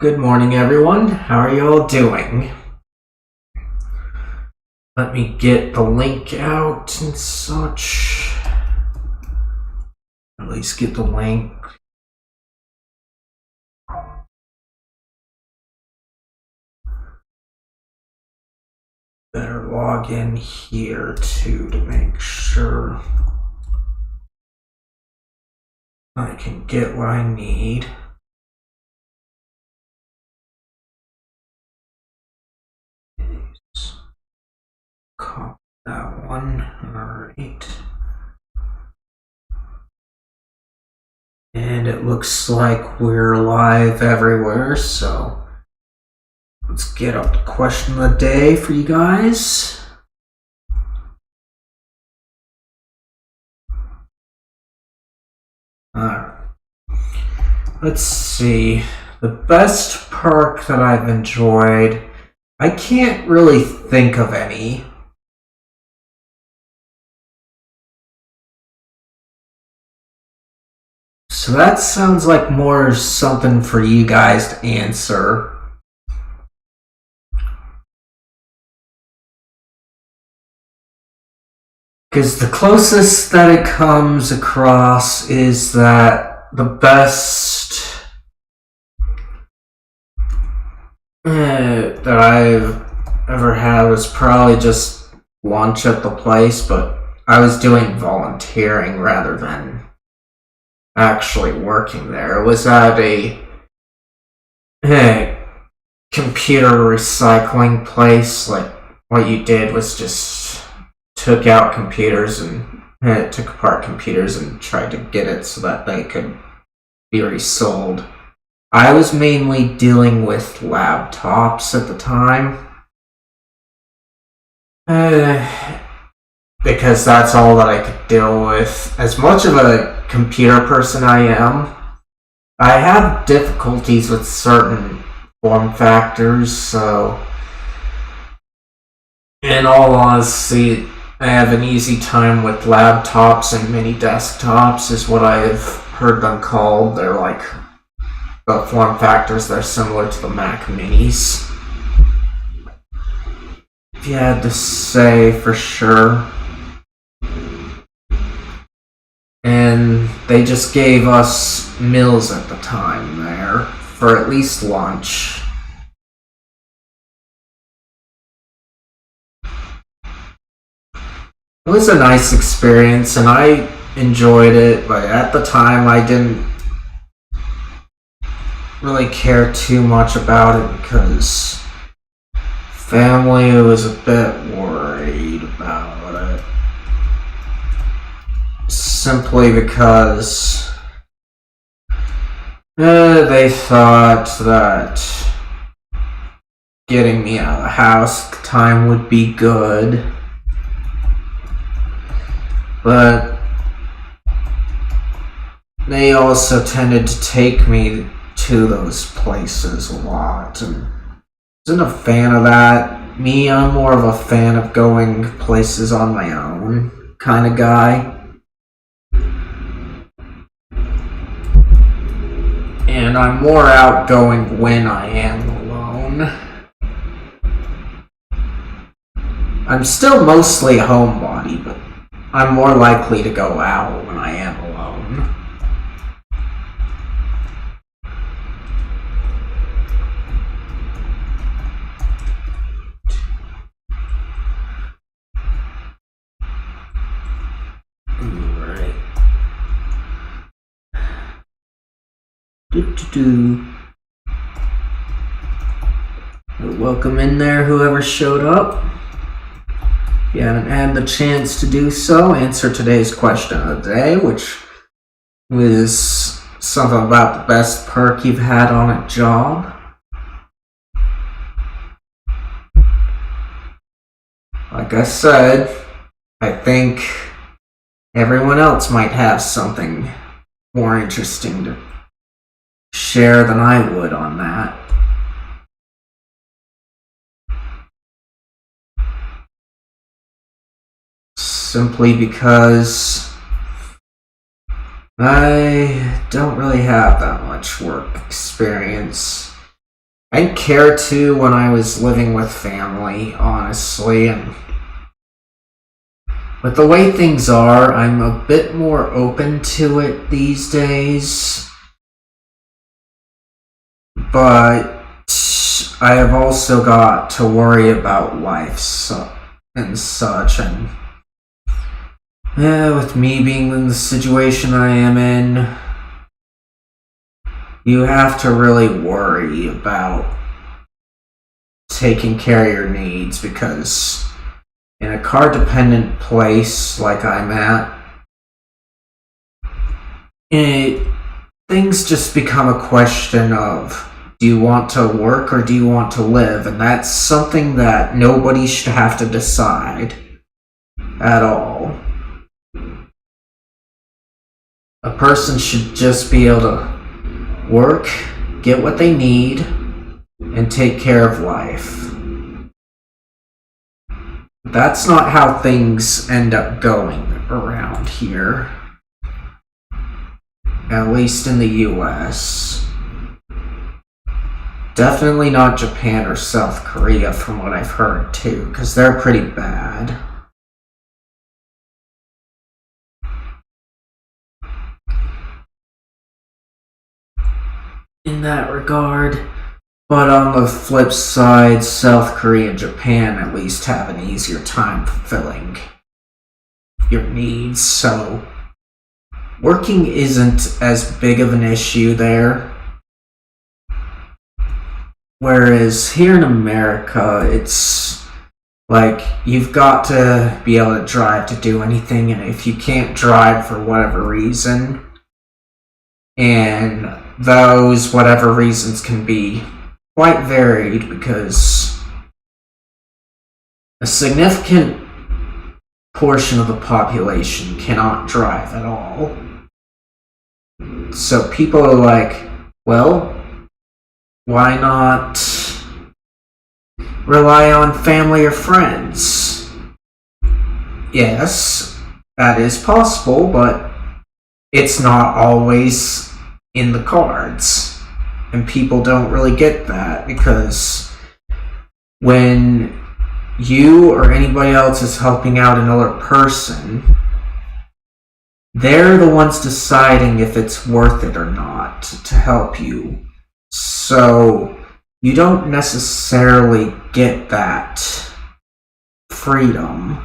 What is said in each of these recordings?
Good morning, everyone. How are you all doing? Let me get the link out and such. At least get the link. Better log in here too to make sure I can get what I need. Copy that one. Alright. And it looks like we're live everywhere, so let's get up the question of the day for you guys. Alright. Let's see. The best perk that I've enjoyed, I can't really think of any. So that sounds like more something for you guys to answer. Because the closest that it comes across is that the best that I've ever had was probably just lunch at the place, but I was doing volunteering rather than actually working there. It was at a computer recycling place. Like, what you did was just took out computers and took apart computers and tried to get it so that they could be resold. I was mainly dealing with laptops at the time. Because that's all that I could deal with. As much of a computer person I am, I have difficulties with certain form factors, so in all honesty, I have an easy time with laptops and mini desktops is what I've heard them called. They're like the form factors that are similar to the Mac Minis. If you had to say for sure. And they just gave us meals at the time there, for at least lunch. It was a nice experience and I enjoyed it, but at the time I didn't really care too much about it because family was a bit worried about it. Simply because they thought that getting me out of the house at the time would be good. But they also tended to take me to those places a lot, and I wasn't a fan of that. Me, I'm more of a fan of going places on my own kind of guy. And I'm more outgoing when I am alone. I'm still mostly a homebody, but I'm more likely to go out when I am alone. Alright. Welcome in there, whoever showed up. If you haven't had the chance to do so, answer today's question of the day, which was something about the best perk you've had on a job. Like I said, I think everyone else might have something more interesting to share than I would on that. Simply because I don't really have that much work experience. I didn't care to when I was living with family, honestly, and with the way things are, I'm a bit more open to it these days. But I have also got to worry about life and such, and with me being in the situation I am in, you have to really worry about taking care of your needs, because in a car-dependent place like I'm at, things just become a question of, do you want to work or do you want to live? And that's something that nobody should have to decide at all. A person should just be able to work, get what they need, and take care of life. That's not how things end up going around here. At least in the US. Definitely not Japan or South Korea from what I've heard too, because they're pretty bad. In that regard. But on the flip side, South Korea and Japan at least have an easier time fulfilling your needs, so working isn't as big of an issue there. Whereas here in America, it's like you've got to be able to drive to do anything, and if you can't drive for whatever reason, and those whatever reasons can be quite varied, because a significant portion of the population cannot drive at all. So people are like, well, why not rely on family or friends? Yes, that is possible, but it's not always in the cards. And people don't really get that, because when you or anybody else is helping out another person, they're the ones deciding if it's worth it or not to help you. So you don't necessarily get that freedom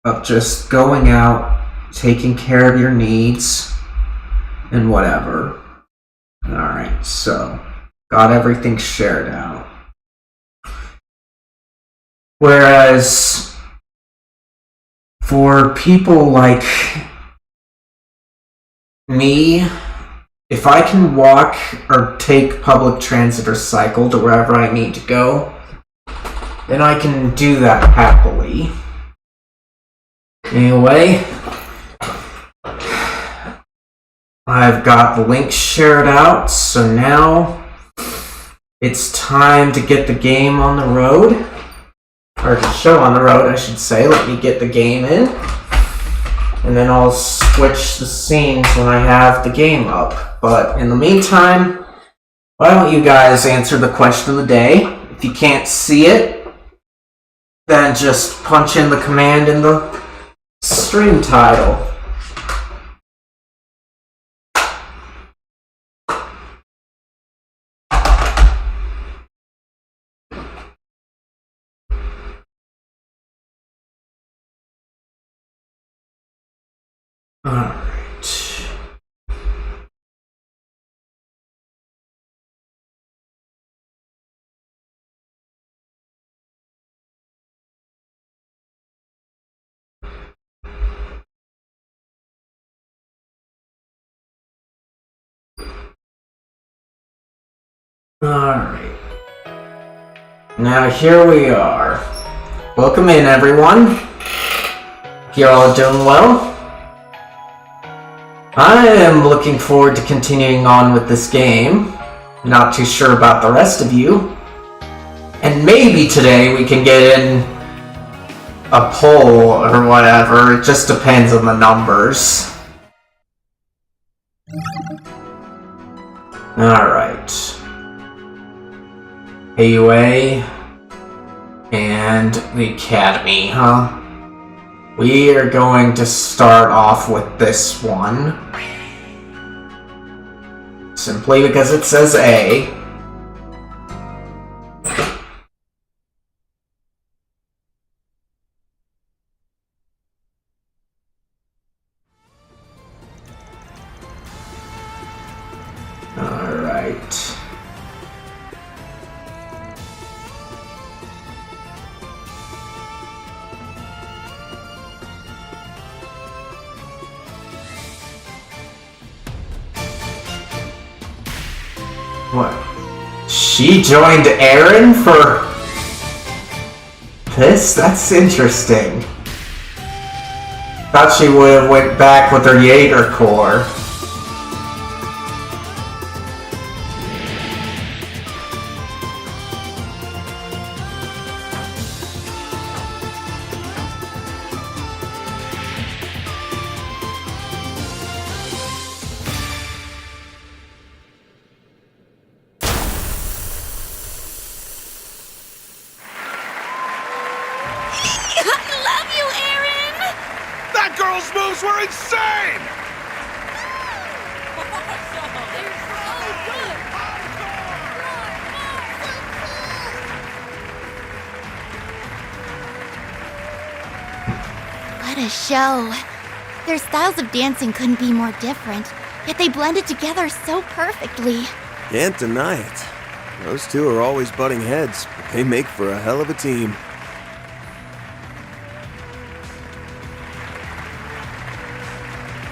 of just going out, taking care of your needs, and whatever. Alright, so got everything shared out. Whereas for people like me, if I can walk or take public transit or cycle to wherever I need to go, then I can do that happily. Anyway, I've got the link shared out, so now it's time to get the game on the road. Or the show on the road, I should say. Let me get the game in. And then I'll switch the scenes when I have the game up. But in the meantime, why don't you guys answer the question of the day? If you can't see it, then just punch in the command in the stream title. Alright. Alright. Now here we are. Welcome in, everyone. You're all doing well? I am looking forward to continuing on with this game. Not too sure about the rest of you. And maybe today we can get in a poll or whatever. It just depends on the numbers. Alright. AUA and the Academy, huh? We are going to start off with this one. Simply because it says A. Alright. What? She joined Aaron for this? That's interesting. Thought she would have went back with her Jaeger Corps. Moves were insane! What a show. Their styles of dancing couldn't be more different, yet they blended together so perfectly. Can't deny it. Those two are always butting heads, but they make for a hell of a team.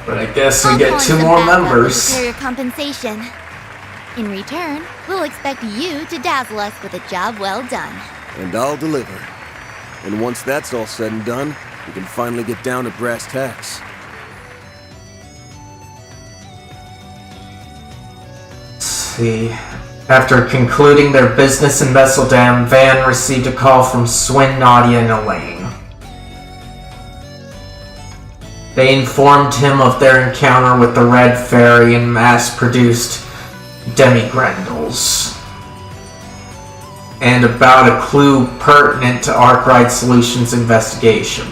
But I guess we get 2 more members. For your compensation. In return, we'll expect you to dazzle us with a job well done. And I'll deliver. And once that's all said and done, we can finally get down to brass tacks. Let's see. After concluding their business in Messeldam, Van received a call from Swin, Nadia, and Elaine. They informed him of their encounter with the Red Fairy and mass-produced demi-grendels, and about a clue pertinent to Arkwright Solutions' investigation.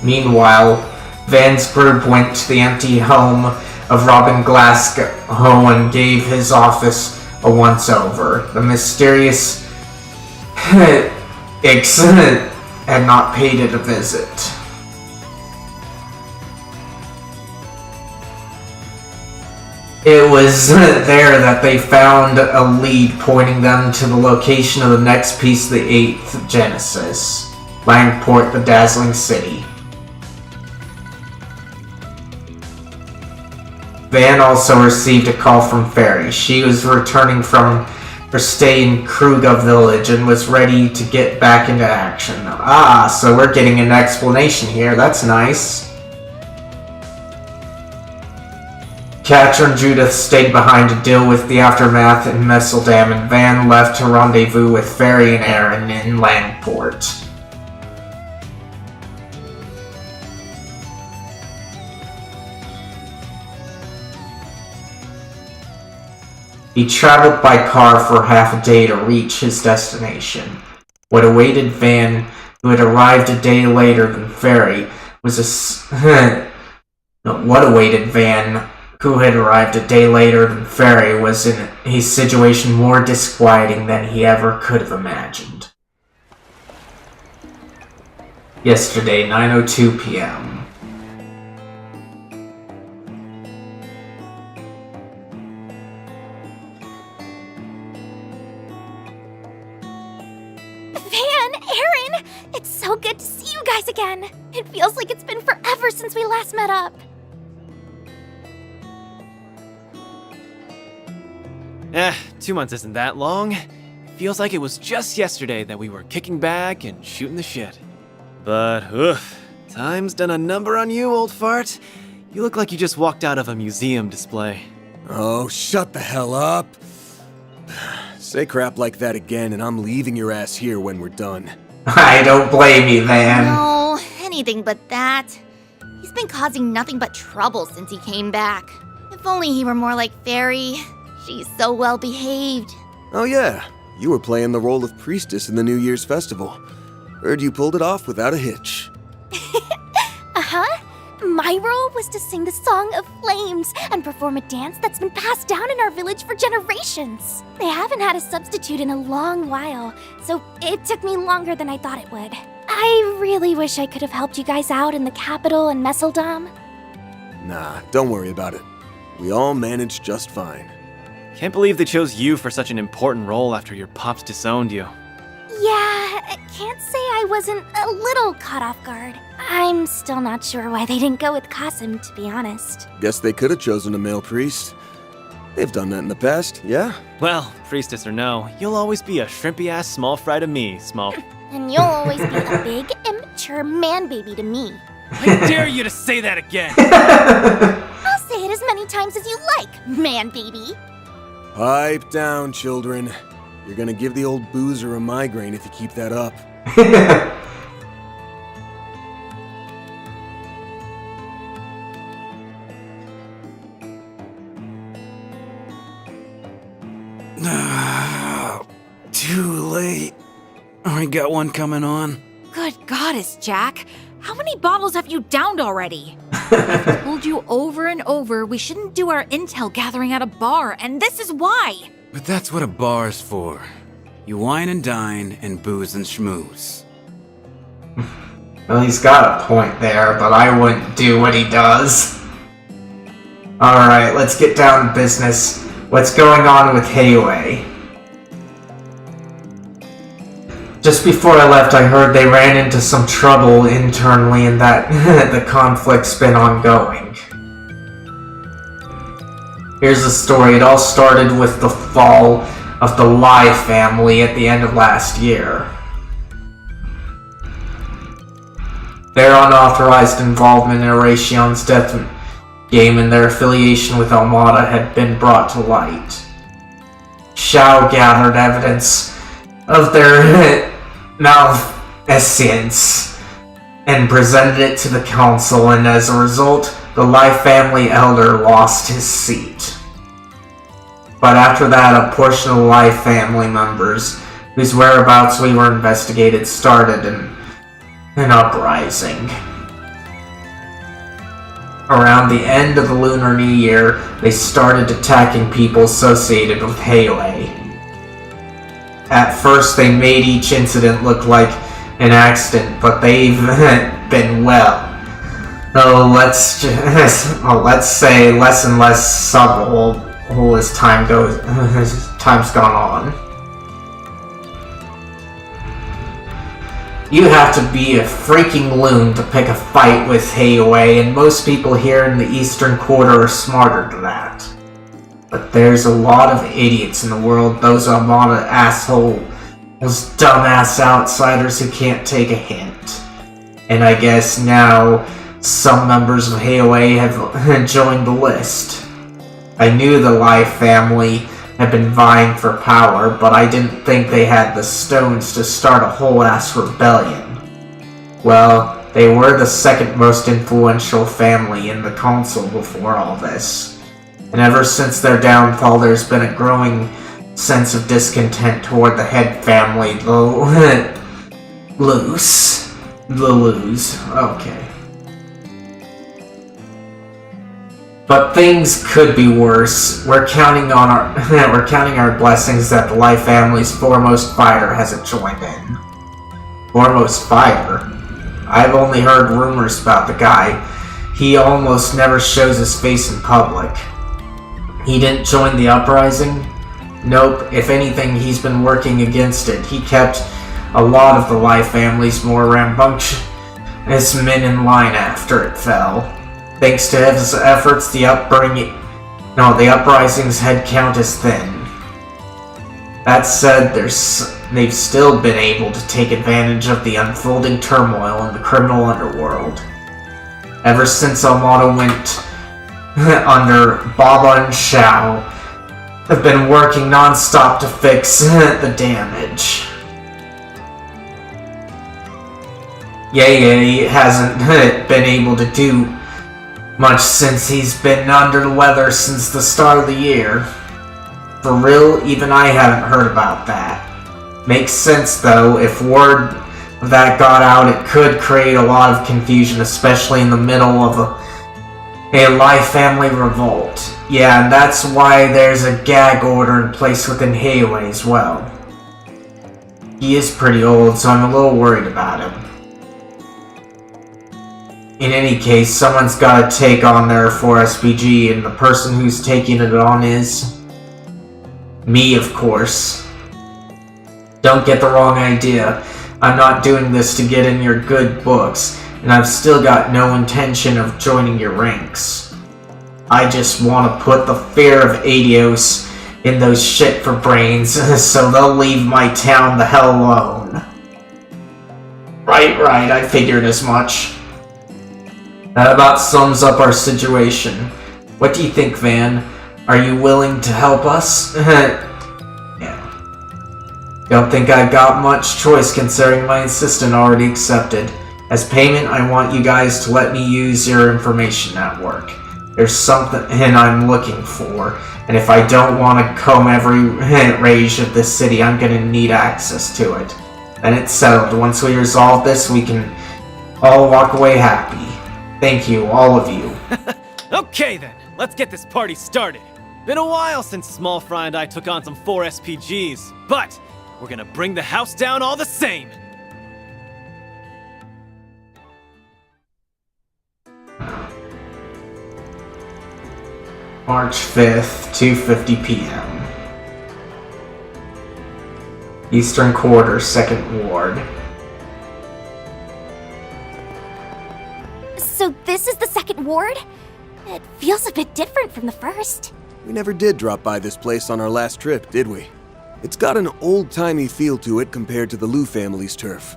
Meanwhile, Van's group went to the empty home of Robin Glasgow and gave his office a once-over. The mysterious Ixon had not paid it a visit. It was there that they found a lead pointing them to the location of the next piece of the 8th Genesis, Langport, the Dazzling City. Van also received a call from Fairy. She was returning from her stay in Kruga village and was ready to get back into action. Ah, so we're getting an explanation here. That's nice. Catcher and Judith stayed behind to deal with the aftermath in Messeldam, and Van left to rendezvous with Fairy and Aaron in Langport. He traveled by car for half a day to reach his destination. What awaited Van, who had arrived a day later than Fairy, was what awaited Van, who had arrived a day later than Fairy, was in a situation more disquieting than he ever could have imagined. Yesterday, 9:02 p.m. Van, Aaron! It's so good to see you guys again! It feels like it's been forever since we last met up. 2 months isn't that long. Feels like it was just yesterday that we were kicking back and shooting the shit. But, time's done a number on you, old fart. You look like you just walked out of a museum display. Oh, shut the hell up. Say crap like that again and I'm leaving your ass here when we're done. I don't blame you, Van. No, anything but that. He's been causing nothing but trouble since he came back. If only he were more like Fairy. She's so well behaved. Oh yeah, you were playing the role of priestess in the New Year's festival. Heard you pulled it off without a hitch. Uh-huh. My role was to sing the Song of Flames and perform a dance that's been passed down in our village for generations. They haven't had a substitute in a long while, so it took me longer than I thought it would. I really wish I could have helped you guys out in the capital and Messeldom. Nah, don't worry about it. We all managed just fine. Can't believe they chose you for such an important role after your pops disowned you. Yeah, I can't say I wasn't a little caught off guard. I'm still not sure why they didn't go with Kasim, to be honest. Guess they could have chosen a male priest. They've done that in the past, yeah? Well, priestess or no, you'll always be a shrimpy-ass small fry to me, small... And you'll always be a big, immature man-baby to me. I dare you to say that again! I'll say it as many times as you like, man-baby. Pipe down, children. You're gonna give the old boozer a migraine if you keep that up. Too late. I got one coming on. Good goddess, Jack. How many bottles have you downed already? I've told you over and over we shouldn't do our intel gathering at a bar, and this is why. But that's what a bar's for. You wine and dine and booze and schmooze. Well, he's got a point there, but I wouldn't do what he does. Alright, let's get down to business. What's going on with Heiwei? Just before I left, I heard they ran into some trouble internally and that the conflict's been ongoing. Here's the story. It all started with the fall of the Lai family at the end of last year. Their unauthorized involvement in Eration's death game and their affiliation with Almada had been brought to light. Xiao gathered evidence of their malfeasance and presented it to the council, and as a result, the Lai family elder lost his seat. But after that, a portion of the Lai family members, whose whereabouts we were investigated, started an uprising. Around the end of the Lunar New Year, they started attacking people associated with Heiwei. At first, they made each incident look like an accident, but they've been let's say less and less subtle as time's gone on. You have to be a freaking loon to pick a fight with Heiwei, and most people here in the Eastern Quarter are smarter than that. But there's a lot of idiots in the world, those Armada assholes, those dumbass outsiders who can't take a hint. And I guess now some members of Heiwei have joined the list. I knew the Lai family had been vying for power, but I didn't think they had the stones to start a whole-ass rebellion. Well, they were the second most influential family in the council before all this. And ever since their downfall, there's been a growing sense of discontent toward the head family, the Luz. Okay. But things could be worse. We're counting our blessings that the Lai family's foremost fighter hasn't joined in. Foremost fighter? I've only heard rumors about the guy. He almost never shows his face in public. He didn't join the uprising? Nope. If anything, he's been working against it. He kept a lot of the Lai family's more rambunctious men in line after it fell. Thanks to his efforts, the uprising's head count is thin. That said, they've still been able to take advantage of the unfolding turmoil in the criminal underworld. Ever since Almada went under, Baba and Xiao have been working non-stop to fix the damage. Yei hasn't been able to do much since he's been under the weather since the start of the year. For real, even I haven't heard about that. Makes sense though, if word of that got out, it could create a lot of confusion, especially in the middle of a live family revolt. Yeah, and that's why there's a gag order in place within Haley as well. He is pretty old, so I'm a little worried about him. In any case, someone's gotta take on their 4SPG, and the person who's taking it on is me, of course. Don't get the wrong idea. I'm not doing this to get in your good books, and I've still got no intention of joining your ranks. I just want to put the fear of Adios in those shit for brains, so they'll leave my town the hell alone. Right, I figured as much. That about sums up our situation. What do you think, Van? Are you willing to help us? Don't think I've got much choice considering my assistant already accepted. As payment, I want you guys to let me use your information at work. There's something I'm looking for, and if I don't want to comb every rage of this city, I'm gonna need access to it. Then it's settled. Once we resolve this, we can all walk away happy. Thank you, all of you. Okay then, let's get this party started. Been a while since Small Fry and I took on some 4 SPGs, but we're gonna bring the house down all the same! March 5th, 2:50 p.m. Eastern Quarter, 2nd Ward. So this is the 2nd ward? It feels a bit different from the first. We never did drop by this place on our last trip, did we? It's got an old-timey feel to it compared to the Liu family's turf.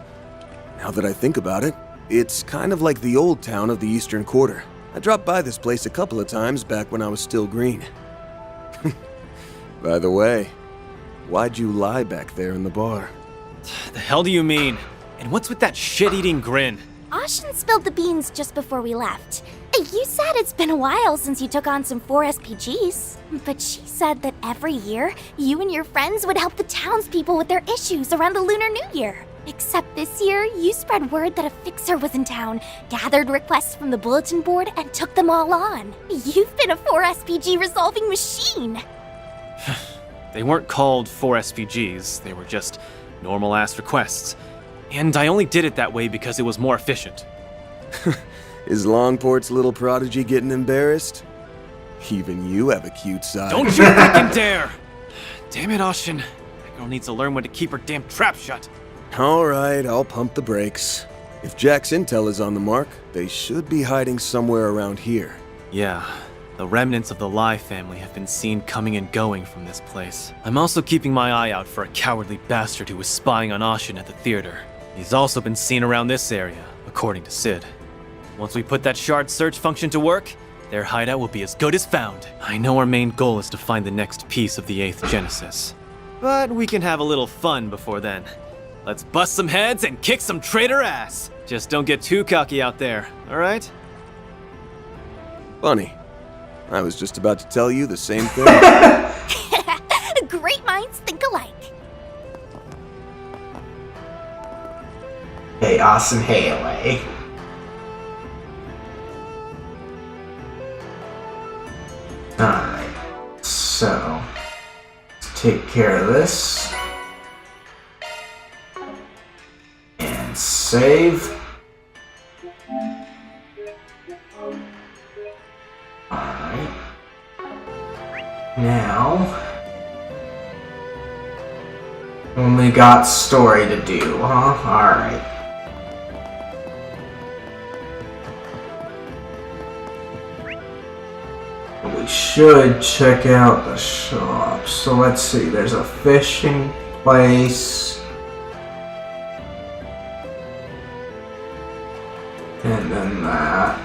Now that I think about it, it's kind of like the old town of the Eastern Quarter. I dropped by this place a couple of times back when I was still green. By the way, why'd you lie back there in the bar? The hell do you mean? And what's with that shit-eating grin? Ashin spilled the beans just before we left. You said it's been a while since you took on some 4 SPGs, but she said that every year, you and your friends would help the townspeople with their issues around the Lunar New Year. Except this year, you spread word that a fixer was in town, gathered requests from the bulletin board, and took them all on. You've been a 4 SPG resolving machine. They weren't called 4 SPGs, they were just normal-ass requests. And I only did it that way because it was more efficient. Is Longport's little prodigy getting embarrassed? Even you have a cute side. Don't you freaking dare! Damn it, Ashin. That girl needs to learn when to keep her damn trap shut. Alright, I'll pump the brakes. If Jack's intel is on the mark, they should be hiding somewhere around here. Yeah, the remnants of the Lai family have been seen coming and going from this place. I'm also keeping my eye out for a cowardly bastard who was spying on Ashin at the theater. He's also been seen around this area, according to Sid. Once we put that shard search function to work, their hideout will be as good as found. I know our main goal is to find the next piece of the 8th Genesis. But we can have a little fun before then. Let's bust some heads and kick some traitor ass! Just don't get too cocky out there, alright? Funny. I was just about to tell you the same thing. Great minds think alike. Chaos and Haley. Alright, so let's take care of this. And save. Alright. Now, only got story to do, huh? Alright. We should check out the shop. So let's see, there's a fishing place. And then that.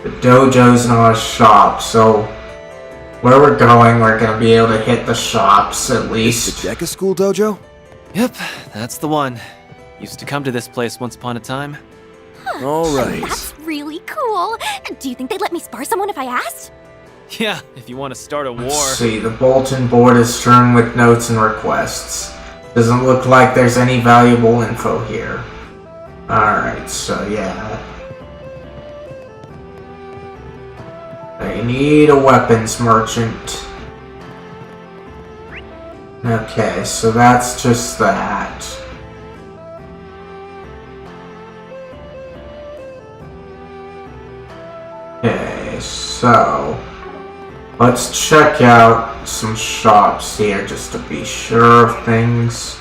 The dojo's not a shop, so where we're going, we're gonna be able to hit the shops at The least. Deca School Dojo? Yep, that's the one. Used to come to this place once upon a time. Alright. That's really cool. Do you think they'd let me spar someone if I asked? Yeah, if you want to start a war. Let's see, the bulletin board is strewn with notes and requests. Doesn't look like there's any valuable info here. Alright, so yeah. They need a weapons merchant. Okay, so that's just that. Okay, so let's check out some shops here just to be sure of things.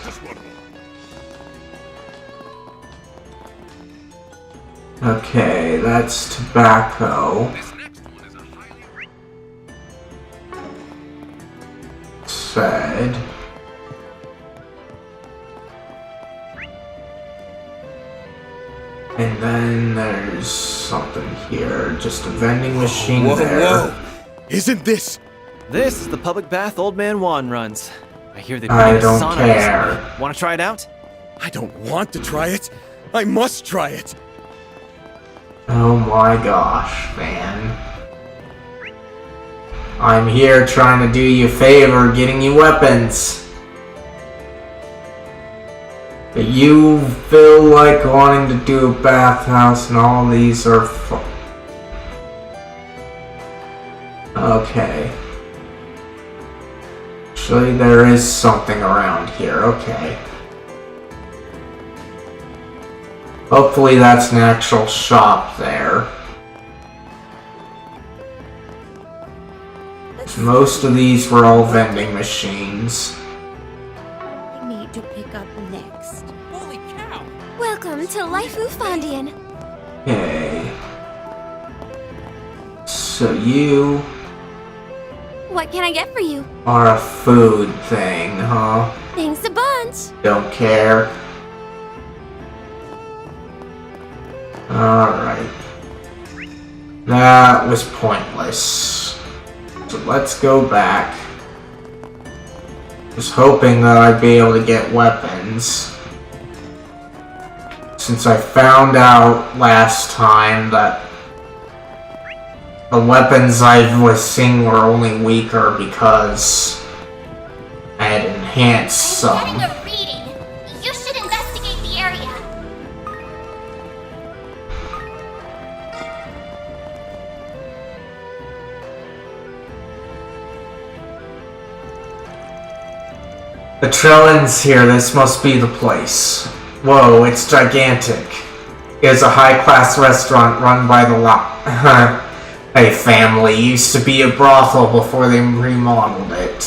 Okay, that's tobacco. Said. And then there's something here, just a vending machine there. Whoa! Isn't this? This is the public bath Old Man Juan runs. I hear they put I in a don't sauna care. recently. Want to try it out? I don't want to try it. I must try it. Oh my gosh, man. I'm here trying to do you a favor, getting you weapons. But you feel like wanting to do a bathhouse and all these are okay. Actually, there is something around here, okay. Hopefully that's an actual shop there. Most of these were all vending machines. I need to pick up next. Holy cow! Welcome to Laifu Fondian. Okay. So you What can I get for you? are a food thing, huh? Thanks a bunch. Don't care. Alright. That was pointless. So let's go back. Just hoping that I'd be able to get weapons. Since I found out last time that the weapons I was seeing were only weaker because I had enhanced I'm some. getting a reading. You should investigate the area. The Trellins here, this must be the place. Whoa, it's gigantic. It's a high-class restaurant run by the a family. Used to be a brothel before they remodeled it.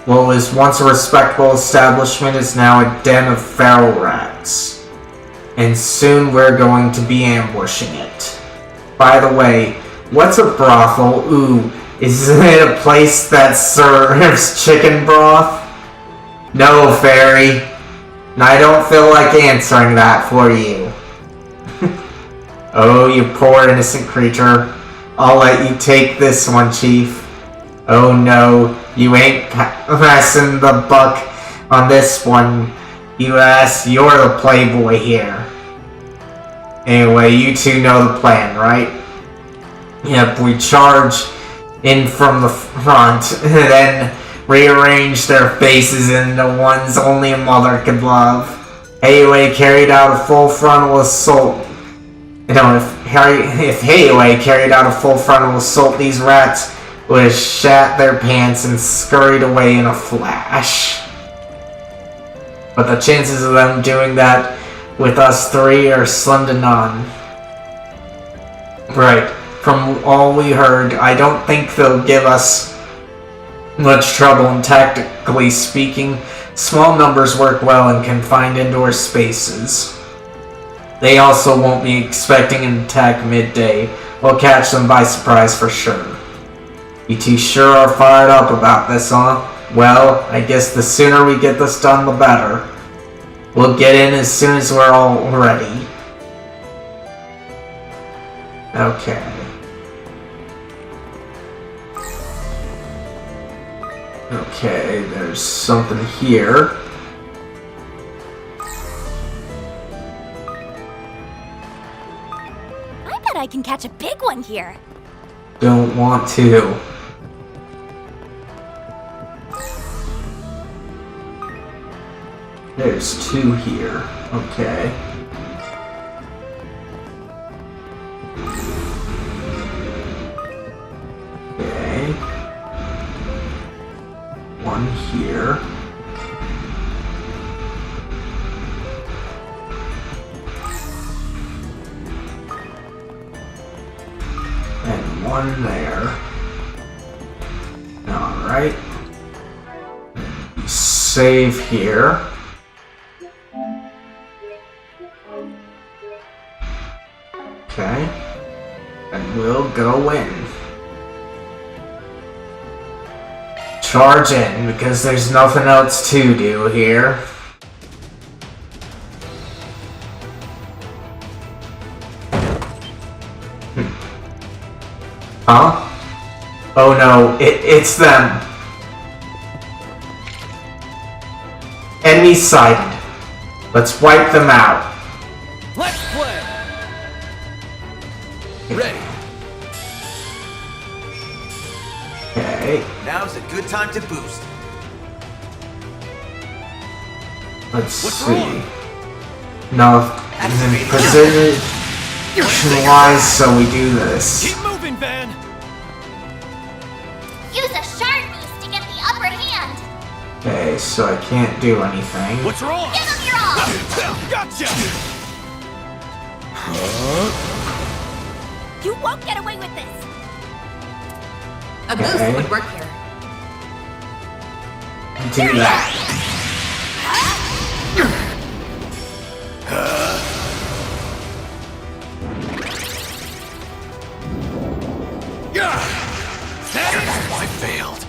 What was once a respectable establishment is now a den of feral rats. And soon we're going to be ambushing it. By the way, what's a brothel? Ooh, is it a place that serves chicken broth? No, Fairy. I don't feel like answering that for you. Oh, you poor innocent creature. I'll let you take this one, Chief. Oh no, you ain't passing the buck on this one. U.S., you're the playboy here. Anyway, you two know the plan, right? Yep, we charge in from the front, and then rearrange their faces into ones only a mother could love. Heiwei carried out a full frontal assault. If Heiwei carried out a full frontal assault, these rats would have shat their pants and scurried away in a flash. But the chances of them doing that with us three are slim to none. Right, from all we heard, I don't think they'll give us much trouble, and tactically speaking, small numbers work well in confined indoor spaces. They also won't be expecting an attack midday. We'll catch them by surprise for sure. You two sure are fired up about this, huh? Well, I guess the sooner we get this done, the better. We'll get in as soon as we're all ready. Okay. Okay, there's something here. I bet I can catch a big one here. Don't want to. There's 2 here. Okay. Okay. 1 here. And 1 there. Alright. Save here. Okay. And we'll go in. Charge in, because there's nothing else to do here. Huh? Oh no, it's them. Enemy sighted. Let's wipe them out. Let's play! Ready. Okay, Now's a good time to boost. let's What's see. wrong? No, position-wise, so we do this. Keep moving, Van! Use a shard boost to get the upper hand. Okay, so I can't do anything. What's wrong? Give them your all. Gotcha! You won't get away with this. A boost Okay. would work here. Do that. I failed.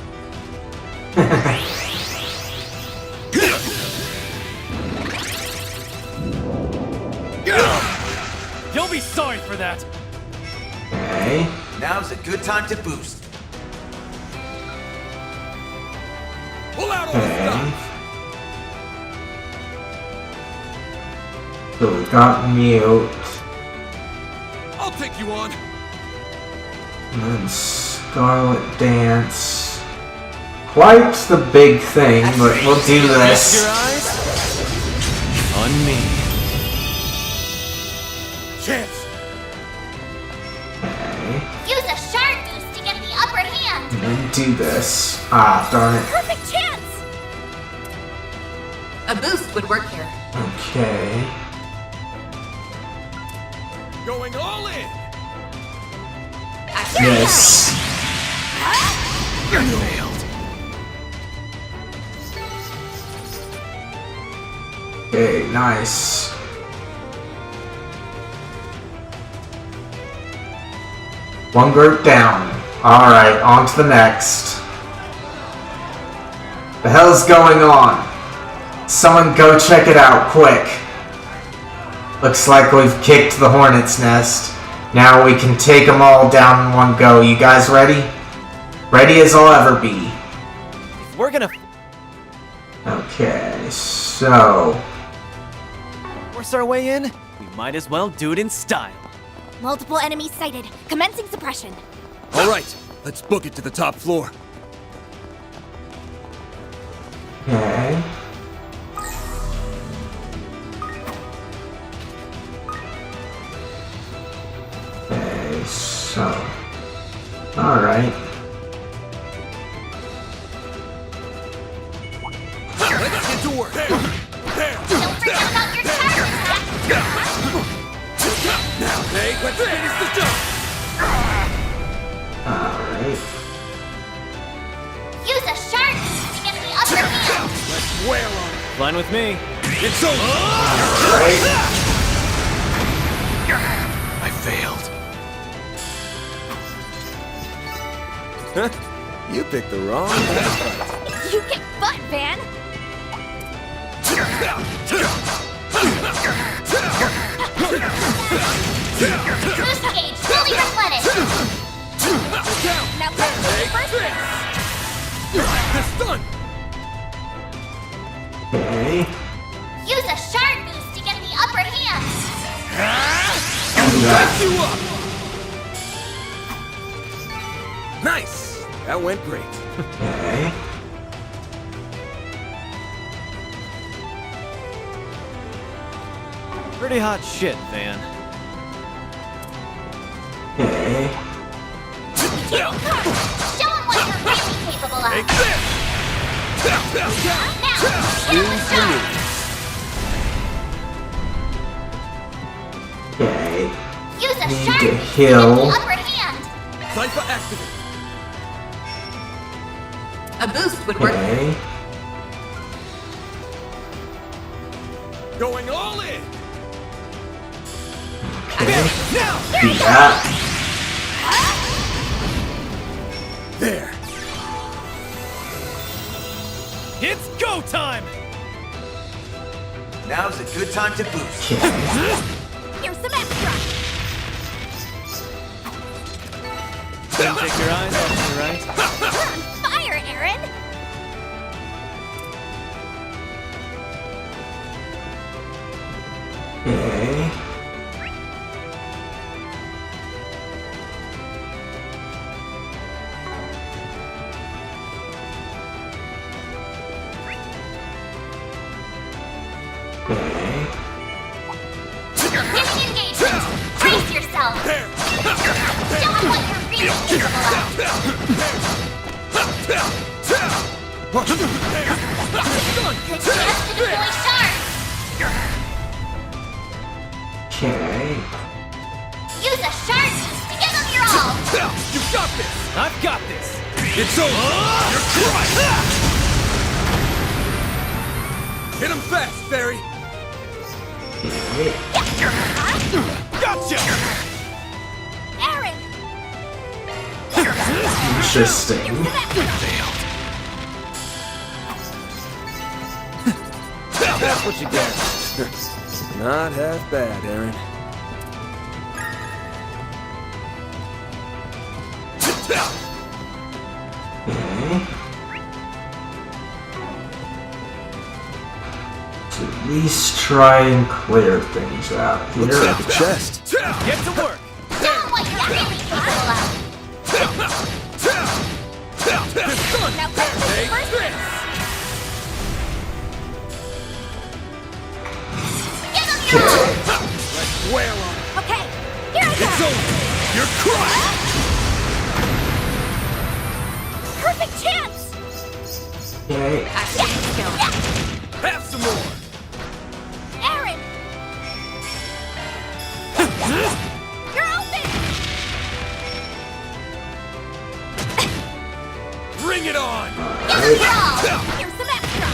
You'll be sorry for that. Okay. Now's a good time to boost. Pull out all the Okay. stuff. So we got mute. I'll take you on. And then Scarlet Dance. Quite the big thing, but we'll do Rest your this. eyes on me. Chance. Okay. Use a shard boost to get the upper hand. And then do this. Ah, darn it. Perfect chance. A boost would work here. Okay. Going all in. Yes. Failed. Okay, nice. One group down. Alright, on to the next. The hell's going on? Someone go check it out, quick. Looks like we've kicked the hornet's nest. Now we can take them all down in one go. You guys ready? Ready as I'll ever be. If we're gonna Okay, so... force our way in, we might as well do it in style. Multiple enemies sighted. Commencing suppression. All right, let's book it to the top floor. Okay. Okay, so... Alright. Let's get to work. There. Don't forget about your charge attack. Now, Meg, let's finish the job. Alright. Use a shard boost to get the upper hand. Let's wail on it. Fine with me. It's over. Alright. I failed. You picked the wrong one. You kick butt, Van. Boost gauge fully replenished. Now press the first This done. Okay. Use a shard boost to get the upper hand. Back you up. That went great. Okay. Pretty hot shit, Van. Okay. Show them what you're really capable of. Take this! Okay. Use a Need sharp to to heal. get the upper hand. Cypher activate. A boost would work. Okay. Going all in. Okay. Do that. There. It's go time! Now's a good time to boost. Okay. Here's some extra. Don't take your eyes off me, right? You're on fire, Aaron. Okay. Okay. Giving engagement. Brace yourself. Show them what you're really capable of. Good chance to deploy shards. Okay. Use a shard piece to give them your all. You got this. I've got this! It's over. You're crushed. Hit him fast, Fairy. Okay. Gotcha. Aaron. Interesting. That's what you get. Not half bad, Aaron. Okay. To at least try and clear things out here. Looks like a chest. Get to work! Show them what you're really capable of. Now press this first. Give them your all. Let's wail on it. Okay, here I It's go. over. You're crushed. Perfect chance. Okay. Have some more. Aaron. You're open. Bring it on. Give them your all. Here's some extra.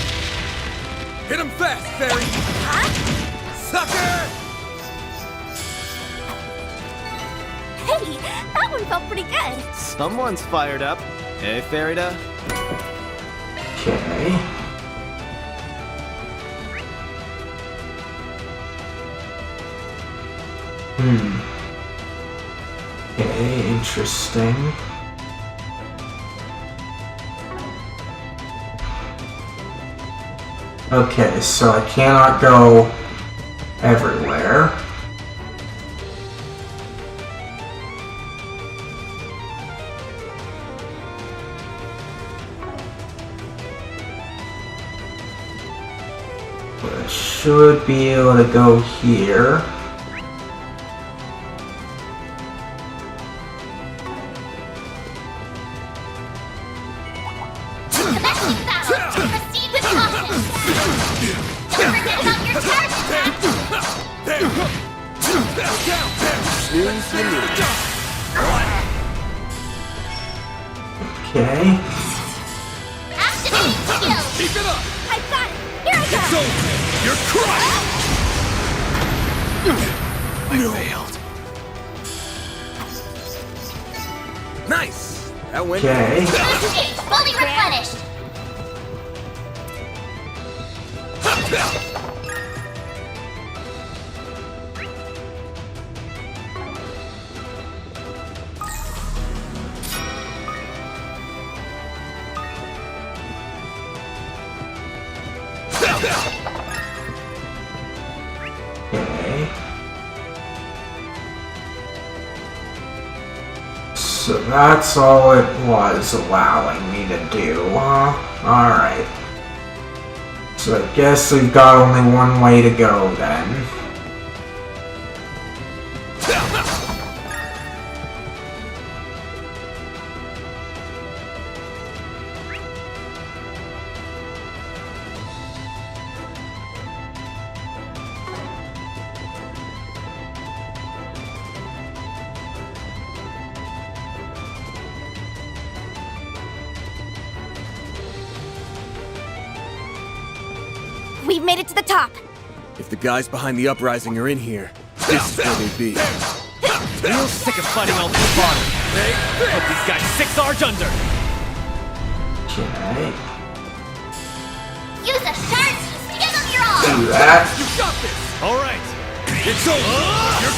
Hit him fast, Fairy. Huh? Sucker. Hey, that one felt pretty good. Someone's fired up. Hey, Farida? Okay. Okay, interesting. Okay, so I cannot go everywhere. But I should be able to go here. Commencing battle. Proceed with caution. Don't forget about your charge attack. There. Down. Snooze you lose. Okay. Activating skill. Keep it up. I've got it. Here I It's go. over. You're crushed. I failed. Nice. That went. Okay. Boost gauge fully replenished. Okay. So that's all it was allowing me to do. Alright. So I guess we've got only one way to go then. We've made it to the top. If the guys behind the uprising are in here, this is where they'd be. Real sick of fighting all this bottom. Put these guys 6 arch under. Okay. Use a shark to give them your all. Do that. You got this. All right. It's over. You're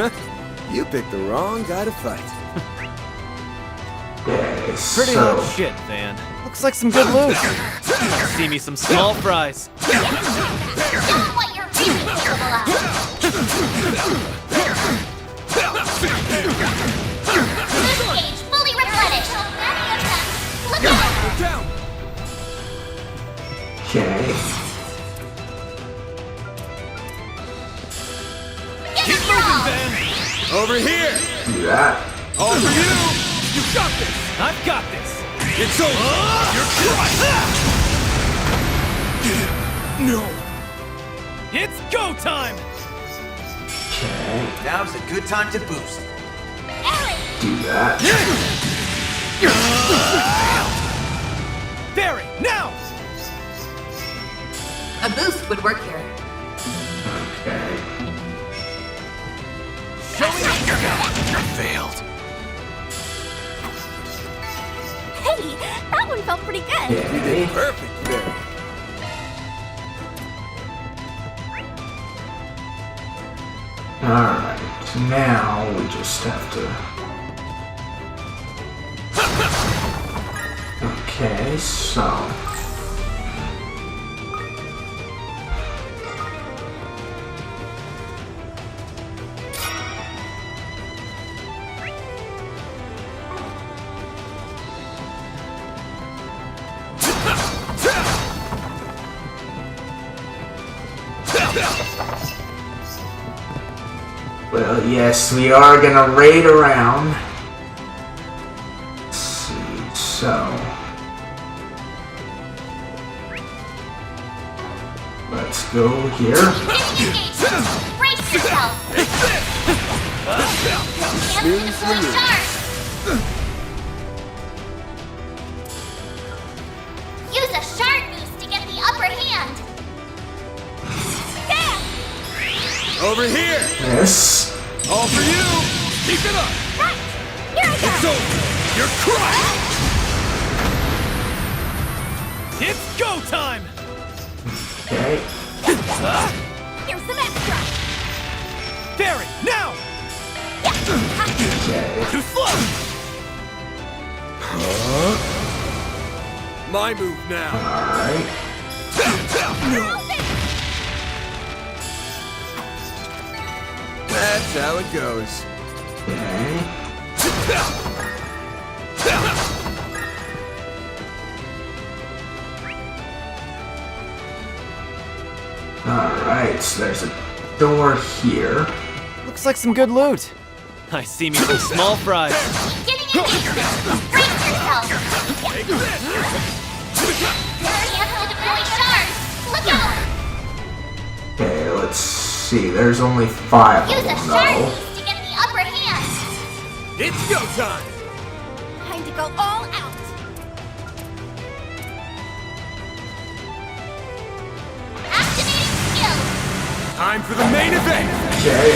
crushed. You picked the wrong guy to fight. Okay, Pretty so... much shit, Van. Looks like some good loot. See me some small fries. Show them what you're really capable of. Boost gauge fully replenished. Many of them. Look out! Okay. Give them your all. Over here! Do that. All for you! You got this! I've got this. It's over! You're crushed! No! It's go time. Okay. Now's a good time to boost. Do that. Barry, now. A boost would work here. Okay. You failed. Hey, that one felt pretty good. You did perfect there. Alright, now we just have to... Okay, so... Well, yes, we are gonna raid around. Let's see, so... Let's go here. Brace yourself. Can't full shark. Use a shark boost to get the upper hand. Over here! Yes. All for you! Keep it up! Right. Here I go. It's over! You're crushed! It's go time. Okay. Here's some extra. Barry, now. Okay. Too slow. My move now! Alright. That's how it goes. Okay. Alright, so there's a door here. Looks like some good loot. I see me some small fries. Getting it. Brace yourself. Cancel deploy sharks. Look out. Okay, let's see. There's only 5 of Use a them, shark though. boost to get the upper hand. It's go time! Time to go all out. Activating skill. Time for the main event! Okay.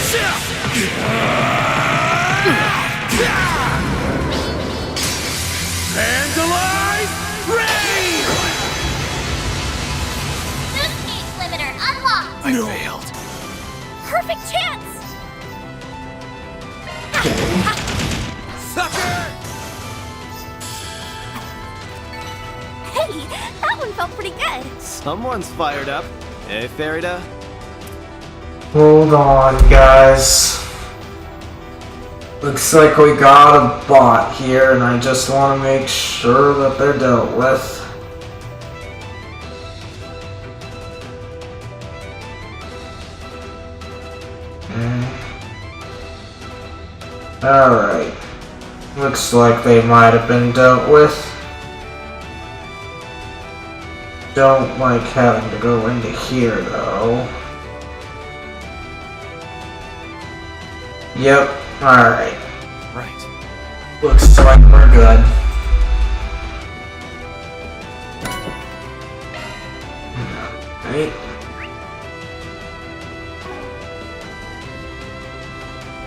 Vandalize! Rain! Boost gauge limiter unlocked. I failed. Perfect chance. Sucker! Hey, that one felt pretty good. Someone's fired up. Hey, Farida. Hold on, guys. Looks like we got a bot here, and I just want to make sure that they're dealt with. Alright. Looks like they might have been dealt with. Don't like having to go into here, though. Yep, alright. Right. Looks like we're good. Alright.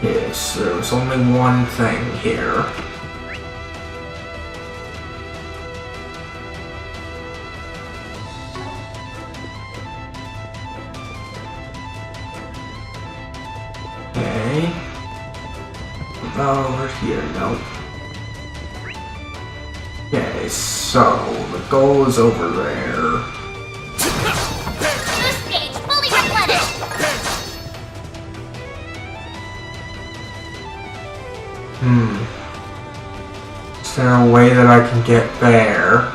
Yes, there's only one thing here. Okay. Over here, nope. Okay, so the goal is over there. Boost gauge fully replenished. Is there a way that I can get there?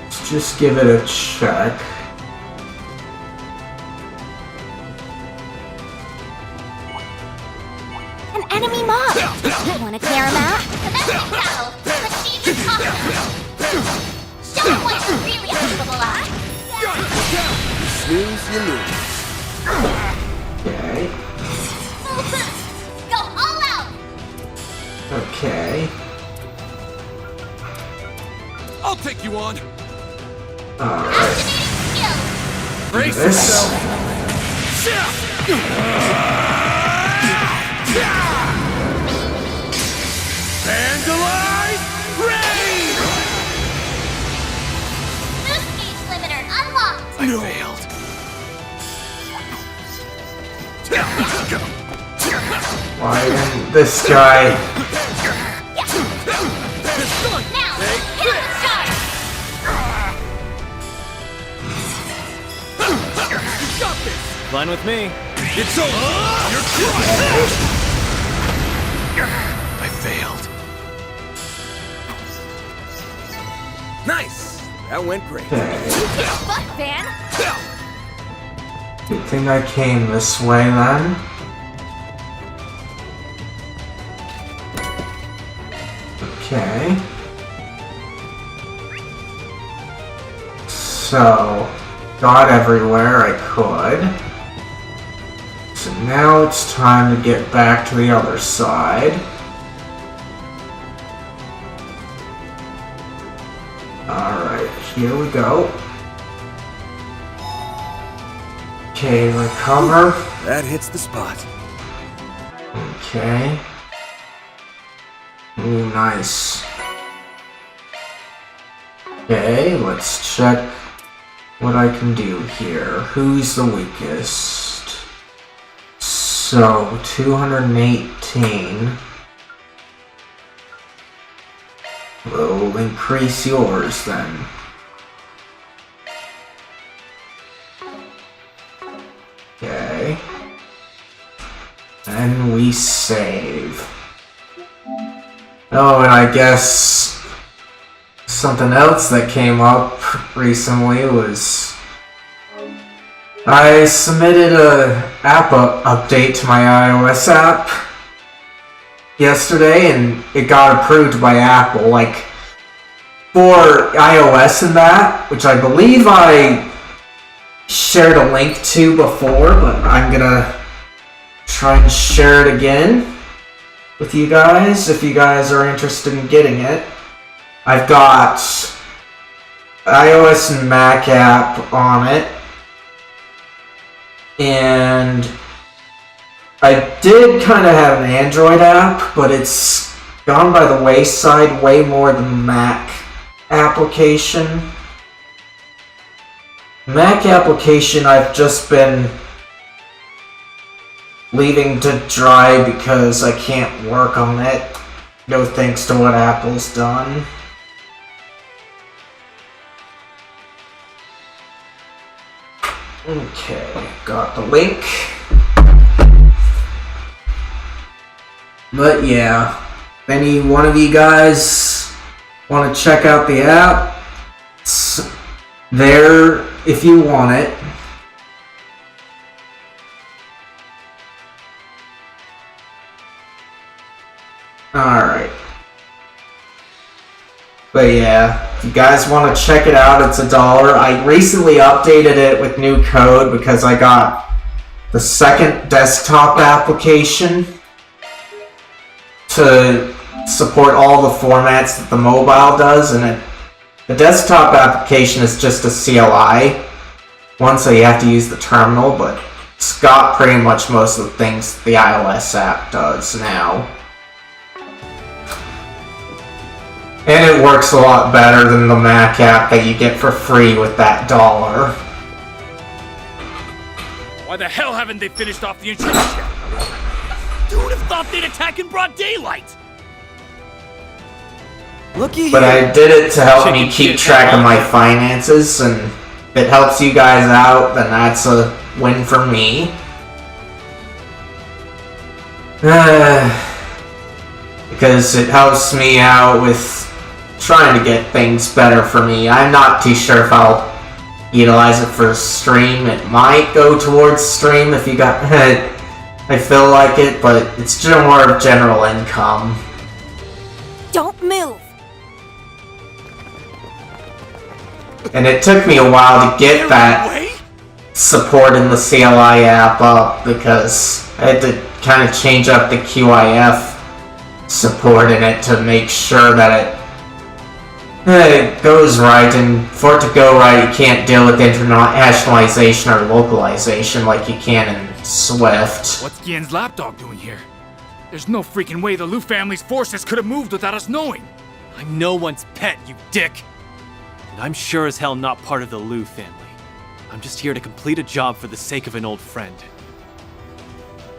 Let's just give it a check. An enemy mob. You want to clear him out? Domestic battle. The siege is awesome. Show him what you're really capable of. Snooze, you lose. Okay. Full boost. Go all out. Okay. I'll take you on. Alright. Activating skill. Brace This. yourself. Vandalize! Raid! Boost gauge limiter unlocked. I failed. Why didn't this guy? Now, hit the start. You got this! Fine with me. It's over! You're crushed! I failed. Nice! That went great. Fuck, Van. Good thing I came this way then. Okay. So, got everywhere I could. So now it's time to get back to the other side. Alright, here we go. Okay, recover. That hits the spot. Okay. Ooh, nice. Okay, let's check what I can do here. Who's the weakest? So, 218 will increase yours then. Okay. And we save. Oh, and I guess something else that came up recently was I submitted a app update to my iOS app yesterday, and it got approved by Apple, like, for iOS and that, which I believe I shared a link to before, but I'm gonna try and share it again with you guys if you guys are interested in getting it. I've got iOS and Mac app on it, and I did kind of have an Android app, but it's gone by the wayside way more than the Mac application. Mac application I've just been leaving to dry because I can't work on it No thanks to what Apple's done. Okay, got the link. But yeah, if any one of you guys want to check out the app, it's there if you want it. Alright. But yeah, if you guys want to check it out, it's $1. I recently updated it with new code because I got the second desktop application to support all the formats that the mobile does, and the desktop application is just a CLI one, so you have to use the terminal, but it's got pretty much most of the things the iOS app does now. And it works a lot better than the Mac app that you get for free with that $1. Why the hell haven't they finished off the insurance yet? Who would have thought they'd attack in broad daylight? Looky But here. I did it to help me Chicken keep shit, track of huh? my finances, and if it helps you guys out, then that's a win for me. Because it helps me out with trying to get things better for me. I'm not too sure if I'll utilize it for stream. It might go towards stream if you got I feel like it, but it's just more of general income. Don't move! And it took me a while to get that support in the CLI app up because I had to kind of change up the QIF support in it to make sure that it goes right, and for it to go right, you can't deal with internationalization or localization like you can in Swift. What's Gien's lapdog doing here? There's no freaking way the Lu family's forces could have moved without us knowing. I'm no one's pet, you dick. And I'm sure as hell not part of the Lu family. I'm just here to complete a job for the sake of an old friend.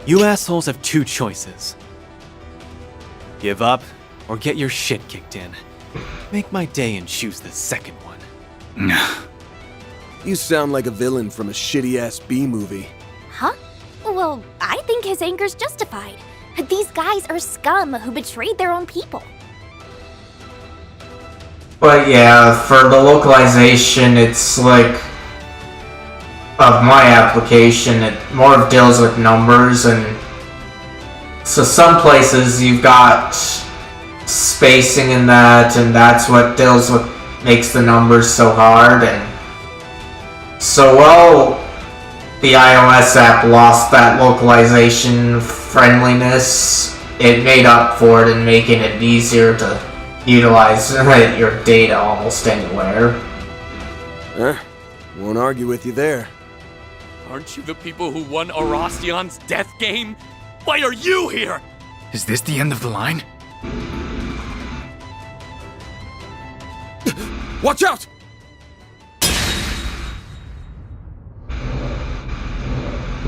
You assholes have two choices. Give up, or get your shit kicked in. Make my day and choose the second one. You sound like a villain from a shitty-ass B-movie. Huh? Well, I think his anger's justified. These guys are scum who betrayed their own people. But yeah, for the localization, it's like of my application, it more deals with numbers, and so some places you've got spacing in that, and that's what deals with makes the numbers so hard. And so well, the iOS app lost that localization friendliness, it made up for it in making it easier to utilize your data almost anywhere. Won't argue with you there. Aren't you the people who won Arastian's death game? Why are you here? Is this the end of the line? Watch out!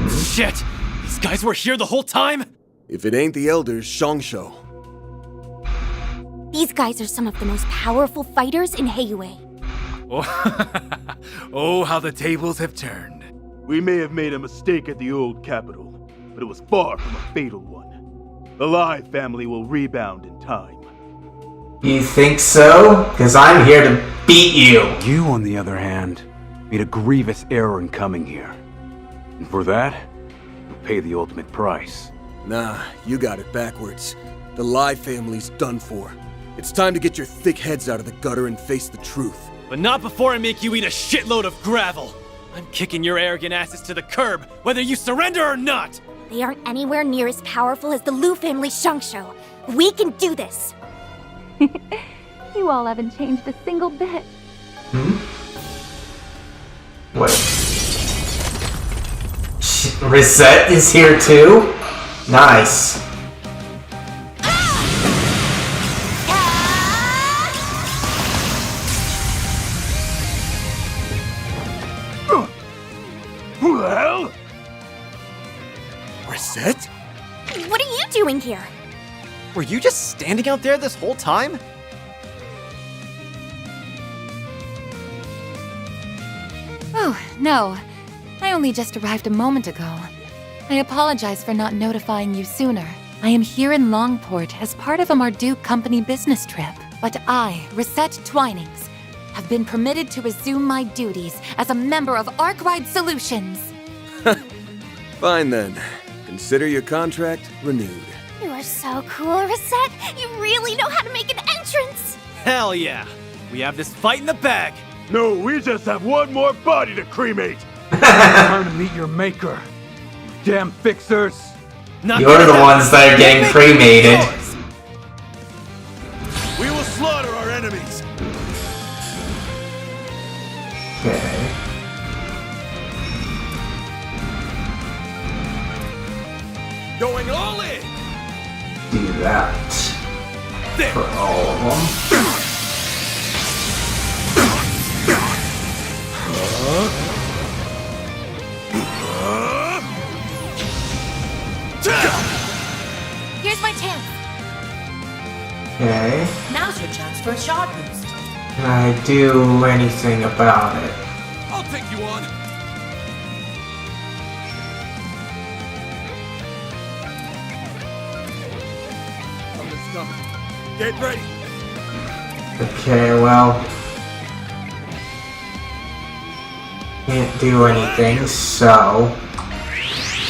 Shit! These guys were here the whole time? If it ain't the elders, Shongsho. These guys are some of the most powerful fighters in Heiyue. Oh, how the tables have turned. We may have made a mistake at the old capital, but it was far from a fatal one. The Lai family will rebound in time. You think so? Because I'm here to beat you. You, on the other hand, made a grievous error in coming here. And for that, you'll pay the ultimate price. Nah, you got it backwards. The Lai family's done for. It's time to get your thick heads out of the gutter and face the truth. But not before I make you eat a shitload of gravel. I'm kicking your arrogant asses to the curb, whether you surrender or not! They aren't anywhere near as powerful as the Lu family Shangsho. We can do this! You all haven't changed a single bit. Wait. Reset is here too? Nice. Who the hell? Reset? What are you doing here? Were you just standing out there this whole time? Oh, no. I only just arrived a moment ago. I apologize for not notifying you sooner. I am here in Longport as part of a Marduk company business trip, but I, Reset Twinings, have been permitted to resume my duties as a member of Arkwide Solutions. Fine then. Consider your contract renewed. You are so cool, Reset. You really know how to make an entrance. Hell yeah! We have this fight in the bag! No, we just have one more body to cremate. Time to meet your maker. You damn fixers. You're the ones that are getting cremated. We will slaughter our enemies. Okay. Going all in. Do that for all of them. Here's my chance. Okay. Now's your chance for a shot boost. Can I do anything about it? I'll take you on. Something's coming. Get ready. Okay, well. Can't do anything, so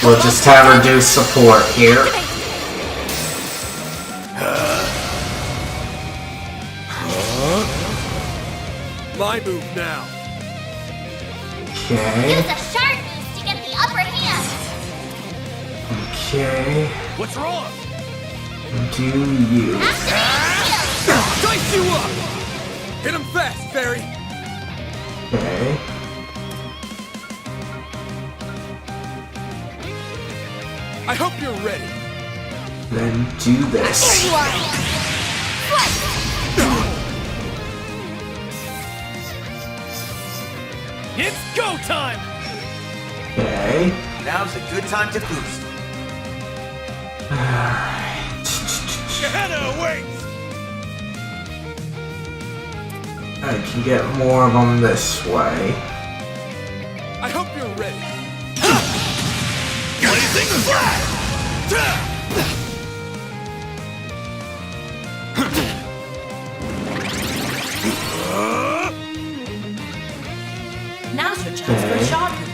we'll just have her do support here. My move now. Okay. Use a sharp boost to get the upper hand. Okay. What's wrong? Do you? Dice you up! Hit him fast, Fairy! Okay. I hope you're ready. Then do this. Here you are. It's go time! Okay. Now's a good time to boost. Alright. Gehenna awaits! I can get more of them this way. I hope you're ready. Blazing flash! Now's your chance for a shot boost.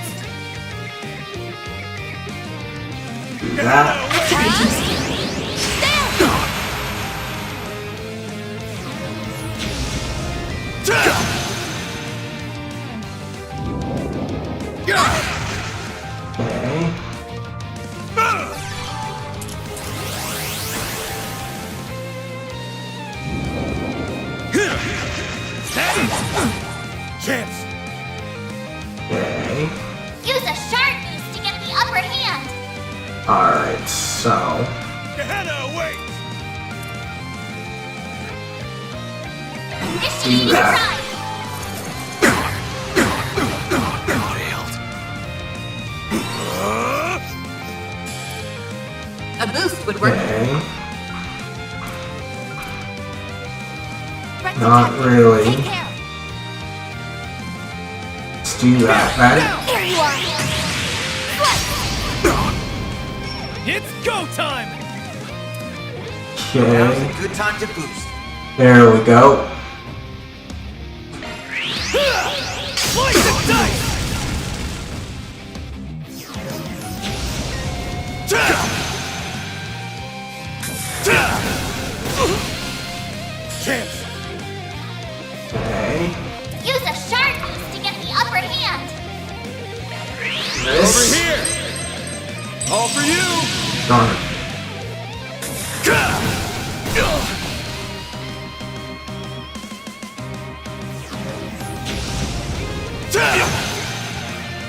Do that. Okay. Chance! Okay. Use a sharp boost to get the upper hand. Alright, so. Gehenna awaits! Initiate Do that. drive. A boost would work. Okay. Not really. Take care. Let's do that then. Here you are. It's go time! Now's Okay. a good time to boost. There we go. Slice the dice! Chance! Okay. Use a sharp boost to get the upper hand. Over This. here! All for you! Darn it.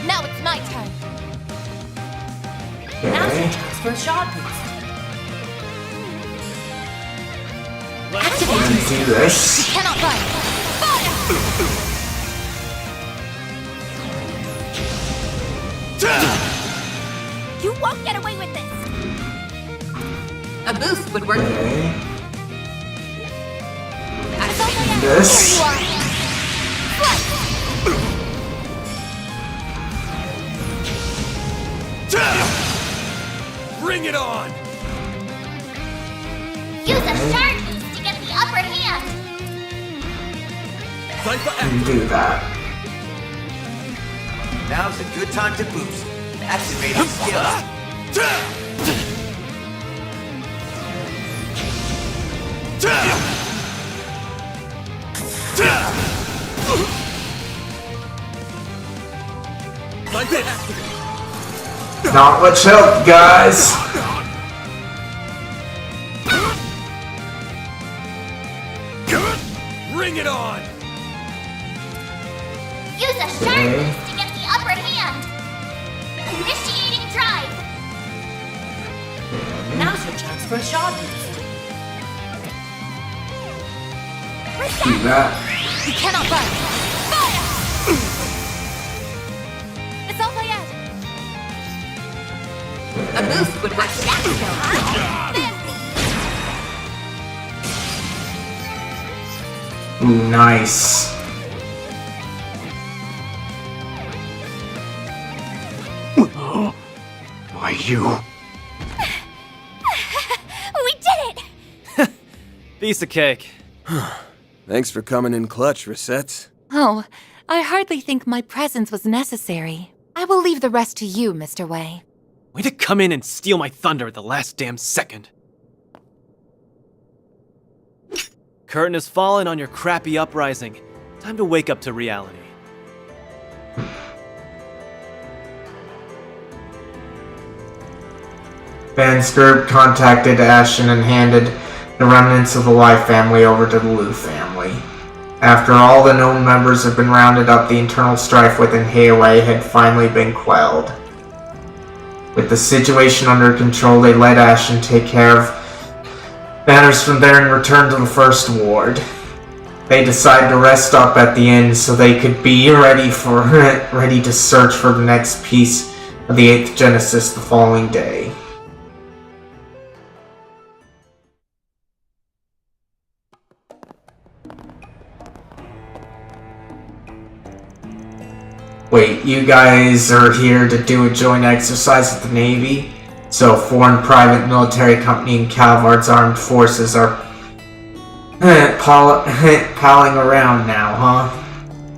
Now it's my turn. Now's your Okay. chance for a shot boost. Do this. Cannot run. Fire! You won't get away with this. A boost boost would work. Okay. This. Bring it on! Use a shark boost to get the upper hand. Do that. Now's a good time to boost. Activating skill. Not much help, guys. Bring it on! Use a shark boost to get the upper hand. Initiating drive. Now's your chance for a shot boost. Do that. You cannot run. Fire! It's all yet. A boost would work. Ooh, nice. Why, you? We did it! Piece of cake. Thanks for coming in clutch, Reset. Oh, I hardly think my presence was necessary. I will leave the rest to you, Mr. Wei. Way to come in and steal my thunder at the last damn second. Curtain has fallen on your crappy uprising. Time to wake up to reality. Van's group contacted Ashen and handed the remnants of the Life family over to the Lu family. After all the known members had been rounded up, the internal strife within Heiwei had finally been quelled. With the situation under control, they let Ashen take care of matters from there and return to the First Ward. They decided to rest up at the inn so they could be ready to search for the next piece of the 8th Genesis the following day. Wait, you guys are here to do a joint exercise with the Navy? So a foreign private military company and Calvard's armed forces are palling around now, huh?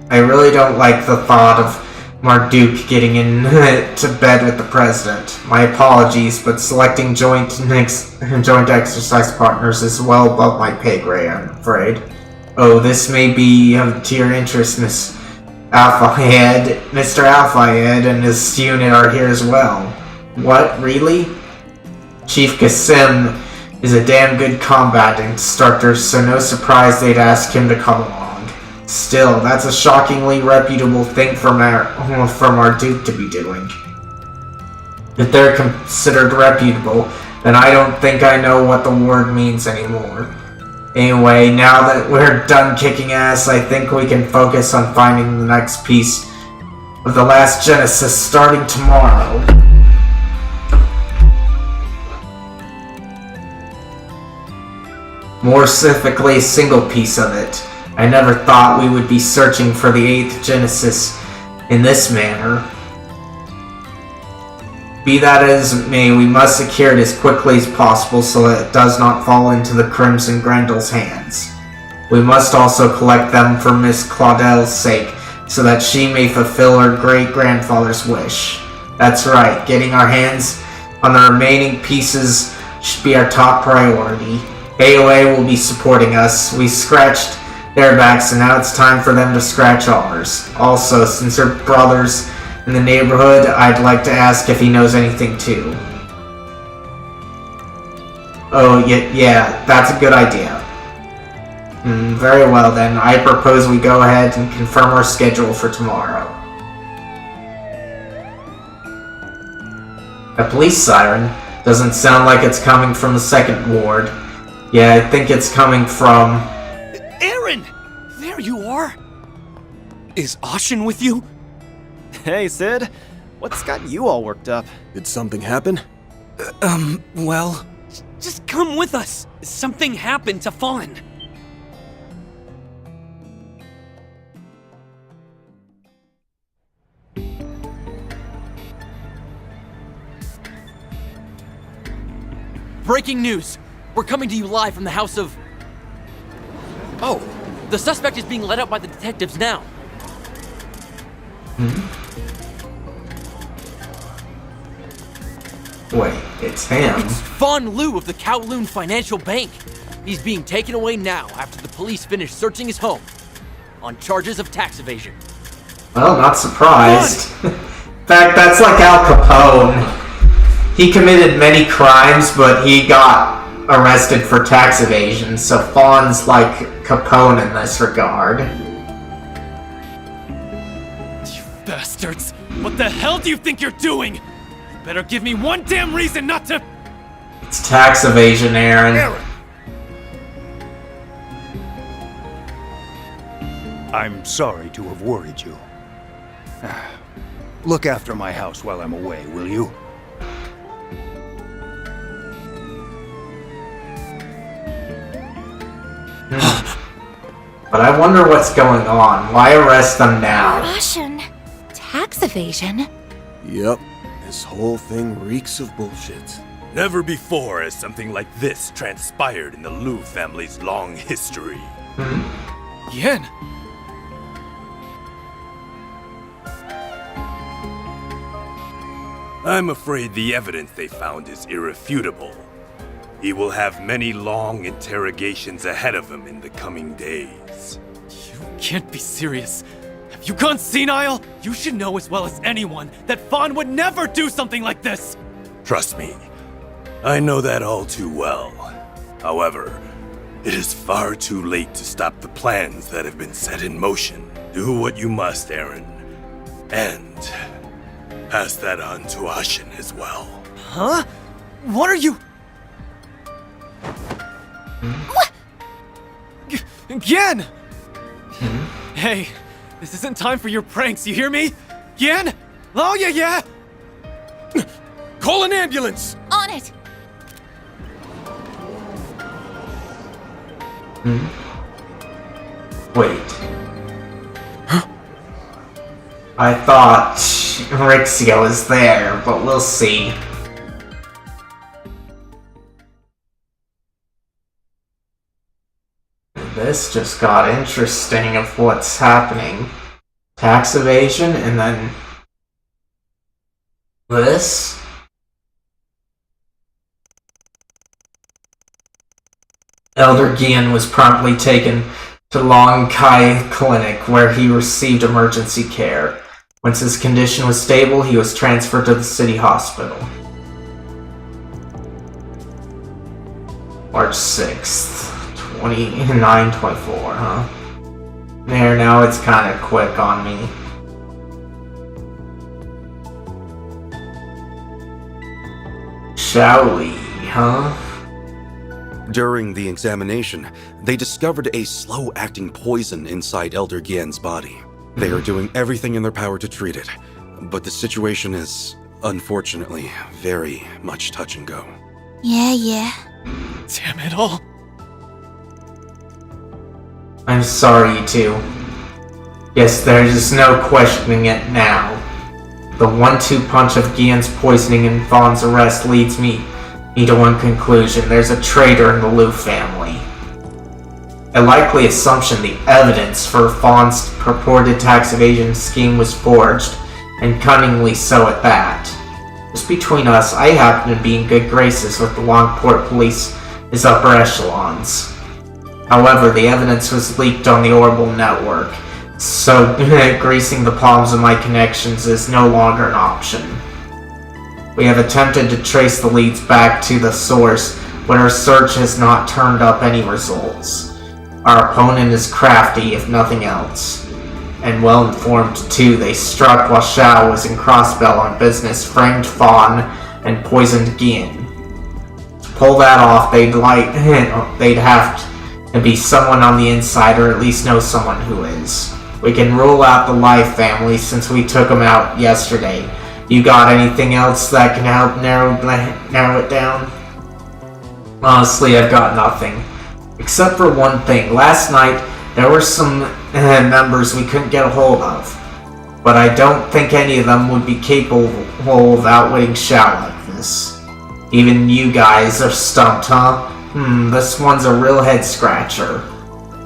I really don't like the thought of Marduk getting in to bed with the president. My apologies, but selecting joint exercise partners is well above my pay grade, I'm afraid. Oh, this may be to your interest, Mr. Alpha-Head and his unit are here as well. What, really? Chief Kasim is a damn good combat instructor, so no surprise they'd ask him to come along. Still, that's a shockingly reputable thing for Marduk to be doing. If they're considered reputable, then I don't think I know what the word means anymore. Anyway, now that we're done kicking ass, I think we can focus on finding the next piece of the last Genesis starting tomorrow. More specifically, a single piece of it. I never thought we would be searching for the 8th Genesis in this manner. Be that as it may, we must secure it as quickly as possible so that it does not fall into the Crimson Grendel's hands. We must also collect them for Miss Claudel's sake, so that she may fulfill her great-grandfather's wish. That's right, getting our hands on the remaining pieces should be our top priority. AOA will be supporting us. We scratched their backs and now it's time for them to scratch ours. Also, since they're brothers in the neighborhood, I'd like to ask if he knows anything too. Oh, yeah, that's a good idea. Very well then, I propose we go ahead and confirm our schedule for tomorrow. A police siren? Doesn't sound like it's coming from the 2nd ward. Yeah, I think it's coming from... Aaron! There you are! Is Ashen with you? Hey, Sid. What's got you all worked up? Did something happen? Well... Just come with us. Something happened to Fawn. Breaking news! We're coming to you live from the house of... Oh, the suspect is being led out by the detectives now. Wait, it's him. It's Fawn Lu of the Kowloon Financial Bank. He's being taken away now after the police finish searching his home on charges of tax evasion. Well, not surprised. In fact, that's like Al Capone. He committed many crimes, but he got arrested for tax evasion, so Fawn's like Capone in this regard. You bastards! What the hell do you think you're doing? You better give me one damn reason not to... It's tax evasion, Aaron. I'm sorry to have worried you. Look after my house while I'm away, will you? But I wonder what's going on. Why arrest them now? Russian. Tax evasion? Yep, this whole thing reeks of bullshit. Never before has something like this transpired in the Liu family's long history. Yen! I'm afraid the evidence they found is irrefutable. He will have many long interrogations ahead of him in the coming days. You can't be serious. Have you gone senile? You should know as well as anyone that Fawn would never do something like this! Trust me, I know that all too well. However, it is far too late to stop the plans that have been set in motion. Do what you must, Aaron. And pass that on to Ashin as well. Huh? What are you... What? Gien! Hey, this isn't time for your pranks, you hear me? Gien? Oh, yeah! Call an ambulance! On it! Wait. I thought Rixia was there, but we'll see. This just got interesting of what's happening. Tax evasion, and then this. Elder Gian was promptly taken to Long Kai Clinic, where he received emergency care. Once his condition was stable, he was transferred to the city hospital. March 6th, 29/24, huh? There, now it's kind of quick on me. Shaoli, huh? During the examination, they discovered a slow-acting poison inside Elder Gien's body. They are doing everything in their power to treat it, but the situation is, unfortunately, very much touch and go. Yeah. Damn it all. I'm sorry, you two. Yes, there's no questioning it now. The 1-2 punch of Gien's poisoning and Fawn's arrest leads me to one conclusion. There's a traitor in the Liu family. A likely assumption the evidence for Fawn's purported tax evasion scheme was forged, and cunningly so at that. Just between us, I happen to be in good graces with the Longport police as upper echelons. However, the evidence was leaked on the Orbital network, so greasing the palms of my connections is no longer an option. We have attempted to trace the leads back to the source, but our search has not turned up any results. Our opponent is crafty, if nothing else. And well informed too. They struck while Shao was in Crossbell on business, framed Fawn, and poisoned Gien. To pull that off, they'd have to be someone on the inside, or at least know someone who is. We can rule out the Liu family since we took them out yesterday. You got anything else that can help narrow it down? Honestly, I've got nothing. Except for one thing. Last night, there were some members we couldn't get a hold of. But I don't think any of them would be capable of outwitting Shao like this. Even you guys are stumped, huh? This one's a real head-scratcher.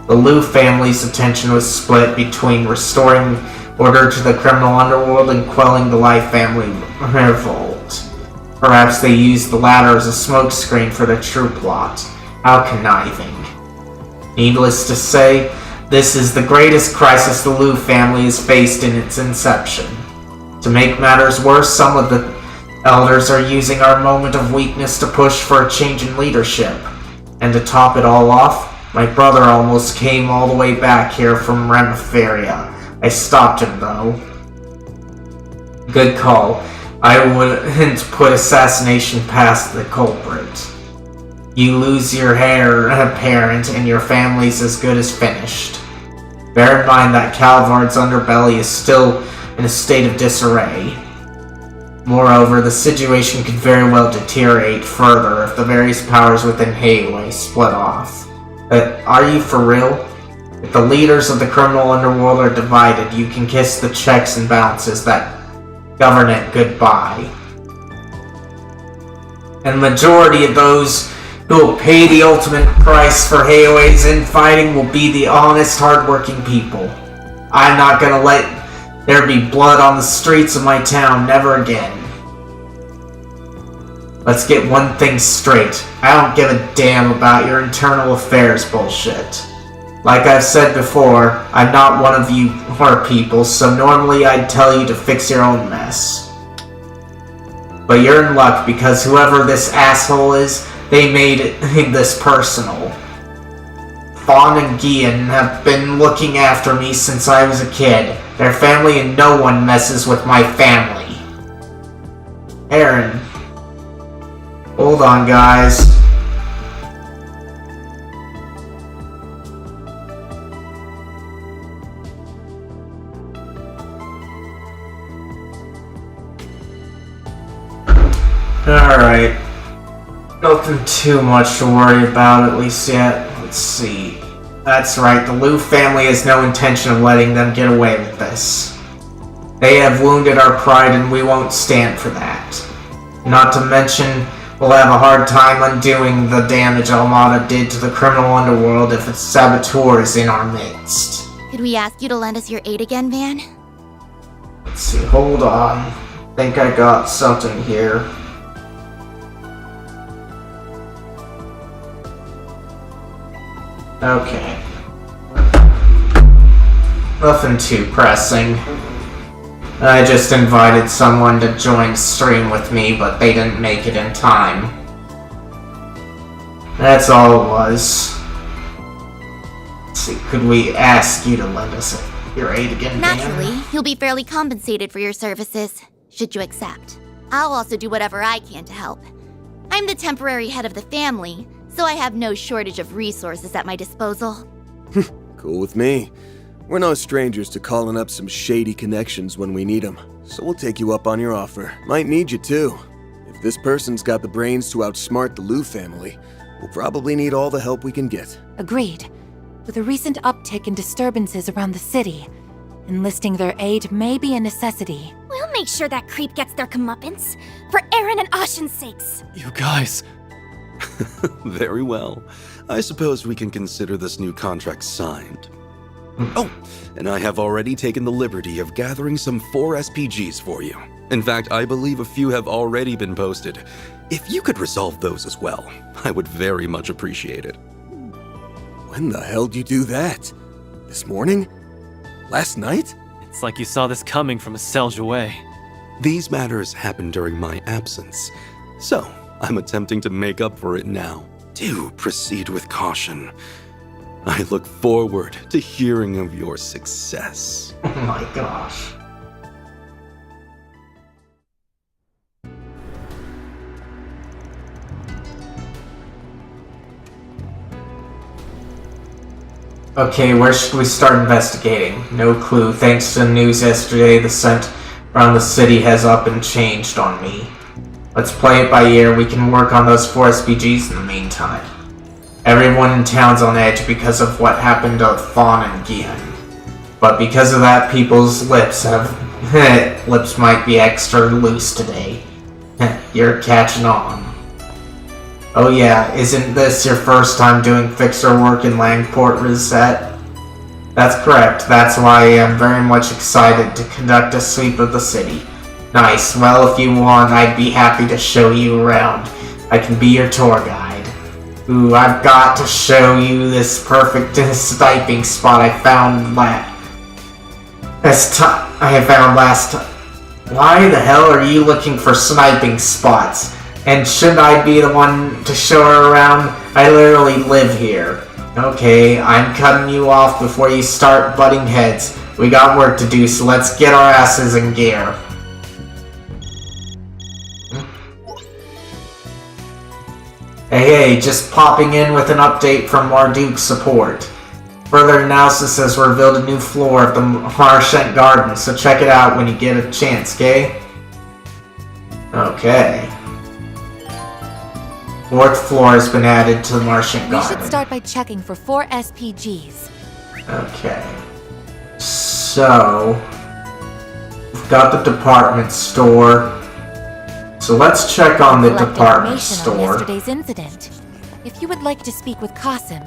The Liu family's attention was split between restoring order to the criminal underworld and quelling the Lai family revolt. Perhaps they used the latter as a smokescreen for their true plot. How conniving. Needless to say, this is the greatest crisis the Liu family has faced in its inception. To make matters worse, some of the elders are using our moment of weakness to push for a change in leadership. And to top it all off, my brother almost came all the way back here from Remiferia. I stopped him, though. Good call. I wouldn't put assassination past the culprit. You lose your heir apparent, and your family's as good as finished. Bear in mind that Calvard's underbelly is still in a state of disarray. Moreover, the situation could very well deteriorate further if the various powers within Hayway split off. But are you for real? If the leaders of the criminal underworld are divided, you can kiss the checks and balances that govern it goodbye. And the majority of those who will pay the ultimate price for Hayway's infighting will be the honest, hardworking people. I'm not gonna let there be blood on the streets of my town, never again. Let's get one thing straight. I don't give a damn about your internal affairs bullshit. Like I've said before, I'm not one of you poor people, so normally I'd tell you to fix your own mess. But you're in luck because whoever this asshole is, they made this personal. Fawn and Gian have been looking after me since I was a kid. Their family and no one messes with my family. Aaron. Hold on, guys. Alright. Nothing too much to worry about, at least yet. Let's see. That's right, the Liu family has no intention of letting them get away with this. They have wounded our pride and we won't stand for that. Not to mention, we'll have a hard time undoing the damage Almada did to the criminal underworld if its saboteur is in our midst. Could we ask you to lend us your aid again, Van? Let's see, hold on. I think I got something here. Okay. Nothing too pressing. I just invited someone to join stream with me, but they didn't make it in time. That's all it was. Let's see, could we ask you to lend us your aid again, Naturally, Dan? you'll be fairly compensated for your services, should you accept. I'll also do whatever I can to help. I'm the temporary head of the family, so I have no shortage of resources at my disposal. Cool with me. We're no strangers to calling up some shady connections when we need them, so we'll take you up on your offer. Might need you too. If this person's got the brains to outsmart the Liu family, we'll probably need all the help we can get. Agreed. With a recent uptick in disturbances around the city, enlisting their aid may be a necessity. We'll make sure that creep gets their comeuppance, for Aaron and Ashen's sakes. You guys... Very well. I suppose we can consider this new contract signed. Oh, and I have already taken the liberty of gathering some 4 SPGs for you. In fact, I believe a few have already been posted. If you could resolve those as well, I would very much appreciate it. When the hell did you do that? This morning? Last night? It's like you saw this coming from a Selge away. These matters happened during my absence, so I'm attempting to make up for it now. Do proceed with caution. I look forward to hearing of your success. Oh my gosh. Okay, where should we start investigating? No clue. Thanks to the news yesterday, the scent around the city has up and changed on me. Let's play it by ear. We can work on those 4 SPGs in the meantime. Everyone in town's on edge because of what happened to Fawn and Gian. But because of that, people's lips might be extra loose today. You're catching on. Oh yeah, isn't this your first time doing fixer work in Langport, Reset? That's correct. That's why I am very much excited to conduct a sweep of the city. Nice. Well, if you want, I'd be happy to show you around. I can be your tour guide. Ooh, I've got to show you this perfect sniping spot I found last time. Why the hell are you looking for sniping spots? And shouldn't I be the one to show her around? I literally live here. Okay, I'm cutting you off before you start butting heads. We got work to do, so let's get our asses in gear. Hey, just popping in with an update from Marduk support. Further analysis has revealed a new floor of the Marchant Garden, so check it out when you get a chance, okay? Okay. 4th floor has been added to the Marchant Garden. We should start by checking for 4 SPGs. Okay. So, we've got the department store. So let's check on the department store. On yesterday's incident. If you would like to speak with Qasim,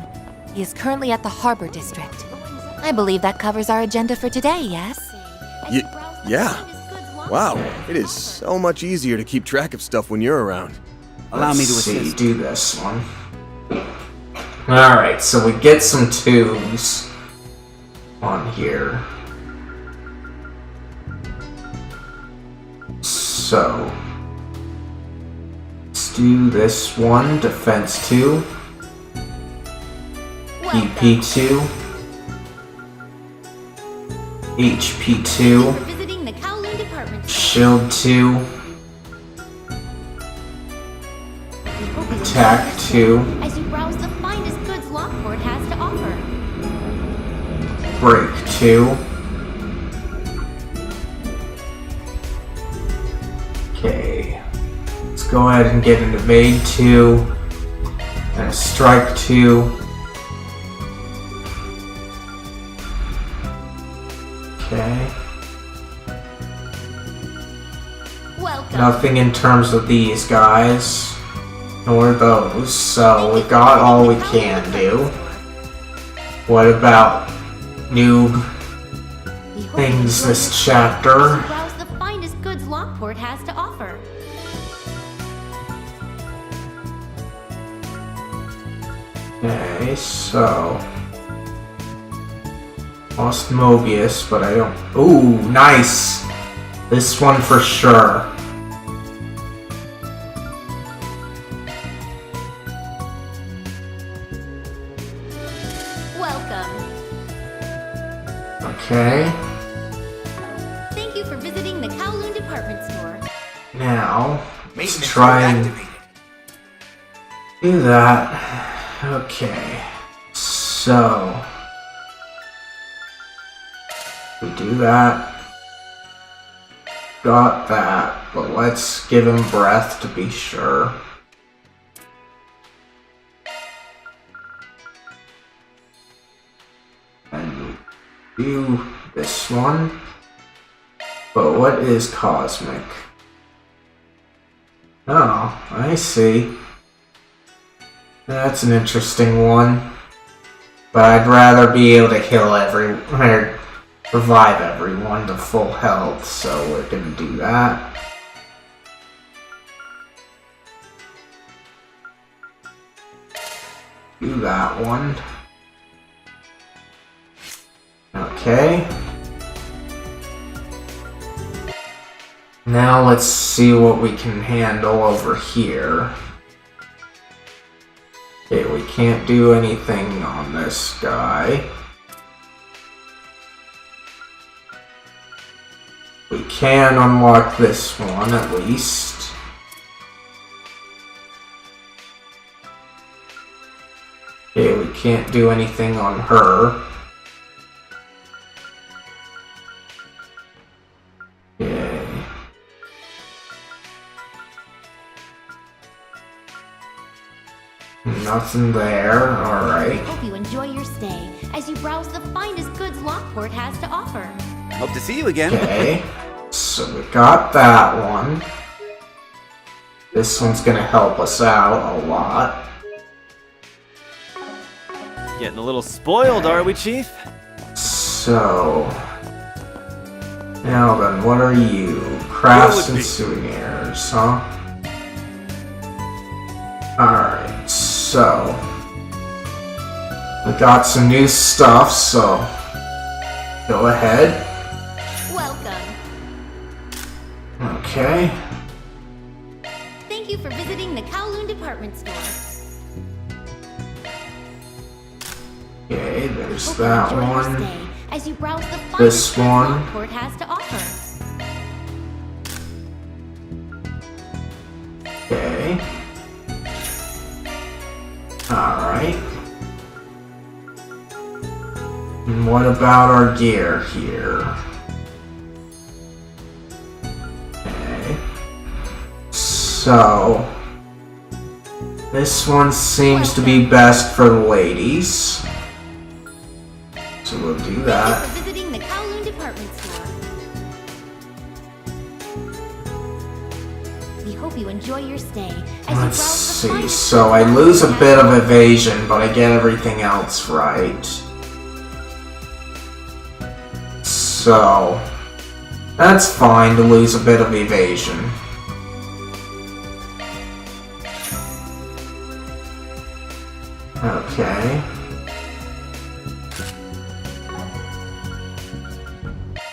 he is currently at the Harbor District. I believe that covers our agenda for today, yes? Yeah. Wow, it is so much easier to keep track of stuff when you're around. Allow me to assist. Do this one. Alright, so we get some 2s on here. So, let's do this one, defense 2, EP 2, HP 2, Shield 2, Attack 2, as you browse the finest goods Lockport has to offer. Break 2. Okay. Let's go ahead and get an Evade 2 and a Strike 2. Okay. Welcome. Nothing in terms of these guys. Nor those, so we got all we can do. What about new things this chapter? Browse the finest goods Lockport has to offer. Okay, so lost Mobius, but I don't. Ooh, nice! This one for sure. Okay. Thank you for visiting the Kowloon department store. Now, let's try and do that. Okay. So, we do that. Got that, but let's give him breath to be sure. And do this one. But what is cosmic? Oh, I see. That's an interesting one. But I'd rather be able to heal or revive everyone to full health, so we're gonna do that. Do that one. Okay. Now let's see what we can handle over here. Okay, we can't do anything on this guy. We can unlock this one at least. Okay, we can't do anything on her. Nothing there, alright. Hope you enjoy your stay as you browse the finest goods Lockport has to offer. Hope to see you again. Okay, so we got that one. This one's gonna help us out a lot. Getting a little spoiled, are we, Chief? So... Now then, what are you? Crafts and souvenirs, huh? Alright, so... We got some new stuff, so... Go ahead. Welcome. Okay. Thank you for visiting the Kowloon department store. Okay, there's Hope that you enjoy your one. stay as you browse the finest This goods one. Lockport has to offer. Okay. Alright. And what about our gear here? Okay. So... This one seems to be best for the ladies. So we'll do that. Thank you for visiting the Kowloon department store. We hope you enjoy your stay as you Let's browse the see. finest So I goods lose a Lockport bit has of evasion, but I get everything else right. So... That's fine to lose a bit of evasion. Okay.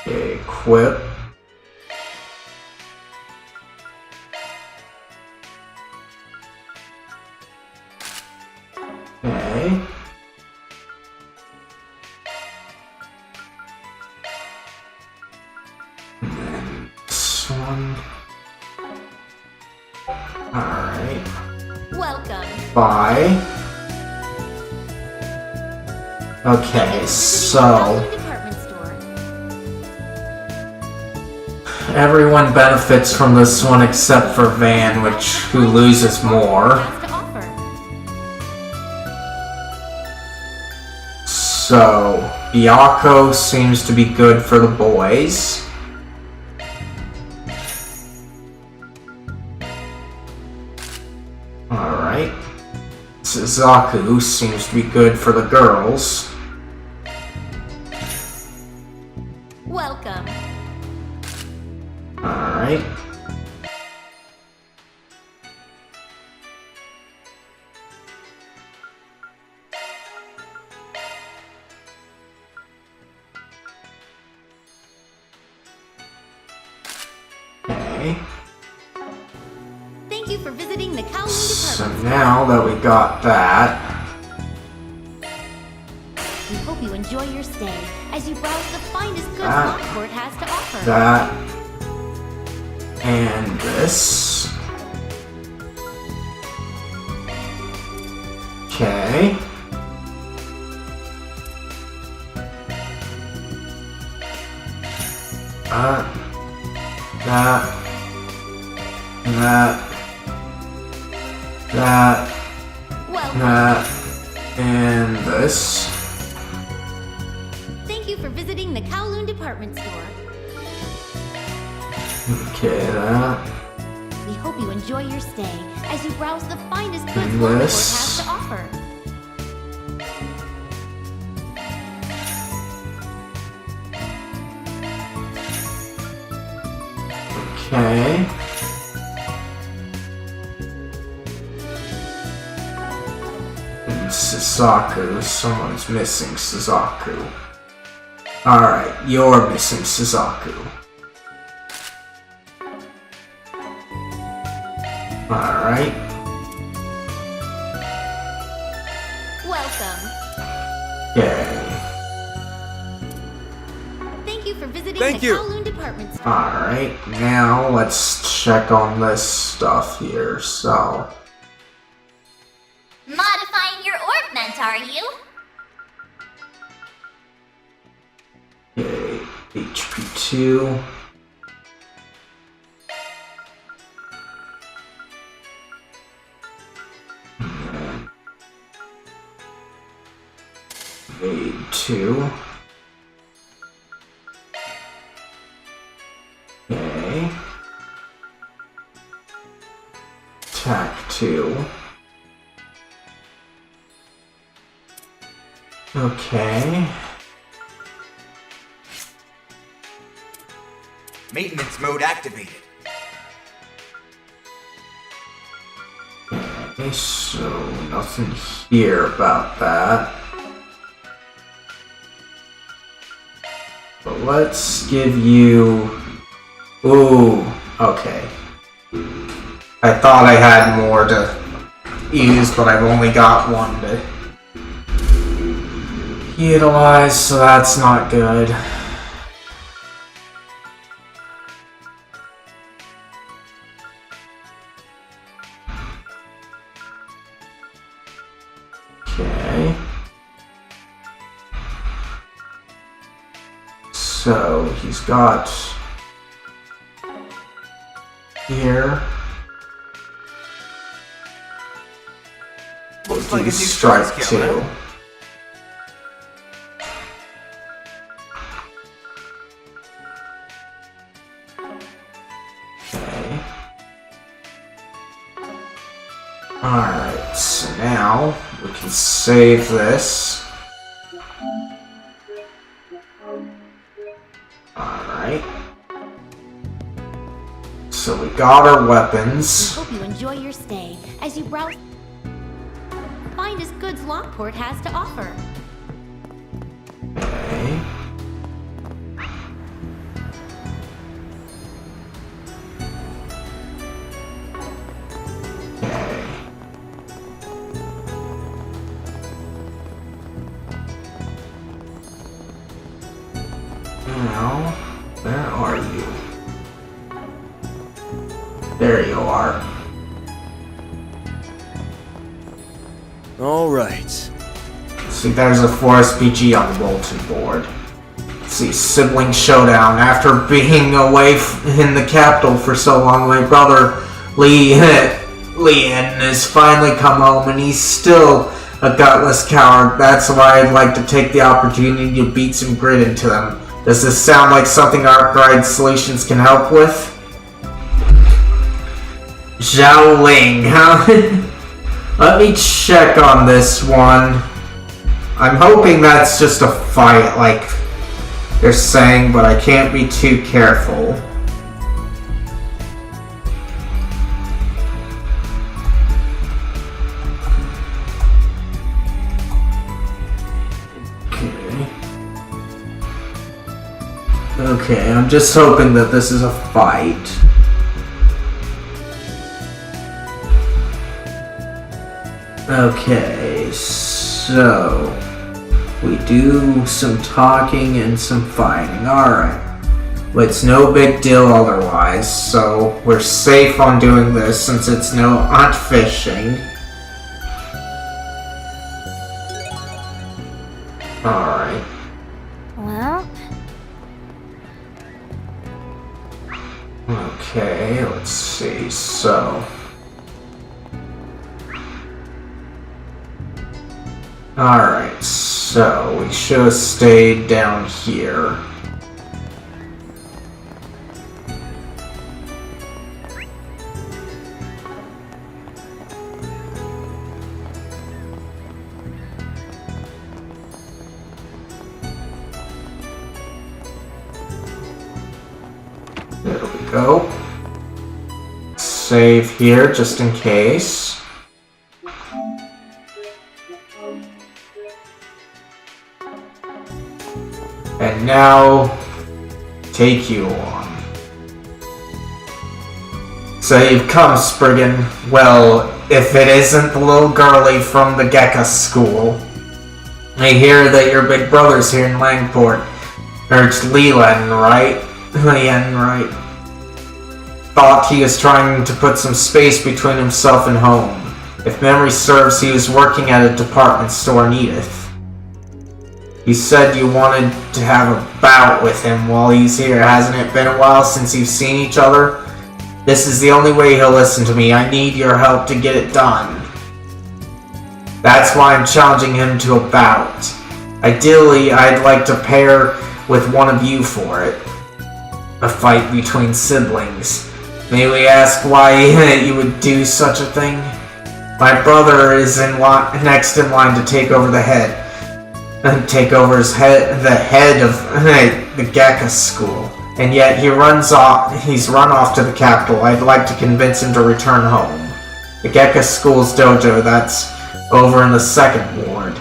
Equip. Okay. And then this one. Alright. Welcome. Bye. Okay, so Department store. everyone benefits from this one except for Van, who loses more. Has to offer. So Byakko seems to be good for the boys. Alright. Suzaku seems to be good for the girls. Welcome. Alright. Okay. Thank you for visiting the Kowloon So department store. now that we got that, We hope you enjoy your stay as you browse the finest goods That. Lockport has to offer. that, and this. Okay. That, Welcome. that, and this. Thank you for visiting the Kowloon department store. Okay, that. We hope you enjoy your stay as you browse the finest goods And Lockport this. has to offer. Okay. And Suzaku. Someone's missing Suzaku. Alright, you're missing Suzaku. Alright. Welcome. Yay. Thank you for visiting Thank the you. Kowloon department store. Alright, now let's check on this stuff here, so... Modifying your ornament, are you? Okay, HP 2. too. Okay. Maintenance mode activated. Okay, so nothing here about that. But let's give you... Ooh, okay. I thought I had more to use, but I've only got one to utilize, so that's not good. Okay. So he's got here. Looks like a new Strike skill, 2. huh? Okay. Alright, so now we can save this. Alright. So we got our weapons. Hope you enjoy your stay as you browse. Find as goods Lockport has to offer. Okay. Now, where are you? There you are. Alright. See, there's a 4SPG on the bulletin board. See, sibling showdown. After being away in the capital for so long, my brother Leon has finally come home, and he's still a gutless coward. That's why I'd like to take the opportunity to beat some grit into them. Does this sound like something Arcride Solutions can help with? Zhao Ling, huh? Let me check on this one. I'm hoping that's just a fight, like they're saying, but I can't be too careful. Okay, I'm just hoping that this is a fight. Okay, so we do some talking and some fighting. Alright. Well, it's no big deal otherwise, so we're safe on doing this since it's no hunt fishing. Alright. Well, okay, let's see, so... Alright, so we should have stayed down here. There we go. Save here just in case. And now, take you on. So you've come, Spriggan. Well, if it isn't the little girlie from the Gekka school. I hear that your big brother's here in Langport. Or it's Leland, right? Leland, right? Thought he was trying to put some space between himself and home. If memory serves, he was working at a department store in Edith. You said you wanted to have a bout with him while he's here. Hasn't it been a while since you've seen each other? This is the only way he'll listen to me. I need your help to get it done. That's why I'm challenging him to a bout. Ideally, I'd like to pair with one of you for it. A fight between siblings. May we ask why you would do such a thing? My brother is next in line to take over the head of the Gekka school. And yet he's run off to the capital. I'd like to convince him to return home. The Gekka school's dojo, that's over in the 2nd ward.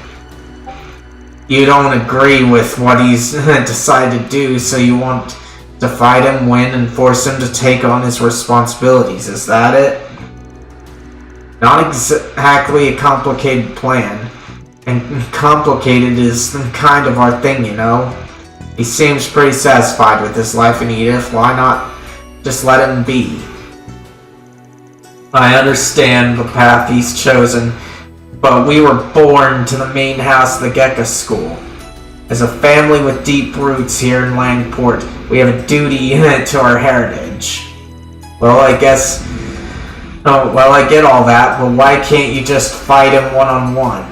You don't agree with what he's decided to do, so you want to fight him, win, and force him to take on his responsibilities. Is that it? Not exactly a complicated plan. And complicated is kind of our thing, you know? He seems pretty satisfied with his life in Edith. Why not just let him be? I understand the path he's chosen, but we were born to the main house of the Gekka school. As a family with deep roots here in Langport, we have a duty to our heritage. Well, I guess... Oh, well, I get all that, but why can't you just fight him one-on-one?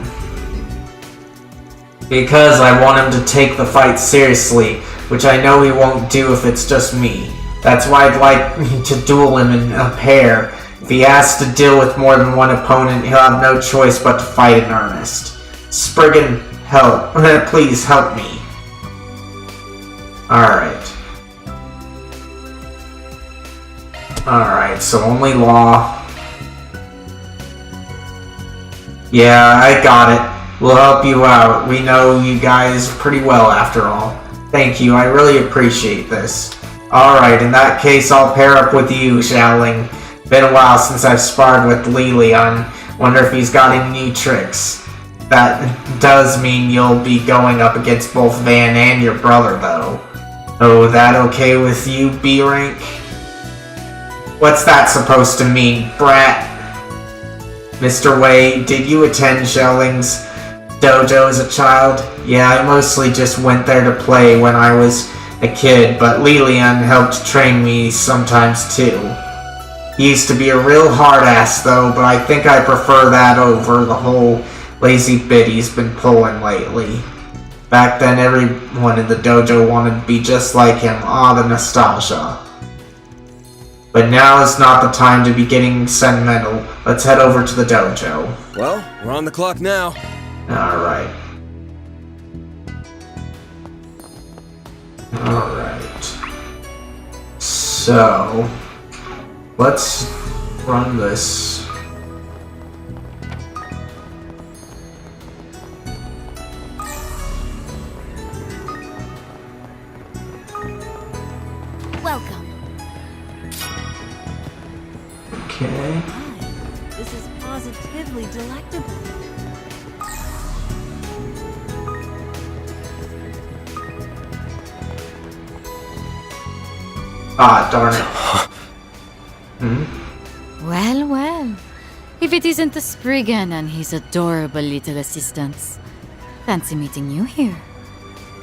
Because I want him to take the fight seriously, which I know he won't do if it's just me. That's why I'd like to duel him in a pair. If he has to deal with more than one opponent, he'll have no choice but to fight in earnest. Spriggan, help. Please help me. Alright. Alright, so only law. Yeah, I got it. We'll help you out. We know you guys pretty well after all. Thank you, I really appreciate this. Alright, in that case I'll pair up with you, Xiaoling. Been a while since I've sparred with Li Lian. Wonder if he's got any new tricks. That does mean you'll be going up against both Van and your brother, though. Oh, that okay with you, B-Rank? What's that supposed to mean, brat? Mr. Wei, did you attend Xiaoling's dojo as a child? Yeah, I mostly just went there to play when I was a kid, but Li Lian helped train me sometimes too. He used to be a real hard ass though, but I think I prefer that over the whole lazy bit he's been pulling lately. Back then everyone in the dojo wanted to be just like him. Ah, the nostalgia. But now is not the time to be getting sentimental. Let's head over to the dojo. Well, we're on the clock now. Alright. Alright. So, let's run this. Welcome. Okay. This is positively delectable. Ah, darn it. Well, well. If it isn't the Spriggan and his adorable little assistants. Fancy meeting you here.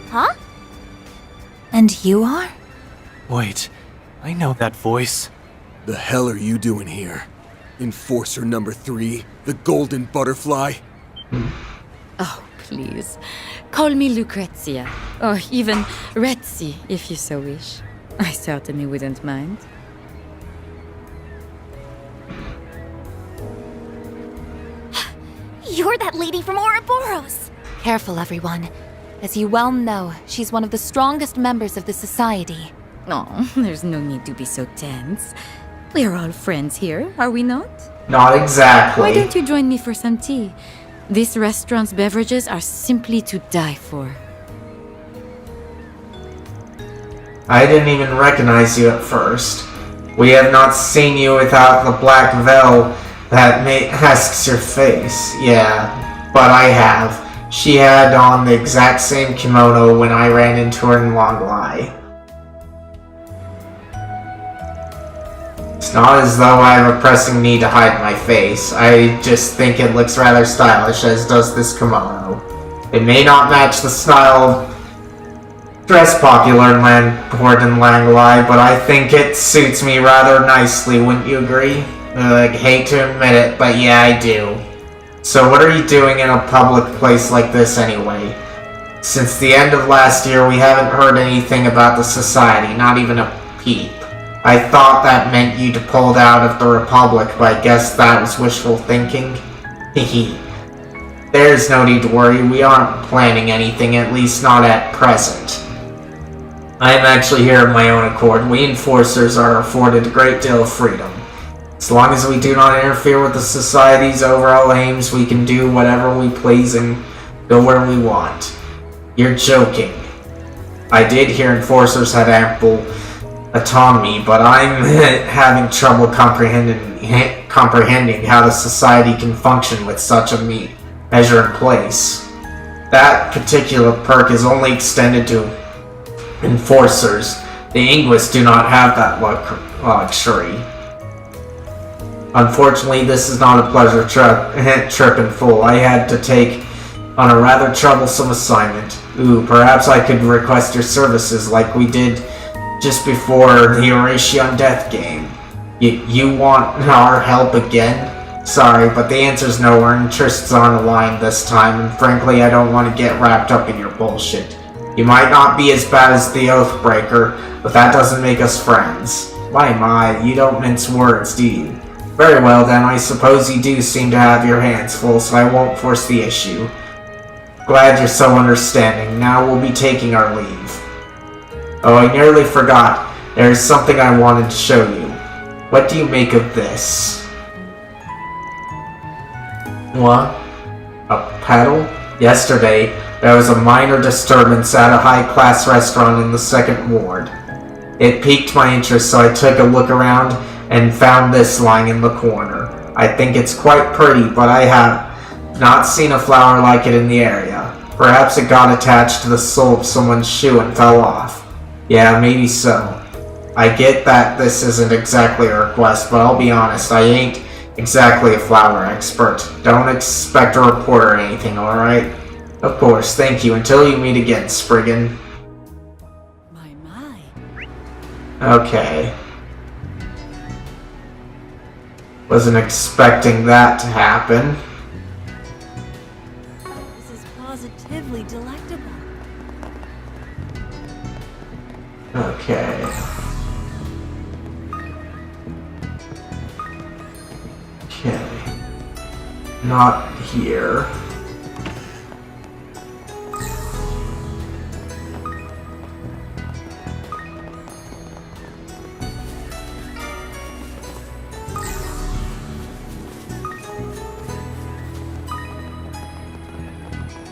Huh? And you are? Wait, I know that voice. The hell are you doing here? Enforcer number 3, the golden butterfly? Oh, please. Call me Lucrezia, or even Retzi, if you so wish. I certainly wouldn't mind. You're that lady from Ouroboros! Careful, everyone. As you well know, she's one of the strongest members of the society. Oh, there's no need to be so tense. We're all friends here, are we not? Not exactly. Why don't you join me for some tea? This restaurant's beverages are simply to die for. I didn't even recognize you at first. We have not seen you without the black veil that masks your face. Yeah, but I have. She had on the exact same kimono when I ran into her in Longlai. It's not as though I have a pressing need to hide my face. I just think it looks rather stylish, as does this kimono. It may not match the style dress popular in Landport and Langlai, but I think it suits me rather nicely, wouldn't you agree? I hate to admit it, but yeah, I do. So what are you doing in a public place like this anyway? Since the end of last year, we haven't heard anything about the society, not even a peep. I thought that meant you'd pulled out of the Republic, but I guess that was wishful thinking. Hehe. There's no need to worry, we aren't planning anything, at least not at present. I am actually here of my own accord. We enforcers are afforded a great deal of freedom. As long as we do not interfere with the society's overall aims, we can do whatever we please and go where we want. You're joking. I did hear enforcers had ample autonomy, but I'm having trouble comprehending how the society can function with such a measure in place. That particular perk is only extended to enforcers. The English do not have that luxury. Unfortunately, this is not a pleasure trip in full. I had to take on a rather troublesome assignment. Ooh, perhaps I could request your services like we did just before the Horatio Death game. You want our help again? Sorry, but the answer's no. Our interests aren't aligned this time, and frankly, I don't want to get wrapped up in your bullshit. You might not be as bad as the Oathbreaker, but that doesn't make us friends. My, you don't mince words, do you? Very well then, I suppose you do seem to have your hands full, so I won't force the issue. Glad you're so understanding. Now we'll be taking our leave. Oh, I nearly forgot. There's something I wanted to show you. What do you make of this? What? A pedal? Yesterday, there was a minor disturbance at a high-class restaurant in the 2nd Ward. It piqued my interest, so I took a look around and found this lying in the corner. I think it's quite pretty, but I have not seen a flower like it in the area. Perhaps it got attached to the sole of someone's shoe and fell off. Yeah, maybe so. I get that this isn't exactly a request, but I'll be honest, I ain't exactly a flower expert. Don't expect a report or anything, alright? Of course, thank you. Until you meet again, Spriggan. My. Okay. Wasn't expecting that to happen. This is positively delectable. Okay. Okay. Not here.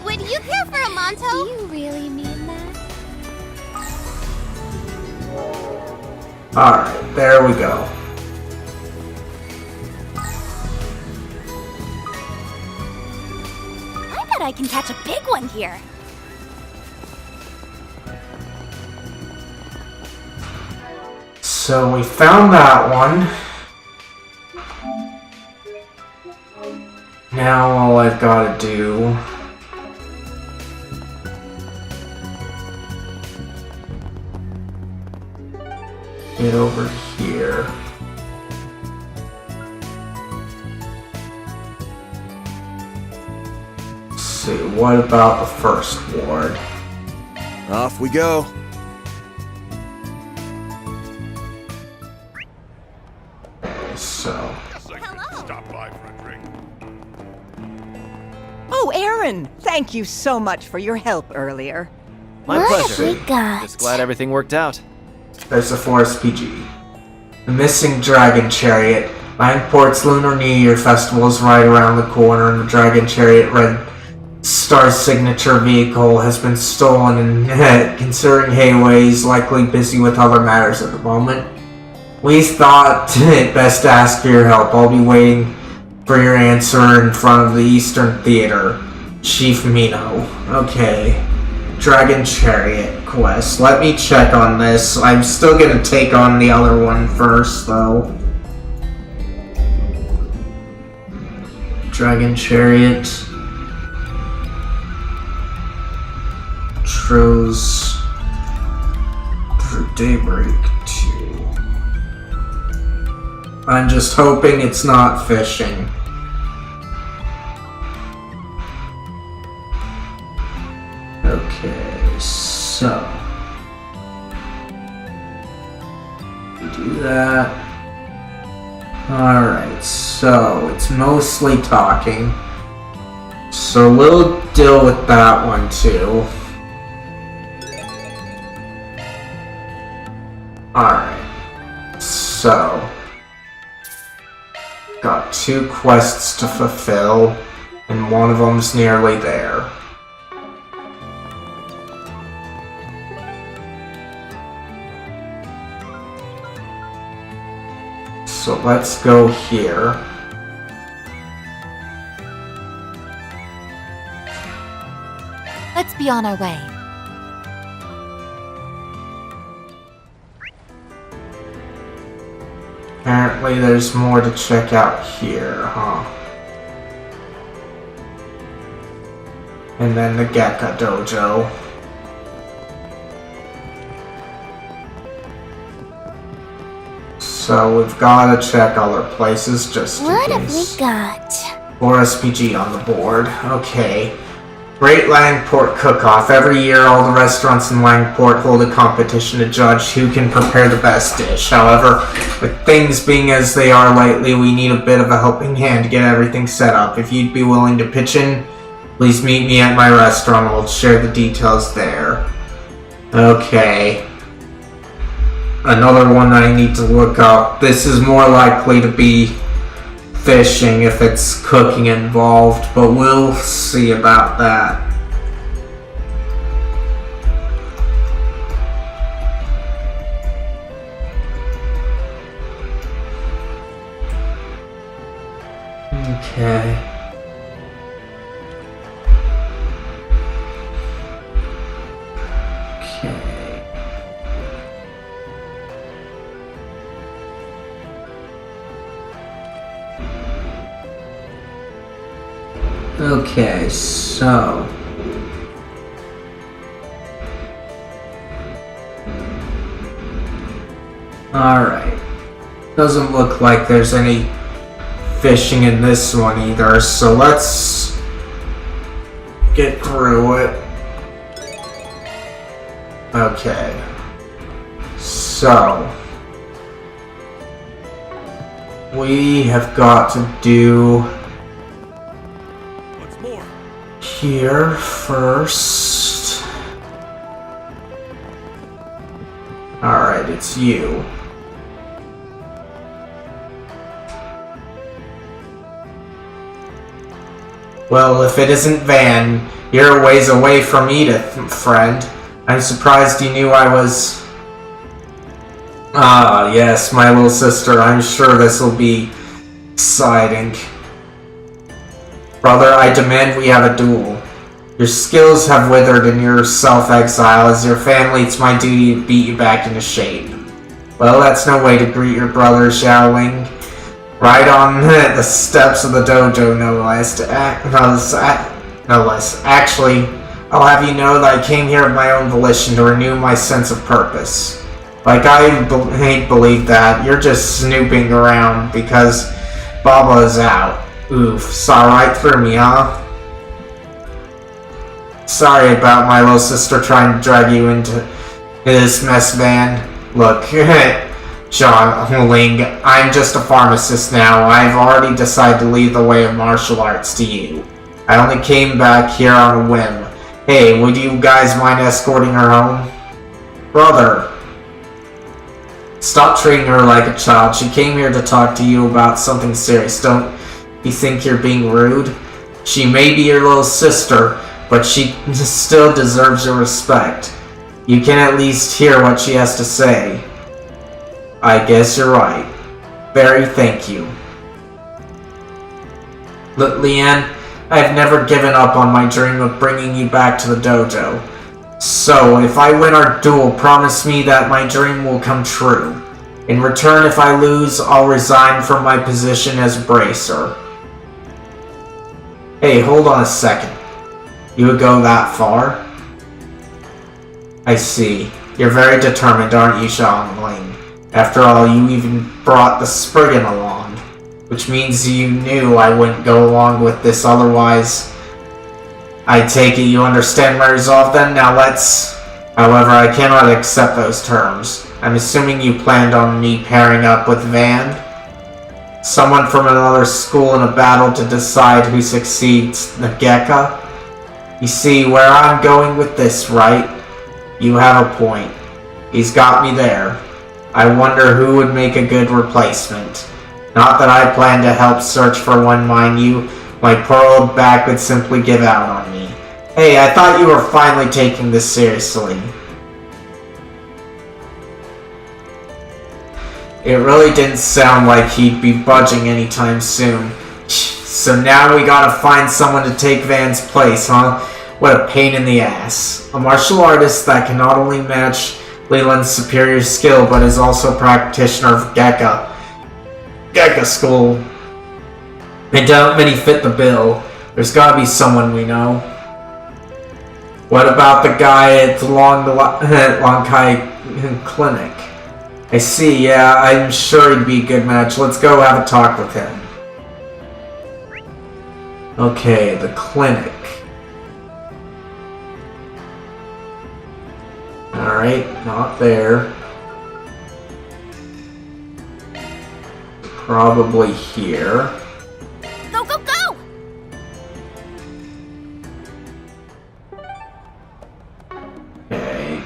Would you care for a Monto? Do you really mean that? Alright, there we go. I bet I can catch a big one here. So we found that one. Now all I've got to do get over here. Let's see, what about the 1st ward? Off we go. So. Stop by for a drink. Oh, Aaron! Thank you so much for your help earlier. My pleasure. We got? Just glad everything worked out. There's the Forest PG. The missing Dragon Chariot. Langport's Lunar New Year Festival is right around the corner, and the Dragon Chariot Red Star's signature vehicle has been stolen, and considering Hayway is likely busy with other matters at the moment, we thought it best to ask for your help. I'll be waiting for your answer in front of the Eastern Theater. Chief Mino. Okay. Dragon Chariot quest. Let me check on this. I'm still gonna take on the other one first, though. Dragon Chariot. Tros through Daybreak 2. I'm just hoping it's not fishing. Okay, so we do that. Alright, so it's mostly talking. So we'll deal with that one too. Alright. So, got 2 quests to fulfill, and one of them's nearly there. So let's go here. Let's be on our way. Apparently there's more to check out here, huh? And then the Gekka Dojo. So we've got to check other places just in What have case. we got? 4 SPG on the board. Okay. Great Langport Cook-Off. Every year, all the restaurants in Langport hold a competition to judge who can prepare the best dish. However, with things being as they are lately, we need a bit of a helping hand to get everything set up. If you'd be willing to pitch in, please meet me at my restaurant. I'll share the details there. Okay. Another one I need to look up. This is more likely to be fishing if it's cooking involved, but we'll see about that. Okay. Okay, so alright. Doesn't look like there's any fishing in this one either, so let's get through it. Okay. So we have got to do here first. Alright, it's you. Well, if it isn't Van, you're a ways away from Edith, friend. I'm surprised you knew I was... Ah, yes, my little sister. I'm sure this'll be exciting. Brother, I demand we have a duel. Your skills have withered in your self-exile. As your family, it's my duty to beat you back into shape. Well, that's no way to greet your brother, Xiaoling. Right on the steps of the dojo, no less. No less. Actually, I'll have you know that I came here of my own volition to renew my sense of purpose. Like, I hate believe that. You're just snooping around because Baba is out. Oof, saw right through me, huh? Sorry about my little sister trying to drag you into this mess, Van. Look, John Ling, I'm just a pharmacist now. I've already decided to lead the way of martial arts to you. I only came back here on a whim. Hey, would you guys mind escorting her home? Brother, stop treating her like a child. She came here to talk to you about something serious. Don't you think you're being rude? She may be your little sister, but she still deserves your respect. You can at least hear what she has to say. I guess you're right. Very thank you. Look, Leanne, I have never given up on my dream of bringing you back to the dojo. So, if I win our duel, promise me that my dream will come true. In return, if I lose, I'll resign from my position as bracer. Hey, hold on a second. You would go that far? I see. You're very determined, aren't you, Xiaoling? After all, you even brought the Spriggan along. Which means you knew I wouldn't go along with this otherwise. I take it you understand my resolve then? Now let's... However, I cannot accept those terms. I'm assuming you planned on me pairing up with Van? Someone from another school in a battle to decide who succeeds the Gekka? You see where I'm going with this, right? You have a point. He's got me there. I wonder who would make a good replacement. Not that I plan to help search for one, mind you. My poor old back would simply give out on me. Hey, I thought you were finally taking this seriously. It really didn't sound like he'd be budging anytime soon. So now we gotta find someone to take Van's place, huh? What a pain in the ass. A martial artist that can not only match Leland's superior skill, but is also a practitioner of Gekka school. I doubt many fit the bill. There's gotta be someone we know. What about the guy at the Longkai Clinic? I see, yeah, I'm sure he'd be a good match. Let's go have a talk with him. Okay, the clinic. Alright, not there. Probably here. Go, go, go! Okay.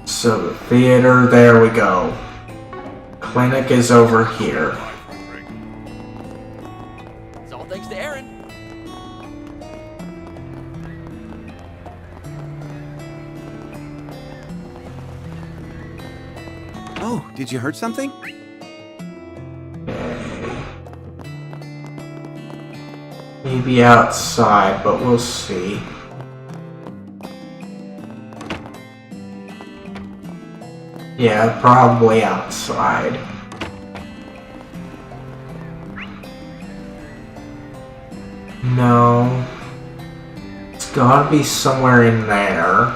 So the theater, there we go. Clinic is over here. It's all thanks to Aaron. Oh, did you hurt something? Maybe outside, but we'll see. Yeah, probably outside. No. It's gotta be somewhere in there.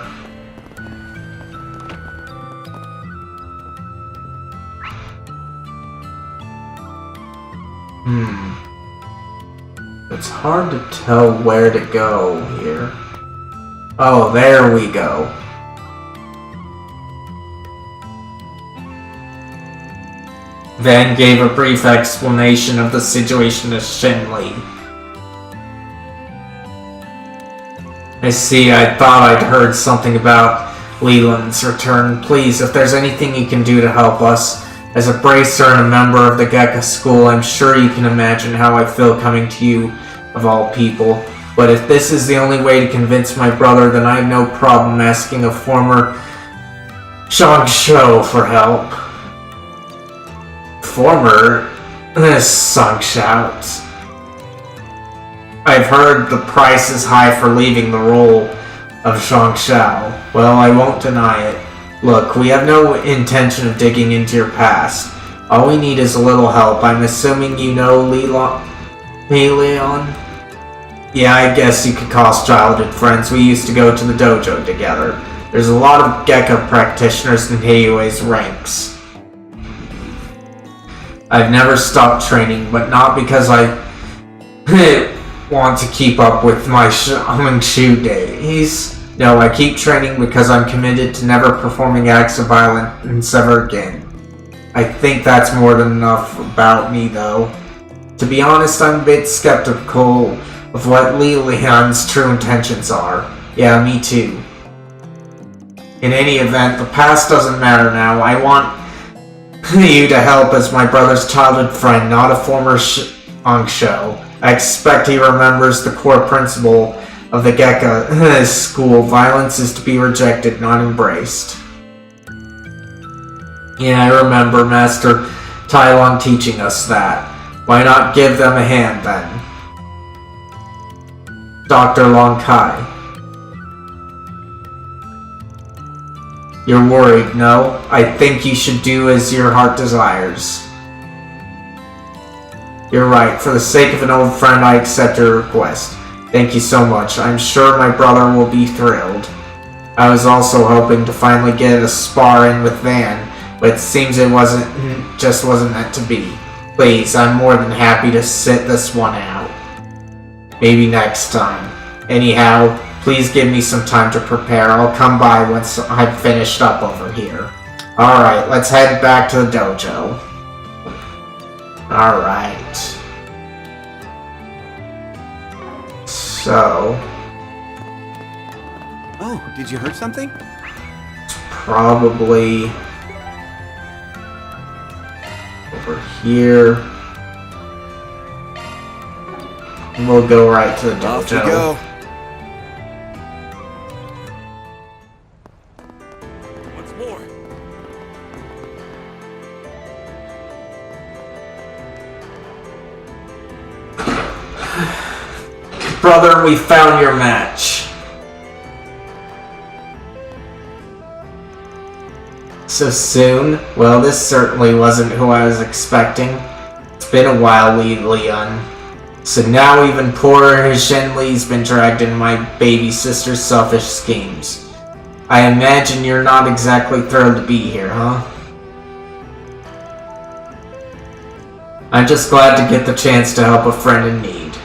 It's hard to tell where to go here. Oh, there we go. Van gave a brief explanation of the situation to Shinli. I see, I thought I'd heard something about Leland's return. Please, if there's anything you can do to help us. As a bracer and a member of the Gekka school, I'm sure you can imagine how I feel coming to you, of all people. But if this is the only way to convince my brother, then I have no problem asking a former Shangsho for help. Former Shangsho. I've heard the price is high for leaving the role of Shangsho. Well, I won't deny it. Look, we have no intention of digging into your past. All we need is a little help. I'm assuming you know Leon? Yeah, I guess you could call us childhood friends. We used to go to the dojo together. There's a lot of Gekka practitioners in Heiyue's ranks. I've never stopped training, but not because I want to keep up with my Shangshu days. No, I keep training because I'm committed to never performing acts of violence ever again. I think that's more than enough about me, though. To be honest, I'm a bit skeptical of what Li Lian's true intentions are. Yeah, me too. In any event, the past doesn't matter now. I want you to help as my brother's childhood friend, not a former Shangsho. I expect he remembers the core principle of the Gekka school. Violence is to be rejected, not embraced. Yeah, I remember Master Tai Lung teaching us that. Why not give them a hand, then? Dr. Long Kai. You're worried, no? I think you should do as your heart desires. You're right. For the sake of an old friend, I accept your request. Thank you so much. I'm sure my brother will be thrilled. I was also hoping to finally get a spar in with Van, but it seems it wasn't meant to be. Please, I'm more than happy to sit this one out. Maybe next time. Anyhow, please give me some time to prepare. I'll come by once I've finished up over here. Alright, let's head back to the dojo. Alright. So... Oh, did you hurt something? Probably... over here. We'll go right to the dojo. Off we go. What's more? Brother, we found your match. So soon? Well, this certainly wasn't who I was expecting. It's been a while, Leon. So now even poorer Shenli's been dragged into my baby sister's selfish schemes. I imagine you're not exactly thrilled to be here, huh? I'm just glad to get the chance to help a friend in need.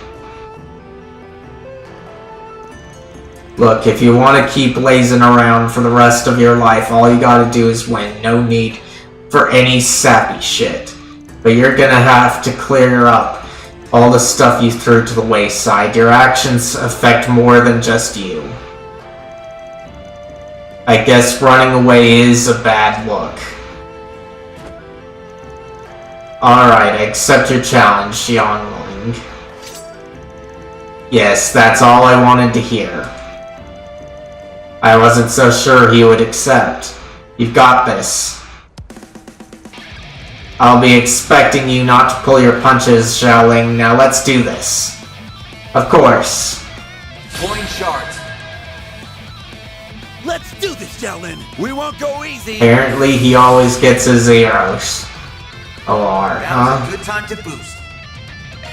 Look, if you want to keep lazing around for the rest of your life, all you gotta do is win. No need for any sappy shit. But you're gonna have to clear up all the stuff you threw to the wayside. Your actions affect more than just you. I guess running away is a bad look. Alright, I accept your challenge, Xiangling. Yes, that's all I wanted to hear. I wasn't so sure he would accept. You've got this. I'll be expecting you not to pull your punches, Xiaoling. Now let's do this. Of course. Pulling shards. Let's do this, Shaolin. We won't go easy. Apparently he always gets his zeros. OR, huh? Now's a good time to boost.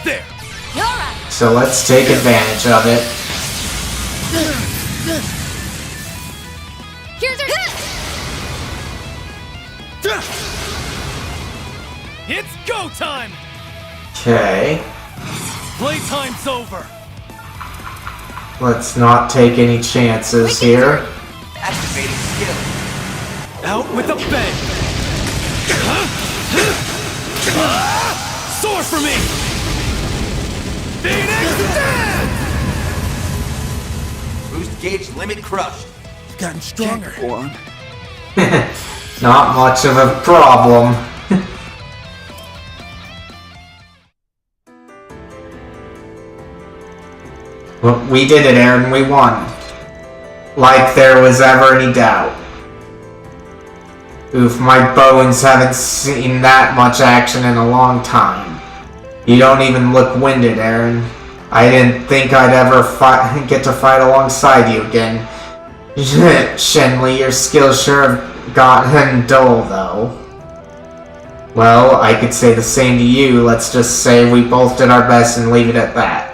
There. You're right. So let's take advantage of it. Here's our... It's go time. Okay. Playtime's over. Let's not take any chances here. Activating skill. Out with a bang. Soar for me. Phoenix Dance! Boost gauge limit crushed. Gotten stronger. Not much of a problem. Well, we did it, Aaron. We won. Like there was ever any doubt. Oof, my bones haven't seen that much action in a long time. You don't even look winded, Aaron. I didn't think I'd ever get to fight alongside you again. Shenli, your skills sure have gotten dull, though. Well, I could say the same to you. Let's just say we both did our best and leave it at that.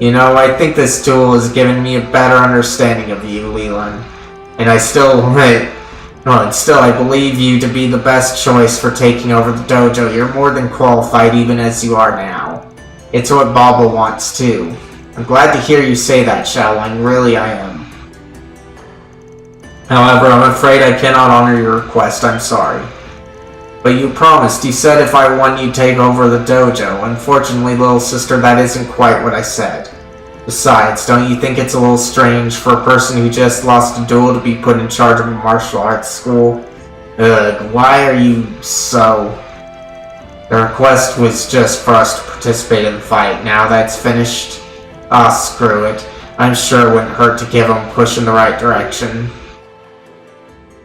You know, I think this duel has given me a better understanding of you, Leland. And I still believe you to be the best choice for taking over the dojo. You're more than qualified even as you are now. It's what Baba wants too. I'm glad to hear you say that, Xiaoling. Really, I am. However, I'm afraid I cannot honor your request. I'm sorry. But you promised. You said if I won, you'd take over the dojo. Unfortunately, little sister, that isn't quite what I said. Besides, don't you think it's a little strange for a person who just lost a duel to be put in charge of a martial arts school? Ugh, why are you so... The request was just for us to participate in the fight. Now that's finished, screw it. I'm sure it wouldn't hurt to give him a push in the right direction.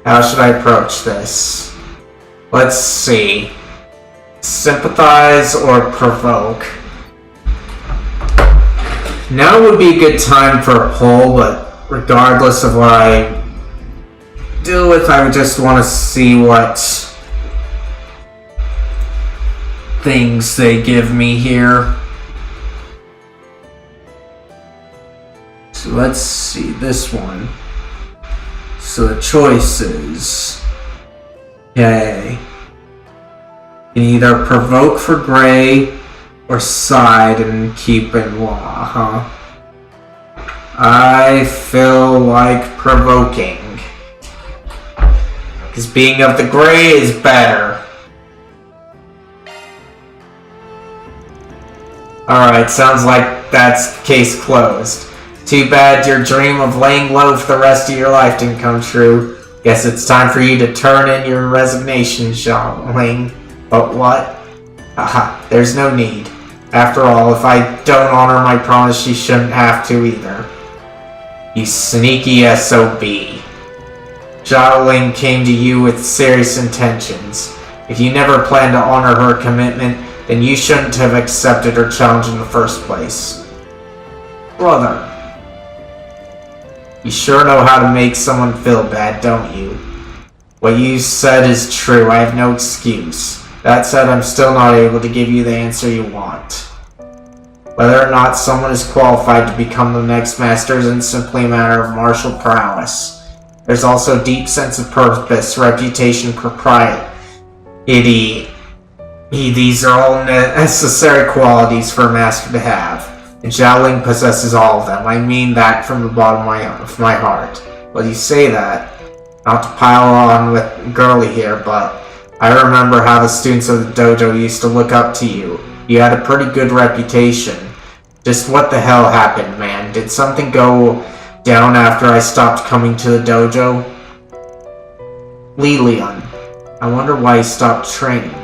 How should I approach this? Let's see. Sympathize or provoke? Now would be a good time for a poll, but regardless of what I deal with, I would just want to see what things they give me here. So let's see this one. So the choices. Okay. You can either provoke for gray or side and keep in law, huh? I feel like provoking. Because being of the gray is better. Alright, sounds like that's case closed. Too bad your dream of laying low for the rest of your life didn't come true. Guess it's time for you to turn in your resignation, Xiaoling. But what? Haha, there's no need. After all, if I don't honor my promise, she shouldn't have to either. You sneaky SOB. Xiaoling came to you with serious intentions. If you never planned to honor her commitment, then you shouldn't have accepted her challenge in the first place. Brother. You sure know how to make someone feel bad, don't you? What you said is true, I have no excuse. That said, I'm still not able to give you the answer you want. Whether or not someone is qualified to become the next master isn't simply a matter of martial prowess. There's also a deep sense of purpose, reputation, propriety. These are all necessary qualities for a master to have. And Xiaoling possesses all of them. I mean that from the bottom of my heart. Well, you say that, not to pile on with girly here, but I remember how the students of the dojo used to look up to you. You had a pretty good reputation. Just what the hell happened, man? Did something go down after I stopped coming to the dojo? Lilian, I wonder why you stopped training.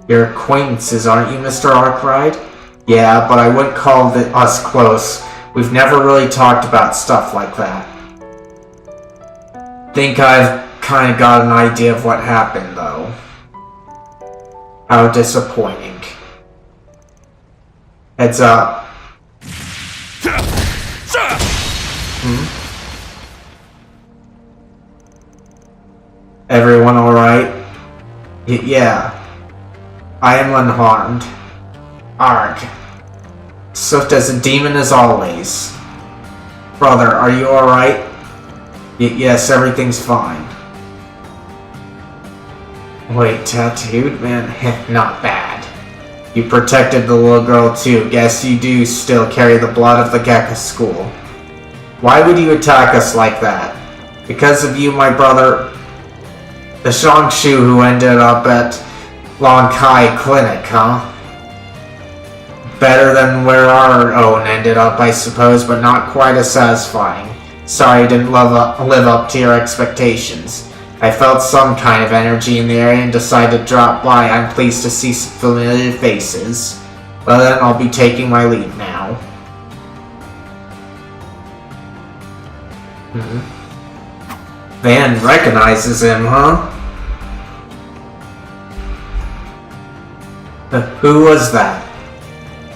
Your acquaintances, aren't you, Mr. Arkwright? Yeah, but I wouldn't call us close. We've never really talked about stuff like that. Think I've kind of got an idea of what happened, though. How disappointing. Heads up. Everyone alright? Yeah. I am unharmed. Arg. Swift as a demon as always. Brother, are you alright? Yes, everything's fine. Wait, tattooed? Man, not bad. You protected the little girl too. Guess you do still carry the blood of the Gekka school. Why would you attack us like that? Because of you, my brother. The Shangshu who ended up at Lonkai Clinic, huh? Better than where our own ended up, I suppose, but not quite as satisfying. Sorry I didn't live up to your expectations. I felt some kind of energy in the area and decided to drop by. I'm pleased to see some familiar faces. Well then, I'll be taking my leave now. Van recognizes him, huh? Who was that?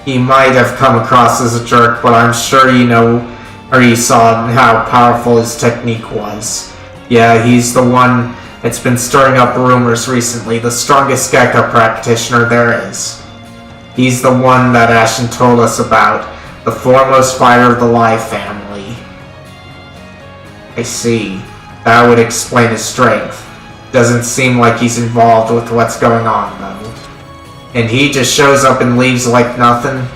He might have come across as a jerk, but I'm sure you know, or you saw how powerful his technique was. Yeah, he's the one that's been stirring up rumors recently, the strongest Gekka practitioner there is. He's the one that Ashen told us about, the foremost fighter of the Lai family. I see. That would explain his strength. Doesn't seem like he's involved with what's going on, though. And he just shows up and leaves like nothing?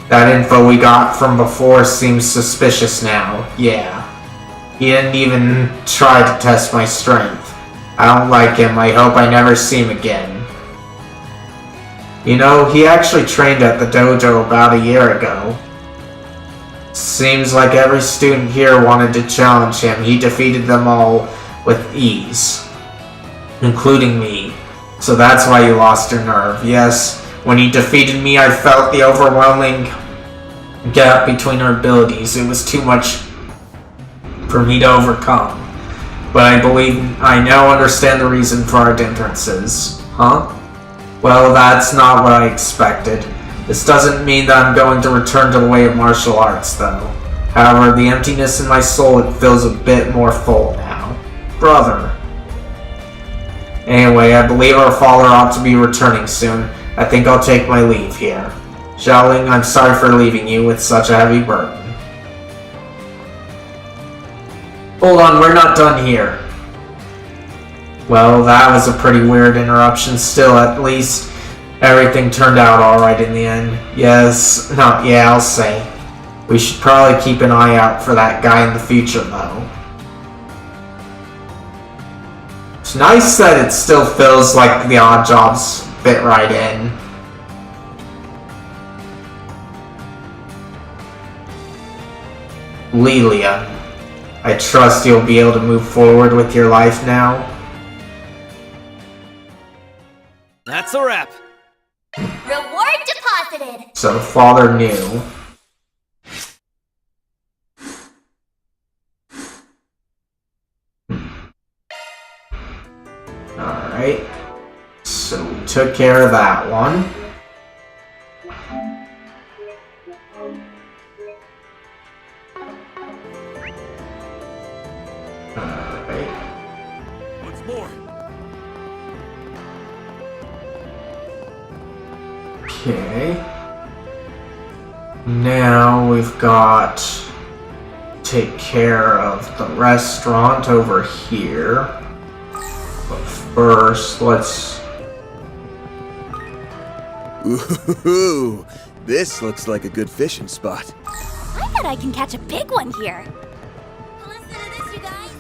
That info we got from before seems suspicious now. Yeah. He didn't even try to test my strength. I don't like him. I hope I never see him again. You know, he actually trained at the dojo about a year ago. Seems like every student here wanted to challenge him. He defeated them all with ease. Including me. So that's why you lost your nerve. Yes, when you defeated me, I felt the overwhelming gap between our abilities. It was too much for me to overcome. But I believe I now understand the reason for our differences. Huh? Well, that's not what I expected. This doesn't mean that I'm going to return to the way of martial arts, though. However, the emptiness in my soul, it feels a bit more full now. Brother. Anyway, I believe our father ought to be returning soon. I think I'll take my leave here. Xiaoling, I'm sorry for leaving you with such a heavy burden. Hold on, we're not done here. Well, that was a pretty weird interruption. Still, at least everything turned out alright in the end. Yes, no, yeah, I'll say. We should probably keep an eye out for that guy in the future, though. It's nice that it still feels like the odd jobs fit right in. Lelia, I trust you'll be able to move forward with your life now. That's a wrap. Reward deposited! So the father knew. Alright. So we took care of that one. Alright. What's more? Okay. Now we've got take care of the restaurant over here. But first, let's... Ooh, this looks like a good fishing spot. I bet I can catch a big one here. Listen to this, you guys.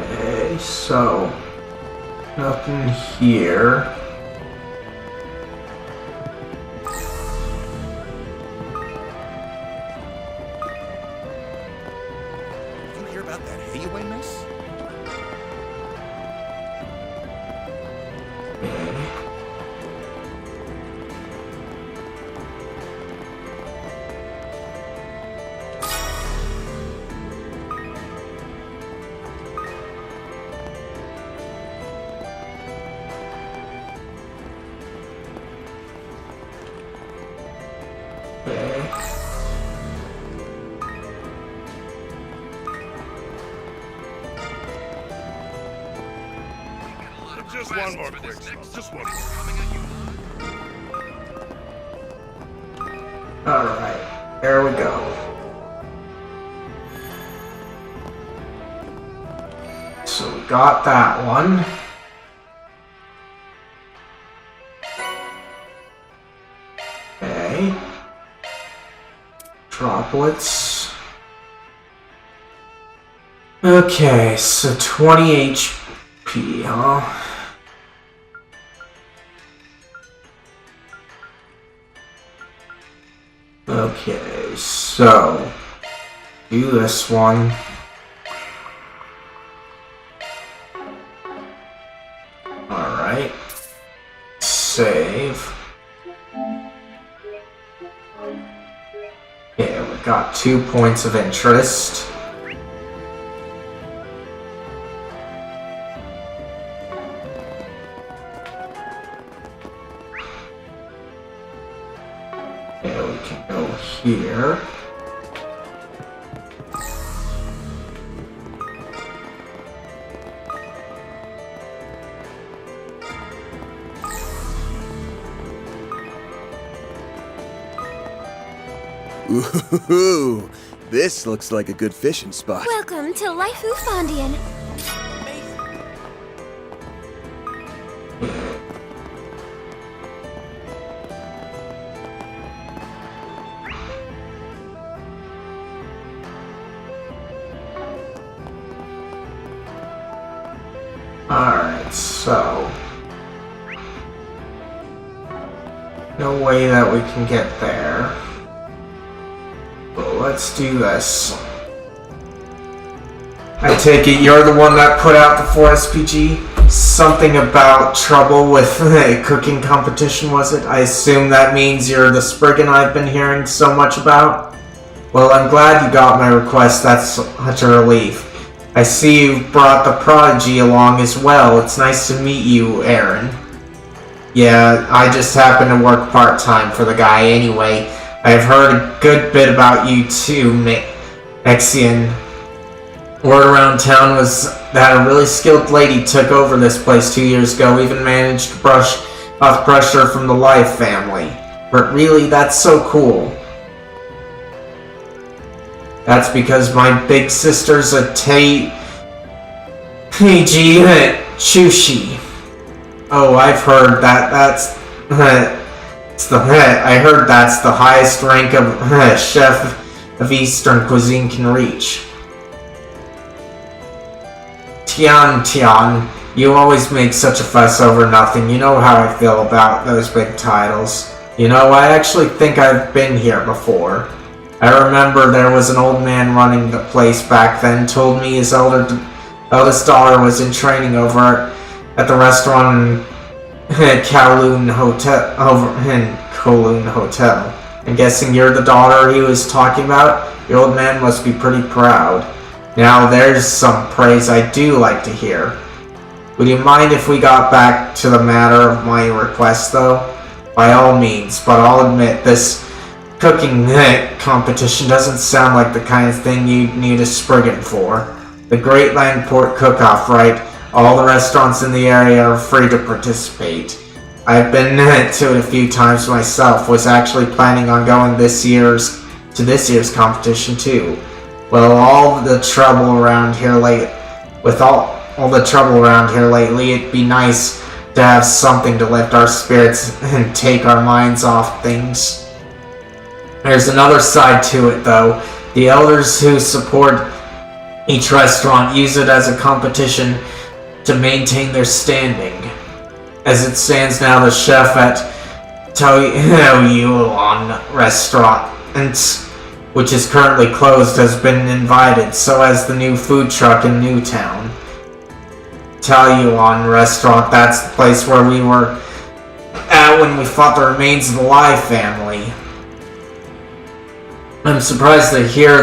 Okay, so nothing here. Did you hear about that hay-away mess? Just one more quick stuff. Just one more. Alright, there we go. So we got that one. Okay. Droplets. Okay, so 20 HP, huh? Okay, so do this one. Alright. Save. Okay, we got 2 points of interest. Here. Ooh, this looks like a good fishing spot. Welcome to Laifu Fondian. Alright, so no way that we can get there. But let's do this. I take it you're the one that put out the 4SPG? Something about trouble with a cooking competition, was it? I assume that means you're the Spriggan I've been hearing so much about? Well, I'm glad you got my request. That's such a relief. I see you brought the prodigy along as well. It's nice to meet you, Aaron. Yeah, I just happen to work part-time for the guy anyway. I've heard a good bit about you too, Exian. Word around town was that a really skilled lady took over this place 2 years ago, even managed to brush off pressure from the Life family. But really, that's so cool. That's because my big sister's a Teiji Chushi. Oh, I've heard that's I heard that's the highest rank of chef of Eastern cuisine can reach. Tian, you always make such a fuss over nothing. You know how I feel about those big titles. You know, I actually think I've been here before. I remember there was an old man running the place back then, told me his eldest daughter was in training over at the restaurant in Kowloon Hotel. I'm guessing you're the daughter he was talking about? The old man must be pretty proud. Now there's some praise I do like to hear. Would you mind if we got back to the matter of my request though? By all means, but I'll admit this cooking competition doesn't sound like the kind of thing you'd need a Spriggan for. The Great Langport Cook-Off, right? All the restaurants in the area are free to participate. I've been to it a few times myself, was actually planning on going to this year's competition too. Well, all the trouble around here lately, it'd be nice to have something to lift our spirits and take our minds off things. There's another side to it though. The elders who support each restaurant use it as a competition to maintain their standing. As it stands now, the chef at Taoyuan restaurant, which is currently closed, has been invited, so has the new food truck in Newtown. Taoyuan restaurant, that's the place where we were at when we fought the remains of the Lai family. I'm surprised to hear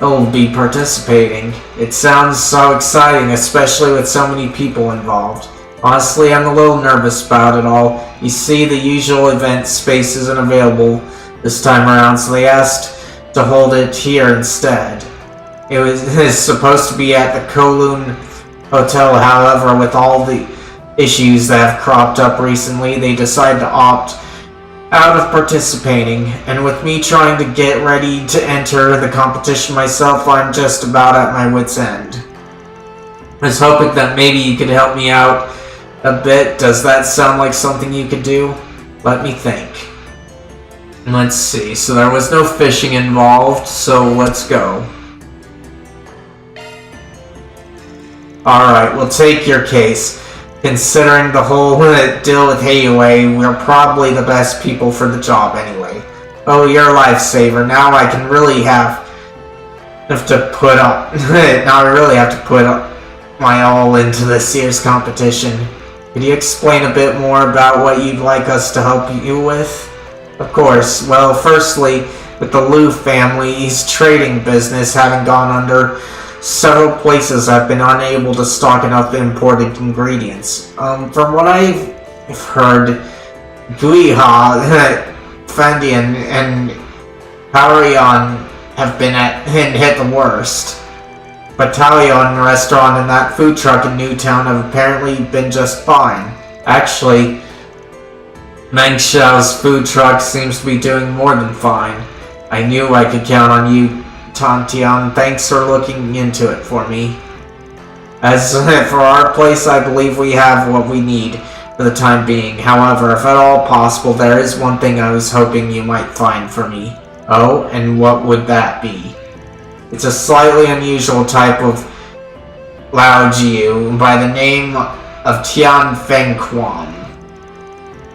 they'll be participating. It sounds so exciting, especially with so many people involved. Honestly, I'm a little nervous about it all. You see, the usual event space isn't available this time around, so they asked to hold it here instead. It's supposed to be at the Kowloon Hotel, however, with all the issues that have cropped up recently, they decided to opt out of participating, and with me trying to get ready to enter the competition myself, I'm just about at my wit's end. I was hoping that maybe you could help me out a bit. Does that sound like something you could do? Let me think. Let's see, so there was no fishing involved, so let's go. Alright, we'll take your case. Considering the whole deal with Heiwei, we're probably the best people for the job anyway. Oh, you're a lifesaver. Now I can really have to put up my all into this year's competition. Could you explain a bit more about what you'd like us to help you with? Of course. Well, firstly, with the Liu family's trading business having gone under, several places have been unable to stock enough imported ingredients. From what I've heard, Guiha, Fandian, and Harion have been hit the worst. Battalion restaurant and that food truck in Newtown have apparently been just fine. Actually, Meng Xiao's food truck seems to be doing more than fine. I knew I could count on you, Tantian. Thanks for looking into it for me. As for our place, I believe we have what we need for the time being. However, if at all possible, there is one thing I was hoping you might find for me. Oh, and what would that be? It's a slightly unusual type of Laojiu by the name of Tian Feng Quan.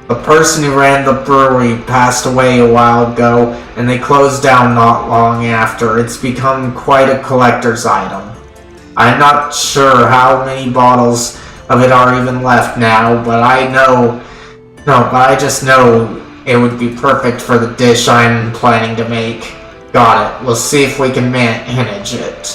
The person who ran the brewery passed away a while ago, and they closed down not long after. It's become quite a collector's item. I'm not sure how many bottles of it are even left now, but I just know it would be perfect for the dish I'm planning to make. Got it. We'll see if we can manage it.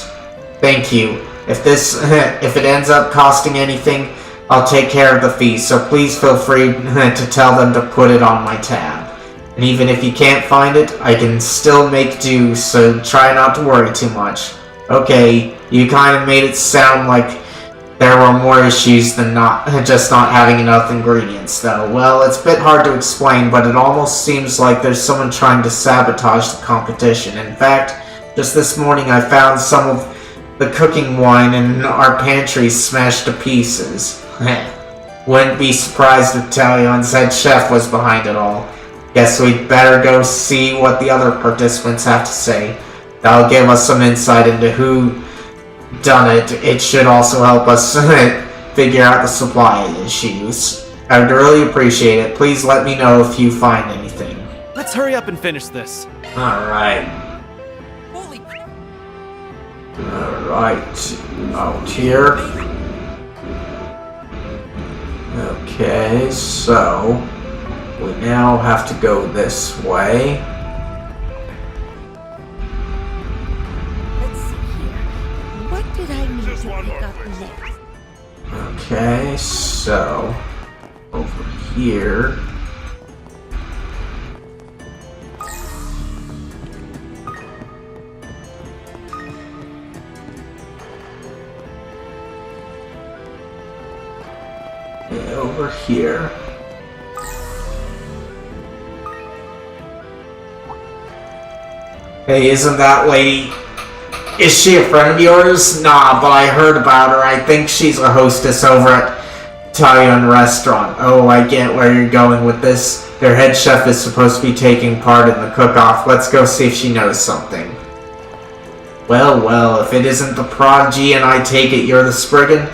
Thank you. If it ends up costing anything, I'll take care of the fee, so please feel free to tell them to put it on my tab. And even if you can't find it, I can still make do, so try not to worry too much. Okay, you kind of made it sound like there were more issues than just not having enough ingredients, though. Well, it's a bit hard to explain, but it almost seems like there's someone trying to sabotage the competition. In fact, Just this morning I found some of the cooking wine in our pantry smashed to pieces. Wouldn't be surprised if Talion's head chef was behind it all. Guess we'd better go see what the other participants have to say. That'll give us some insight into who done it. It should also help us figure out the supply issues. I would really appreciate it. Please let me know if you find anything. Let's hurry up and finish this. Alright. Alright. Out here. Okay, so we now have to go this way. Let's see here. What did I need to pick up next? Okay, so over here. Yeah, over here. Hey, isn't that lady... Is she a friend of yours? Nah, but I heard about her. I think she's a hostess over at Talion Restaurant. Oh, I get where you're going with this. Their head chef is supposed to be taking part in the cook-off. Let's go see if she knows something. Well, if it isn't the prodigy and I take it you're the Spriggan?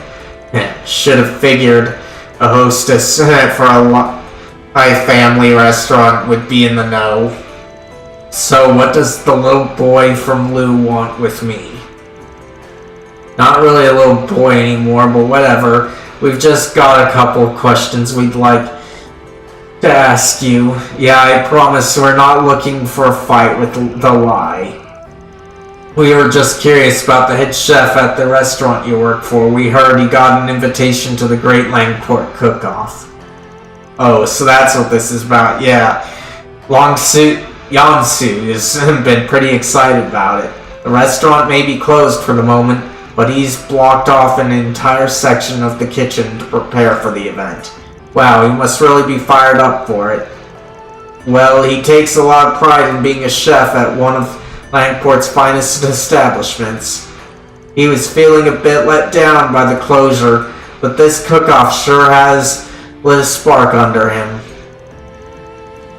Should have figured a hostess for a family restaurant would be in the know. So what does the little boy from Lou want with me? Not really a little boy anymore, but whatever. We've just got a couple of questions we'd like to ask you. Yeah, I promise we're not looking for a fight with the lie. We were just curious about the head chef at the restaurant you work for. We heard you got an invitation to the Great Langport Cook-Off. Oh, so that's what this is about. Yeah. Yansu has been pretty excited about it. The restaurant may be closed for the moment, but he's blocked off an entire section of the kitchen to prepare for the event. Wow, he must really be fired up for it. Well, he takes a lot of pride in being a chef at one of Langport's finest establishments. He was feeling a bit let down by the closure, but this cook-off sure has lit a spark under him.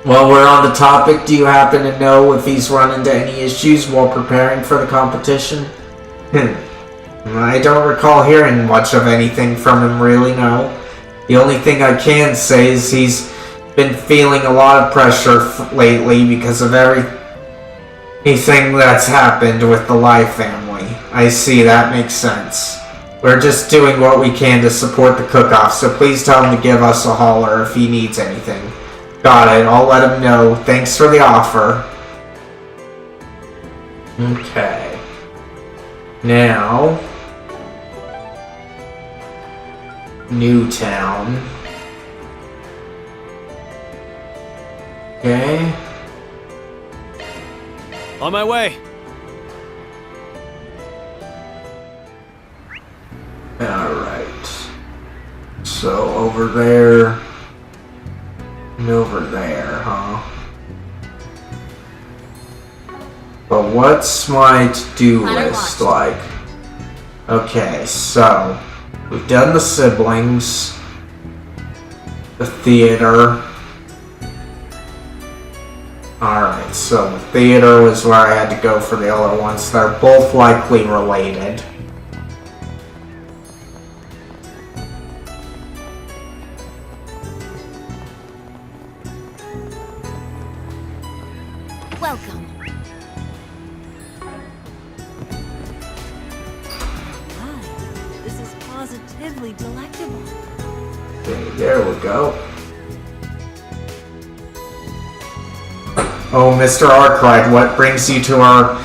While we're on the topic, do you happen to know if he's run into any issues while preparing for the competition? I don't recall hearing much of anything from him, really, no. The only thing I can say is he's been feeling a lot of pressure lately because of anything that's happened with the Lai family. I see, that makes sense. We're just doing what we can to support the cook-off, so please tell him to give us a holler if he needs anything. Got it, I'll let him know. Thanks for the offer. Okay. Now... Newtown. Okay. On my way. Alright. So over there... And over there, huh? But what's my to-do list like? Okay, so we've done the siblings, the theater. Alright, so the theater was where I had to go for the other ones. They're both likely related. Welcome. This is positively delectable. Okay, there we go. Oh, Mr. Arkwright, what brings you to our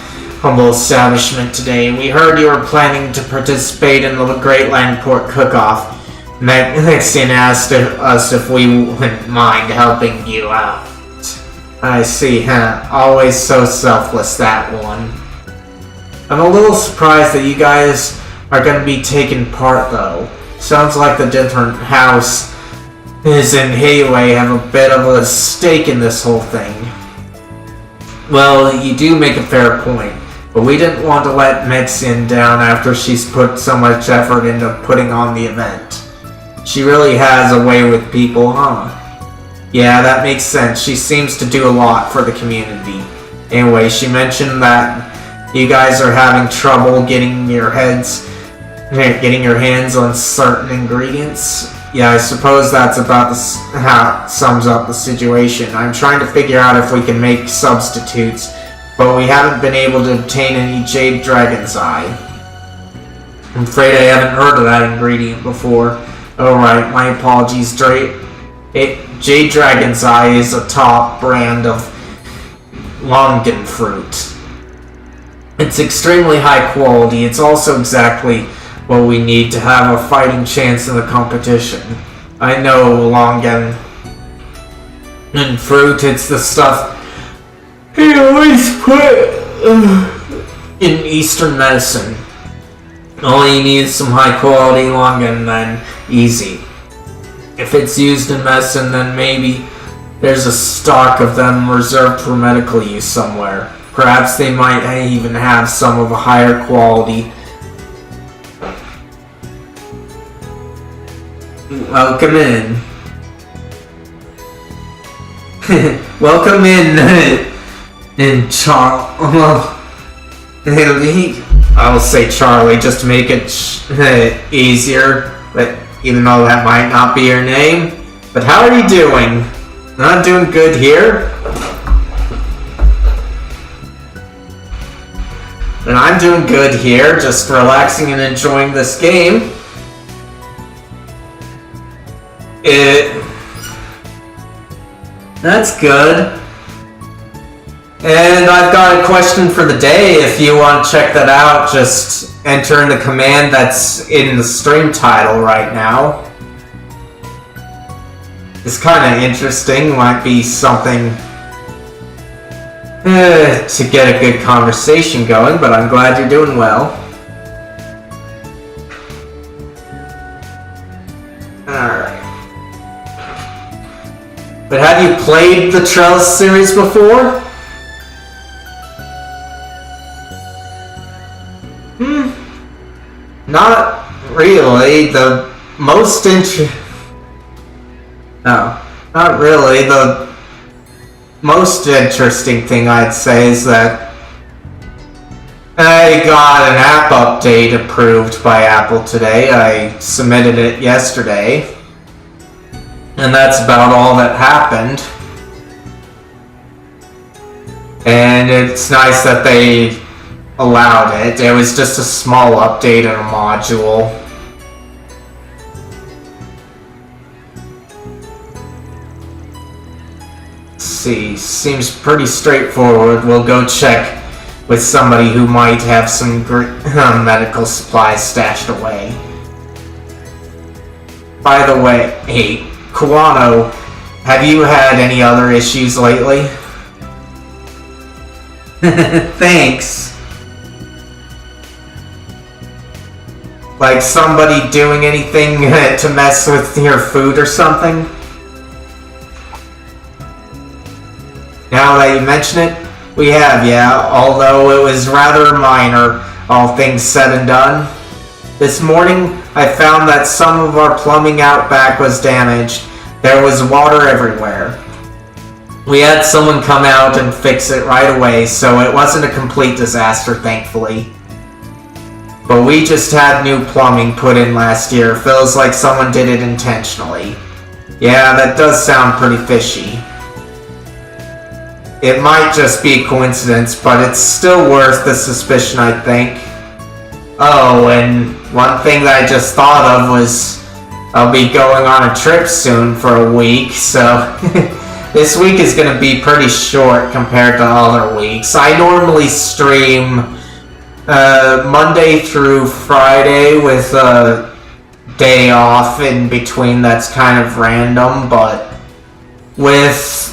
humble establishment today? We heard you were planning to participate in the Great Langport Cook-Off. Mexian asked us if we wouldn't mind helping you out. I see, huh? Always so selfless, that one. I'm a little surprised that you guys are going to be taking part, though. Sounds like the different house is in Hayway have a bit of a stake in this whole thing. Well, you do make a fair point. But we didn't want to let Mexian down after she's put so much effort into putting on the event. She really has a way with people, huh? Yeah, that makes sense. She seems to do a lot for the community. Anyway, she mentioned that you guys are having trouble getting your hands on certain ingredients. Yeah, I suppose that's about how it sums up the situation. I'm trying to figure out if we can make substitutes, but we haven't been able to obtain any Jade Dragon's Eye. I'm afraid I haven't heard of that ingredient before. Alright, my apologies. Jade Dragon's Eye is a top brand of longan fruit. It's extremely high quality. It's also exactly what we need to have a fighting chance in the competition. I know longan and fruit, it's the stuff he always put in Eastern medicine. All you need is some high quality longan, then easy. If it's used in medicine, then maybe there's a stock of them reserved for medical use somewhere. Perhaps they might even have some of a higher quality. Welcome in. Welcome in, I'll say Charlie just to make it easier, but even though that might not be your name. But how are you doing? Not doing good here? And I'm doing good here, just relaxing and enjoying this game. That's good. And I've got a question for the day. If you want to check that out, just enter in the command that's in the stream title right now. It's kind of interesting. Might be something to get a good conversation going, but I'm glad you're doing well. Alright. But have you played the Trellis series before? Not really. The most not really. The most interesting thing I'd say is that I got an app update approved by Apple today. I submitted it yesterday. And that's about all that happened. And it's nice that they allowed it. It was just a small update in a module. Let's see, seems pretty straightforward. We'll go check with somebody who might have some medical supplies stashed away. By the way, hey, Kuwano, have you had any other issues lately? Thanks. Like somebody doing anything to mess with your food or something? Now that you mention it, we have, yeah, although it was rather minor, all things said and done. This morning, I found that some of our plumbing out back was damaged. There was water everywhere. We had someone come out and fix it right away, so it wasn't a complete disaster, thankfully. But we just had new plumbing put in last year. Feels like someone did it intentionally. Yeah, that does sound pretty fishy. It might just be a coincidence, but it's still worth the suspicion, I think. Oh, and one thing that I just thought of was I'll be going on a trip soon for a week, so this week is going to be pretty short compared to other weeks. I normally stream Monday through Friday with a day off in between that's kind of random, but with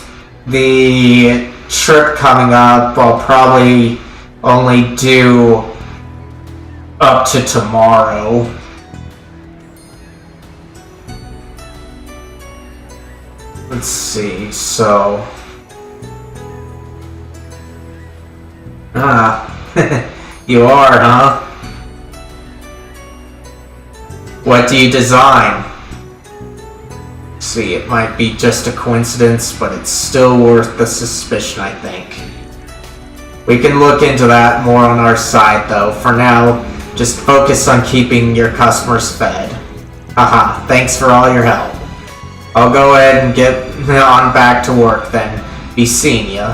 the trip coming up, I'll probably only do up to tomorrow. Let's see, so You are, huh? What do you design? See, it might be just a coincidence, but it's still worth the suspicion, I think. We can look into that more on our side, though. For now, just focus on keeping your customers fed. Haha, thanks for all your help. I'll go ahead and get on back to work then. Be seeing you.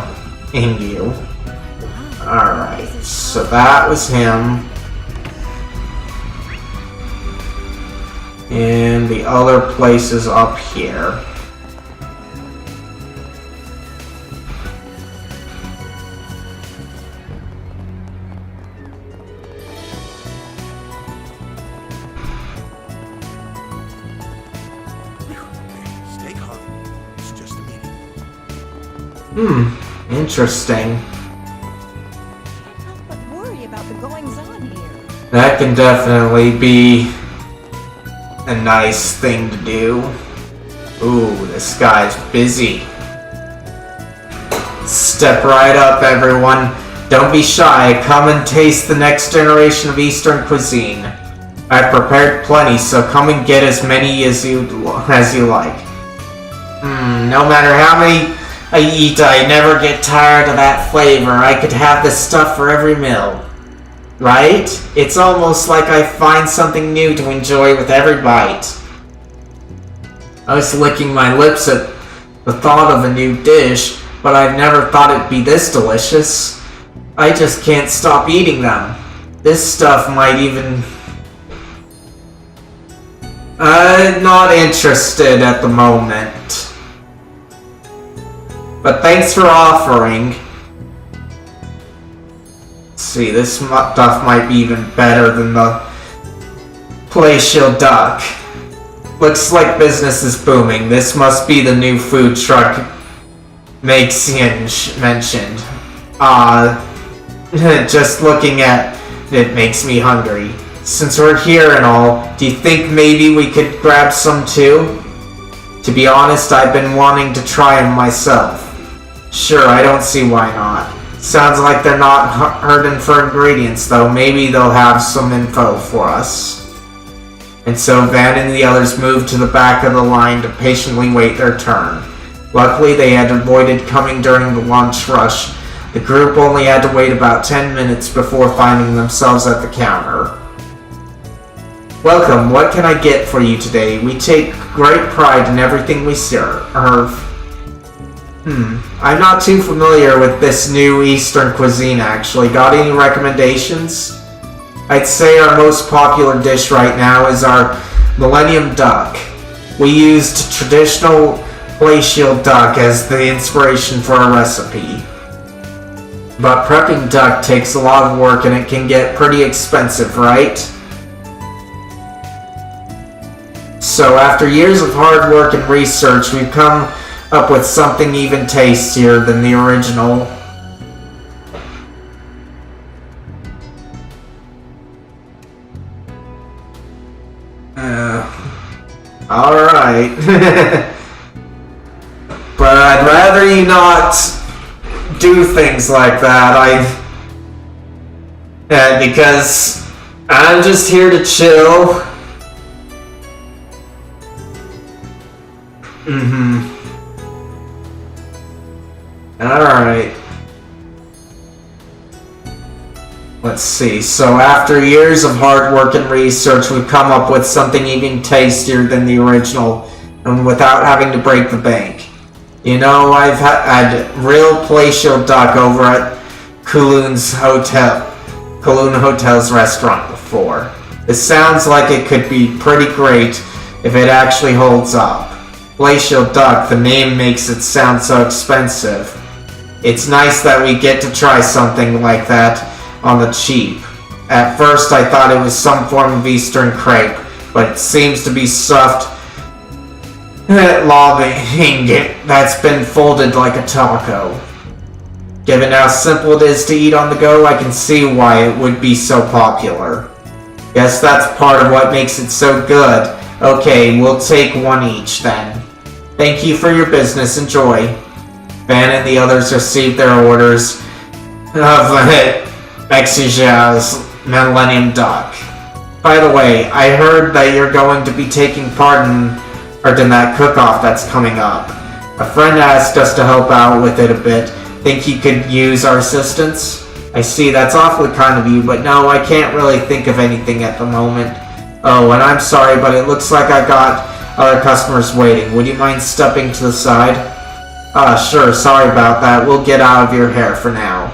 Alright, so that was him. And the other place is up here. Stay calm. It's just a meeting. Interesting. But worry about the goings-on here. That can definitely be a nice thing to do. Ooh, this guy's busy. Step right up, everyone. Don't be shy. Come and taste the next generation of Eastern cuisine. I've prepared plenty, so come and get as many as you like. No matter how many I eat, I never get tired of that flavor. I could have this stuff for every meal. Right? It's almost like I find something new to enjoy with every bite. I was licking my lips at the thought of a new dish, but I've never thought it'd be this delicious. I just can't stop eating them. This stuff might even... not interested at the moment. But thanks for offering. See, this stuff might be even better than the palatial duck. Looks like business is booming. This must be the new food truck Maxian mentioned. Just looking at it makes me hungry. Since we're here and all, do you think maybe we could grab some too? To be honest, I've been wanting to try them myself. Sure, I don't see why not. Sounds like they're not hurting for ingredients, though. Maybe they'll have some info for us. And so Van and the others moved to the back of the line to patiently wait their turn. Luckily, they had avoided coming during the lunch rush. The group only had to wait about 10 minutes before finding themselves at the counter. Welcome, what can I get for you today? We take great pride in everything we serve. I'm not too familiar with this new Eastern cuisine, actually. Got any recommendations? I'd say our most popular dish right now is our Millennium Duck. We used traditional palatial duck as the inspiration for our recipe. But prepping duck takes a lot of work and it can get pretty expensive, right? So after years of hard work and research, we've come up with something even tastier than the original. Alright. But I'd rather you not do things like that. Because I'm just here to chill. Alright. Let's see. So after years of hard work and research, we've come up with something even tastier than the original, and without having to break the bank. You know, I've had real palatial duck over at Kowloon Hotel's restaurant before. It sounds like it could be pretty great if it actually holds up. Palatial duck, the name makes it sound so expensive. It's nice that we get to try something like that on the cheap. At first I thought it was some form of Eastern crepe, but it seems to be stuffed lobbying that's been folded like a taco. Given how simple it is to eat on the go, I can see why it would be so popular. Guess that's part of what makes it so good. Okay, we'll take one each then. Thank you for your business. Enjoy. Van and the others received their orders of Mexija's Millennium Duck. By the way, I heard that you're going to be taking part in that cook-off that's coming up. A friend asked us to help out with it a bit. Think you could use our assistance? I see, that's awfully kind of you, but no, I can't really think of anything at the moment. Oh, and I'm sorry, but it looks like I got other customers waiting. Would you mind stepping to the side? Sure, sorry about that. We'll get out of your hair for now.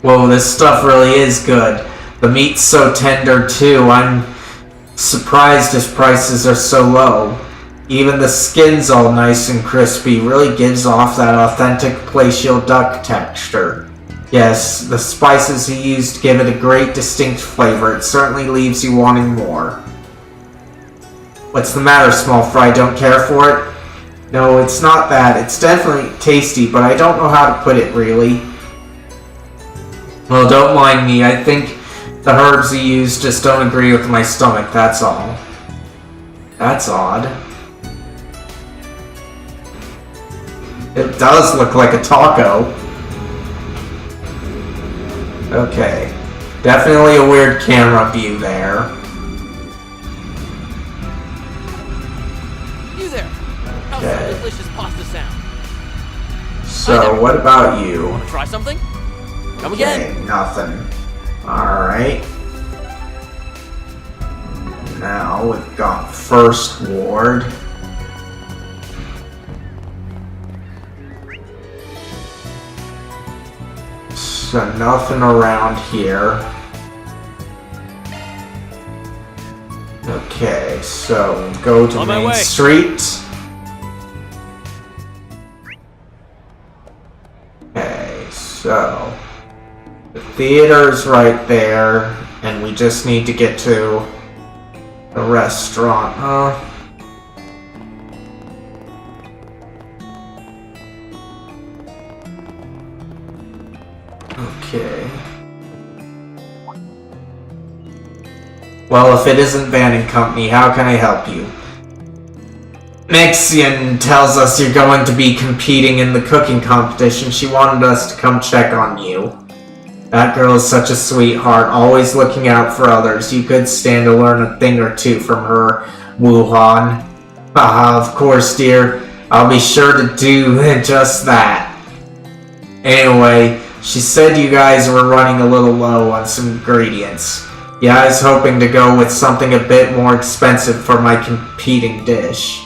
Whoa, this stuff really is good. The meat's so tender, too. I'm surprised its prices are so low. Even the skin's all nice and crispy. Really gives off that authentic palatial duck texture. Yes, the spices he used give it a great distinct flavor. It certainly leaves you wanting more. What's the matter, small fry? Don't care for it? No, it's not that. It's definitely tasty, but I don't know how to put it, really. Well, don't mind me. I think the herbs he used just don't agree with my stomach, that's all. That's odd. It does look like a taco. Okay. Definitely a weird camera view there. You there. How's some delicious pasta sound? So, what about you? Want to try something? Come Okay, again. nothing. Alright. Now we've got First Ward. So nothing around here. Okay, so go to Main Street. Okay, so the theater's right there, and we just need to get to the restaurant. Okay. Well, if it isn't Van & Company, how can I help you? Mexian tells us you're going to be competing in the cooking competition. She wanted us to come check on you. That girl is such a sweetheart, always looking out for others. You could stand to learn a thing or two from her, Wuhan. Haha, of course, dear. I'll be sure to do just that. Anyway, she said you guys were running a little low on some ingredients. Yeah, I was hoping to go with something a bit more expensive for my competing dish.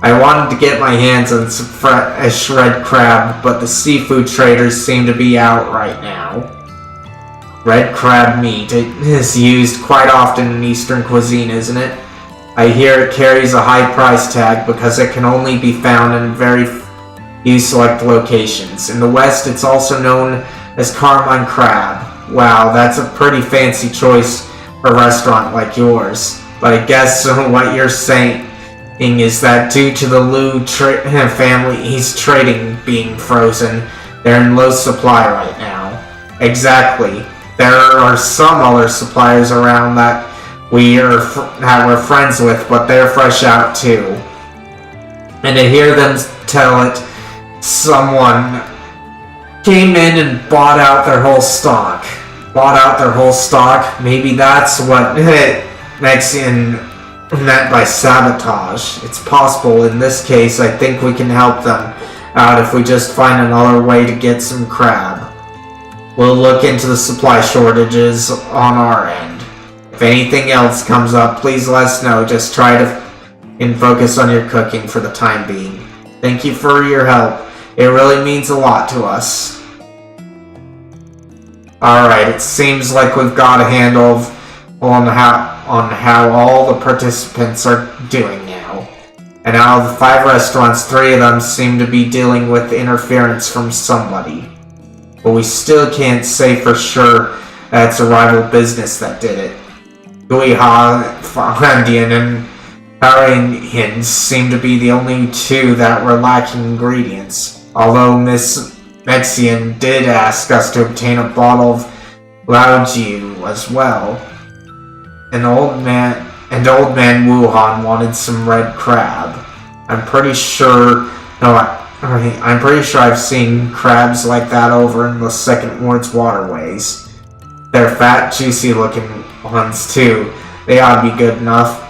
I wanted to get my hands on some fresh red crab, but the seafood traders seem to be out right now. Red crab meat is used quite often in Eastern cuisine, isn't it? I hear it carries a high price tag because it can only be found in very few select locations. In the West, it's also known as Carmine crab. Wow, that's a pretty fancy choice for a restaurant like yours. But I guess what you're saying is that due to the Liu family he's trading being frozen, they're in low supply right now. Exactly. There are some other suppliers around that we're friends with, but they're fresh out too. And to hear them tell it, someone came in and bought out their whole stock. Bought out their whole stock? Maybe that's what Mexian meant by sabotage. It's possible. In this case, I think we can help them out if we just find another way to get some crab. We'll look into the supply shortages on our end. If anything else comes up, please let us know. Just try to focus on your cooking for the time being. Thank you for your help. It really means a lot to us. Alright, it seems like we've got a handle on how all the participants are doing now. And out of the 5 restaurants, 3 of them seem to be dealing with interference from somebody. But we still can't say for sure that it's a rival business that did it. Guiha, Fandian, and Haringhin seem to be the only 2 that were lacking ingredients. Although Miss Mexian did ask us to obtain a bottle of Laojiu as well. Old man Wuhan wanted some red crab. I'm pretty sure... No, I'm pretty sure I've seen crabs like that over in the Second Ward's waterways. They're fat, juicy looking ones too. They ought to be good enough.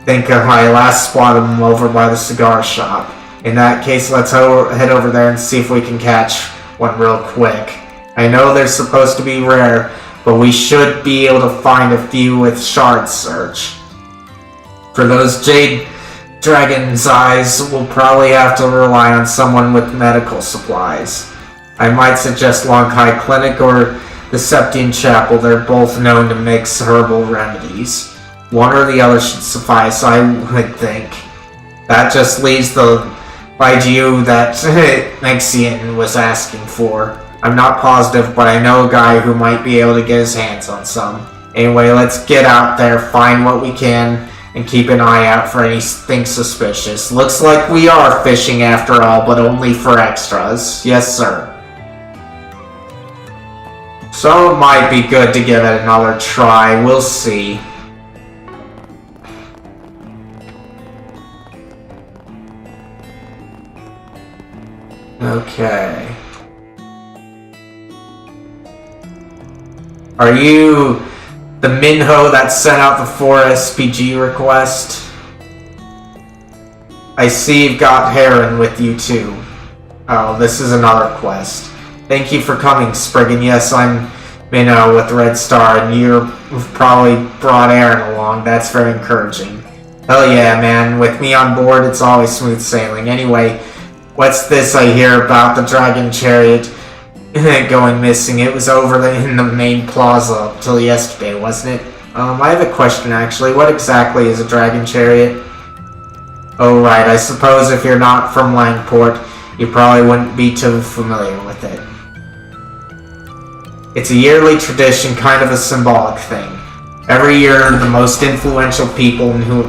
Think I last spotted them over by the cigar shop. In that case, let's head over there and see if we can catch one real quick. I know they're supposed to be rare, but we should be able to find a few with shard search. For those jade dragon's eyes, we'll probably have to rely on someone with medical supplies. I might suggest Longhai Clinic or the Septian Chapel. They're both known to mix herbal remedies. One or the other should suffice, I would think. That just leaves the Baiju that Mexian was asking for. I'm not positive, but I know a guy who might be able to get his hands on some. Anyway, let's get out there, find what we can, and keep an eye out for anything suspicious. Looks like we are fishing after all, but only for extras. Yes, sir. So it might be good to give it another try. We'll see. Okay. Are you the Minho that sent out the 4 SPG request? I see you've got Heron with you too. Oh, this is another quest. Thank you for coming, Spriggan. Yes, I'm Minho with Red Star, and you've probably brought Aaron along. That's very encouraging. Hell yeah, man. With me on board, it's always smooth sailing. Anyway, what's this I hear about the Dragon Chariot going missing? It was over in the main plaza till yesterday, wasn't it? I have a question actually. What exactly is a Dragon Chariot? Oh right, I suppose if you're not from Langport, you probably wouldn't be too familiar with it. It's a yearly tradition, kind of a symbolic thing. Every year, the most influential people who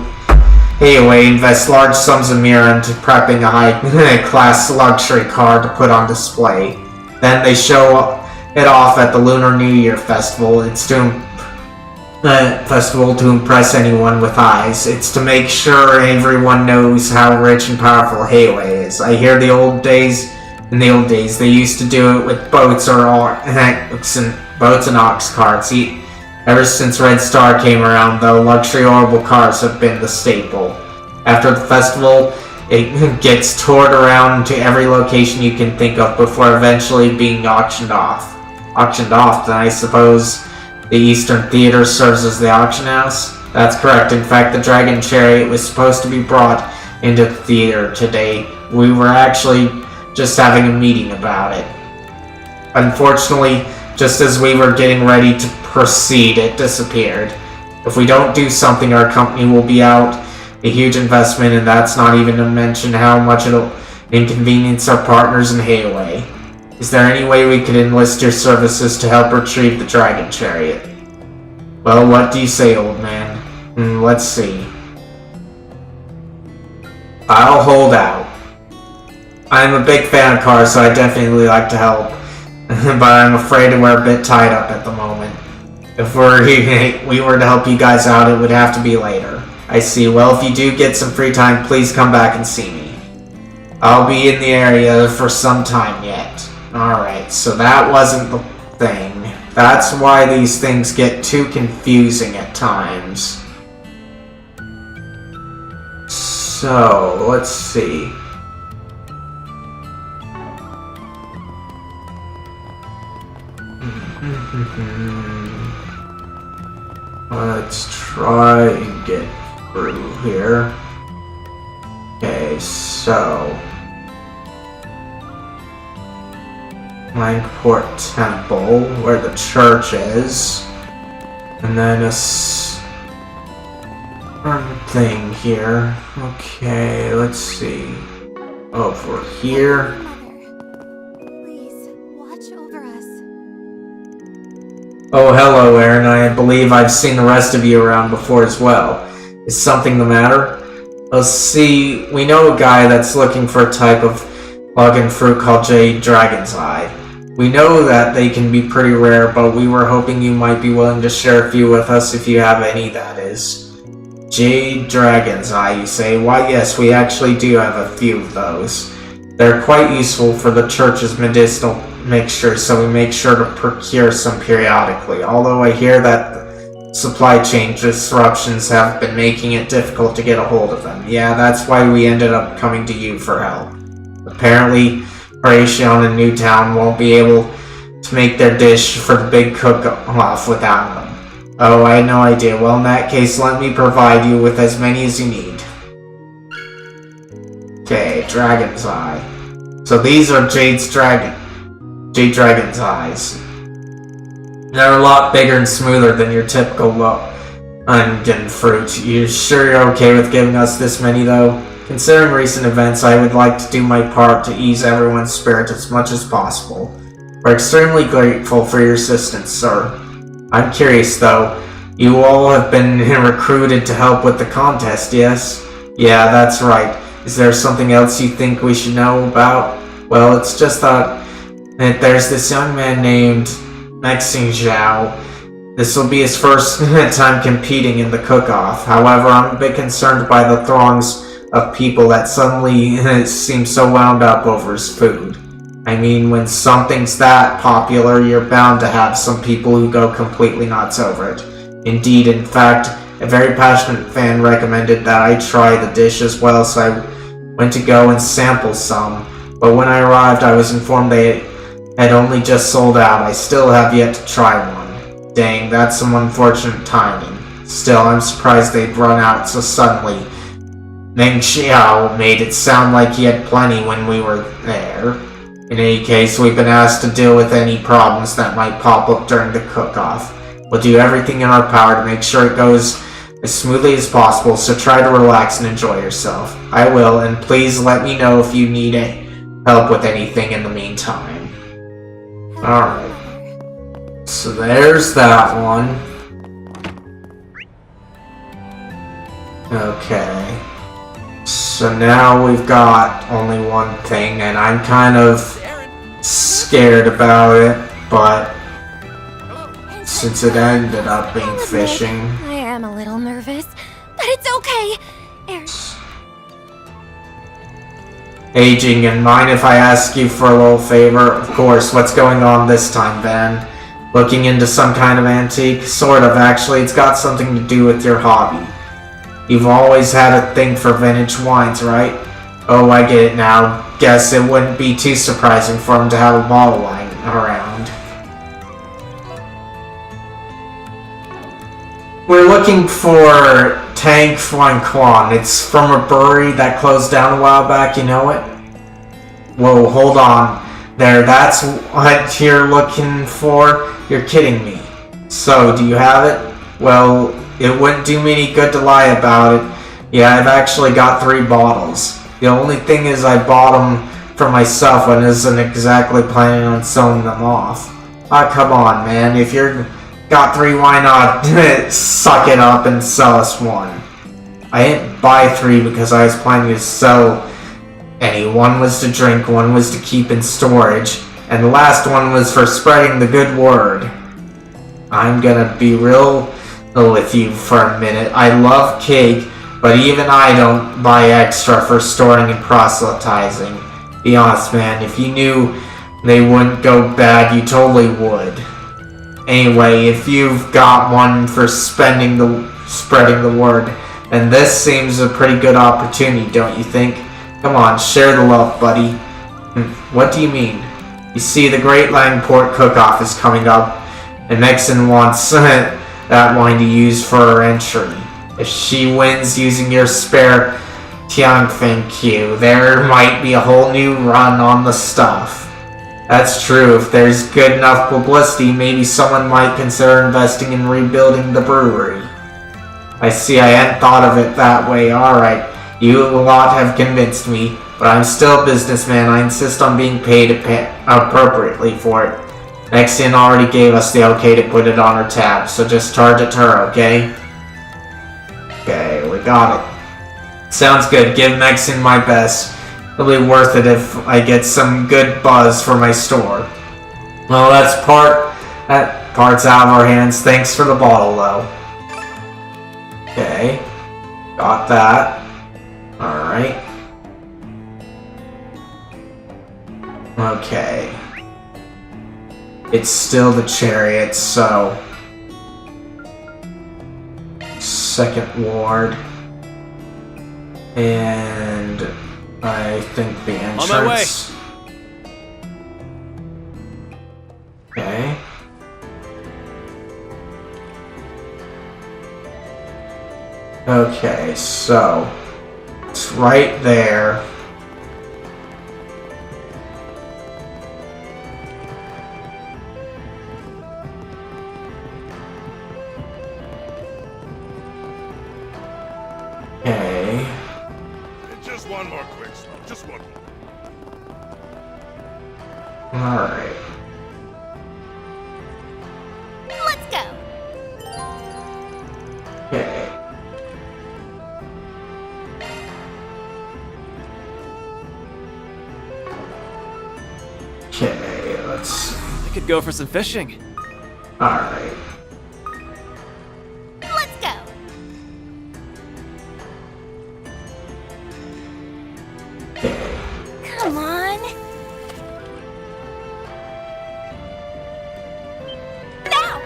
invest large sums of mira into prepping a high-class luxury car to put on display. Then they show it off at the Lunar New Year festival. It's to impress anyone with eyes. It's to make sure everyone knows how rich and powerful Hayway is. I hear in the old days, they used to do it with boats and ox carts. Ever since Red Star came around, though, luxury orbital cars have been the staple. After the festival, it gets toured around to every location you can think of before eventually being auctioned off. Auctioned off, then I suppose the Eastern Theater serves as the auction house? That's correct. In fact, the Dragon Chariot was supposed to be brought into the theater today. We were actually just having a meeting about it. Unfortunately, just as we were getting ready to proceed, it disappeared. If we don't do something, our company will be out a huge investment, and that's not even to mention how much it'll inconvenience our partners in Hayway. Is there any way we could enlist your services to help retrieve the Dragon Chariot? Well, what do you say, old man? Let's see. I'll hold out. I'm a big fan of cars, so I definitely like to help. But I'm afraid we're a bit tied up at the moment. If we were to help you guys out, it would have to be later. I see. Well, if you do get some free time, please come back and see me. I'll be in the area for some time yet. Alright, so that wasn't the thing. That's why these things get too confusing at times. So, let's see. Let's try and get through here. Okay, so Langport Temple, where the church is, and then a thing here. Okay, let's see. Over here. Oh, hello, Aaron. I believe I've seen the rest of you around before as well. Is something the matter? Let's see, we know a guy that's looking for a type of login fruit called Jade Dragon's Eye. We know that they can be pretty rare, but we were hoping you might be willing to share a few with us if you have any, that is. Jade Dragon's Eye, you say? Why, yes, we actually do have a few of those. They're quite useful for the church's medicinal mixtures, so we make sure to procure some periodically. Although I hear that supply chain disruptions have been making it difficult to get a hold of them. Yeah, that's why we ended up coming to you for help. Apparently, Horatio and Newtown won't be able to make their dish for the big cook-off without them. Oh, I had no idea. Well, in that case, let me provide you with as many as you need. Okay, Dragon's Eye. So these are Jade Dragon's Eyes. They're a lot bigger and smoother than your typical onion fruit. You sure you're okay with giving us this many, though? Considering recent events, I would like to do my part to ease everyone's spirit as much as possible. We're extremely grateful for your assistance, sir. I'm curious, though. You all have been recruited to help with the contest, yes? Yeah, that's right. Is there something else you think we should know about? Well, it's just that there's this young man named Maxine Zhao. This will be his first time competing in the cook-off. However, I'm a bit concerned by the throngs of people that suddenly seem so wound up over his food. I mean, when something's that popular, you're bound to have some people who go completely nuts over it. Indeed, in fact, a very passionate fan recommended that I try the dish as well, so I went to go and sample some. But when I arrived, I was informed they had only just sold out. I still have yet to try one. Dang, that's some unfortunate timing. Still, I'm surprised they'd run out so suddenly. Meng Xiao made it sound like he had plenty when we were there. In any case, we've been asked to deal with any problems that might pop up during the cook-off. We'll do everything in our power to make sure it goes as smoothly as possible, so try to relax and enjoy yourself. I will, and please let me know if you need help with anything in the meantime. Alright. So there's that one. Okay. So now we've got only one thing, and I'm kind of scared about it, but since it ended up being fishing. I am a little nervous, but it's okay. Aging, and mind if I ask you for a little favor? Of course. What's going on this time, Van? Looking into some kind of antique? Sort of, actually. It's got something to do with your hobby. You've always had a thing for vintage wines, right? Oh, I get it now. Guess it wouldn't be too surprising for him to have a bottle lying around. We're looking for Tang Fuan Quan. It's from a brewery that closed down a while back, you know it? Whoa, hold on. There, that's what you're looking for? You're kidding me. So, do you have it? Well, it wouldn't do me any good to lie about it. Yeah, I've actually got 3 bottles. The only thing is I bought them for myself and isn't exactly planning on selling them off. Ah, come on, man. If you're got 3, why not suck it up and sell us 1? I didn't buy 3 because I was planning to sell any. 1 was to drink, 1 was to keep in storage, and the last one was for spreading the good word. I'm gonna be real with you for a minute. I love cake, but even I don't buy extra for storing and proselytizing. Be honest, man, if you knew they wouldn't go bad, you totally would. Anyway, if you've got one for spreading the word, then this seems a pretty good opportunity, don't you think? Come on, share the love, buddy. What do you mean? You see, the Great Langport Cook-Off is coming up, and Nixon wants that wine to use for her entry. If she wins using your spare Tianfeng Q, there might be a whole new run on the stuff. That's true. If there's good enough publicity, maybe someone might consider investing in rebuilding the brewery. I see, I hadn't thought of it that way. Alright, you lot have convinced me, but I'm still a businessman. I insist on being paid appropriately for it. Nexian already gave us the okay to put it on her tab, so just charge it to her, okay? Okay, we got it. Sounds good. Give Nexian my best. It'll be worth it if I get some good buzz for my store. Well, that part's out of our hands. Thanks for the bottle, though. Okay. Got that. Alright. Okay. It's still the chariot, so... Second ward. And... I think the entrance... On my way. Okay. Okay, so... It's right there. Okay. Just one more quick smoke. Just one more. Alright. Let's go. Okay. Okay, let's... I could go for some fishing. Alright. Let's go. Okay. Come on. Now.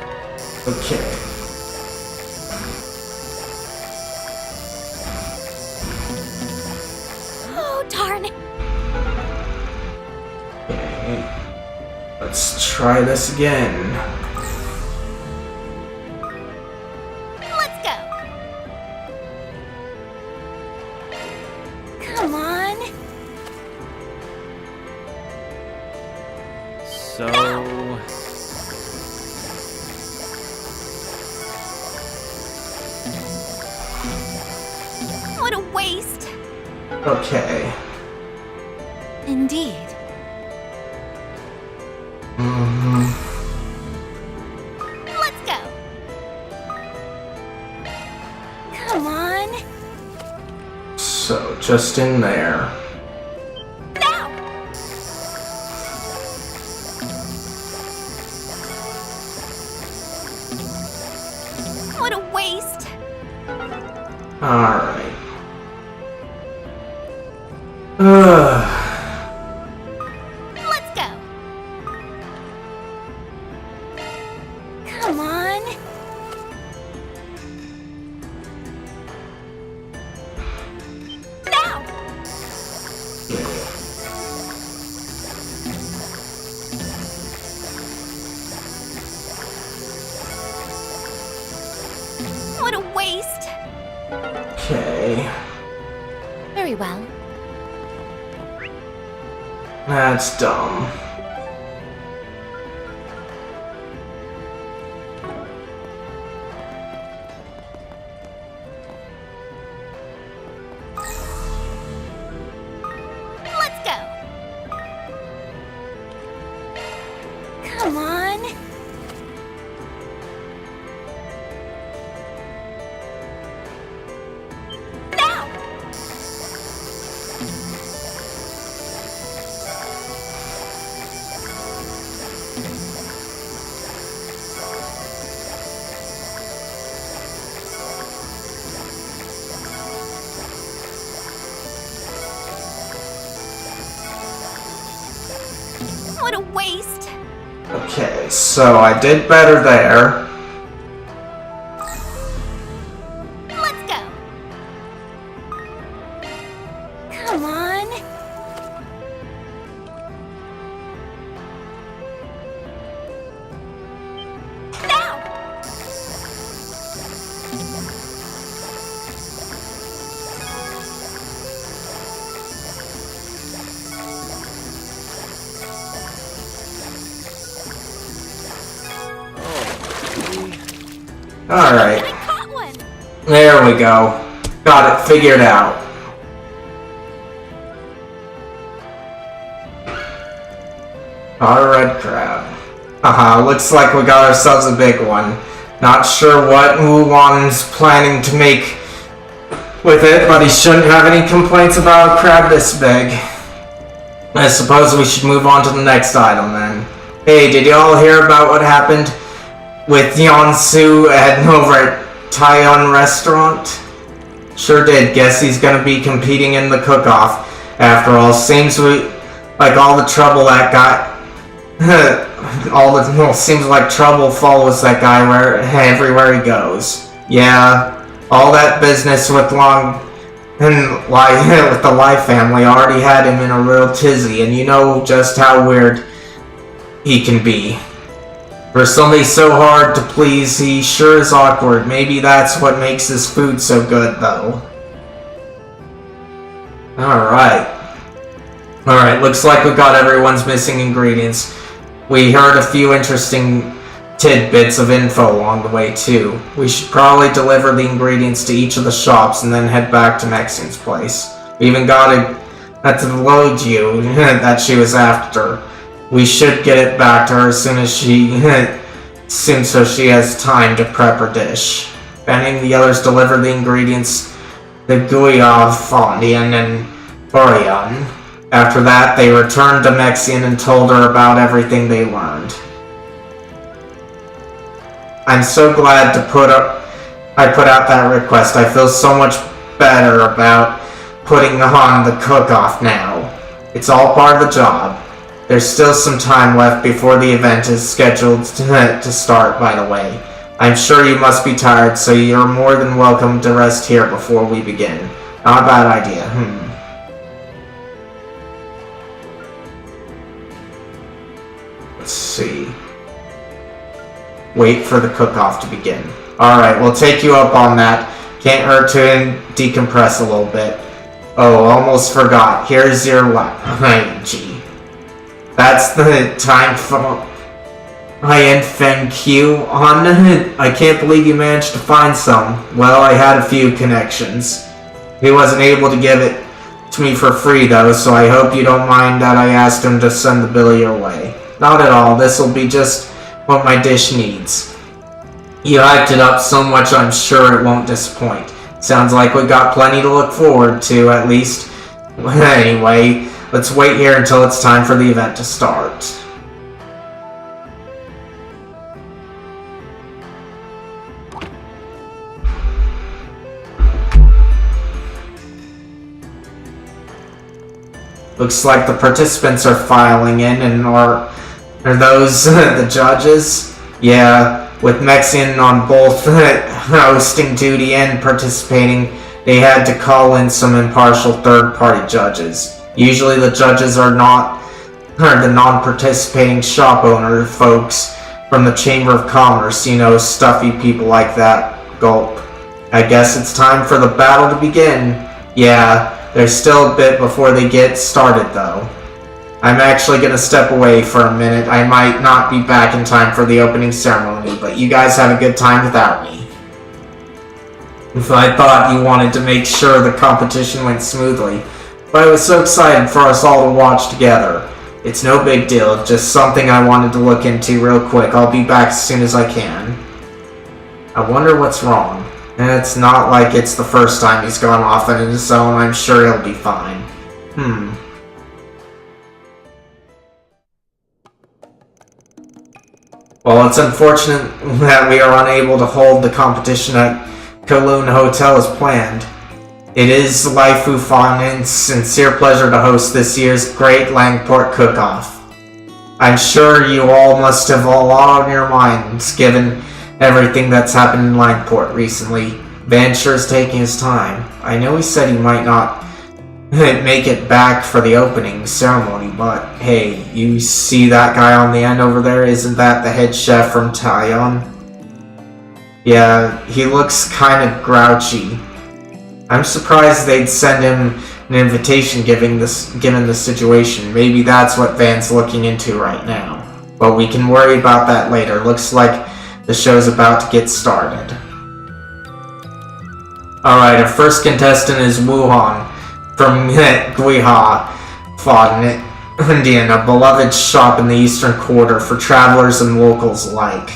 Okay. Oh, darn. Okay. Let's try this again. Let's go. Come on. So... What a waste. Okay. Indeed. Let's go. Come on. So, just in there. Now. What a waste. Alright. Let's go. Come on. Now. What a waste. Okay. Very well. That's dumb. Let's go. Come on. Now. What a waste. Okay, so I did better there. Let's go. Come on. Now. Alright. I caught one. There we go. Got it figured out. Got a red crab. Haha, looks like we got ourselves a big one. Not sure what Wuwan's planning to make with it, but he shouldn't have any complaints about a crab this big. I suppose we should move on to the next item then. Hey, did y'all hear about what happened with Yeonsu and over at Taiwan Restaurant? Sure did. Guess he's gonna be competing in the cook-off. After all, seems Like all the trouble that guy... well, seems like trouble follows that guy everywhere he goes. Yeah, all that business with with the Life family already had him in a real tizzy, and you know just how weird he can be. For somebody so hard to please, he sure is awkward. Maybe that's what makes his food so good, though. Alright, looks like we got everyone's missing ingredients. We heard a few interesting tidbits of info along the way, too. We should probably deliver the ingredients to each of the shops and then head back to Mexian's place. We even got to load you that she was after. We should get it back to her as soon as so she has time to prep her dish. Benning the others delivered the ingredients, the Guyav, Fondian, and Orion. After that, they returned to Mexian and told her about everything they learned. I'm so glad I put out that request. I feel so much better about putting on the cook-off now. It's all part of the job. There's still some time left before the event is scheduled to start, by the way. I'm sure you must be tired, so you're more than welcome to rest here before we begin. Not a bad idea, Let's see. Wait for the cook-off to begin. Alright, we'll take you up on that. Can't hurt to decompress a little bit. Oh, almost forgot. Here's your gee. That's the time for... thank you. I can't believe you managed to find some. Well, I had a few connections. He wasn't able to give it to me for free, though, so I hope you don't mind that I asked him to send the bill your way. Not at all. This'll be just what my dish needs. You hyped it up so much I'm sure it won't disappoint. Sounds like we got plenty to look forward to, at least. Anyway, let's wait here until it's time for the event to start. Looks like the participants are filing in, and are those the judges? Yeah, with Mexian on both hosting duty and participating, they had to call in some impartial third-party judges. Usually the judges are the non-participating shop owner folks from the Chamber of Commerce, you know, stuffy people like that. Gulp. I guess it's time for the battle to begin. Yeah, there's still a bit before they get started, though. I'm actually gonna step away for a minute. I might not be back in time for the opening ceremony, but you guys have a good time without me. If I thought you wanted to make sure the competition went smoothly, but I was so excited for us all to watch together. It's no big deal, just something I wanted to look into real quick. I'll be back as soon as I can. I wonder what's wrong. It's not like it's the first time he's gone off on his own. I'm sure he'll be fine. Well, it's unfortunate that we are unable to hold the competition at Kowloon Hotel as planned. It is Laifu Fan's sincere pleasure to host this year's Great Langport Cook-Off. I'm sure you all must have a lot on your minds, given everything that's happened in Langport recently. Van sure's taking his time. I know he said he might not make it back for the opening ceremony, but hey, you see that guy on the end over there? Isn't that the head chef from Taiyon? Yeah, he looks kind of grouchy. I'm surprised they'd send him an invitation given the situation. Maybe that's what Van's looking into right now. But we can worry about that later. Looks like the show's about to get started. Alright, our first contestant is Wuhan from Guiha, Indian, a beloved shop in the eastern quarter for travelers and locals alike.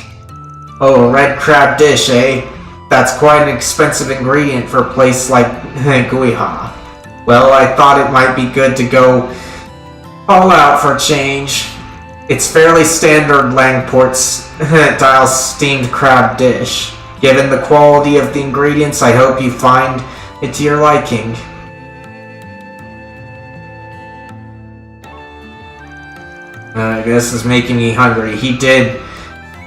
Oh, a red crab dish, eh? That's quite an expensive ingredient for a place like Guiha. Well, I thought it might be good to go all out for a change. It's fairly standard Langport style steamed crab dish. Given the quality of the ingredients, I hope you find it to your liking. this is making me hungry. He did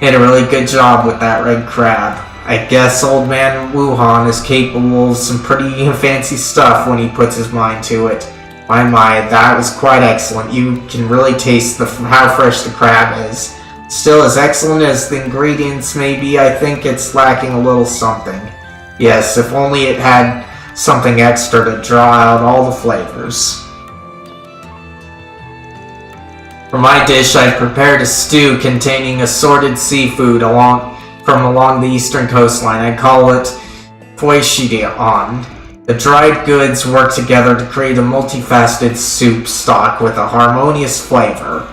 a really good job with that red crab. I guess old man Wuhan is capable of some pretty fancy stuff when he puts his mind to it. My, that was quite excellent. You can really taste how fresh the crab is. Still, as excellent as the ingredients may be, I think it's lacking a little something. Yes, if only it had something extra to draw out all the flavors. For my dish, I've prepared a stew containing assorted seafood from along the eastern coastline. I call it poishideon. The dried goods work together to create a multifaceted soup stock with a harmonious flavor.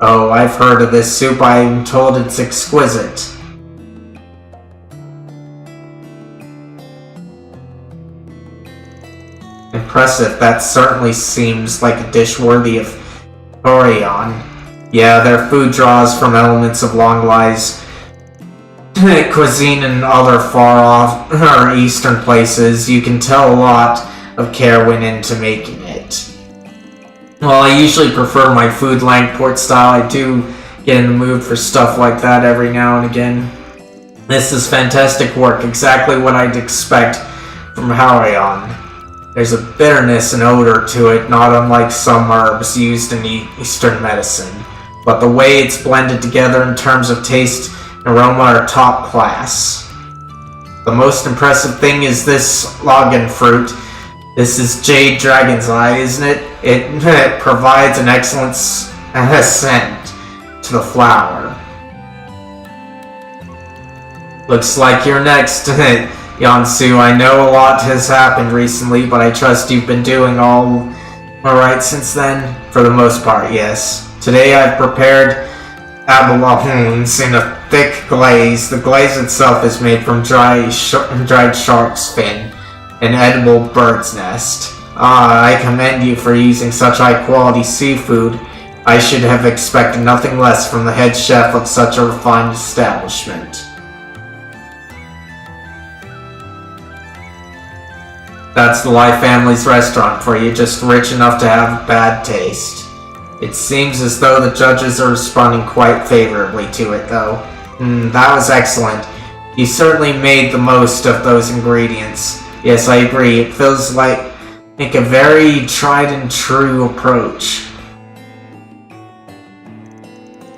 Oh, I've heard of this soup. I'm told it's exquisite. Impressive. That certainly seems like a dish worthy of Orion. Yeah, their food draws from elements of Longlai's cuisine and other far-off or eastern places. You can tell a lot of care went into making it. While I usually prefer my food Langport style, I do get in the mood for stuff like that every now and again. This is fantastic work, exactly what I'd expect from Harion. There's a bitterness and odor to it, not unlike some herbs used in Eastern medicine. But the way it's blended together in terms of taste and aroma are top class. The most impressive thing is this logan fruit. This is Jade Dragon's Eye, isn't it? It provides an excellent scent to the flower. Looks like you're next, Yansu. I know a lot has happened recently, but I trust you've been doing all right since then? For the most part, yes. Today I've prepared abalone in a thick glaze. The glaze itself is made from dried shark's fin, an edible bird's nest. I commend you for using such high-quality seafood. I should have expected nothing less from the head chef of such a refined establishment. That's the Lai family's restaurant for you, just rich enough to have bad taste. It seems as though the judges are responding quite favorably to it, though. That was excellent. You certainly made the most of those ingredients. Yes, I agree. It feels like a very tried and true approach.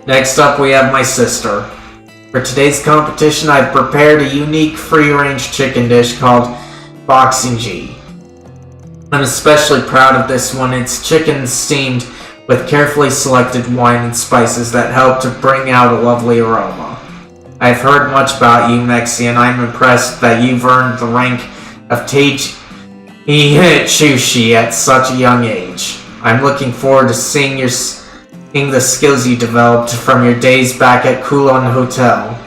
Next up, we have my sister. For today's competition, I've prepared a unique free-range chicken dish called Boxing-ji. I'm especially proud of this one. It's chicken steamed with carefully selected wine and spices that help to bring out a lovely aroma. I've heard much about you, Mexi, and I'm impressed that you've earned the rank of Teiji Chushi at such a young age. I'm looking forward to seeing the skills you developed from your days back at Kulon Hotel.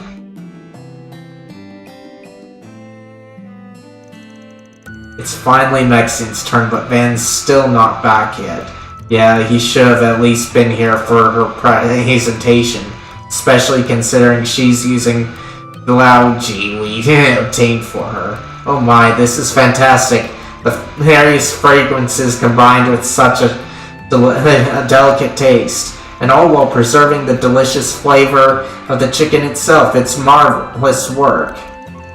It's finally Mexian's turn, but Van's still not back yet. Yeah, he should have at least been here for her presentation, especially considering she's using the Lauji we obtained for her. Oh my, this is fantastic. The various fragrances combined with such a delicate taste, and all while preserving the delicious flavor of the chicken itself. It's marvelous work.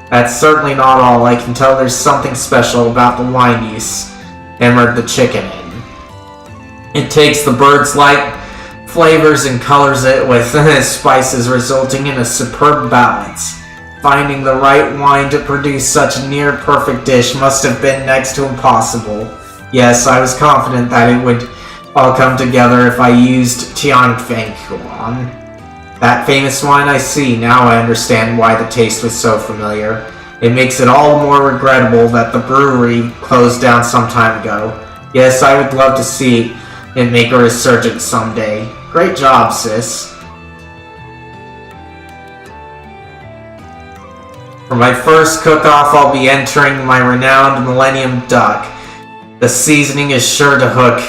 That's certainly not all. I can tell there's something special about the wine you simmered the chicken in. It takes the bird's light flavors and colors it with spices, resulting in a superb balance. Finding the right wine to produce such a near-perfect dish must have been next to impossible. Yes, I was confident that it would all come together if I used Tianfeng Yuan. That famous wine, I see. Now I understand why the taste was so familiar. It makes it all the more regrettable that the brewery closed down some time ago. Yes, I would love to see it make a resurgence someday. Great job, sis. For my first cook-off, I'll be entering my renowned Millennium Duck. The seasoning is sure to hook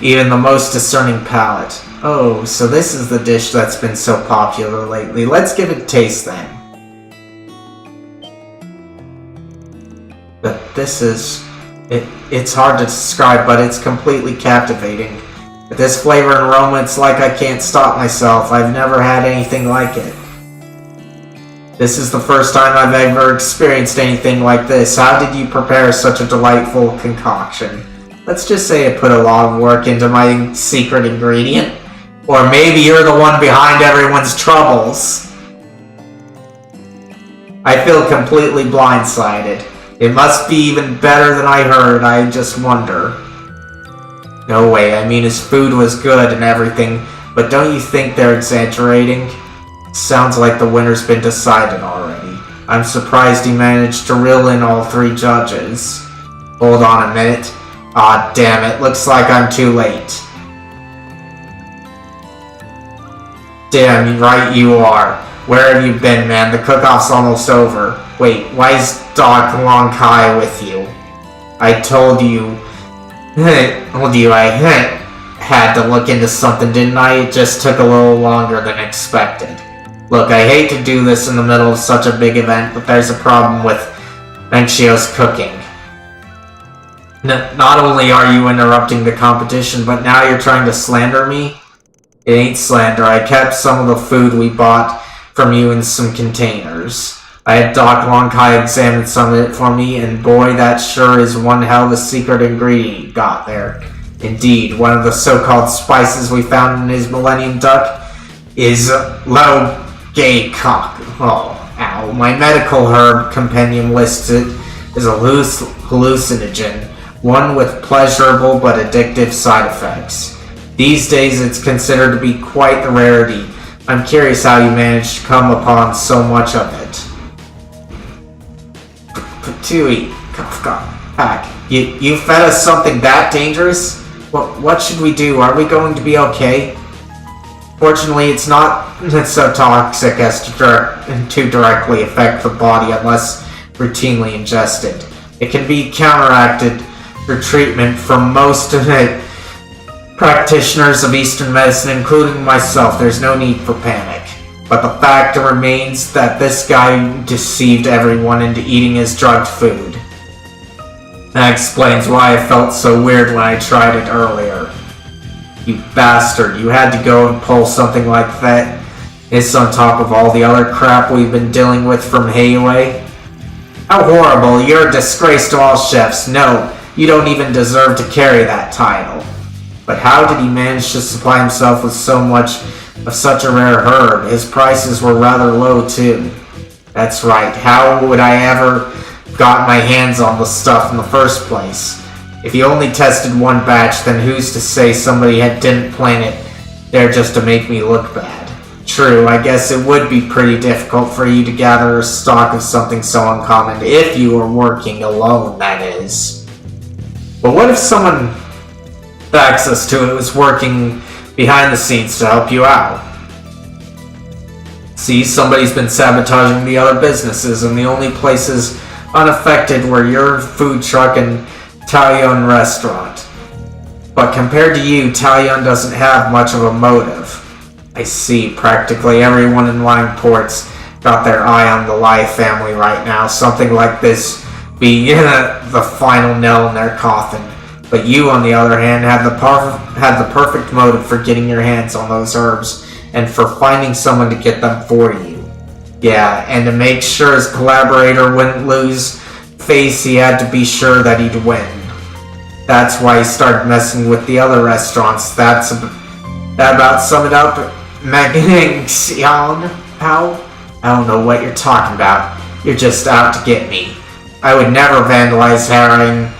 even the most discerning palate. Oh, so this is the dish that's been so popular lately. Let's give it a taste then. But this is... It's hard to describe, but it's completely captivating. With this flavor and aroma, it's like I can't stop myself. I've never had anything like it. This is the first time I've ever experienced anything like this. How did you prepare such a delightful concoction? Let's just say I put a lot of work into my secret ingredient. Or maybe you're the one behind everyone's troubles. I feel completely blindsided. It must be even better than I heard. I just wonder. No way, I mean his food was good and everything, but don't you think they're exaggerating? Sounds like the winner's been decided already. I'm surprised he managed to reel in all 3 judges. Hold on a minute. Aw, damn it, looks like I'm too late. Damn right you are. Where have you been, man? The cook-off's almost over. Wait, why is Doc Long Kai with you? I told you I had to look into something, didn't I? It just took a little longer than expected. Look, I hate to do this in the middle of such a big event, but there's a problem with Menchio's cooking. Not only are you interrupting the competition, but now you're trying to slander me? It ain't slander. I kept some of the food we bought from you in some containers. I had Doc Long Kai examine some of it for me, and boy, that sure is one hell of a secret ingredient you got there. Indeed, one of the so-called spices we found in his Millennium Duck is low gay cock. Oh, ow. My medical herb compendium lists it as a hallucinogen, one with pleasurable but addictive side effects. These days, it's considered to be quite the rarity. I'm curious how you managed to come upon so much of it. Patui, Pack, you fed us something that dangerous? What should we do? Are we going to be okay? Fortunately, it's not so toxic as to directly affect the body unless routinely ingested. It can be counteracted through treatment from most practitioners of Eastern medicine, including myself. There's no need for panic. But the fact remains that this guy deceived everyone into eating his drugged food. That explains why I felt so weird when I tried it earlier. You bastard, you had to go and pull something like that. It's on top of all the other crap we've been dealing with from Hayway. How horrible, you're a disgrace to all chefs. No, you don't even deserve to carry that title. But how did he manage to supply himself with so much of such a rare herb? His prices were rather low too. That's right, how would I ever got my hands on the stuff in the first place? If he only tested one batch, then who's to say somebody didn't plant it there just to make me look bad? True, I guess it would be pretty difficult for you to gather a stock of something so uncommon, if you were working alone, that is. But what if someone with access to it was working behind the scenes to help you out? See, somebody's been sabotaging the other businesses, and the only places unaffected were your food truck and Taoyuan restaurant. But compared to you, Taoyuan doesn't have much of a motive. I see, practically everyone in Langport's got their eye on the Lai family right now. Something like this being the final nail in their coffin. But you, on the other hand, had the perfect motive for getting your hands on those herbs and for finding someone to get them for you. Yeah, and to make sure his collaborator wouldn't lose face, he had to be sure that he'd win. That's why he started messing with the other restaurants. That about sum it up, Megan Pao? I don't know what you're talking about. You're just out to get me. I would never vandalize Herring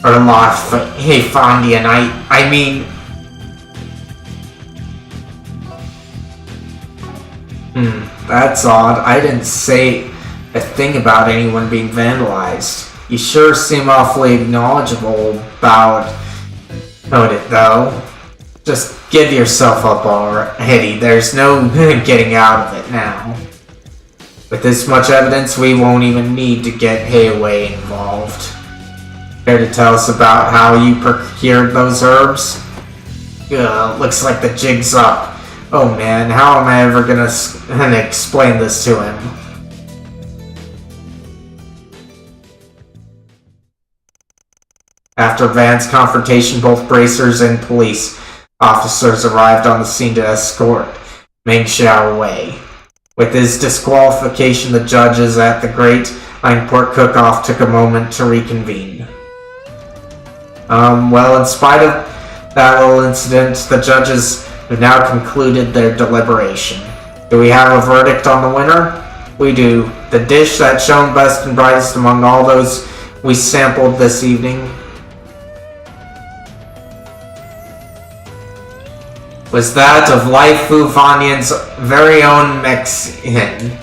or lost Fondian. I mean... that's odd. I didn't say a thing about anyone being vandalized. You sure seem awfully knowledgeable about it, though. Just give yourself up already. There's no getting out of it now. With this much evidence, we won't even need to get Hayway involved. Care to tell us about how you procured those herbs? Looks like the jig's up. Oh man, how am I ever gonna explain this to him? After Van's confrontation, both bracers and police officers arrived on the scene to escort Meng Xiao away. With his disqualification, the judges at the Great Langport Cook-Off took a moment to reconvene. Well, in spite of that little incident, the judges have now concluded their deliberation. Do we have a verdict on the winner? We do. The dish that shone best and brightest among all those we sampled this evening was that of Laifu Vanyan's very own Mexian.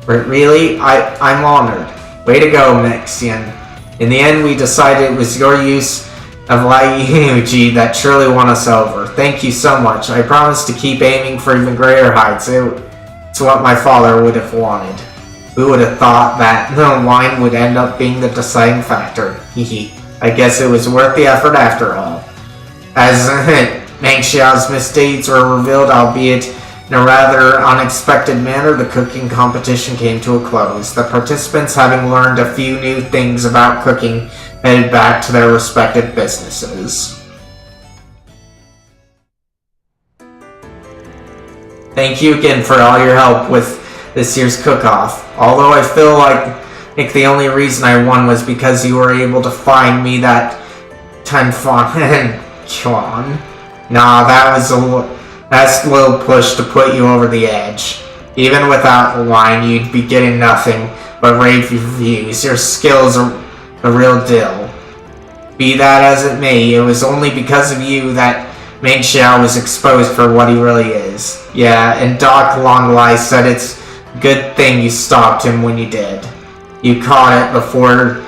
Really? I'm honored. Way to go, Mexian. In the end, we decided it was your use of Liuji that truly won us over. Thank you so much. I promise to keep aiming for even greater heights. It's what my father would have wanted. Who would have thought that the wine would end up being the deciding factor? Hehe. I guess it was worth the effort after all. As Meng Xiao's misdeeds were revealed, albeit in a rather unexpected manner, the cooking competition came to a close. The participants, having learned a few new things about cooking, headed back to their respective businesses. Thank you again for all your help with this year's cook-off. Although I feel like the only reason I won was because you were able to find me that Tanfan Chuan. Nah, that's a little push to put you over the edge. Even without the wine, you'd be getting nothing but rave reviews. Your skills are the real deal. Be that as it may, it was only because of you that Meng Xiao was exposed for what he really is. Yeah, and Doc Longlai said it's a good thing you stopped him when you did. You caught it before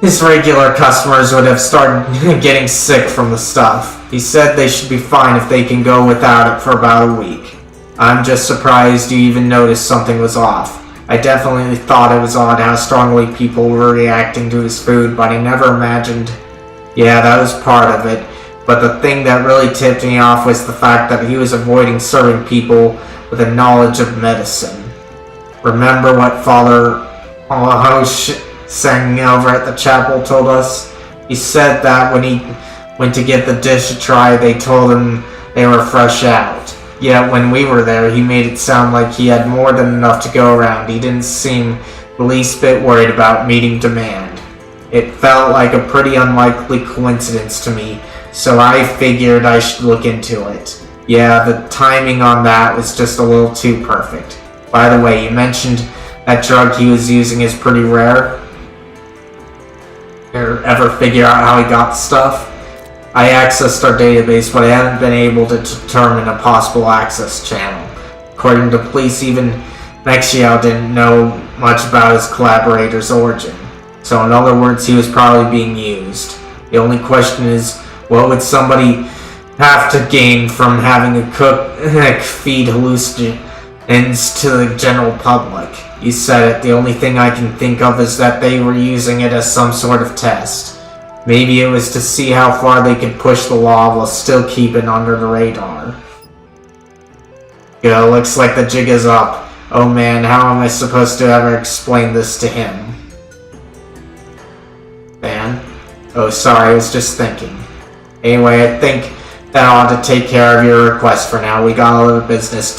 his regular customers would have started getting sick from the stuff. He said they should be fine if they can go without it for about a week. I'm just surprised you even noticed something was off. I definitely thought it was odd how strongly people were reacting to his food, but I never imagined... Yeah, that was part of it. But the thing that really tipped me off was the fact that he was avoiding serving people with a knowledge of medicine. Remember what Father Hosh sang over at the chapel told us? He said that when he went to get the dish to try, they told him they were fresh out. Yet when we were there, he made it sound like he had more than enough to go around. He didn't seem the least bit worried about meeting demand. It felt like a pretty unlikely coincidence to me, so I figured I should look into it. Yeah, the timing on that was just a little too perfect. By the way, you mentioned that drug he was using is pretty rare. Ever figure out how he got the stuff? I accessed our database, but I haven't been able to determine a possible access channel. According to police, even Meng Xiao didn't know much about his collaborator's origin. So in other words, he was probably being used. The only question is, what would somebody have to gain from having a cook feed hallucinogens to the general public? You said it. The only thing I can think of is that they were using it as some sort of test. Maybe it was to see how far they could push the law while still keeping under the radar. Yo, looks like the jig is up. Oh man, how am I supposed to ever explain this to him? Man? Oh, sorry, I was just thinking. Anyway, I think that ought to take care of your request for now. We got a little business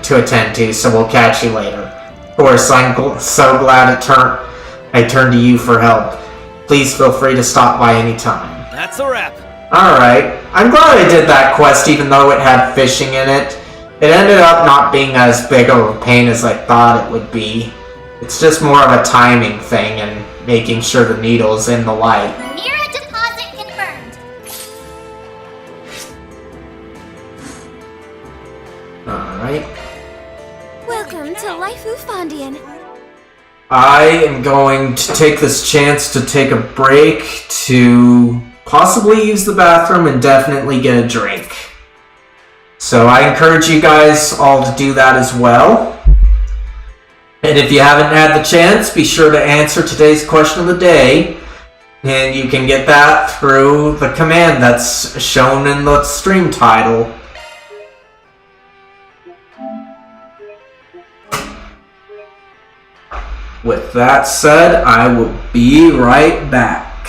to attend to, so we'll catch you later. Of course, I'm so glad I turned to you for help. Please feel free to stop by any time. That's a wrap. Alright. I'm glad I did that quest even though it had fishing in it. It ended up not being as big of a pain as I thought it would be. It's just more of a timing thing and making sure the needle's in the light. Mira deposit confirmed. Alright. Welcome to Laifu Fondian. I am going to take this chance to take a break to possibly use the bathroom and definitely get a drink. So I encourage you guys all to do that as well. And if you haven't had the chance, be sure to answer today's question of the day. And you can get that through the command that's shown in the stream title. With that said, I will be right back.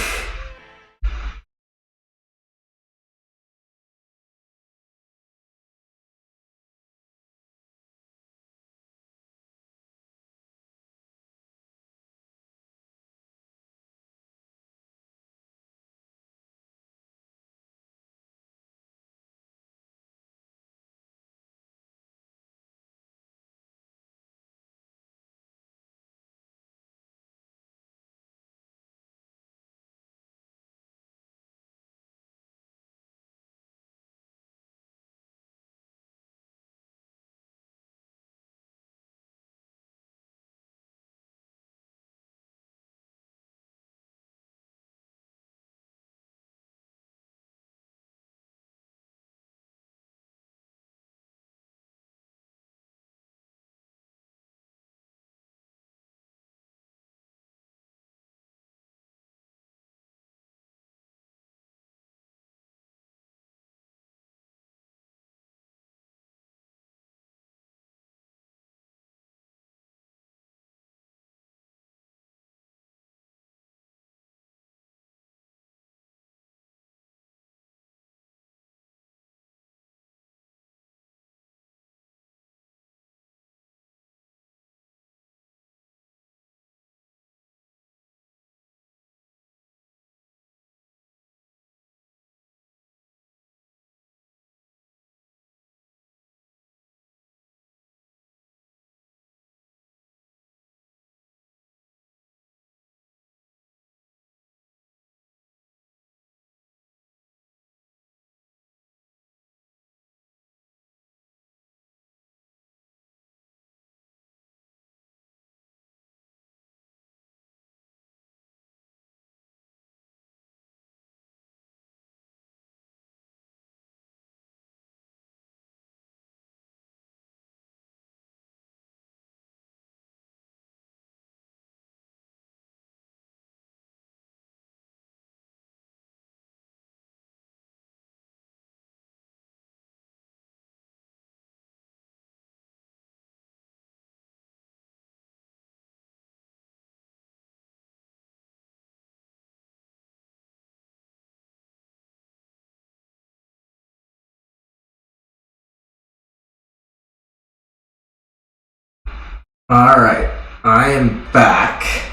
Alright, I am back.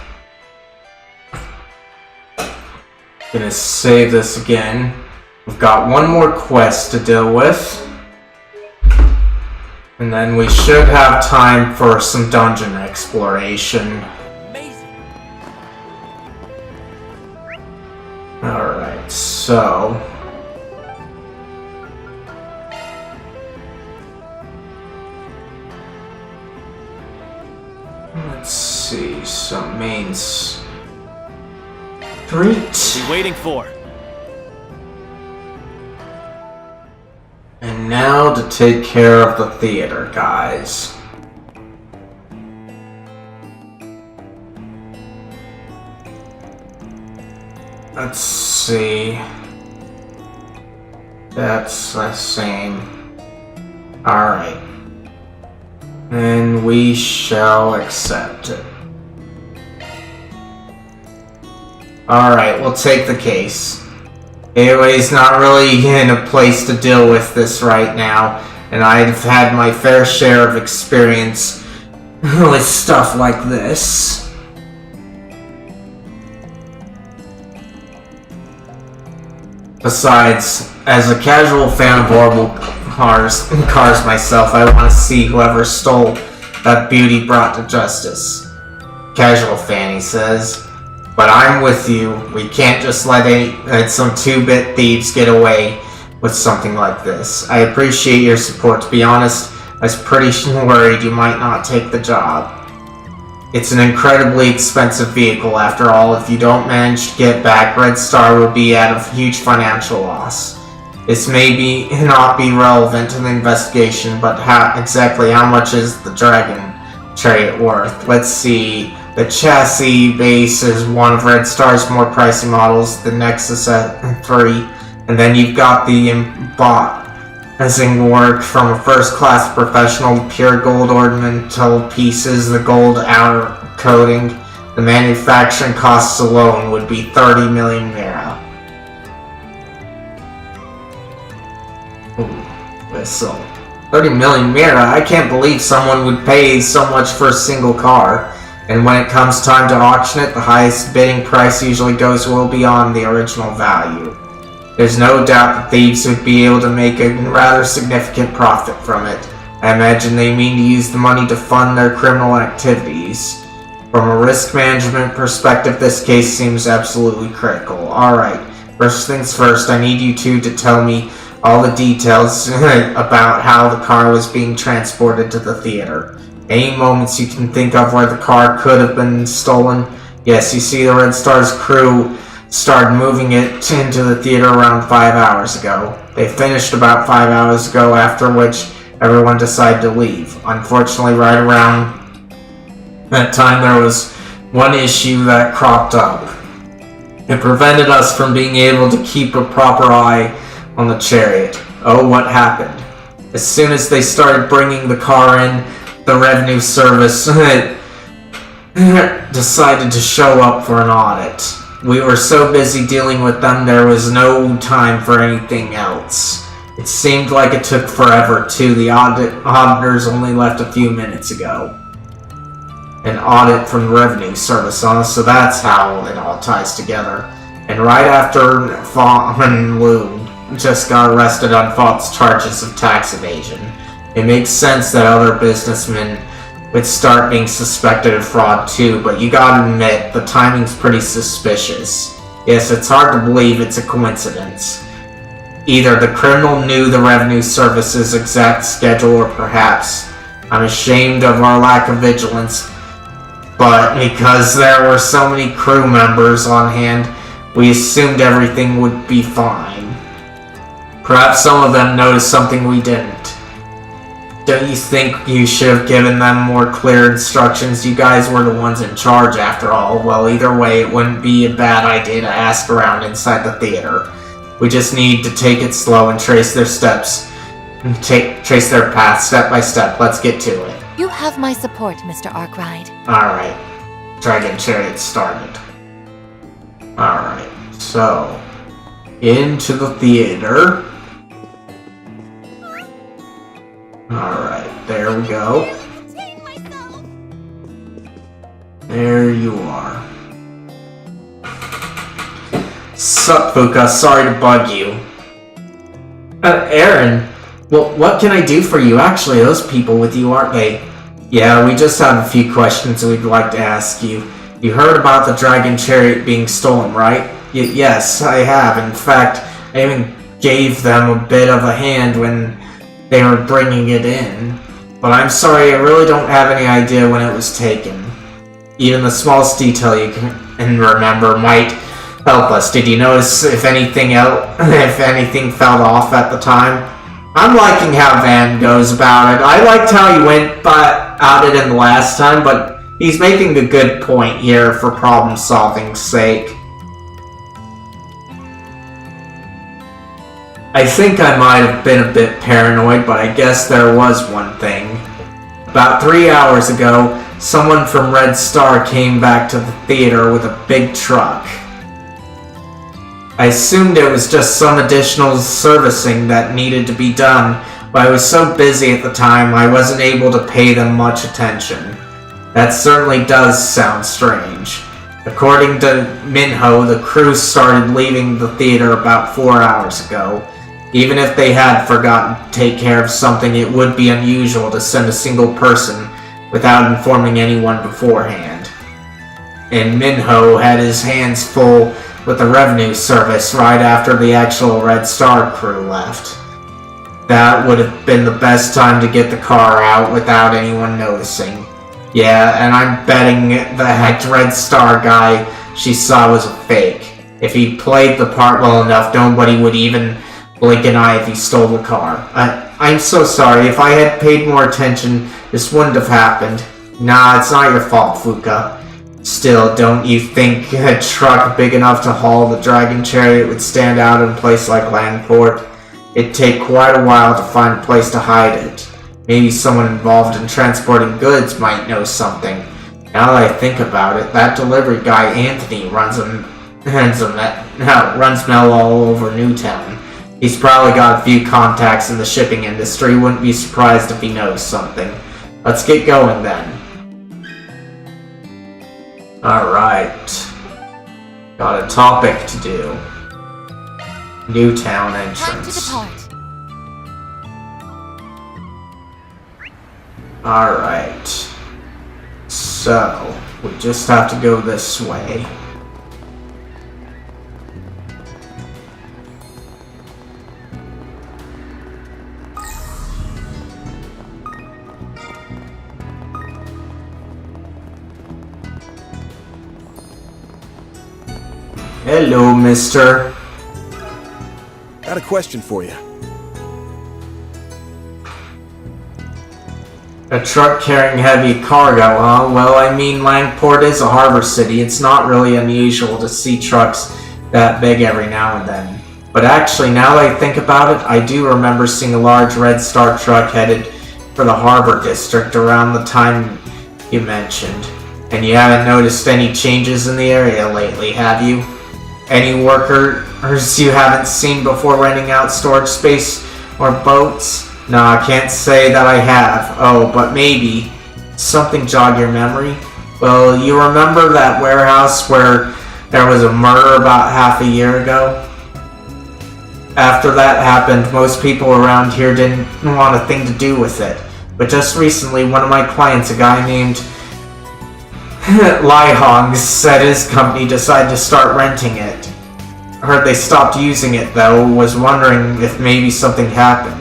Gonna save this again. We've got one more quest to deal with. And then we should have time for some dungeon exploration. Alright, so... let's see, some main street. What are you waiting for? And now to take care of the theater, guys. Let's see. That's the same. Alright. And we shall accept it. Alright, we'll take the case. Anyway's not really in a place to deal with this right now, and I've had my fair share of experience with stuff like this. Besides, as a casual fan of horrible cars myself, I want to see whoever stole that beauty brought to justice. Casual fan, he says. But I'm with you. We can't just let some 2-bit thieves get away with something like this. I appreciate your support. To be honest, I was pretty worried you might not take the job. It's an incredibly expensive vehicle, after all. If you don't manage to get back, Red Star would be at a huge financial loss. This may not be relevant to the investigation, but exactly how much is the Dragon Chariot worth? Let's see. The chassis base is one of Red Star's more pricey models, the Nexus at 3, and then you've got the embossing work from a first-class professional, pure gold ornamental pieces, the gold outer coating. The manufacturing costs alone would be 30 million Mira. Ooh, whistle. 30 million Mira? I can't believe someone would pay so much for a single car. And when it comes time to auction it, the highest bidding price usually goes well beyond the original value. There's no doubt the thieves would be able to make a rather significant profit from it. I imagine they mean to use the money to fund their criminal activities. From a risk management perspective, this case seems absolutely critical. Alright, first things first, I need you two to tell me all the details about how the car was being transported to the theater. Any moments you can think of where the car could have been stolen? Yes, you see, the Red Star's crew started moving it into the theater around 5 hours ago. They finished about 5 hours ago, after which everyone decided to leave. Unfortunately, right around that time there was one issue that cropped up. It prevented us from being able to keep a proper eye on the chariot. Oh, what happened? As soon as they started bringing the car in, the revenue service decided to show up for an audit. We were so busy dealing with them, there was no time for anything else. It seemed like it took forever, too. The auditors only left a few minutes ago. An audit from the revenue service, huh? So that's how it all ties together. And right after when Lou just got arrested on false charges of tax evasion, it makes sense that other businessmen would start being suspected of fraud too, but you gotta admit, the timing's pretty suspicious. Yes, it's hard to believe it's a coincidence. Either the criminal knew the revenue service's exact schedule, or perhaps I'm ashamed of our lack of vigilance, but because there were so many crew members on hand, we assumed everything would be fine. Perhaps some of them noticed something we didn't. Don't you think you should have given them more clear instructions? You guys were the ones in charge after all. Well, either way, it wouldn't be a bad idea to ask around inside the theater. We just need to take it slow and trace their steps. Trace their path step by step. Let's get to it. You have my support, Mr. Arkwright. Alright. Dragon Chariot started. Alright, so into the theater. Alright, there we go. There you are. Sup, Fuka, sorry to bug you. Aaron, well, what can I do for you? Actually, those people with you, aren't they? Yeah, we just have a few questions we'd like to ask you. You heard about the Dragon Chariot being stolen, right? Yes, I have. In fact, I even gave them a bit of a hand when they were bringing it in. But I'm sorry, I really don't have any idea when it was taken. Even the smallest detail you can remember might help us. Did you notice if anything fell off at the time? I'm liking how Van goes about it. I liked how he went at it in the last time, but he's making a good point here for problem-solving's sake. I think I might have been a bit paranoid, but I guess there was one thing. About 3 hours ago, someone from Red Star came back to the theater with a big truck. I assumed it was just some additional servicing that needed to be done, but I was so busy at the time I wasn't able to pay them much attention. That certainly does sound strange. According to Minho, the crew started leaving the theater about 4 hours ago. Even if they had forgotten to take care of something, it would be unusual to send a single person without informing anyone beforehand. And Minho had his hands full with the revenue service right after the actual Red Star crew left. That would have been the best time to get the car out without anyone noticing. Yeah, and I'm betting that Red Star guy she saw was a fake. If he played the part well enough, nobody would even blink an eye if he stole the car. I'm so sorry. If I had paid more attention, this wouldn't have happened. Nah, it's not your fault, Fuka. Still, don't you think a truck big enough to haul the Dragon Chariot would stand out in a place like Landport? It'd take quite a while to find a place to hide it. Maybe someone involved in transporting goods might know something. Now that I think about it, that delivery guy Anthony runs mail all over Newtown. He's probably got a few contacts in the shipping industry. Wouldn't be surprised if he knows something. Let's get going then. Alright. Got a topic to do. Newtown entrance. Time to depart. Alright. So, we just have to go this way. Hello, mister. Got a question for you. A truck carrying heavy cargo, huh? Well, I mean, Langport is a harbor city. It's not really unusual to see trucks that big every now and then. But actually, now that I think about it, I do remember seeing a large Red Star truck headed for the harbor district around the time you mentioned. And you haven't noticed any changes in the area lately, have you? Any workers you haven't seen before renting out storage space or boats? No, I can't say that I have. Oh, but maybe. Something jog your memory? Well, you remember that warehouse where there was a murder about half a year ago? After that happened, most people around here didn't want a thing to do with it. But just recently, one of my clients, a guy named Lihong, said his company decided to start renting it. Heard they stopped using it though, was wondering if maybe something happened.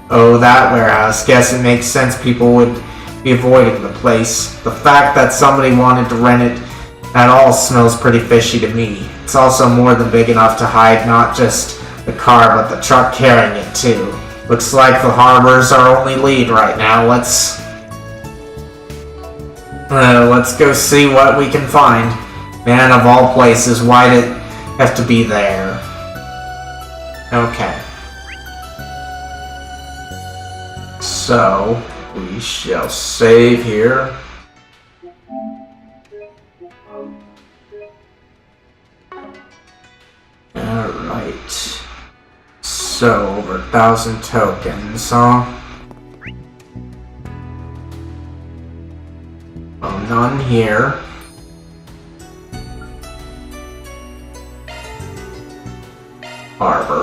Oh, that warehouse. Guess it makes sense people would be avoiding the place. The fact that somebody wanted to rent it at all smells pretty fishy to me. It's also more than big enough to hide not just the car but the truck carrying it too. Looks like the harbor's our only lead right now. Let's go see what we can find. Man, of all places, why'd it have to be there? Okay. So, we shall save here. Alright. So, over 1,000 tokens, huh? Well, none here.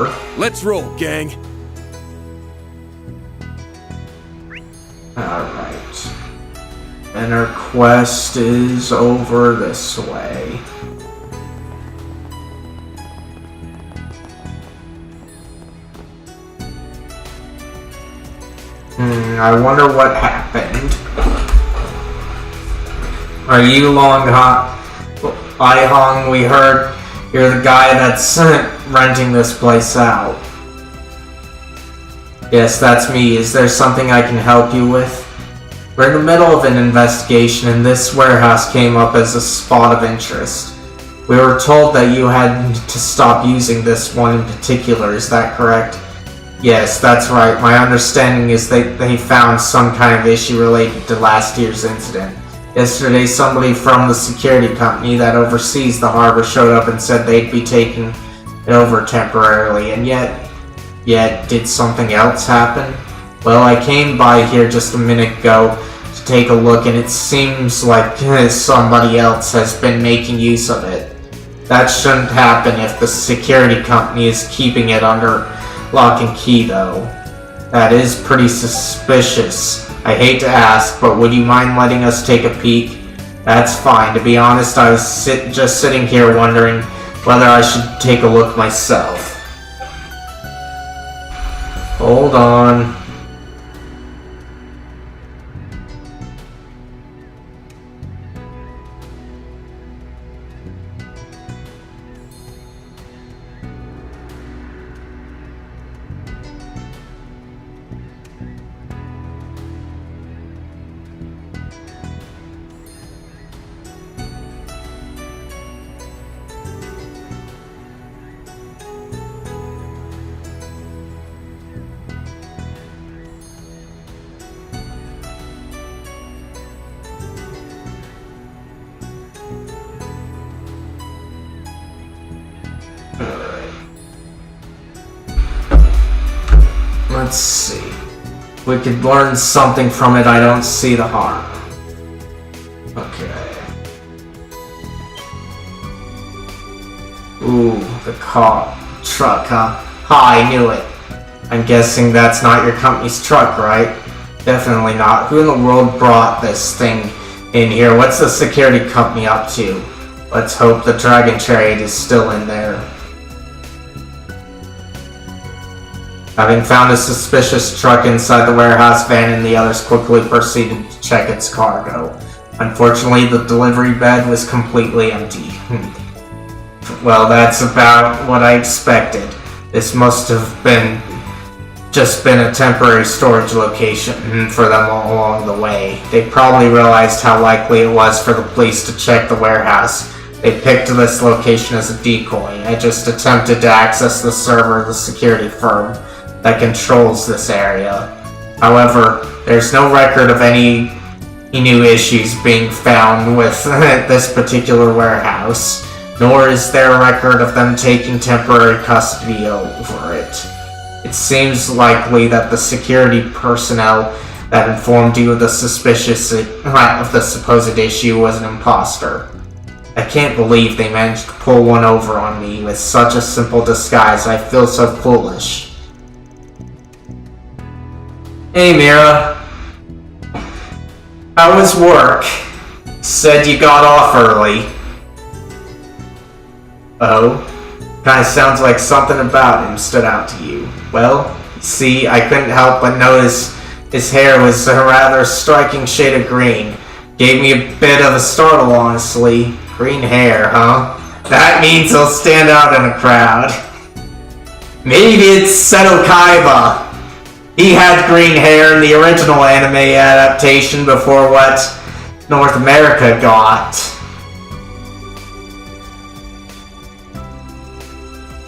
harbor. Let's roll, gang. Alright. And our quest is over this way. I wonder what happened. Are you Hong? We heard you're the guy that's renting this place out. Yes, that's me. Is there something I can help you with? We're in the middle of an investigation and this warehouse came up as a spot of interest. We were told that you had to stop using this one in particular, is that correct? Yes, that's right. My understanding is they found some kind of issue related to last year's incident. Yesterday, somebody from the security company that oversees the harbor showed up and said they'd be taking it over temporarily, and yet, did something else happen? Well, I came by here just a minute ago to take a look, and it seems like somebody else has been making use of it. That shouldn't happen if the security company is keeping it under lock and key, though. That is pretty suspicious. I hate to ask, but would you mind letting us take a peek? That's fine. To be honest, I was just sitting here wondering whether I should take a look myself. Hold on. Let's see. If we could learn something from it, I don't see the harm. Okay. Ooh, the truck, huh? Ha, I knew it. I'm guessing that's not your company's truck, right? Definitely not. Who in the world brought this thing in here? What's the security company up to? Let's hope the Dragon Chariot is still in there. Having found a suspicious truck inside the warehouse van and the others quickly proceeded to check its cargo. Unfortunately, the delivery bed was completely empty. Well, that's about what I expected. This must have just been a temporary storage location for them all along the way. They probably realized how likely it was for the police to check the warehouse. They picked this location as a decoy. I just attempted to access the server of the security firm that controls this area. However, there's no record of any new issues being found with this particular warehouse, nor is there a record of them taking temporary custody over it. It seems likely that the security personnel that informed you of the supposed issue was an imposter. I can't believe they managed to pull one over on me with such a simple disguise. I feel so foolish. Hey Mira. How was work? Said you got off early. Oh? Kinda sounds like something about him stood out to you. Well, see, I couldn't help but notice his hair was a rather striking shade of green. Gave me a bit of a startle, honestly. Green hair, huh? That means he'll stand out in a crowd. Maybe it's Seto Kaiba. He had green hair in the original anime adaptation before what North America got.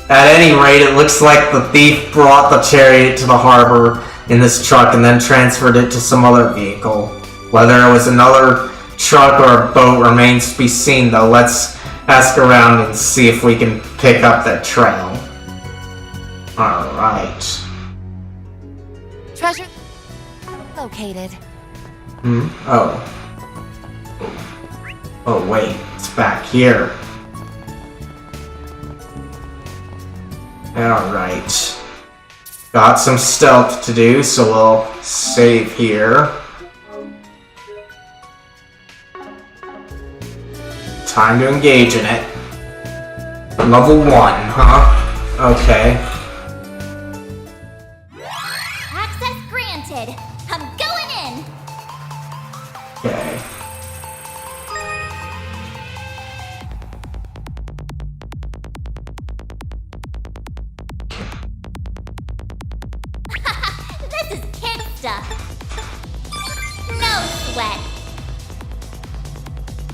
At any rate, it looks like the thief brought the chariot to the harbor in this truck and then transferred it to some other vehicle. Whether it was another truck or a boat remains to be seen, though. Let's ask around and see if we can pick up that trail. Alright. Treasure located. Oh. Oh wait, it's back here. Alright. Got some stealth to do, so we'll save here. Time to engage in it. Level 1, huh? Okay. Access granted. I'm going in. Okay. This is kid stuff. No sweat.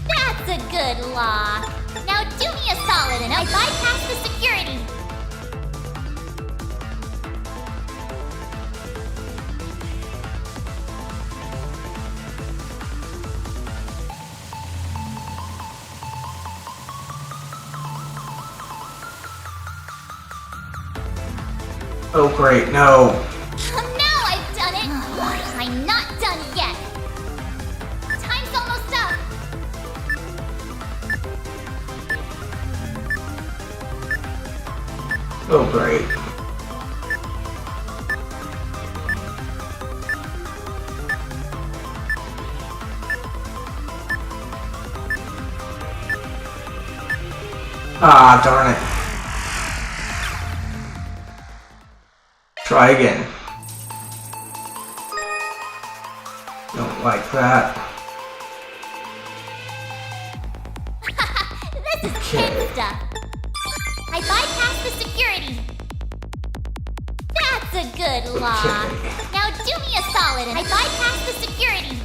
That's a good lock. Now do me a solid and I bypass the security. Oh great, no. Now I've done it. I'm not done yet. Time's almost up. Oh great. Ah, darn it. Try again. Don't like that. This is kid stuff. I bypassed the security. That's a good lock. Now do me a solid and I bypass the security.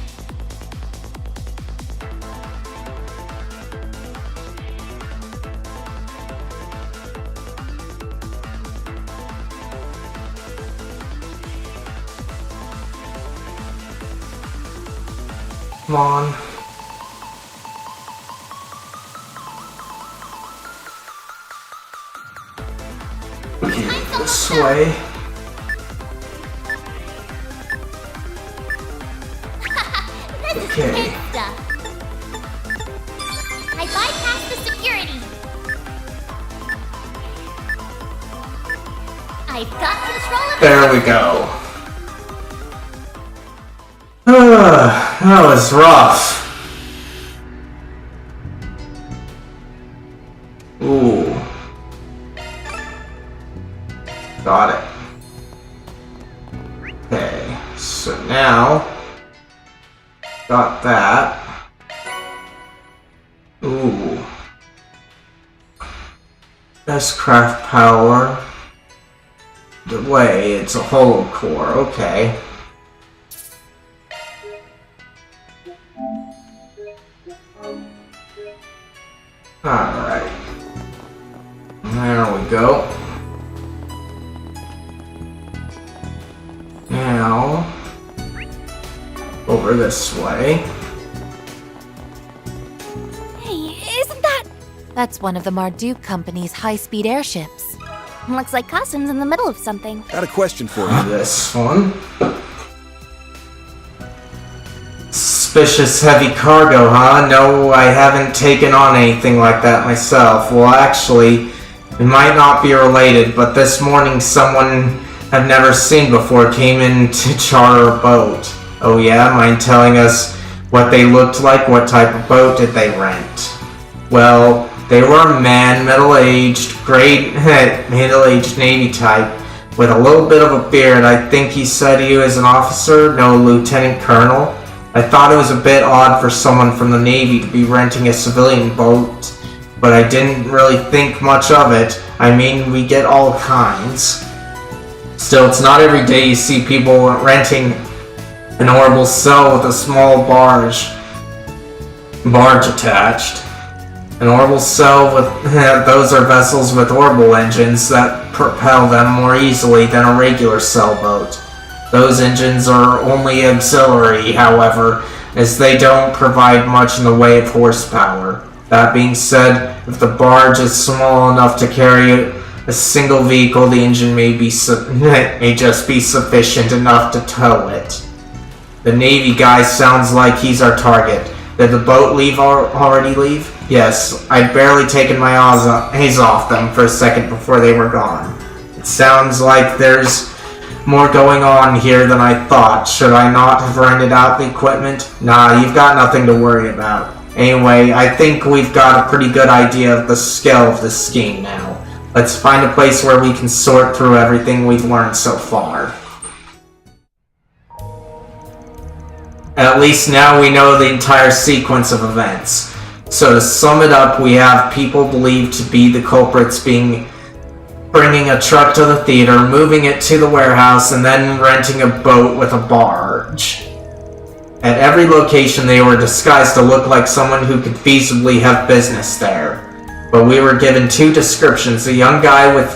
Come on. Okay, this way. Okay. I bypassed the security. I've got control of There we go. That was rough. Ooh. Got it. Okay, so now got that. Ooh. Best craft power. Delay, it's a hollow core, okay. Alright. There we go. Now, over this way. Hey, isn't that... That's one of the Marduk Company's high-speed airships. Looks like Costume's in the middle of something. Got a question for you. This one. Suspicious heavy cargo, huh? No, I haven't taken on anything like that myself. Well, actually, it might not be related, but this morning someone I've never seen before came in to charter a boat. Oh yeah? Mind telling us what they looked like? What type of boat did they rent? Well, they were a man, middle-aged, great, middle-aged Navy type, with a little bit of a beard. I think he said he was an officer, no lieutenant colonel. I thought it was a bit odd for someone from the Navy to be renting a civilian boat, but I didn't really think much of it. I mean, we get all kinds. Still, it's not every day you see people renting an orbital cell with a small barge attached. An orbital cell with those are vessels with orbital engines that propel them more easily than a regular sailboat. Those engines are only auxiliary, however, as they don't provide much in the way of horsepower. That being said, if the barge is small enough to carry a single vehicle, the engine may just be sufficient enough to tow it. The Navy guy sounds like he's our target. Did the boat already leave? Yes, I'd barely taken my eyes off them for a second before they were gone. It sounds like there's more going on here than I thought. Should I not have rented out the equipment? Nah, you've got nothing to worry about. Anyway, I think we've got a pretty good idea of the scale of this scheme now. Let's find a place where we can sort through everything we've learned so far. At least now we know the entire sequence of events. So to sum it up, we have people believed to be the culprits bringing a truck to the theater, moving it to the warehouse, and then renting a boat with a barge. At every location they were disguised to look like someone who could feasibly have business there. But we were given two descriptions, a young guy with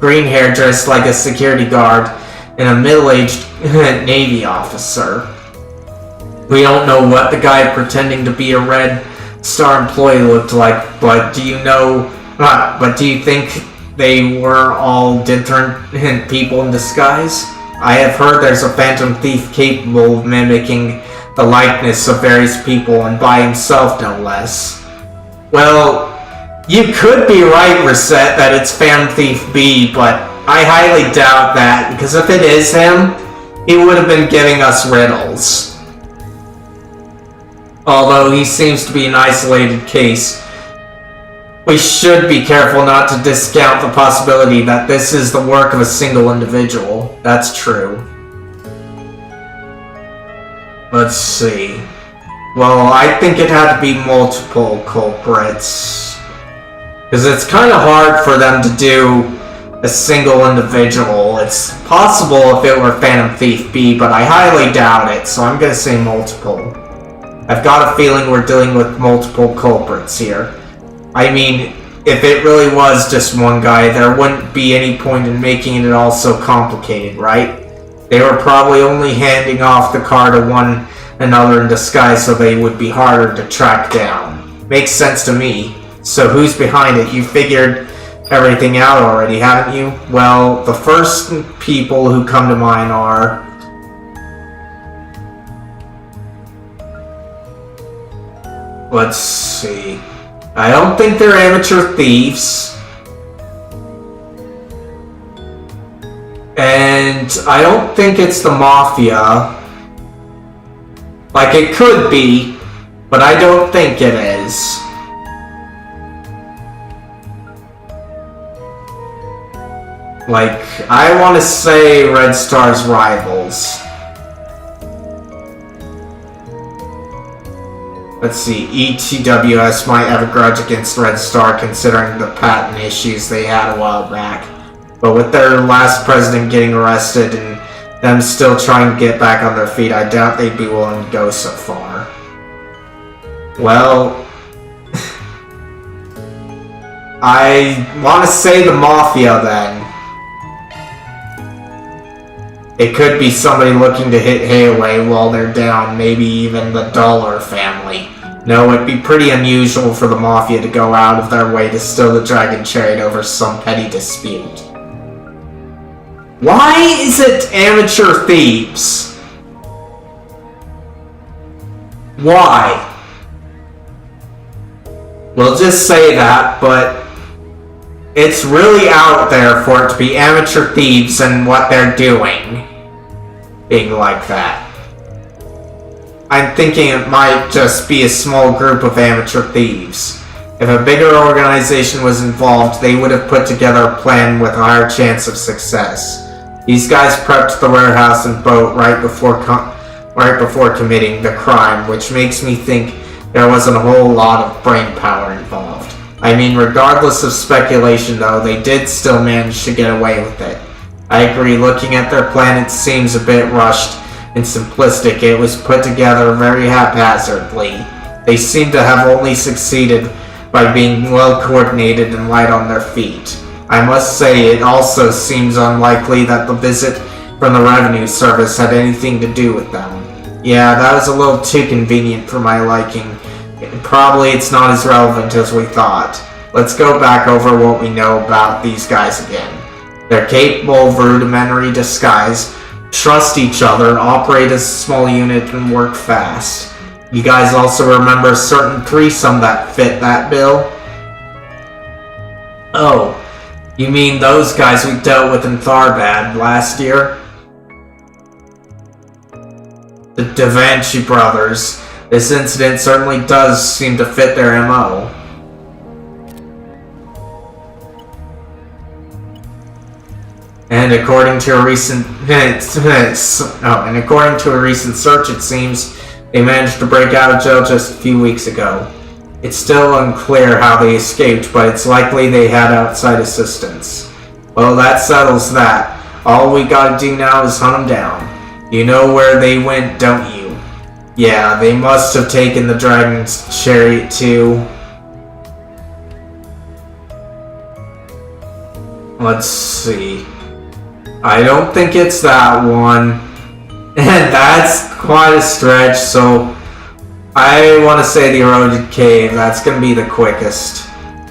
green hair dressed like a security guard, and a middle-aged Navy officer. We don't know what the guy pretending to be a Red Star employee looked like, but do you think they were all different people in disguise? I have heard there's a phantom thief capable of mimicking the likeness of various people, and by himself no less. Well, you could be right, Reset, that it's Phantom Thief B, but I highly doubt that, because if it is him, he would have been giving us riddles. Although he seems to be an isolated case, we should be careful not to discount the possibility that this is the work of a single individual. That's true. Let's see. Well, I think it had to be multiple culprits. Because it's kind of hard for them to do a single individual. It's possible if it were Phantom Thief B, but I highly doubt it, so I'm gonna say multiple. I've got a feeling we're dealing with multiple culprits here. I mean, if it really was just one guy, there wouldn't be any point in making it all so complicated, right? They were probably only handing off the car to one another in disguise so they would be harder to track down. Makes sense to me. So who's behind it? You figured everything out already, haven't you? Well, the first people who come to mind are... Let's see. I don't think they're amateur thieves. And I don't think it's the Mafia. Like, it could be, but I don't think it is. Like, I want to say Red Star's rivals. Let's see, ETWS might have a grudge against Red Star considering the patent issues they had a while back. But with their last president getting arrested and them still trying to get back on their feet, I doubt they'd be willing to go so far. Well, I want to say the Mafia then. It could be somebody looking to hit Hayway while they're down, maybe even the Dollar family. No, it'd be pretty unusual for the Mafia to go out of their way to steal the Dragon Chariot over some petty dispute. Why is it amateur thieves? Why? We'll just say that, but it's really out there for it to be amateur thieves and what they're doing being like that. I'm thinking it might just be a small group of amateur thieves. If a bigger organization was involved, they would have put together a plan with a higher chance of success. These guys prepped the warehouse and boat right before committing the crime, which makes me think there wasn't a whole lot of brain power involved. I mean, regardless of speculation though, they did still manage to get away with it. I agree, looking at their plan it seems a bit rushed and simplistic. It was put together very haphazardly. They seem to have only succeeded by being well coordinated and light on their feet. I must say it also seems unlikely that the visit from the Revenue Service had anything to do with them. Yeah, that was a little too convenient for my liking. Probably it's not as relevant as we thought. Let's go back over what we know about these guys again. They're capable of rudimentary disguise, trust each other, operate as a small unit, and work fast. You guys also remember a certain threesome that fit that bill? Oh, You mean those guys we dealt with in Tharbad last year? The Da Vinci brothers. This incident certainly does seem to fit their MO. And according to a recent search, it seems they managed to break out of jail just a few weeks ago. It's still unclear how they escaped, but it's likely they had outside assistance. Well, that settles that. All we gotta do now is hunt them down. You know where they went, don't you? Yeah, they must have taken the dragon's chariot too. Let's see. I don't think it's that one. And that's quite a stretch, so I want to say the eroded cave. That's going to be the quickest.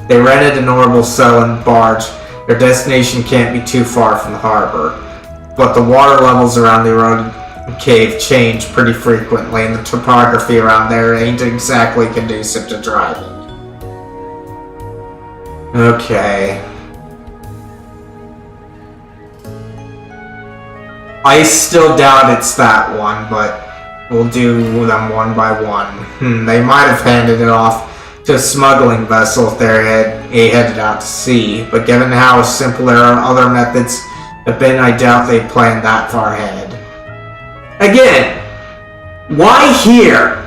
They rented an orbital cell and barge. Their destination can't be too far from the harbor. But the water levels around the eroded cave change pretty frequently, and the topography around there ain't exactly conducive to driving. Okay. I still doubt it's that one, but we'll do them one by one. They might have handed it off to a smuggling vessel if they're headed out to sea, but given how simple their other methods have been, I doubt they planned that far ahead. Again, why here?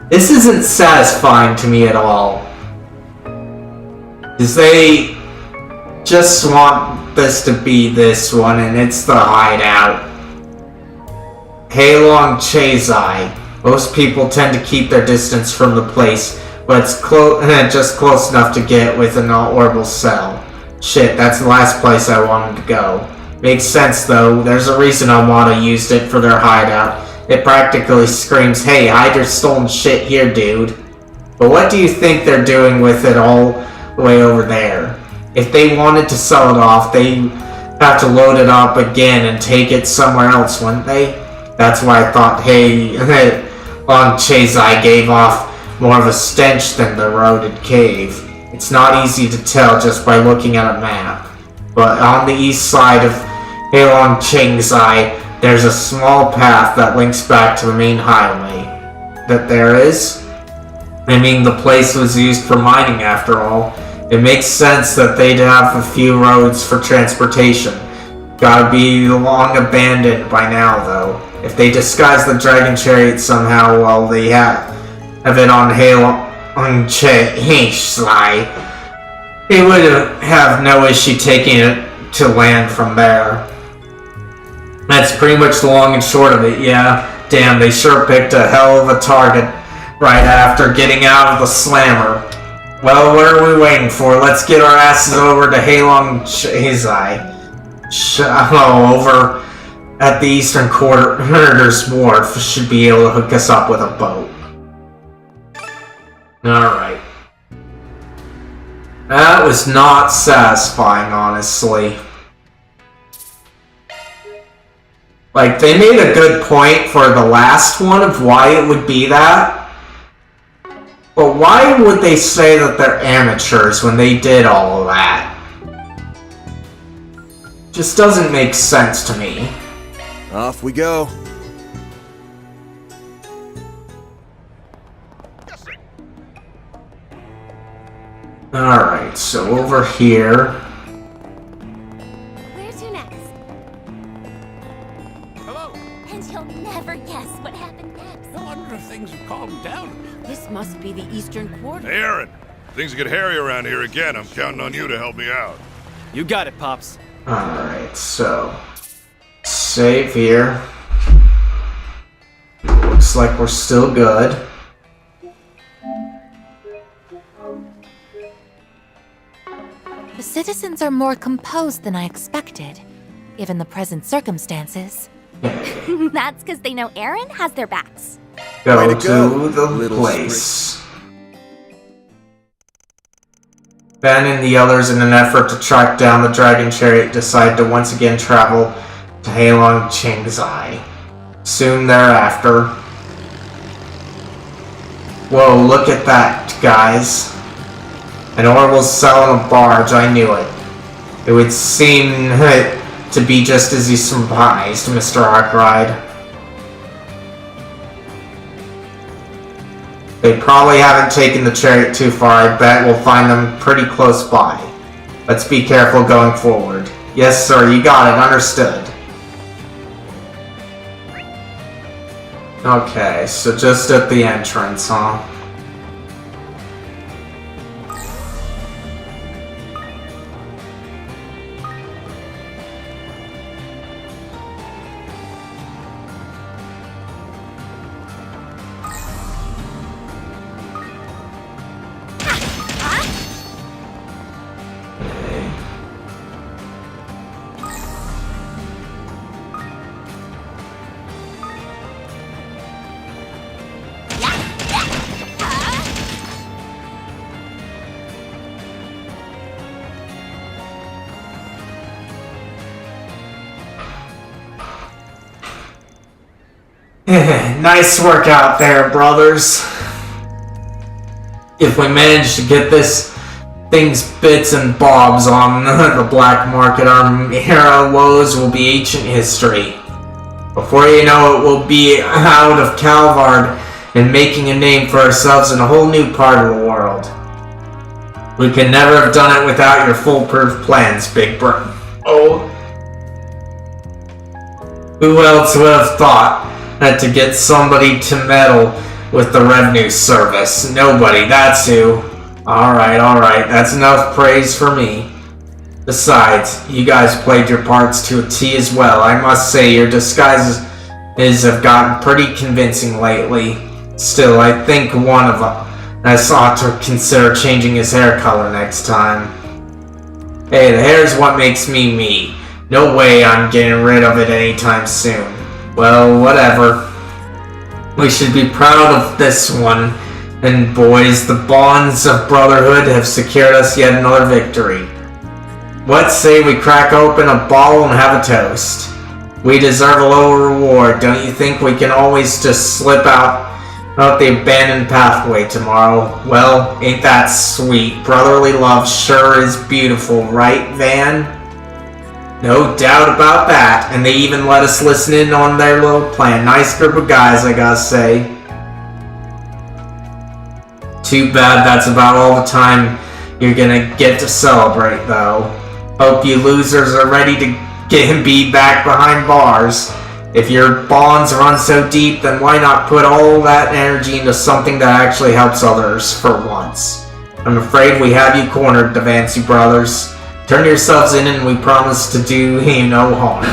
This isn't satisfying to me at all. Because they just want this to be this one, and it's the hideout. Heilong Chazai. Most people tend to keep their distance from the place, but it's just close enough to get with an orbital cell. Shit, that's the last place I wanted to go. Makes sense though, there's a reason Armada used it for their hideout. It practically screams, hey, hide your stolen shit here, dude. But what do you think they're doing with it all the way over there? If they wanted to sell it off, they'd have to load it up again and take it somewhere else, wouldn't they? That's why I thought, hey, Long Chazai gave off more of a stench than the eroded cave. It's not easy to tell just by looking at a map. But on the east side of Heilong Changzai, there's a small path that links back to the main highway. That there is? I mean, the place was used for mining after all. It makes sense that they'd have a few roads for transportation. Gotta be long abandoned by now, though. If they disguise the dragon chariot somehow while they have it on Heilong Changzai, they would have no issue taking it to land from there. That's pretty much the long and short of it, yeah. Damn, they sure picked a hell of a target right after getting out of the slammer. Well, what are we waiting for? Let's get our asses over to Heilong Chazai. Over at the eastern quarter's wharf. Should be able to hook us up with a boat. Alright. That was not satisfying, honestly. Like, they made a good point for the last one of why it would be that. But why would they say that they're amateurs when they did all of that? Just doesn't make sense to me. Off we go. Alright, so over here. Where's your next? Hello. And you'll never guess what happened next. No wonder if things have calmed down. This must be the eastern quarter. Hey, Aaron. Things get hairy around here again. I'm counting on you to help me out. You got it, Pops. Alright, so save here. Looks like we're still good. The citizens are more composed than I expected, given the present circumstances. That's because they know Aaron has their backs. Go to the place. Ben and the others, in an effort to track down the dragon chariot, decide to once again travel to Heilong Changzai. Soon thereafter. Whoa, look at that, guys. An ore will sell on a barge, I knew it. It would seem to be just as you surmised, Mr. Arkwright. They probably haven't taken the chariot too far. I bet we'll find them pretty close by. Let's be careful going forward. Yes, sir, you got it. Understood. Okay, so just at the entrance, huh? Nice work out there, brothers. If we manage to get this thing's bits and bobs on the black market, our era woes will be ancient history. Before you know it, we'll be out of Calvard and making a name for ourselves in a whole new part of the world. We could never have done it without your foolproof plans, Big Bro. Oh. Who else would have thought that to get somebody to meddle with the revenue service? Nobody, that's who. Alright, that's enough praise for me. Besides, you guys played your parts to a T as well. I must say, your disguises have gotten pretty convincing lately. Still, I think one of us ought to consider changing his hair color next time. Hey, the hair's what makes me me. No way I'm getting rid of it anytime soon. Well, whatever. We should be proud of this one. And boys, the bonds of brotherhood have secured us yet another victory. What say we crack open a bottle and have a toast? We deserve a little reward. Don't you think we can always just slip out the abandoned pathway tomorrow? Well, ain't that sweet? Brotherly love sure is beautiful, right, Van? No doubt about that, and they even let us listen in on their little plan. Nice group of guys, I gotta say. Too bad that's about all the time you're gonna get to celebrate, though. Hope you losers are ready to be back behind bars. If your bonds run so deep, then why not put all that energy into something that actually helps others for once? I'm afraid we have you cornered, the Vancy brothers. Turn yourselves in and we promise to do you no harm.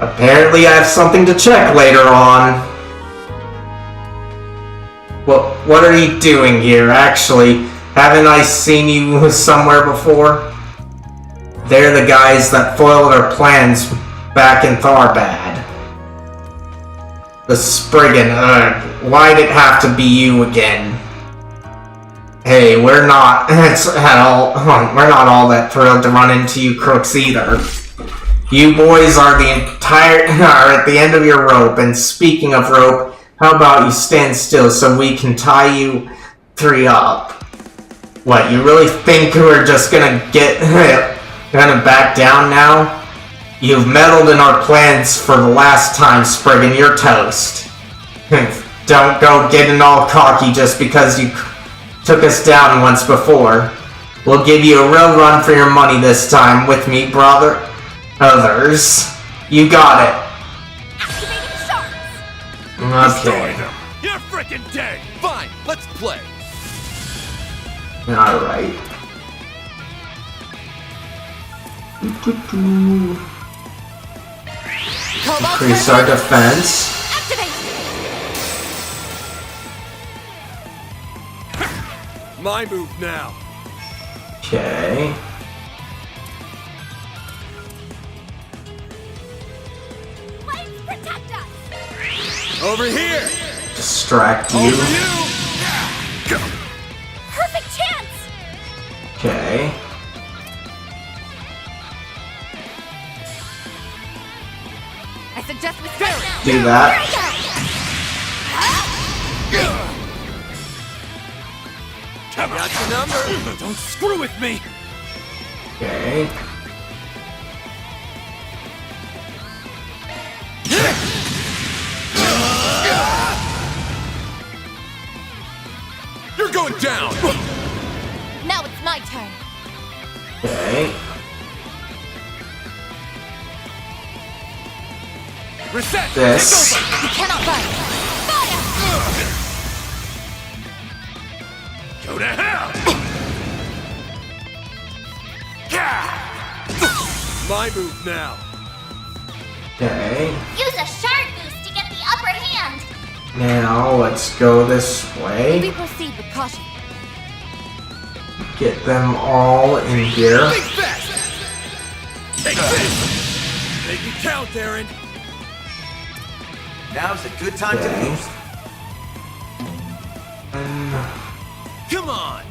Apparently I have something to check later on. Well, what are you doing here, actually? Haven't I seen you somewhere before? They're the guys that foiled our plans back in Tharbad. The Spriggan, why'd it have to be you again? Hey, we're not all that thrilled to run into you crooks either. You boys are at the end of your rope, and speaking of rope, how about you stand still so we can tie you three up? What, you really think we're just gonna back down now? You've meddled in our plans for the last time, Spriggan, you're toast. Don't go getting all cocky just because you took us down once before. We'll give you a real run for your money this time with me, brother. Others. You got it. Okay. You're freaking dead! Fine, let's play! Alright. Increase our defense. My move now. Okay. Over here. Distract you. Over you. Perfect chance. Okay. I suggest we start now. Do that. Got your number. Don't screw with me. Okay. You're going down! Now it's my turn. Okay. Reset. This. Take over. You cannot fight. Go to hell! My move now. Okay. Use a shard boost to get the upper hand. Now let's go this We way. proceed with caution. Get them all in here. Big fast. Take this. Make it count, Aaron. Now's a good time to Okay. boost. Come on.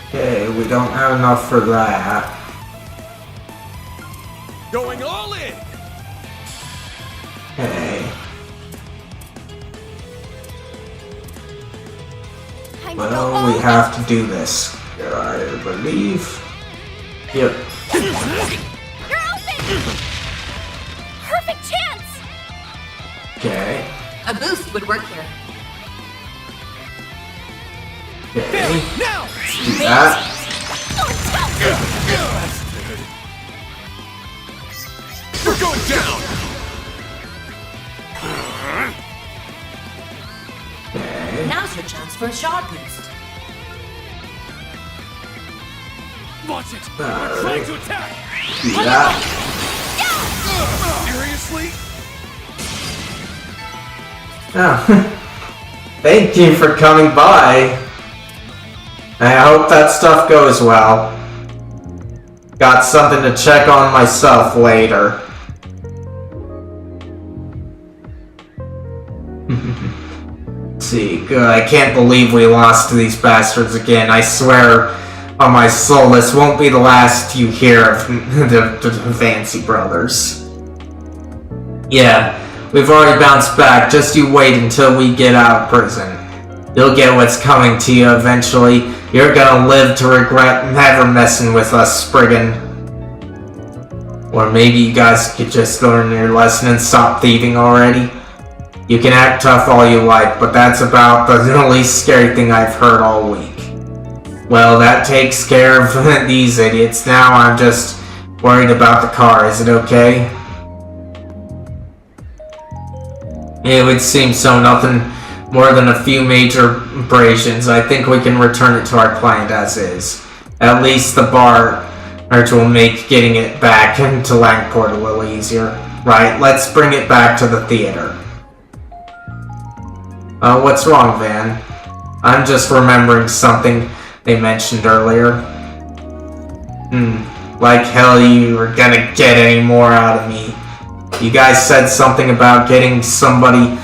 Okay, we don't have enough for that. Going all in. Okay. Time to go Well, all we have to do this. I believe. Yep. You're open! Perfect chance! Okay. A boost would work here. Okay. Now. Do that. You're going down! Okay. Now's your chance for a shard boost. Watch it. Alright. We're trying to attack. Do that. Seriously? Oh. Thank you for coming by. I hope that stuff goes well. Got something to check on myself later. See, good. I can't believe we lost to these bastards again. I swear on my soul, this won't be the last you hear of the Fancy Brothers. Yeah, we've already bounced back. Just you wait until we get out of prison. You'll get what's coming to you eventually. You're gonna live to regret never messing with us, Spriggan. Or maybe you guys could just learn your lesson and stop thieving already. You can act tough all you like, but that's about the least scary thing I've heard all week. Well, that takes care of these idiots. Now I'm just worried about the car. Is it okay? It would seem so. Nothing more than a few major abrasions. I think we can return it to our client as is. At least the bar will make getting it back into Langport a little easier. Right, let's bring it back to the theater. What's wrong, Van? I'm just remembering something they mentioned earlier. Like hell you were gonna get any more out of me. You guys said something about getting somebody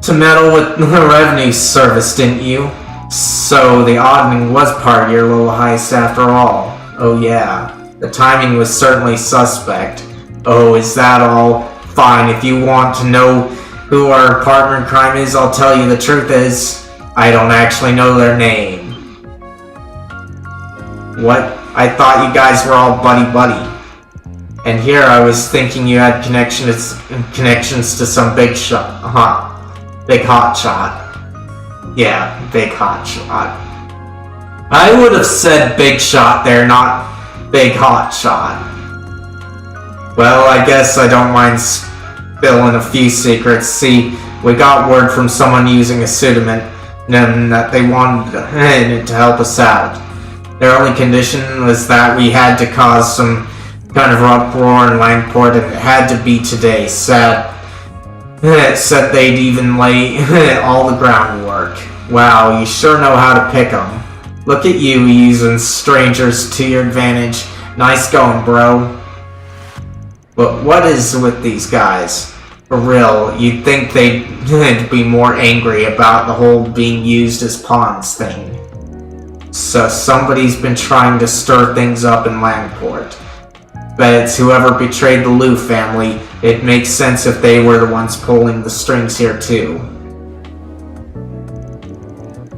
to meddle with the revenue service, didn't you? So the auditing was part of your little heist after all. Oh yeah, the timing was certainly suspect. Oh, is that all? Fine, if you want to know who our partner in crime is, I'll tell you the truth is, I don't actually know their name. What? I thought you guys were all buddy-buddy. And here I was thinking you had connections to some big hot shot. Yeah, big hot shot. I would have said big shot there, not big hot shot. Well, I guess I don't mind spilling a few secrets. See, we got word from someone using a pseudonym that they wanted to help us out. Their only condition was that we had to cause some kind of uproar in Langport, and it had to be today. Said they'd even lay all the groundwork. Wow, you sure know how to pick 'em. Look at you using strangers to your advantage. Nice going, bro. But what is with these guys? For real, you'd think they'd be more angry about the whole being used as pawns thing. So somebody's been trying to stir things up in Langport. But it's whoever betrayed the Liu family. It makes sense if they were the ones pulling the strings here too.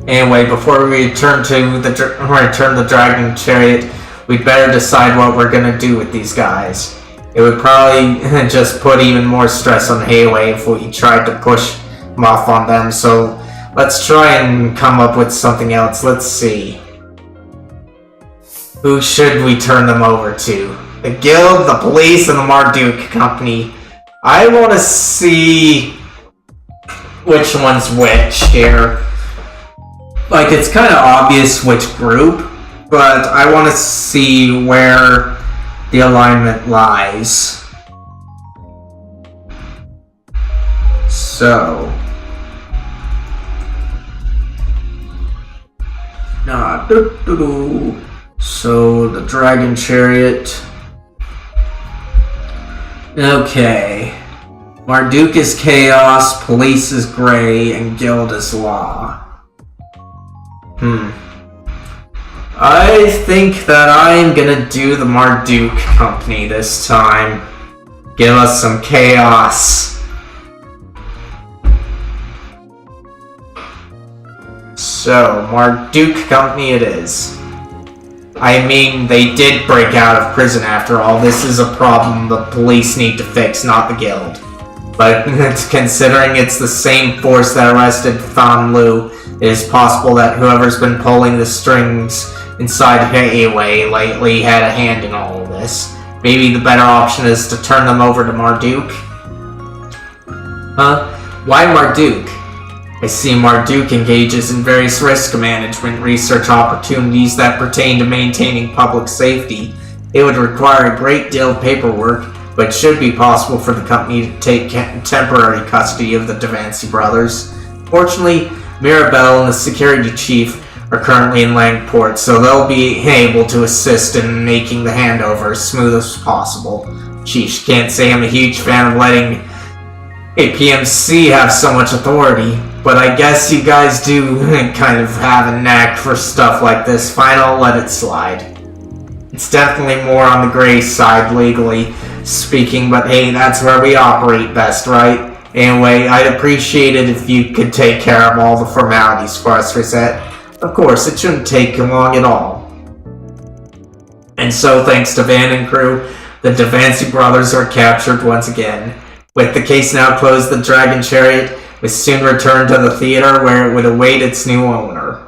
Anyway, before we return the dragon chariot, we'd better decide what we're gonna do with these guys. It would probably just put even more stress on Hayway if we tried to push them off on them, so let's try and come up with something else. Let's see. Who should we turn them over to? The Guild, the police, and the Marduk Company. I want to see which one's which here. Like, it's kind of obvious which group, but I want to see where the alignment lies. So... So, the Dragon Chariot. Okay. Marduk is Chaos, Police is Gray, and Guild is Law. I think that I'm gonna do the Marduk Company this time. Give us some chaos. So, Marduk Company it is. I mean, they did break out of prison after all. This is a problem the police need to fix, not the Guild. But considering it's the same force that arrested Fan Lu, it is possible that whoever's been pulling the strings inside Hayway lately had a hand in all of this. Maybe the better option is to turn them over to Marduk? Huh? Why Marduk? I see Marduk engages in various risk management research opportunities that pertain to maintaining public safety. It would require a great deal of paperwork, but it should be possible for the company to take temporary custody of the Devancy brothers. Fortunately, Mirabelle and the security chief are currently in Langport, so they'll be able to assist in making the handover as smooth as possible. Sheesh, can't say I'm a huge fan of letting a PMC have so much authority, but I guess you guys do kind of have a knack for stuff like this. Fine, I'll let it slide. It's definitely more on the gray side legally speaking, but hey, that's where we operate best, right? Anyway, I'd appreciate it if you could take care of all the formalities for us, Rosette. Of course, it shouldn't take long at all. And so, thanks to Van and crew, the Devancy brothers are captured once again. With the case now closed, the Dragon Chariot will soon return to the theater where it would await its new owner.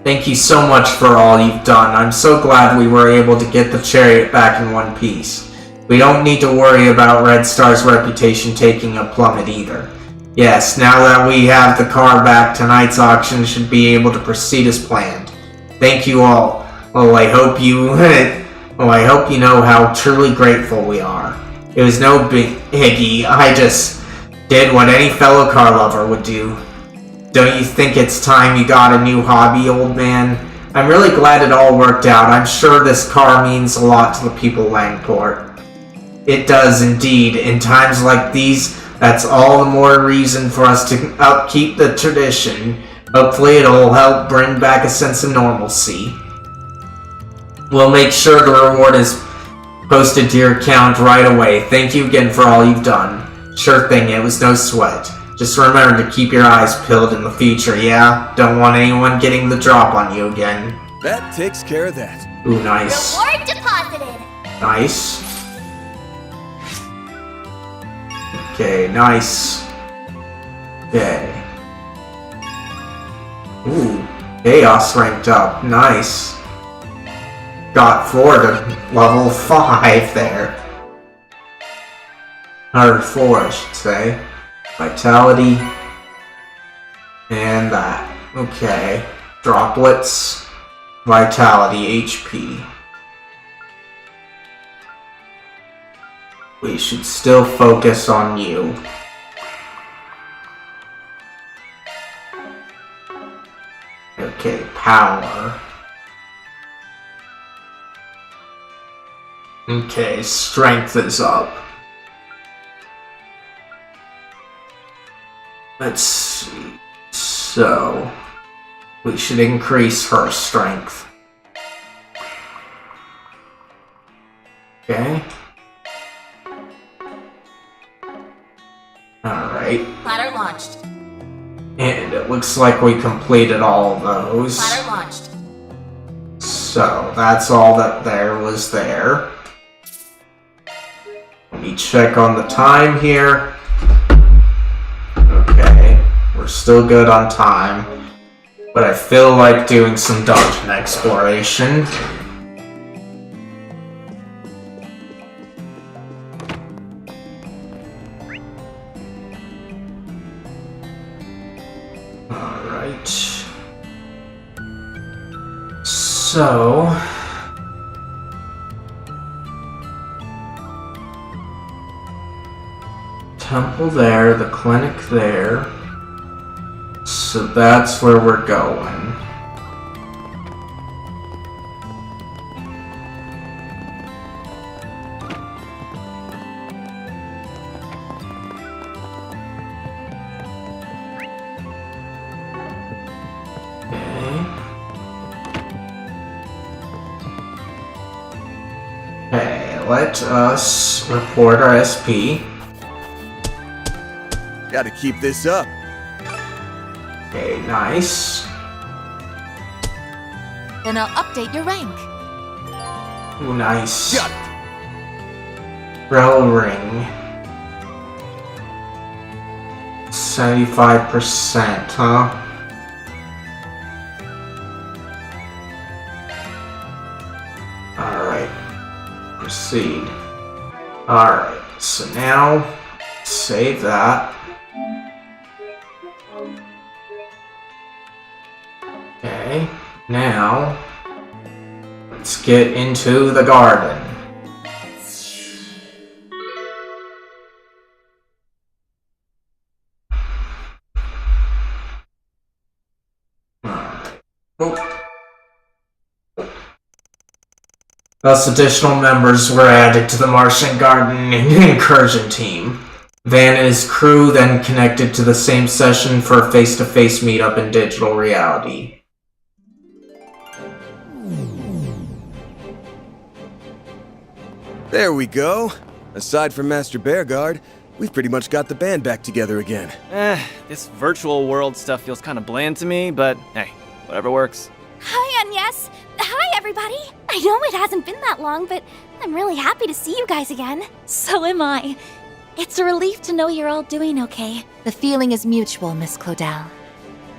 Thank you so much for all you've done. I'm so glad we were able to get the chariot back in one piece. We don't need to worry about Red Star's reputation taking a plummet either. Yes, now that we have the car back, tonight's auction should be able to proceed as planned. Thank you all. I hope you know how truly grateful we are. It was no biggie. I just did what any fellow car lover would do. Don't you think it's time you got a new hobby, old man? I'm really glad it all worked out. I'm sure this car means a lot to the people of Langport. It does indeed. In times like these, that's all the more reason for us to upkeep the tradition. Hopefully it'll help bring back a sense of normalcy. We'll make sure the reward is posted to your account right away. Thank you again for all you've done. Sure thing, it was no sweat. Just remember to keep your eyes peeled in the future, yeah? Don't want anyone getting the drop on you again. That takes care of that. Ooh, nice. Reward deposited. Nice. Okay, nice. Okay. Ooh, Chaos ranked up. Nice. Got 4 to level 5 there. Or 4, I should say. Vitality. And that. Okay. Droplets. Vitality, HP. We should still focus on you. Okay, power. Okay, strength is up. Let's see. So, we should increase her strength. Okay. Alright. Platter launched. And it looks like we completed all of those. Platter launched. So, that's all that there was there. Let me check on the time here. Okay, we're still good on time. But I feel like doing some dungeon exploration. Alright. So... temple there, the clinic there. So that's where we're going. Okay, let us report our SP. Gotta keep this up. Okay, nice. Then I'll update your rank. Ooh, nice. Rel ring. 75%, huh? Alright. Proceed. Alright, so now save that. Okay, now let's get into the garden. Thus, additional members were added to the Martian Garden incursion team. Van and his crew then connected to the same session for a face-to-face meetup in digital reality. There we go. Aside from Master Bearguard, we've pretty much got the band back together again. This virtual world stuff feels kind of bland to me, but hey, whatever works. Hi, Agnes. Hi, everybody. I know it hasn't been that long, but I'm really happy to see you guys again. So am I. It's a relief to know you're all doing okay. The feeling is mutual, Miss Claudel.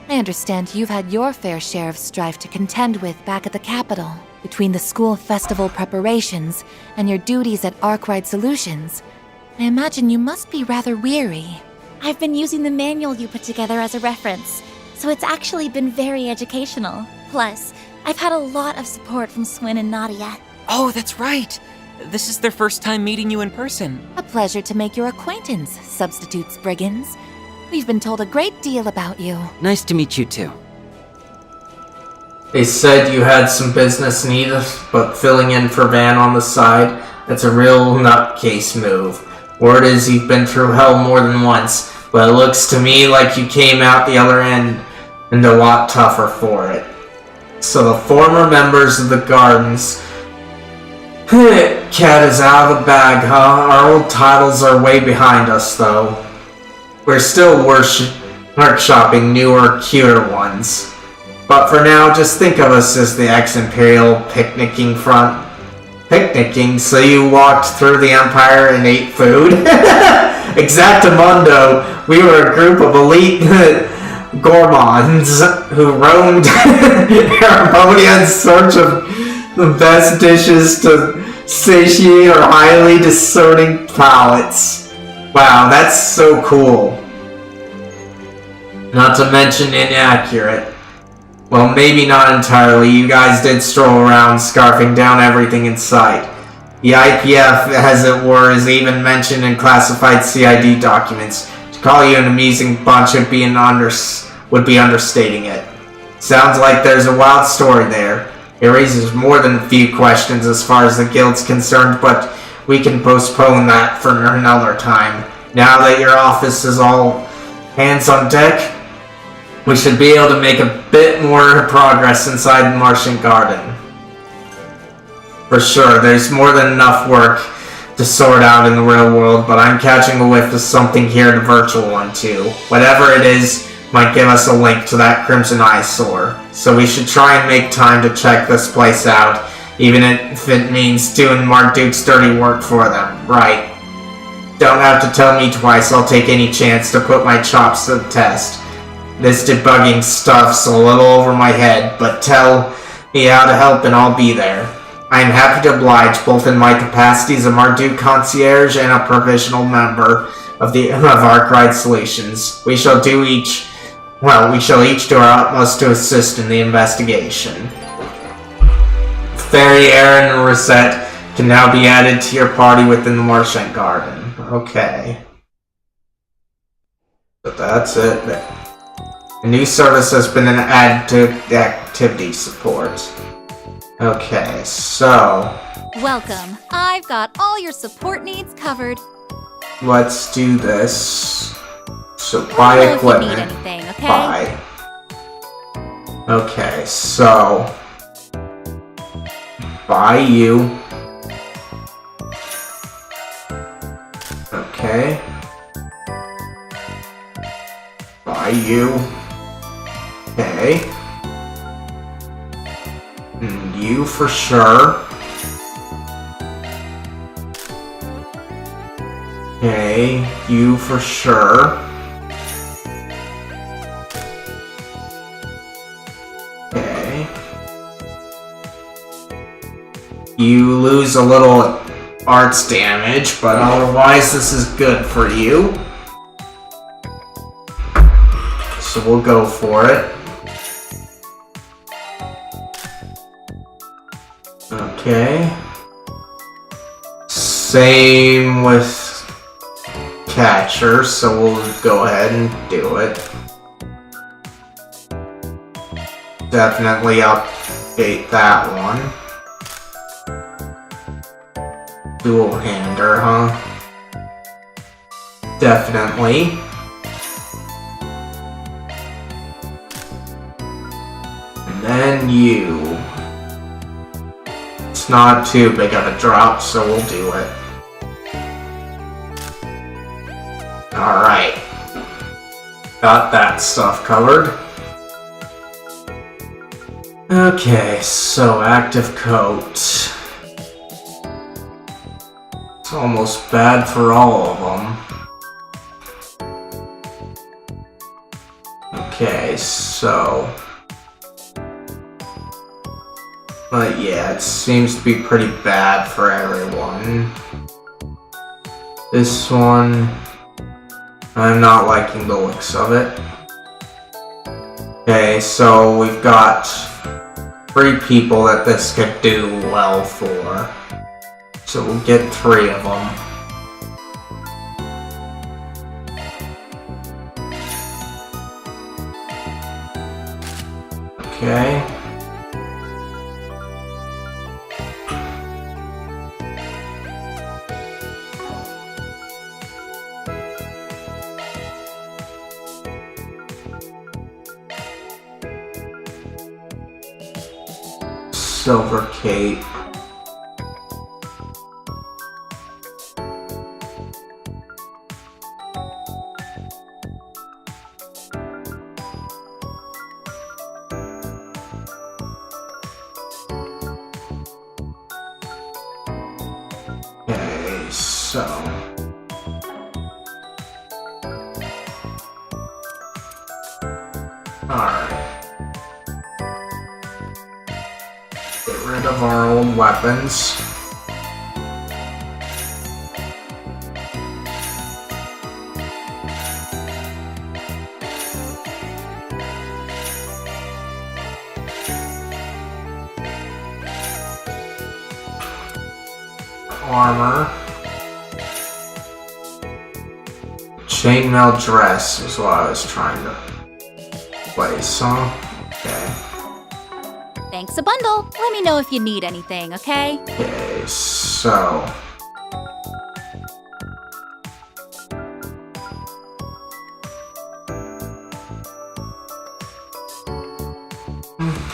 I understand you've had your fair share of strife to contend with back at the capital. Between the school festival preparations and your duties at Arkwright Solutions, I imagine you must be rather weary. I've been using the manual you put together as a reference, so it's actually been very educational. Plus, I've had a lot of support from Swin and Nadia. Oh, that's right. This is their first time meeting you in person. A pleasure to make your acquaintance, Substitutes Brigands. We've been told a great deal about you. Nice to meet you too. They said you had some business needs, but filling in for Van on the side, that's a real nutcase move. Word is you've been through hell more than once, but it looks to me like you came out the other end and a lot tougher for it. So the former members of the Gardens... Cat is out of the bag, huh? Our old titles are way behind us, though. We're still workshopping newer, cuter ones. But for now, just think of us as the ex-Imperial picnicking front. Picnicking, so you walked through the Empire and ate food? Exactamundo, we were a group of elite gourmands who roamed Harmonia in search of the best dishes to satiate our highly discerning palates. Wow, that's so cool. Not to mention inaccurate. Well, maybe not entirely. You guys did stroll around, scarfing down everything in sight. The IPF, as it were, is even mentioned in classified CID documents. To call you an amusing bunch would be understating it. Sounds like there's a wild story there. It raises more than a few questions as far as the guild's concerned, but we can postpone that for another time. Now that your office is all hands on deck, we should be able to make a bit more progress inside the Martian Garden. For sure, there's more than enough work to sort out in the real world, but I'm catching a whiff of something here in the virtual one too. Whatever it is might give us a link to that Crimson Eyesore. So we should try and make time to check this place out, even if it means doing Marduk's dirty work for them. Right. Don't have to tell me twice, I'll take any chance to put my chops to the test. This debugging stuff's a little over my head, but tell me how to help and I'll be there. I am happy to oblige, both in my capacity as a Marduk concierge and a provisional member of Arkwright Solutions. We shall each do our utmost to assist in the investigation. Fairy Aaron and Rosette can now be added to your party within the Marchant Garden. Okay. But that's it. A new service has been added to the activity support. Okay, so... Welcome. I've got all your support needs covered. Let's do this. So buy equipment. If you need anything, okay? Buy. Okay, so... Buy you. Okay. Buy you. Okay. And you for sure. Okay, you for sure. Okay. You lose a little arts damage, but otherwise this is good for you. So we'll go for it. Okay. Same with catcher, so we'll go ahead and do it. Definitely update that one. Dual hander, huh? Definitely. And then you. It's not too big of a drop, so we'll do it. Alright. Got that stuff covered. Okay, so active coat. It's almost bad for all of them. Okay, so... But yeah, it seems to be pretty bad for everyone. This one... I'm not liking the looks of it. Okay, so we've got 3 people that this could do well for. So we'll get 3 of them. Okay. Silver cape. Okay, so alright. Get rid of our old weapons. Armor. Chainmail dress is what I was trying to place, huh? Okay. Thanks a bundle. Let me know if you need anything, okay? Okay, so...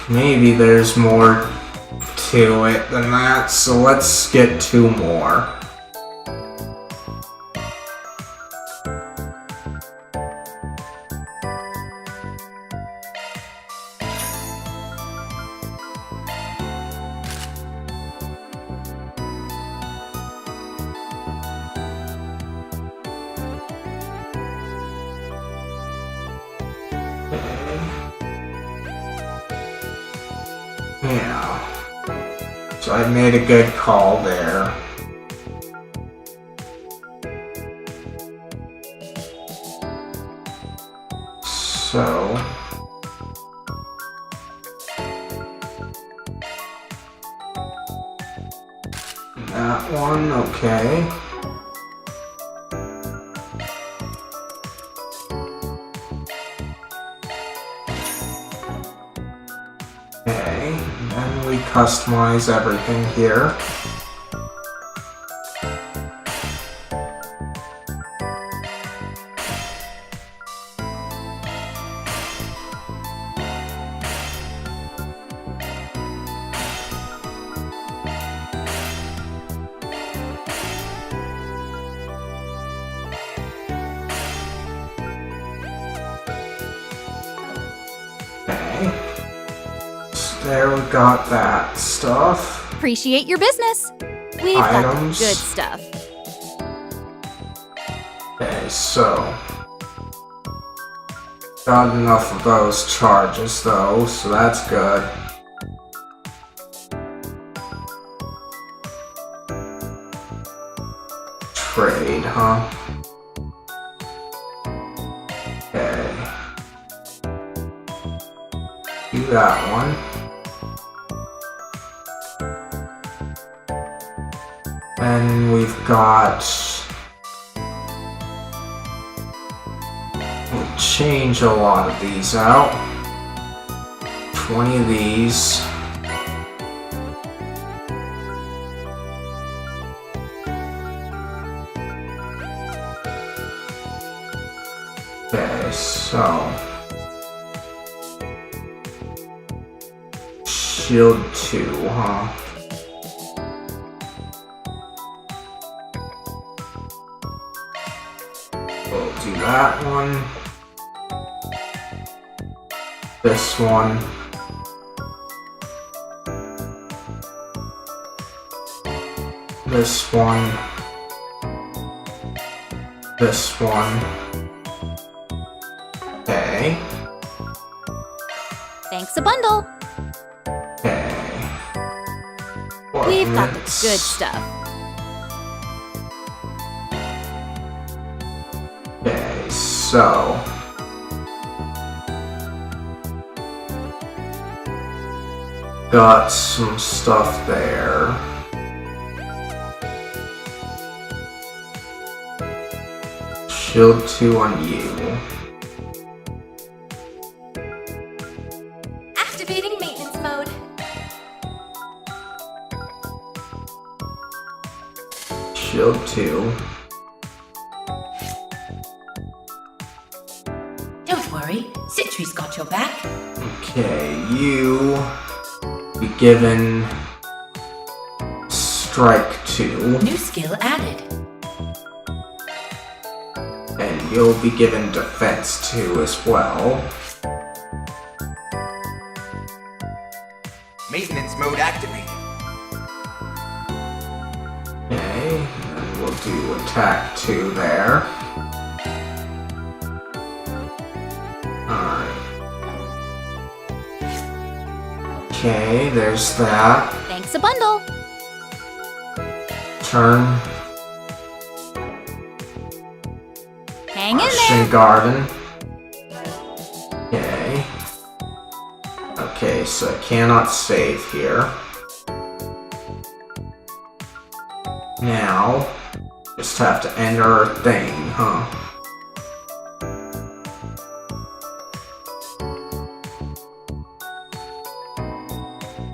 Maybe there's more to it than that, so let's get 2 more. So I made a good call there. So that one, okay. Okay, then we customize everything here. There we got that stuff. Appreciate your business. We've got the Items. good stuff. Okay, so got enough of those charges though, so that's good. Trade, huh? Okay. Do that one. And we've got... We'll change a lot of these out. 20 of these. Okay, so... Shield 2, huh? We'll do that one. This one. This one. This one. Okay. Thanks a bundle. Okay. We've got the good stuff. Okay, so... Got some stuff there. Shield 2 on you. Activating maintenance mode. Shield 2. Don't worry, Citri's got your back. Okay, you be given Strike 2. New skill added. And you'll be given Defense 2 as well. Maintenance mode activated. Okay, and we'll do Attack 2 there. Alright. Okay, there's that. Thanks a bundle. Turn. Hang in Russian there. Garden. Okay. Okay, so I cannot save here. Now, just have to enter our thing, huh?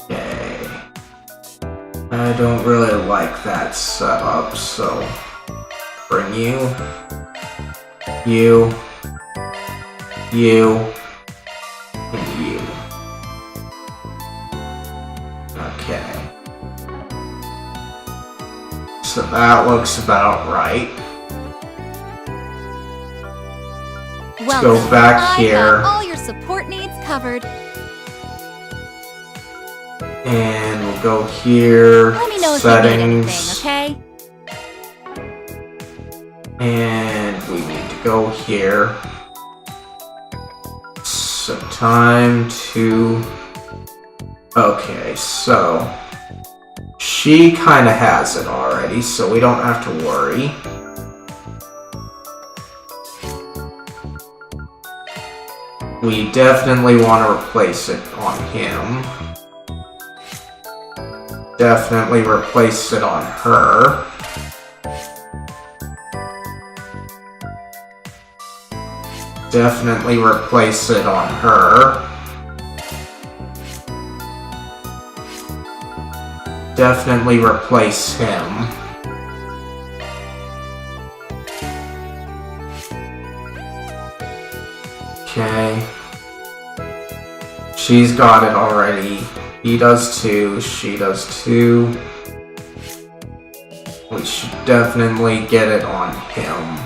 Okay. I don't really like that setup, so bring you, and you. Okay. So that looks about right. Let's go back here. Got all your support needs covered. And we'll go here. Let me know Settings. if you need anything, okay? And we need to go here. So time to... Okay, so... She kind of has it already, so we don't have to worry. We definitely want to replace it on him. Definitely replace it on her. Definitely replace it on her. Definitely replace him. Okay. She's got it already. He does too. She does too. We should definitely get it on him.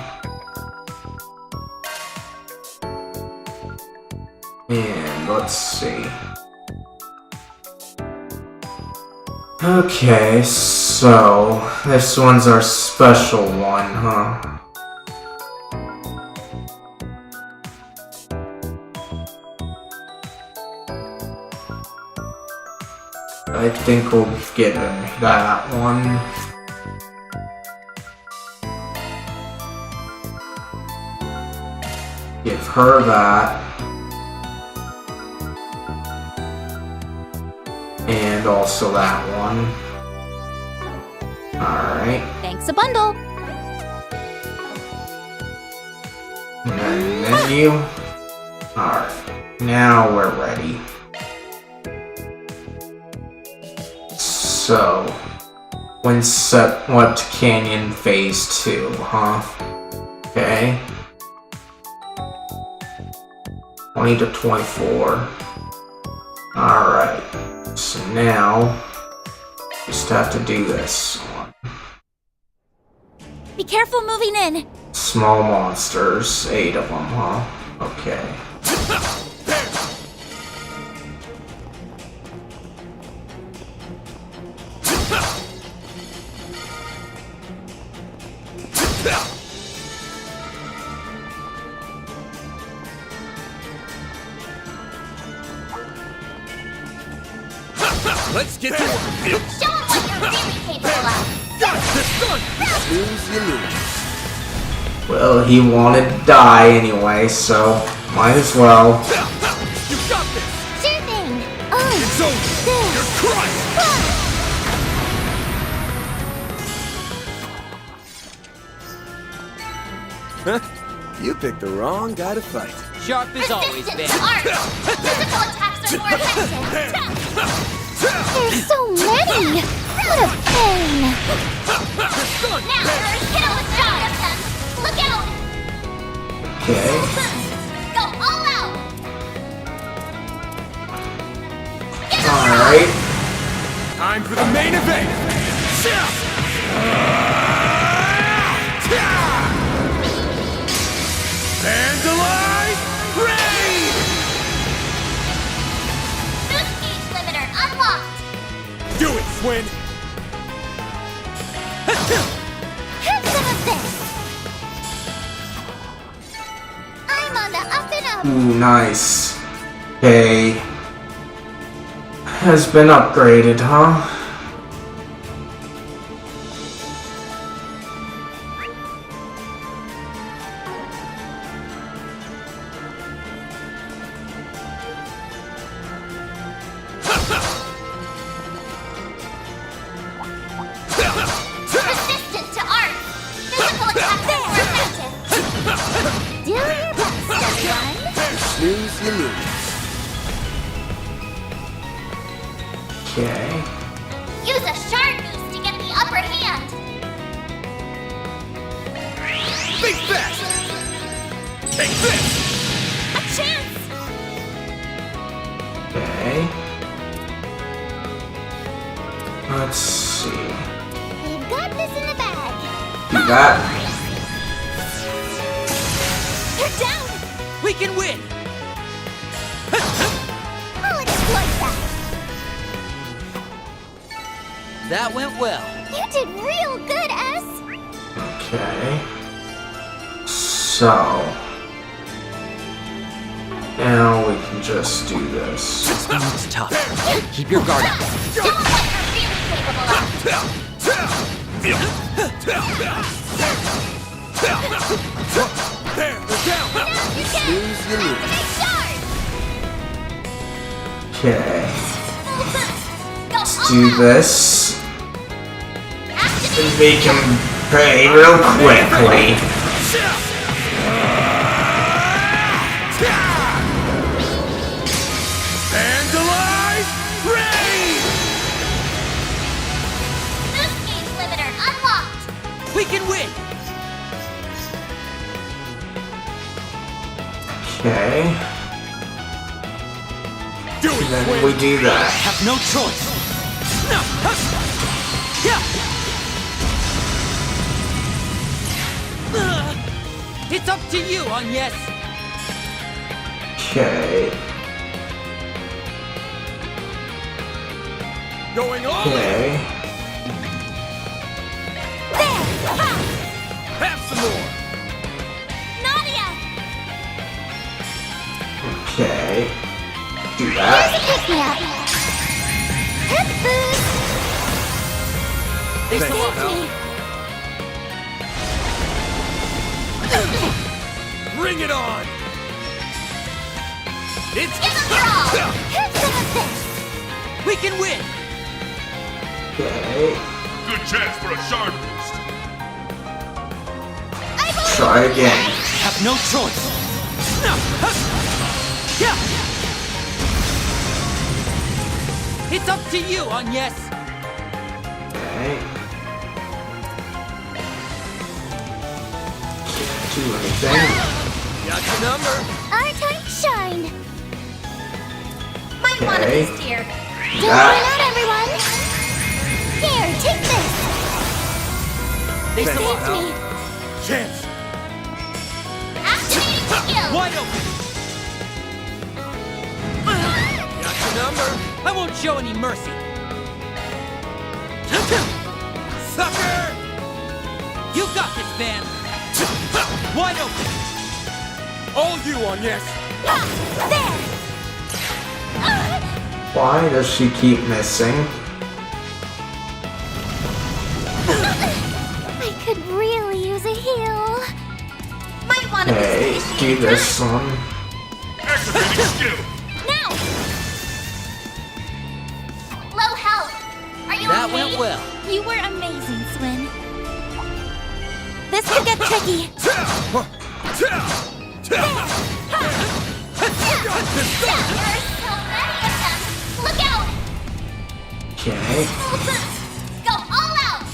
And let's see. Okay, so this one's our special one, huh? I think we'll give him that one. Give her that. And also that one. Alright. Thanks a bundle. And then you. Alright. Now we're ready. So, when set what Canyon Phase 2, huh? Okay. 20 to 24. Alright. So now, just have to do this one. Be careful moving in. Small monsters, 8 of them, huh? Okay. Let's get to work. Show them what you're really capable of. Got this done. Lose, you lose. Well, he wanted to die anyway, so might as well. You got this. Sure thing. It's over. You're crushed. You picked the wrong guy to fight. Sharp as always, Resistance Ben. to art. Physical attacks are more effective. There's so many. What a pain. Now, hit him with shot. Look out. Okay. Go all out. Alright. Time for the main event! Vandalize Raid! Boost gauge limiter unlocked. Do it, Swin! Have some of this. I'm on the up and up. Ooh, nice. Okay. Has been upgraded, huh? Resistant to art. Physical attacks are more effective. Do your best, everyone. Snooze, you lose. Okay. Use a shard boost to get the upper hand. Think fast. Take this. A chance. Okay. Let's see. We've got this in the bag. Do that. You're down. We can win! I'll exploit that. That went well. You did real good, S. Okay. So. Now we can just do this. This one looks tough. Keep your guard up. Show 'em what you're really capable There, they're down! Lose your move. Okay. Let's do this. And make him pay real quickly. Vandalize! Raid! This game's limiter unlocked! We can win! Okay. Do it, Then we do that. Have no choice! No! Yeah! It's up to you on yes! Okay. Going on! Okay. Have some more! Nadia! Okay. Do that. Pick me up! Hip boost! They Save still me! Bring it on! It's Give us your all! Hit some of this! We can win! Okay. Good chance for a shard boost. Try again. Have no choice! No! Yeah! It's up to you on yes! Okay. Can't do anything. got your number! Our time to shine! Might want a Okay. boost here. Don't run out, everyone! Here, take this! They Saved still me! Chance! Activating skill! Wide open! Got your number! I won't show any mercy! Sucker! You got this, Van! Wide open! All you on yes! There! Why does she keep missing? I could really use a heal. Might want to Okay, do this one. Activating skill. now. Low health. Are you That okay? went well. You were amazing, Swin. This could get tricky. There are so many of them. Look out! Okay. Go all out.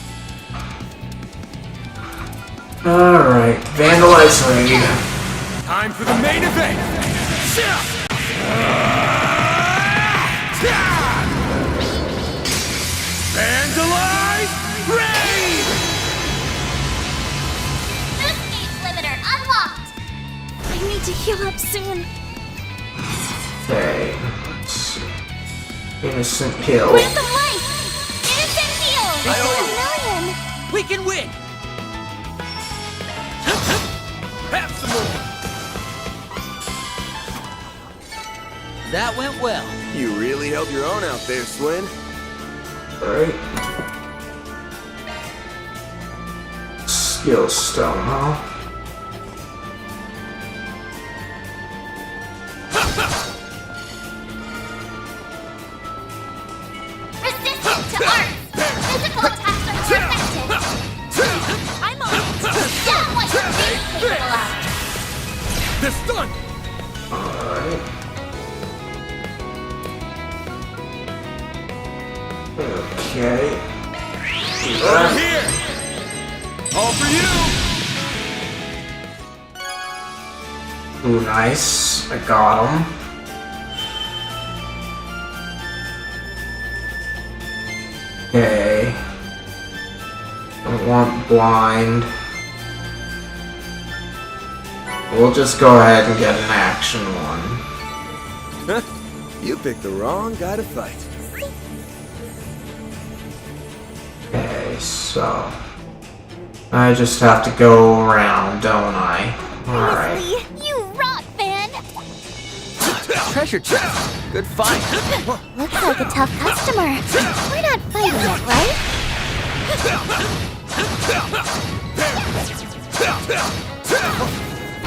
Alright, Vandalize Raid. Time for the main event! Vandalize! Raid! This game's limiter unlocked. I need to heal up soon. Okay. Let's see. Innocent Hill. Random life. Innocent heal. I owe you. A million. We can win! Have some more! That went well. You really held your own out there, Swin. Alright. Skill Stone, huh? Resistant to art. Physical attacks are more effective. I'm on it. Down what you're capable of. They're stunned! Alright. Okay. Over here! All for you! Ooh, nice. I got him. Okay. I want blind. We'll just go ahead and get an action one. You picked the wrong guy to fight. Okay, so I just have to go around, don't I? Alright. You rock, Van. treasure chest. Good find. Looks like a tough customer. We're not fighting it, right?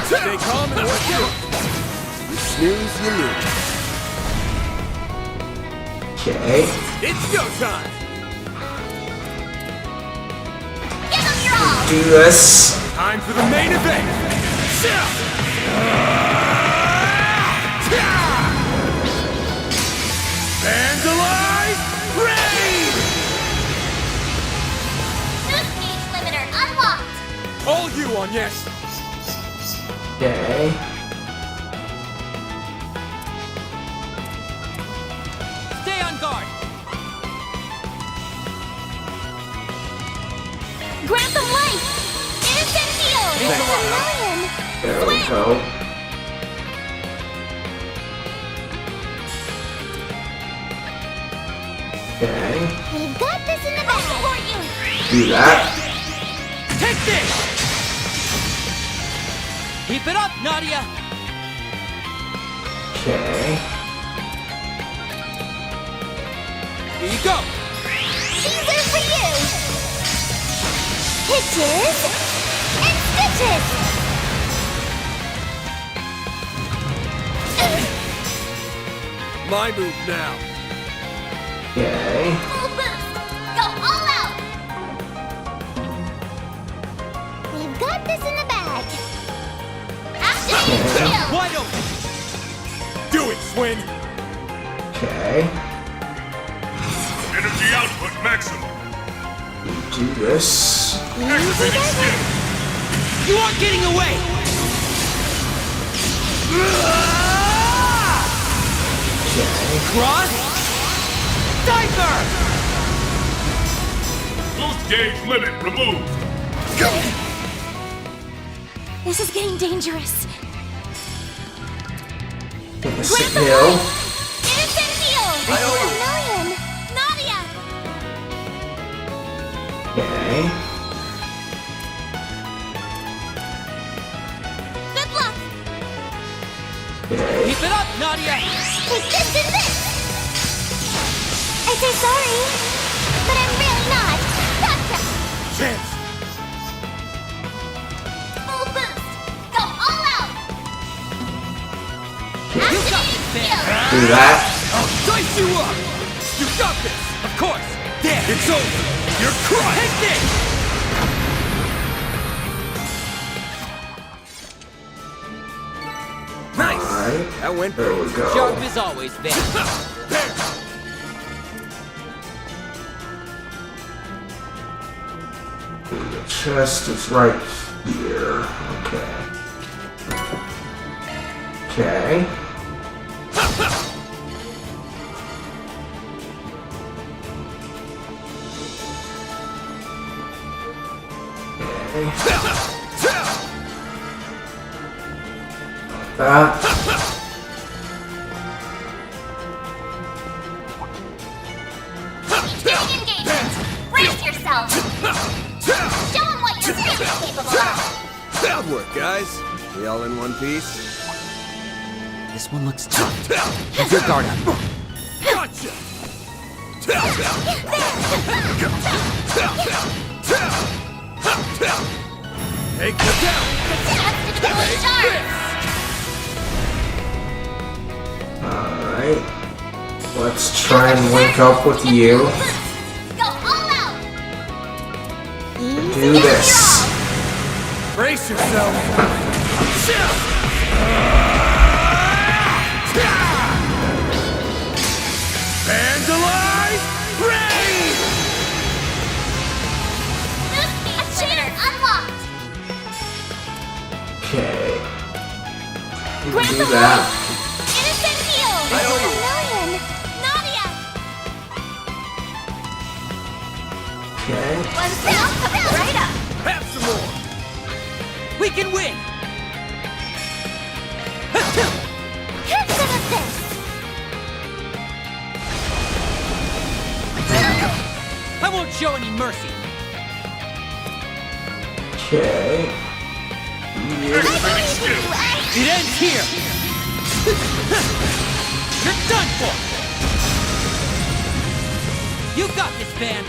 Stay calm and watch out. You snooze, you lose. Okay. It's go time. Give them your all! Do this. Time for the main event. Vandalize! Raid! Boost gauge limiter unlocked! All you on yes. Okay. Stay on guard. Grant them life! Instant heal! It's a million! There we go. Okay. We've got this in the bag! I'll support you! Do that. Take this! Keep it up, Nadia! Okay. Here you go! These are for you! Hitches and stitches! My move now. Okay. Full boost! Go all out! We've got this in the bag! Activate shield! Wide open! Do it, Swin. Okay. Energy output maximum. Do this. Activating skill. You aren't getting away! Okay. Cross! Diver! Boost gauge limit removed. This is getting dangerous. Innocent heal. Instant heal! It's a million! Nadia! Okay. Good luck! Okay. Keep it up, Nadia! Take this and this! I say sorry, but I'm really not. Gotcha! Chance. Full boost! Go all out! You got this, Activate man! shield! Do that. I'll dice you up. You got this. Of course! There! It's over. You're crushed. Take this! Nice. Alright. That went There we go. Sharp as always, Vin. There. The chest is right here. Okay. Okay. That. Beginning engagement! Brace yourself! Show them what your strength is capable of! Good work, guys. We all in one piece? This one looks tough. Keep your guard up. Gotcha. Take them down. That's the cool sharp! Alright. Let's try and link up with you. Go all out! Do this. Brace yourself. Vandalize! Raid! Boost gauge limiter unlocked! Okay. Grab Do the that. Innocent heal! It's a million! Nadia! Okay. One down, right up! Have some more. We can win! Have some of this! I won't show any mercy. Okay. Activating skill. It ends here. You're done for! You got this, Van!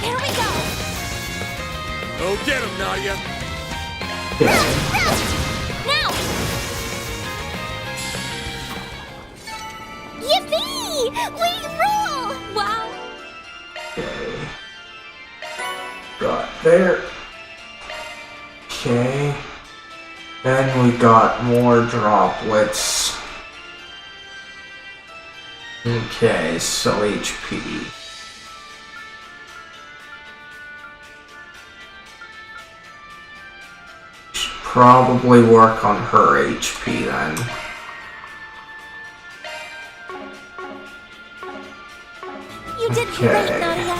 Here we go! Go get him, Nadia! Now! Yippee! We rule! Wow! Got there. Okay. Then we got more droplets. Okay, so HP. Should probably work on her HP then. You did great, Nadia.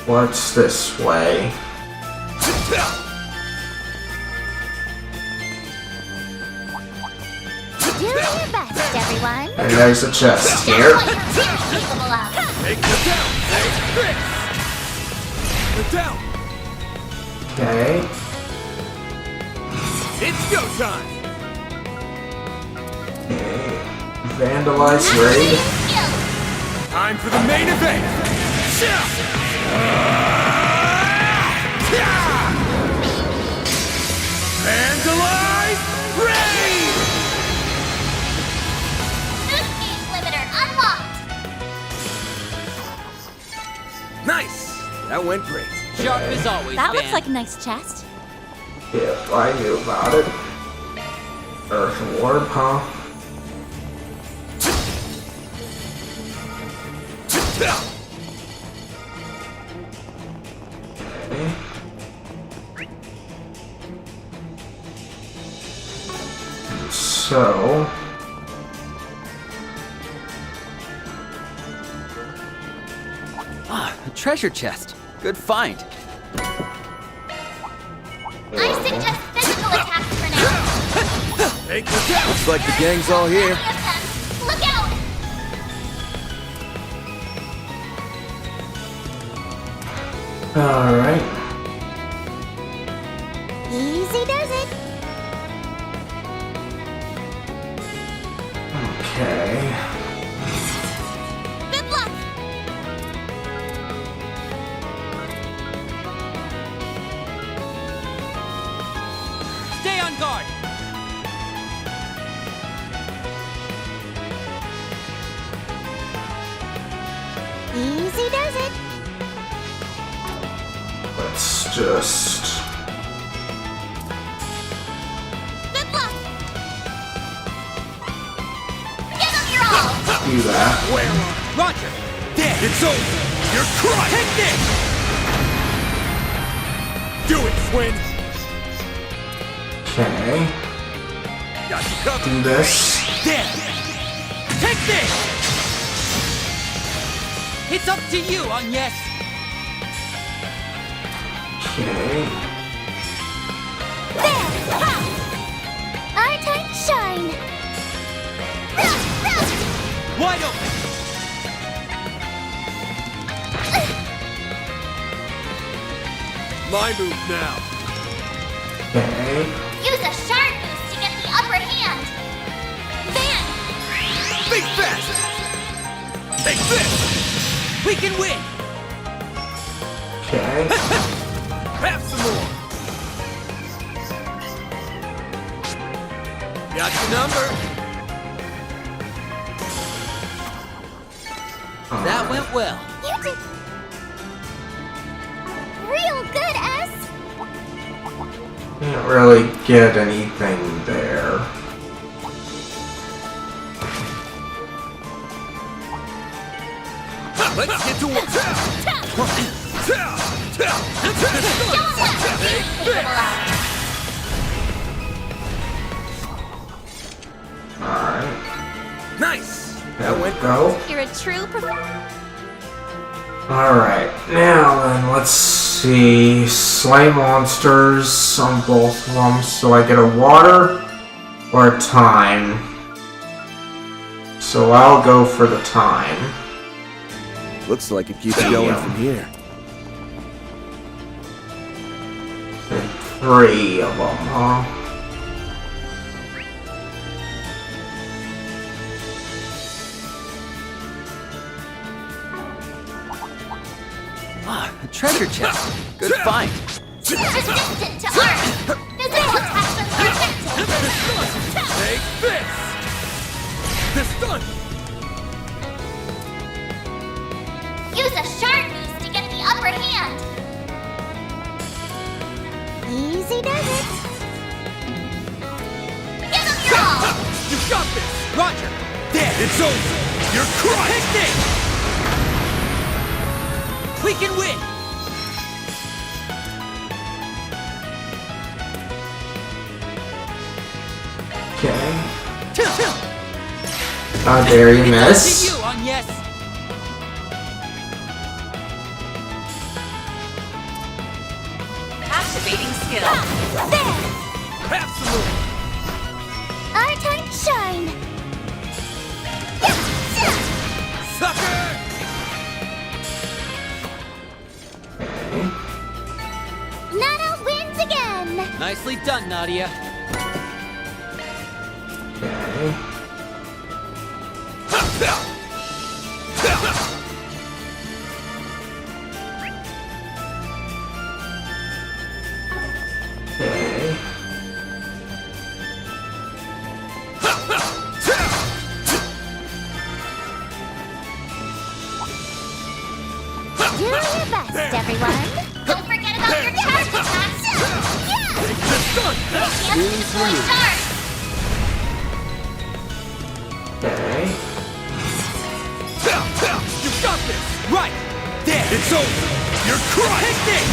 What's this way? Do your best, everyone. And there's a chest here. Take the down! The down! Okay. It's go time! Vandalize raid. Time for the main event! Vandalize raid! Speed limiter unlocked! Nice! That went great. Sharp as always, That Van. looks like a nice chest. If I knew about it. Earth Warp, huh? So... Ah, a treasure chest. Good find. I suggest physical attacks for now. Take the down! Looks like the gang's all here. Look out! Alright. Easy does it. Okay. Good luck! Stay on guard! Easy does it. Let's just... Good luck! Give them your all! do that. Where? Roger! Dead! It's over! You're crushed! Take this! Do it, Swin! Okay. Got you covered! Do this. Dead! Take this! It's up to you, Agnes! Okay. There! Ha! Our time to shine. Wide open! My move now! Okay. Use a shard boost to get the upper hand! Van! Think fast! Take this! We can win! Okay. Have some more! Got your number! That went well. You did real good, S. Didn't really get anything there. Let's get to work! Alright. Nice! There we go. You're a true Alright, now then, let's see. Slay monsters on both of them. So I get a water or a time. So I'll go for the time. Looks like it keeps going from here. And 3 of them, huh? Ah, a treasure chest. Good find. Resistant to art. Physical attacks are protected. Take this! This done! Use a sharp boost to get the upper hand. Easy does it. Give them your all. You got this! Roger! There! It's over! You're crushed! Picnic! We can win! Okay. How dare you miss? You on yes! Activating skill. There. Absolutely! Our time to shine. Sucker! Nana wins again. Nicely done, Nadia. Do your best, everyone. Don't forget about your charge attacks. Yeah. Chances to avoid darts. Okay. You got this! Right! There! It's over! You're crushed! Picnic!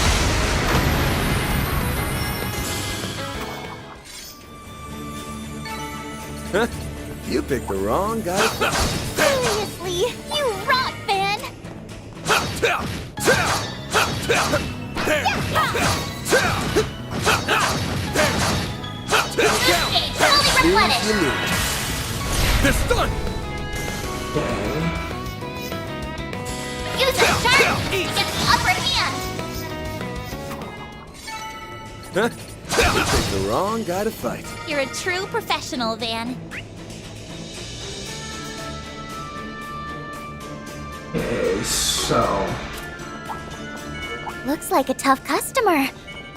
Huh? You picked the wrong guy. Seriously, you rock, fan. Gauge fully replenished. This done! Use a sharp to get the upper hand. Huh? You picked the wrong guy to fight. You're a true professional, Van. Okay, so Looks like a tough customer.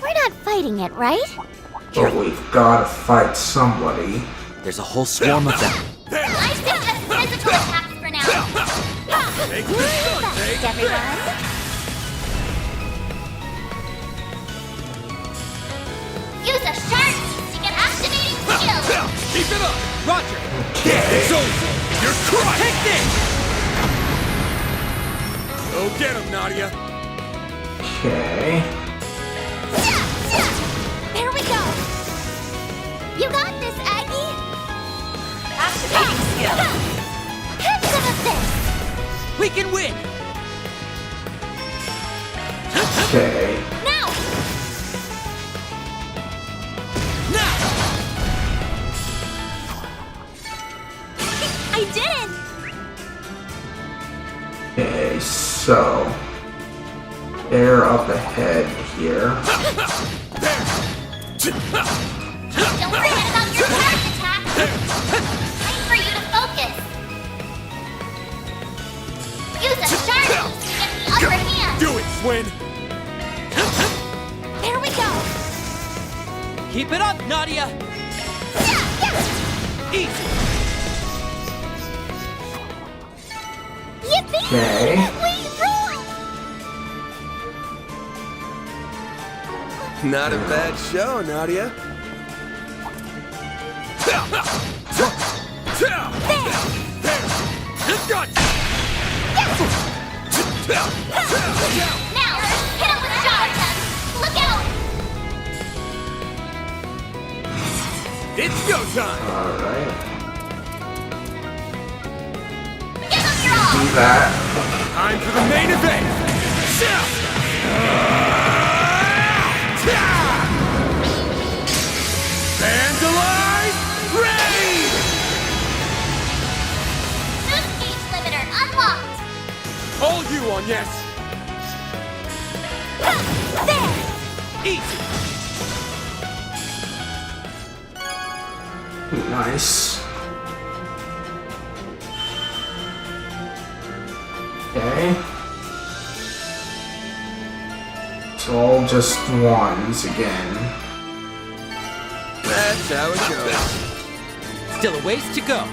We're not fighting it, right? but we've gotta fight somebody. There's a whole swarm of them. I suggest physical attacks for now. Take Do this your done! best, Take everyone. Use a sharp to get activating skill. Keep it up! Roger! There! It's over! You're crushed! Picnic! Go get him, Nadia! Okay. There we go. You got this, Aggie. Activating skill. Have some of this. We can win! Okay. Now. Now! I did it. Okay, so they're up ahead here. Don't forget about your charge attack. Time for you to focus. Use a sharp boost to get the upper hand. Do it, Swin! There we go. Keep it up, Nadia! Easy! Yippee! Okay. We rule! Not a bad show, Nadia. Now, hit him with shot attacks. Look out! It's go time! Alright. Give him your all! Do that. Time for the main event! Vandalize! Ready! Boost gauge limiter unlocked. All you on yes! There! Easy! Nice. Okay. It's all just ones again. That's how it goes. Still a ways to go.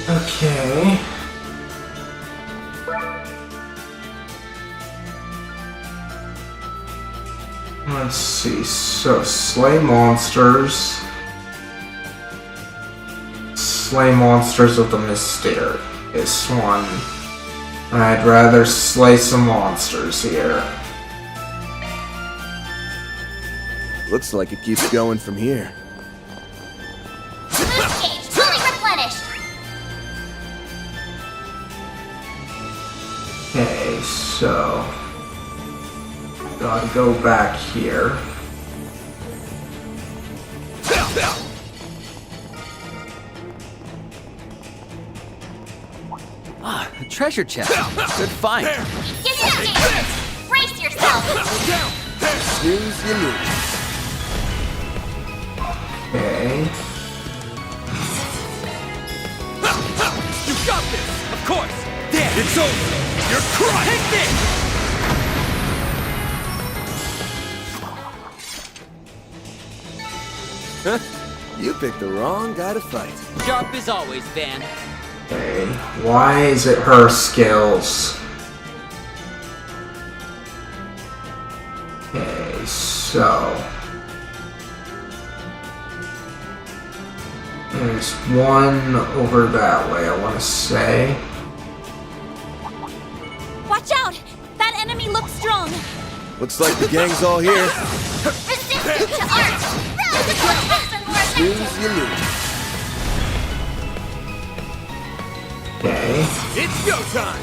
Okay. Let's see. So, slay monsters. Slay monsters of the mysterious one. I'd rather slay some monsters here. Looks like it keeps going from here. Boost gauge fully replenished. Okay, so gotta go back here. Ah, a treasure chest. Good find. Kiseki! Brace yourself! Snooze, you lose. Okay. You got this! Of course! There! It's over! You're crushed! Take this! You picked the wrong guy to fight. Sharp as always, Van. Okay. Why is it her skills? Okay, so there's one over that way, I want to say. Watch out! That enemy looks strong. Looks like the gang's all here. Resistance to art! Physical attacks are more Snooze, effective! you lose. Okay. It's go time!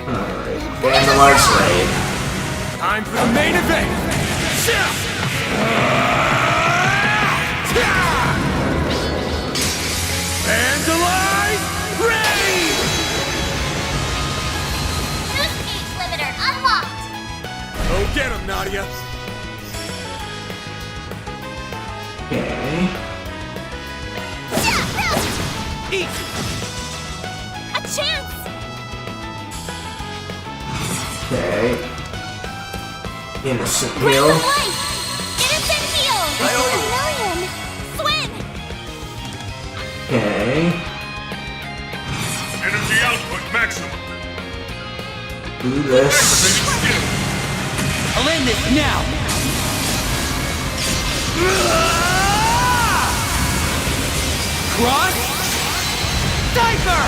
Alright. Vandalize raid. Time for the main event! Vandalize raid! Boost gauge limiter unlocked! Go get him, Nadia! Okay. Easy! A chance! Okay. Innocent Break heal. of life! Innocent heal! A million! Swim! Okay. Energy output maximum. Do this. I'll end this now! Cross! Diaper!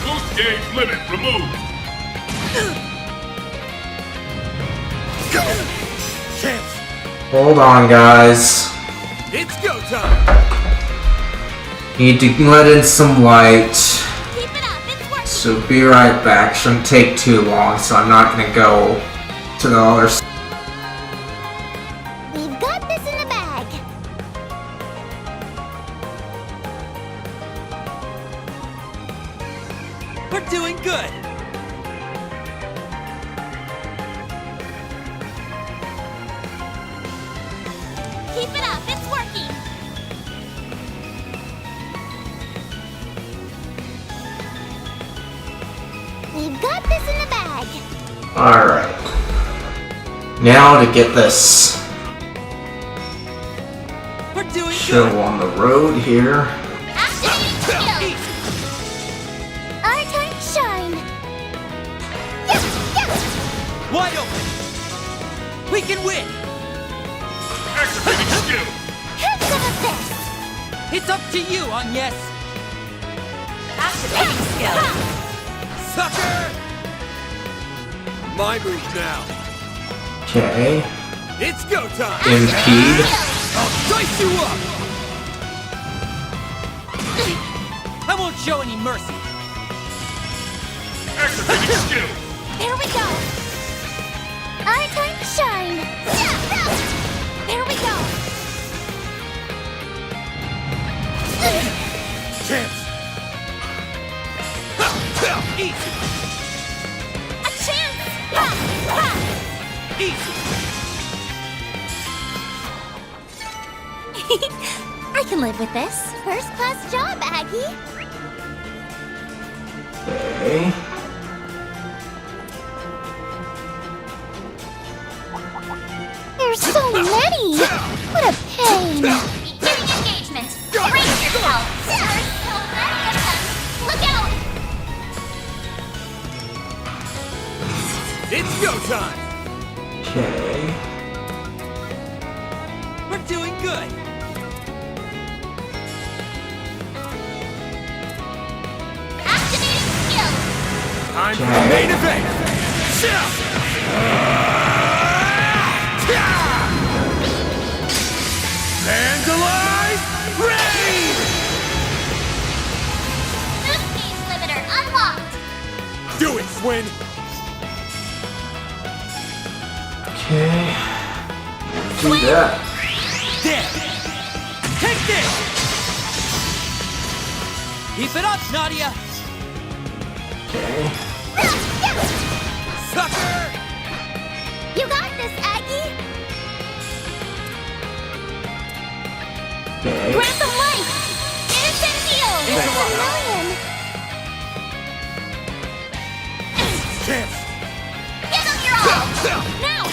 Boost gauge limit removed. Go! Chance! Hold on, guys. It's go time! Need to let in some light. Keep it up, it's working! So be right back. Shouldn't take too long, so I'm not gonna go to the other side. We've got this in the bag. We're doing good! Keep it up, it's working! We've got this in the bag. Alright. Now to get this We're doing show good! on the road here. Activating skill! Our time to shine. Wide open! We can win! Activating skill. Have some of this. It's up to you, Agnes! Activating skill! Sucker! My move now! Okay. It's go time! Impede. I'll dice you up! I won't show any mercy! Activating skill. There we go. Our time to shine. There we go. Chance! Easy! A chance! Ha! Ha! Easy! can live with this. First class job, Aggie. Okay. There's so many! What a pain! Beginning engagement. Brace yourself. There's so many of them. Look out! It's go time! Okay. We're doing good. Activating skill. Time for the main event! Vandalize! Raid! Boost gauge limiter unlocked. Do it, Swin! Okay. Do that. There! Take this! Keep it up, Nadia! Okay. Sucker! You got this, Aggie! Okay. Grab the mic! Instant heal! It's a million! Chance! Give them your all. Now!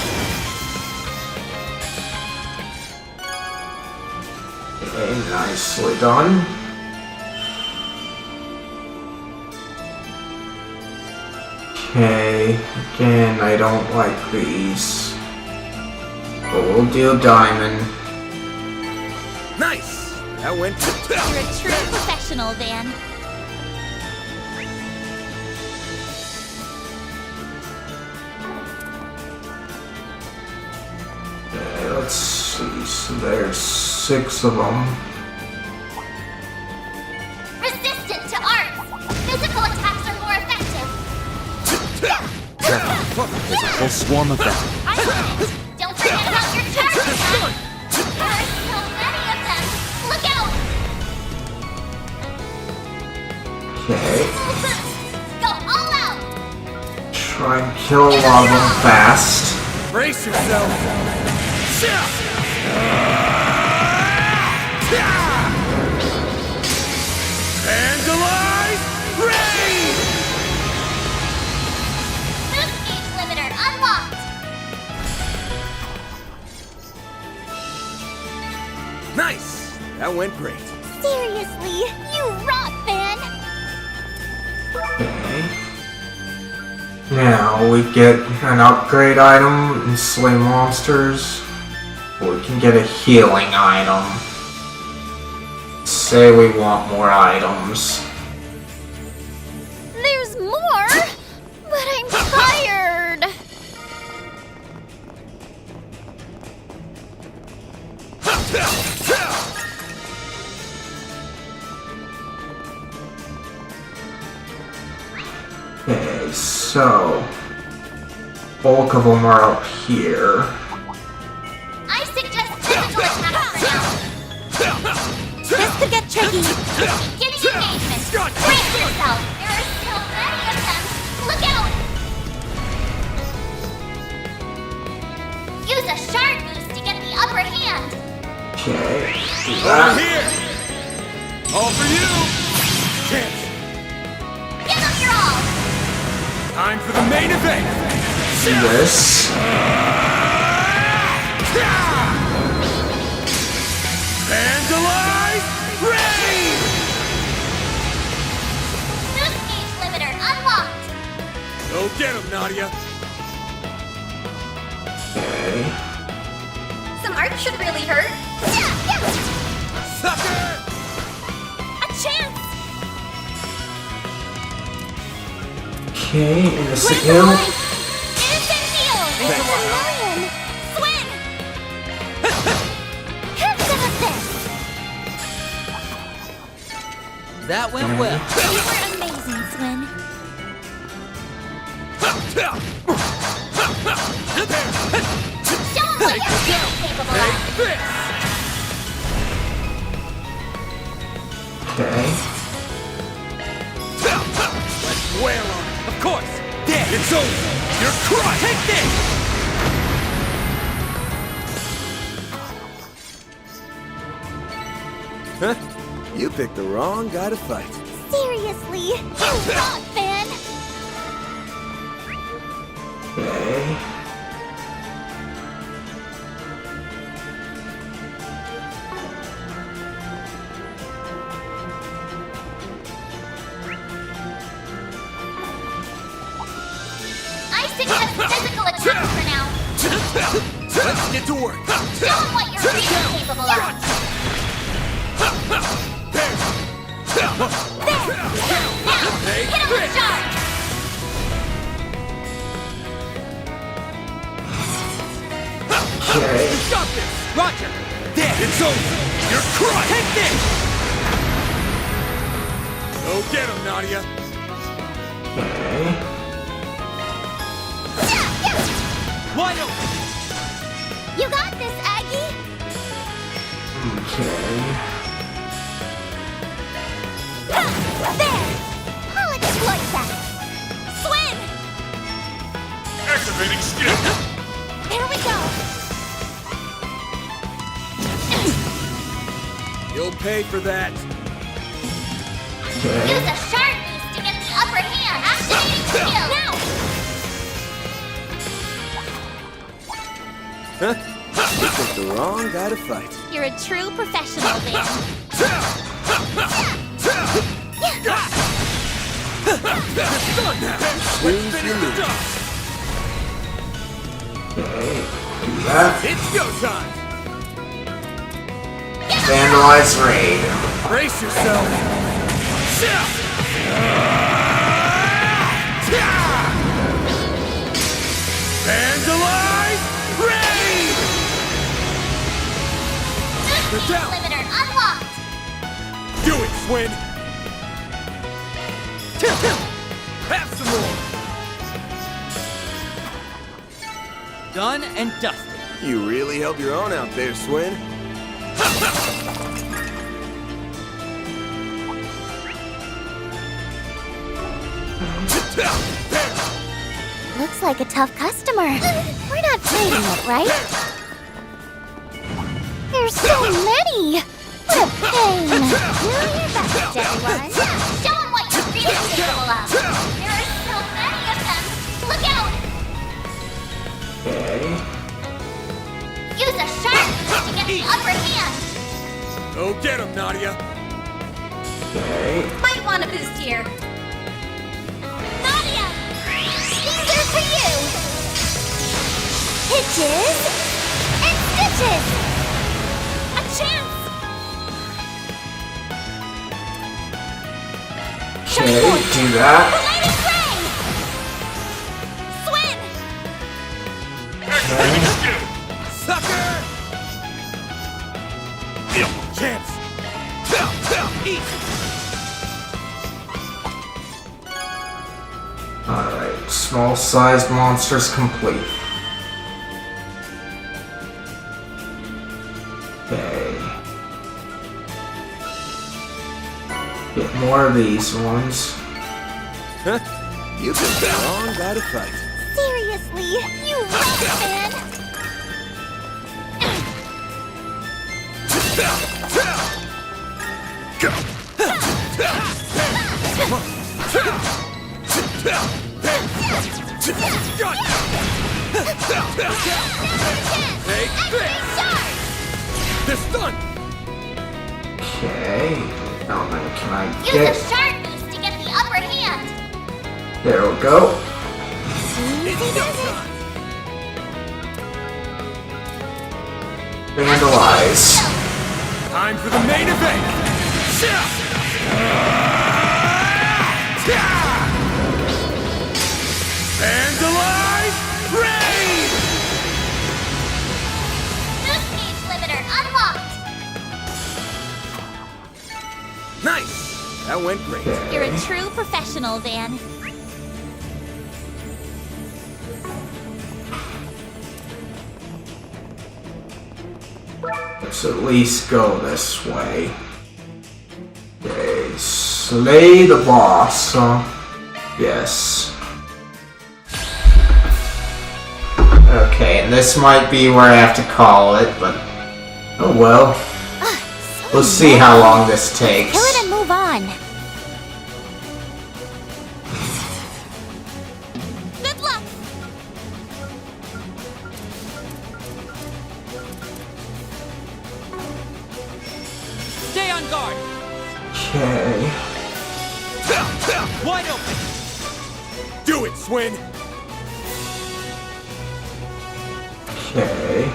Okay, nicely done. Okay, again, I don't like these. But we'll do diamond. Nice! That went You're a true professional, Van. Okay, let's see. So there's 6 of them. Resistant to arts. Physical attacks are more effective. There's a whole swarm of them. Don't forget about your charge attack. There are so many of them. Look out! Okay, Go all out. try and kill a lot of them fast. Brace yourself! Vandalize! Raid! Boost gauge limiter unlocked. Nice! That went great. Seriously, you rock, Van! Okay. Now we get an upgrade item and slay monsters. Or we can get a healing item. Say we want more items. There's more! But I'm tired! Okay, so bulk of them are up here. I suggest physical attacks for now. This could get tricky. Beginning engagement. Brace yourself. There are so many of them. Look out! Use a shard boost to get the upper hand. Okay, do Over that. here! All for you! Chance! Give them your all. Time for the main event! Do this. Vandalize! Raid! Boost gauge limiter unlocked. Go get him, Nadia! Okay. Some art should really hurt. Sucker! A chance! Okay, innocent Grab the heal. mic! Instant heal! It's a million! Swing! Have some of this! That went well. You were amazing, Swin. Show them what your skill's capable of. Okay. Let's wail on it! Of course! Dead! It's over! You're crushed! Take this! You picked the wrong guy to fight. Seriously, you rock, Van! Okay. Isaac has physical attacks for now. Let's get to work. Show him what you're really capable of. Now, hit him with charge! Okay. Got this! Roger! There! It's over! You're crushed! Take this! Go get him, Nadia! Okay. Wide open! You got this, Aggie! Okay. There! I'll exploit that! Swim! Activating skill. Here we go! You'll pay for that. Use a sharp beast to get the upper hand. Activating skill. Now! You picked the wrong guy to fight. You're a true professional, Van. Swings you lose. Okay. Do that. It's go time! Vandalize raid. Brace yourself! Vandalize! Raid! Speed limiter unlocked. Do it, Swin! Have some more! Done and dusted. You really held your own out there, Swin. Looks like a tough customer. We're not trading it, right? There's so many! What a pain! Do your best, everyone. Show them what you're really capable of. There are so many of them. Look out! Okay. Use a sharp beast to get the upper hand. Go get him, Nadia! Okay. Might want a boost here. Nadia! These are for you! Hitches and stitches! A chance! Okay, do that. Related ray! Swin! Activating skill. Sucker! Chance! Eat! Alright, small sized monsters complete. Okay. Get more of these ones. You picked the wrong guy to fight. Seriously, you rock, Van! Take this! This done! Okay. Now then, can I Use a get... sharp beast to get the upper hand. There we go. Vandalize. Time for the main event! Vandalize! Raid! New speed limiter unlocked. Nice! That went great. You're a true professional, Van. Let's at least go this way. Okay, slay the boss, huh? Yes. Okay, and this might be where I have to call it, but... Oh well. So We'll see how long this takes. Kill it and move on. Good luck! Stay on guard. Okay. Wide open. Do it, Swin! Okay.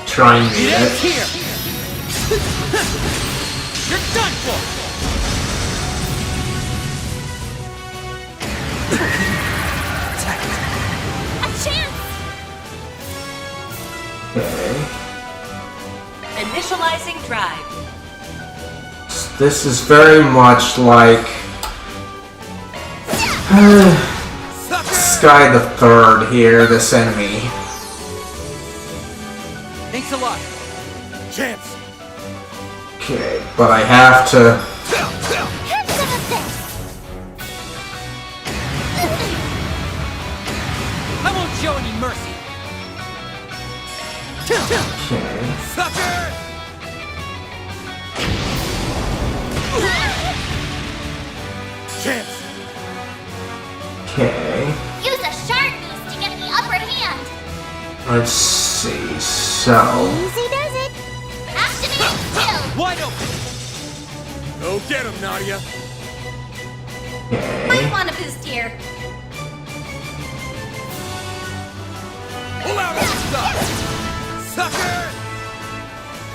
Try and beat It ends it. here. You're done for. A chance! Okay. Initializing drive. This is very much like Sky the Third here, this enemy. Thanks a lot. Chance! Okay, but I have to... Have some of this! I won't show any mercy. Okay. Sucker! Chance! Okay. Use a shard boost to get the upper hand! Let's see, so... Easy does it! Activate skill! Wide open. Go get him, Nadia! Might Okay. want a boost here. Pull out all the stuff! Sucker!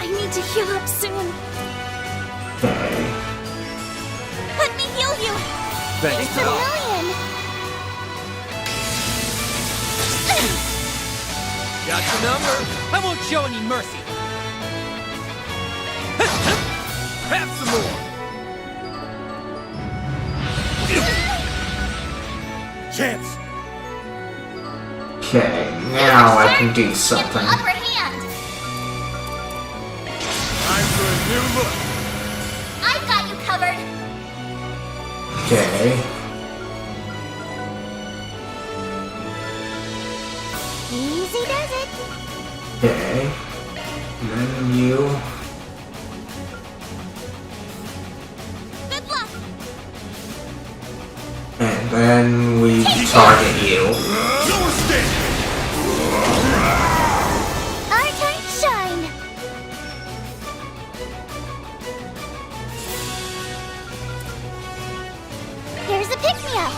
I need to heal up soon. Okay. Let me heal you! Thanks It's a million! Got your number. I won't show any mercy. Have some more! Chance! Okay, now I can do Get the something. upper hand! Time for a new look! I've got you covered! Okay. Easy does it! Okay. And then you... Good luck! And then we target you. Our time to shine! Here's a pick-me-up!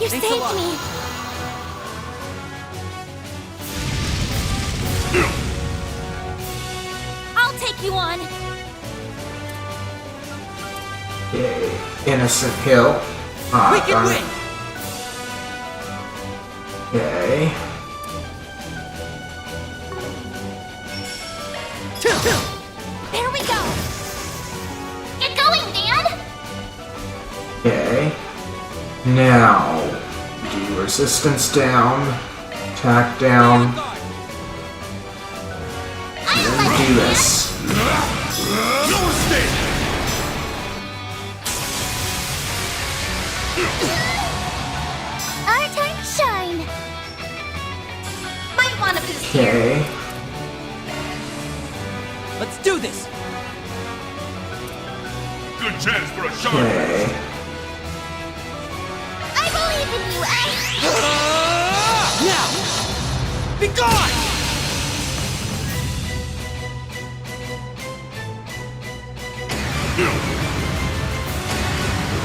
You Thanks a saved lot. me! I'll take you on! Okay. Innocent Hill. Ah, We can darn win. it. Okay. There we go! Get going, Dan! Okay. Now, do resistance down, attack down, and then do this. Our time to shine! Might want a boost here. Okay. Let's do this. Good chance for a shot. Okay. I believe in you, Ace! Now, be gone.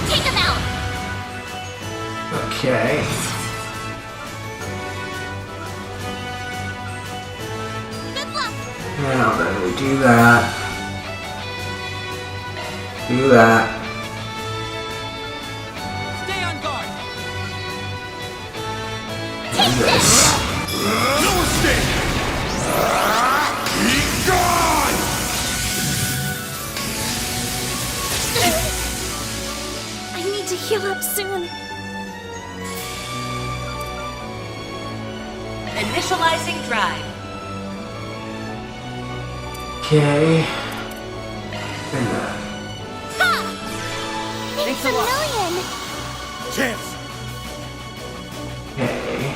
Take him out! Okay. Good luck! Now then we do that. Do that. Stay on guard. And this. I need to heal up soon. Initializing drive. Okay. And Thanks a million! Chance! okay.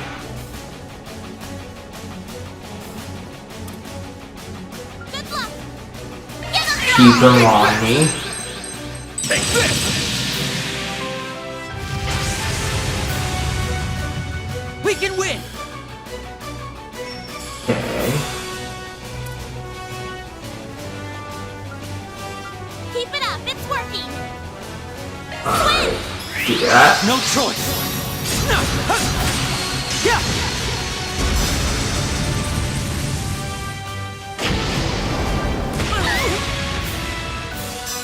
Good luck! keep him on me. Take this! We can win! Okay. Keep it up, it's working! Do that. No choice! Yeah!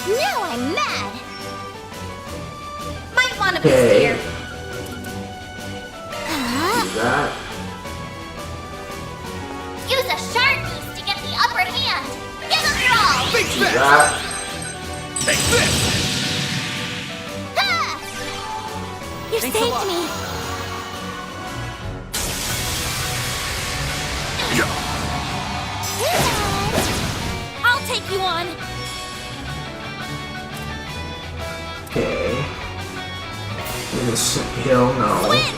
Now I'm mad! Might want to be Okay. here. Do that. Use a shark boost to get the upper hand! Give a throw! Do that. Take this! Ha! You Thanks a saved lot. me! I'll take you on! Okay. Innocent Hill, no. Win!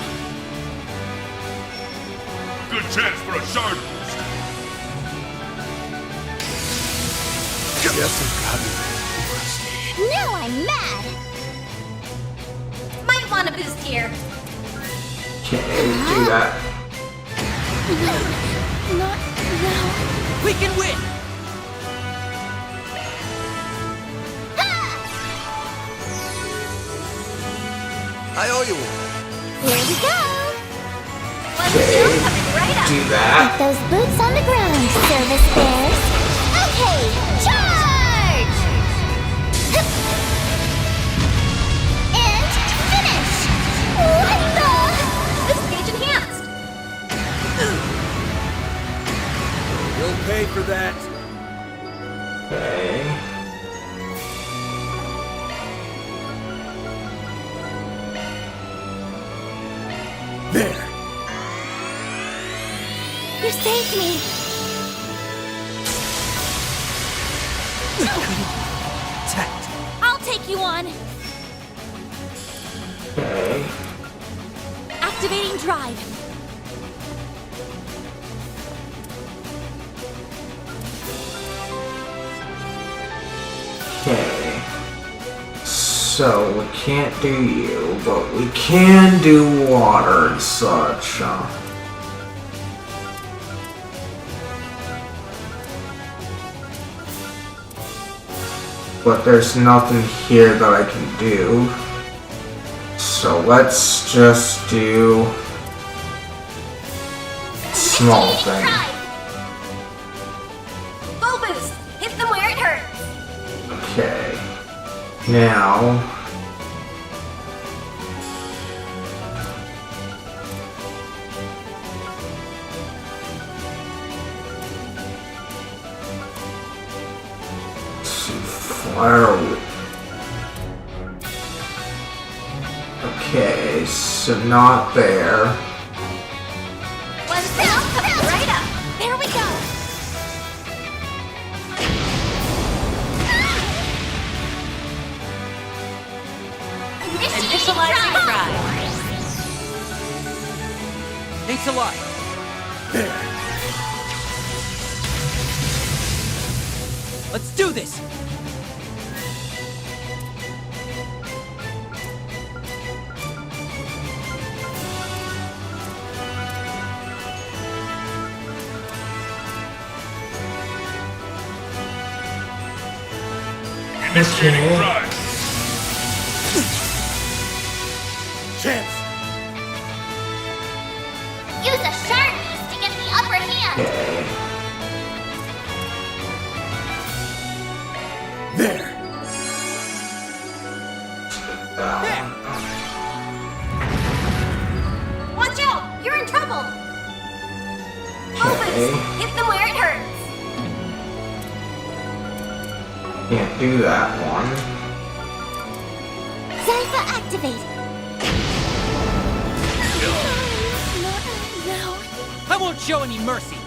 Good chance for a shard boost. Guess I've gotten rusty. Now I'm mad! Might want a boost here. Okay, do that. Not now. We can win! I owe you one. Here we go! Okay, Right up! do that. Get those boots on the ground, service bears! Okay, charge! And finish! What the? Stage enhanced! You'll pay for that. Okay. There. You saved me! I'll take you on! Okay. Activating drive! Okay. So we can't do you, but we can do water and such. But there's nothing here that I can do. So let's just do small thing. Full boost! Hit them where it hurts! Okay. Now fire. Okay, so not there. One down, coming right up! There we go! Initializing drive. Thanks a lot. There. Let's do this! Initiating drive. Chance. Use a shark boost to get the upper hand! Okay. There. Watch out! You're in trouble! Okay. Hit them where it hurts! Can't do that one. Zypha activate! I won't show any mercy!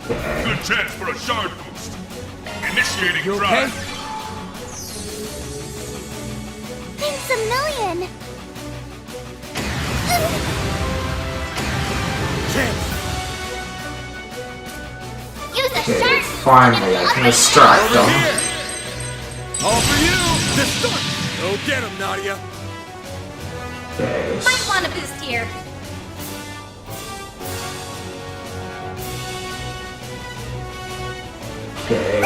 Good chance for a shard boost. Initiating You okay? drive. Thanks a million! Chance. Use a Okay, shark finally, I can distract them. All for you! This one! Go get him, Nadia! Okay. Might want a boost here. Okay.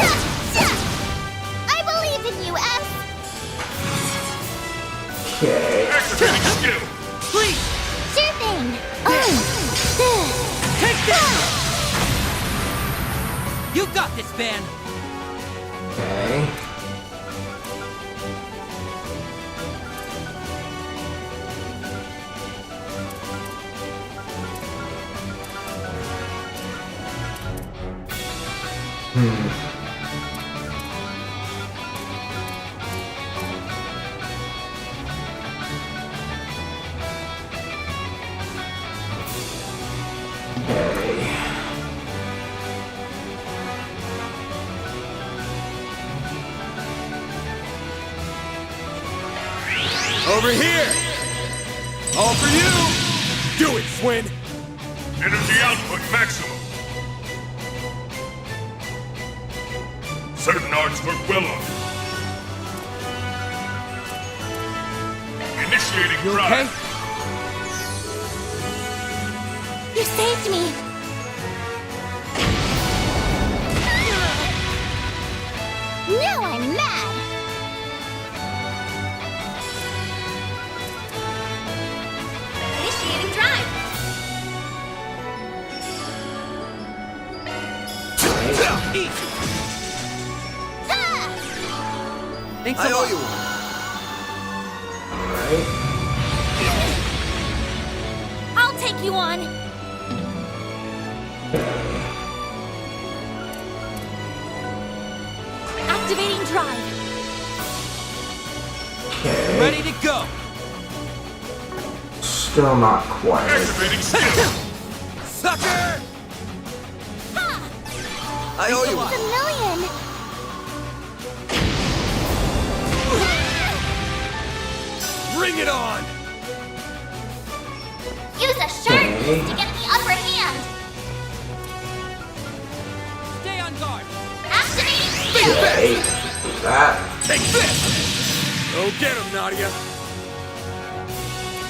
I believe in you, S. Okay. Activating skill. Please. Sure thing. Take this! You got this, Van! Okay. Over here! All for you! Do it, Swin! Energy output maximum. Certain arts work well on it. Initiating drive. You saved me! Now I'm mad. Initiating drive. Thanks I a owe lot. you one. I'll take you on! Activating drive. Okay. Ready to go. Still not quite. Activating skill. Sucker! I owe you one. It's a million! Bring it on! Use a sharp boost to get the upper hand. Stay on guard. Activating skill. Okay. That. Take this! Go get him, Nadia!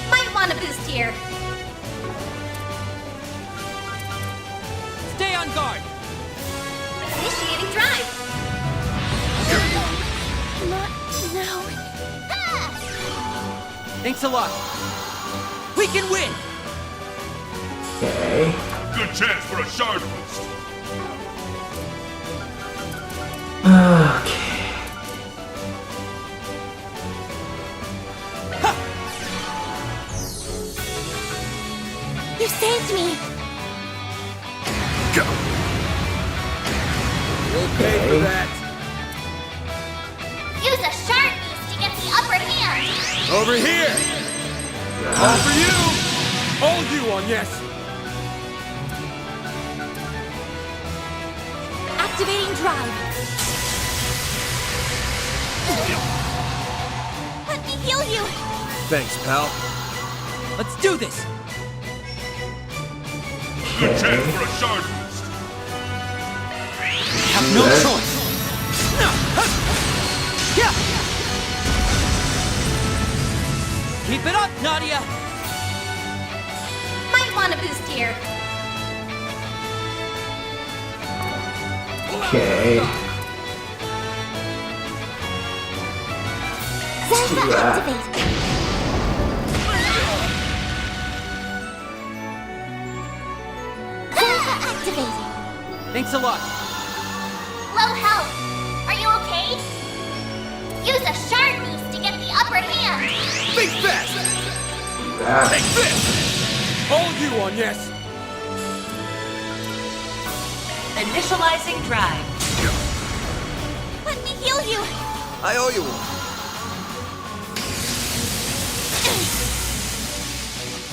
Might want a boost here. Stay on guard. Initiating drive. Not now. Thanks a lot. We can win! Okay. Good chance for a shard boost. Okay. You saved me! Go! You'll pay for that! Use a sharp boost to get the upper hand. Over here! All for you! All you on yes! Activating drive. Let me heal you! Thanks, pal. Let's do this! Good chance for a shard boost. Have no choice! Yeah! Keep it up, Nadia! Might want a boost here. Okay. Zelda that. activate. Zelda activate. Thanks a lot. Low health. Are you okay? Use a shard boost to get the upper hand. Think fast! That. Take this! All you on yes! Initializing drive. Let me heal you! I owe you one.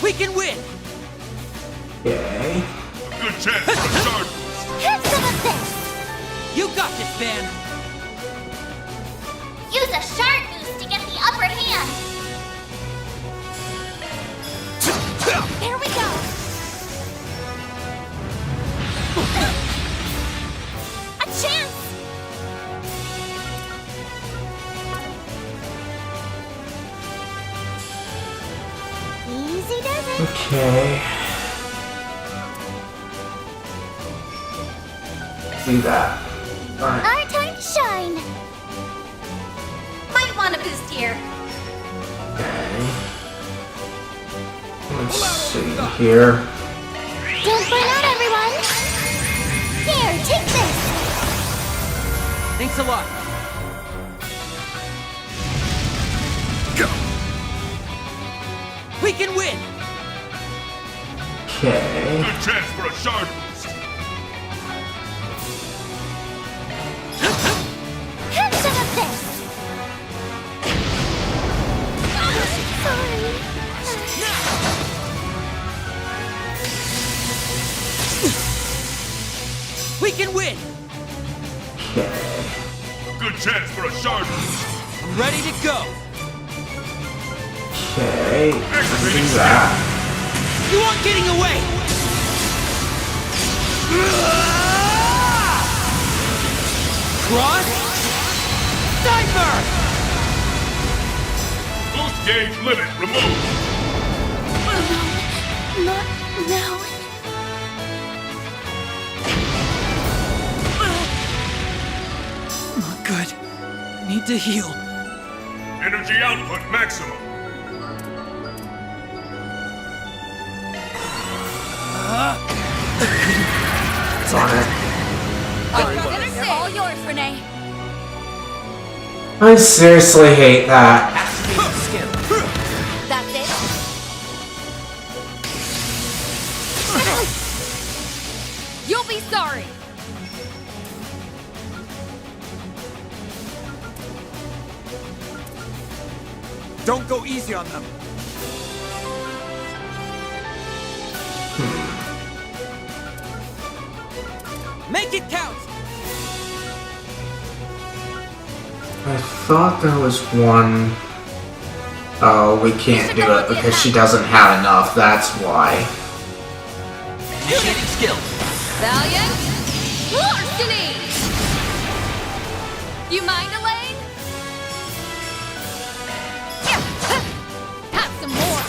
We can win! Okay. Good chance for a shard boost. Have some of this! You got this, Van! Use a shard boost to get the upper hand. There we go! A chance! Easy does it. Okay. Do that. Alright. Our time to shine. Might want a boost here. Okay. Let's see here. Don't burn out, everyone. Here, take this. Thanks a lot. Go. We can win. Okay. Good chance for a shard boost. Have some of this. Sorry. We can win. Okay. Good chance for a shard boost. I'm ready to go. Okay. Do that. You aren't getting away. Cross. Diver. Boost gauge limit removed. Not now. Not good. I need to heal. Energy output maximum. It's on it. They're all yours, Renee. I seriously hate that. That's it. You'll be sorry. Don't go easy on them. Make it count. I thought there was one. Oh, we can't do it because she doesn't have enough. That's why. Initiating skill. Valiant. Larceny. You mind, Elaine? Have some more.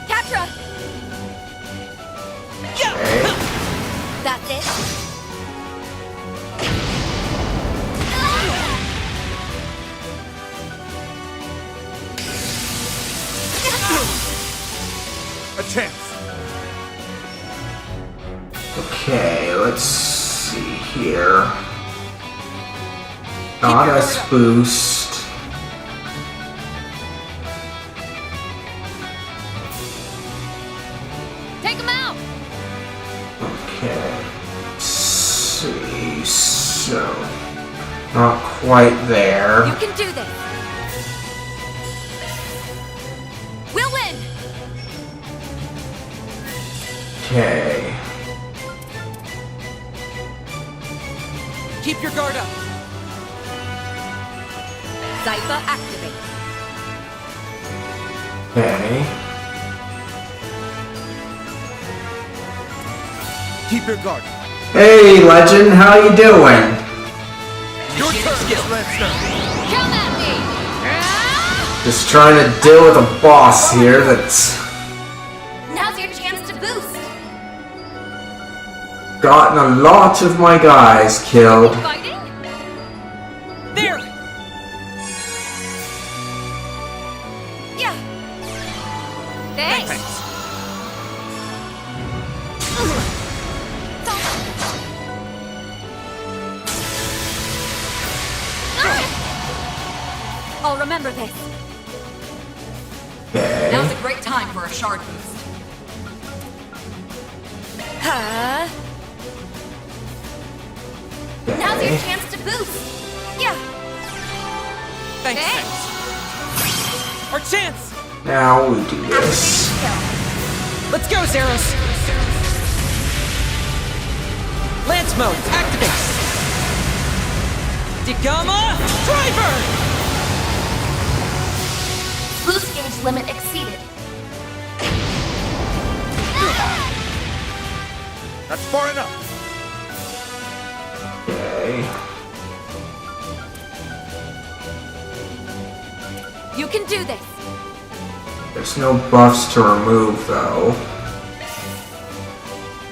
Catra. Okay. That's it. A chance. Okay, let's see here. Goddess boost. Take him out. Okay. Let's see. So, not quite there. You can do this. We'll win. Okay. Keep your guard up. Zypha activate. Okay. Keep your guard. Hey, Legend, how you doing? Your turn, skill. Come at me. Just trying to deal with a boss here that's Now's your chance to boost. gotten a lot of my guys killed. Fighting? There. Yeah. Thanks. I'll remember this. Okay. Now's a great time for a shard boost. Huh? Now's your chance to boost. Yeah. Thanks. Our chance. Now we do this. Let's go, Zeros. Lance mode, activate. Digama, driver. Boost gauge limit exceeded. That's far enough. Okay. You can do this. There's no buffs to remove, though.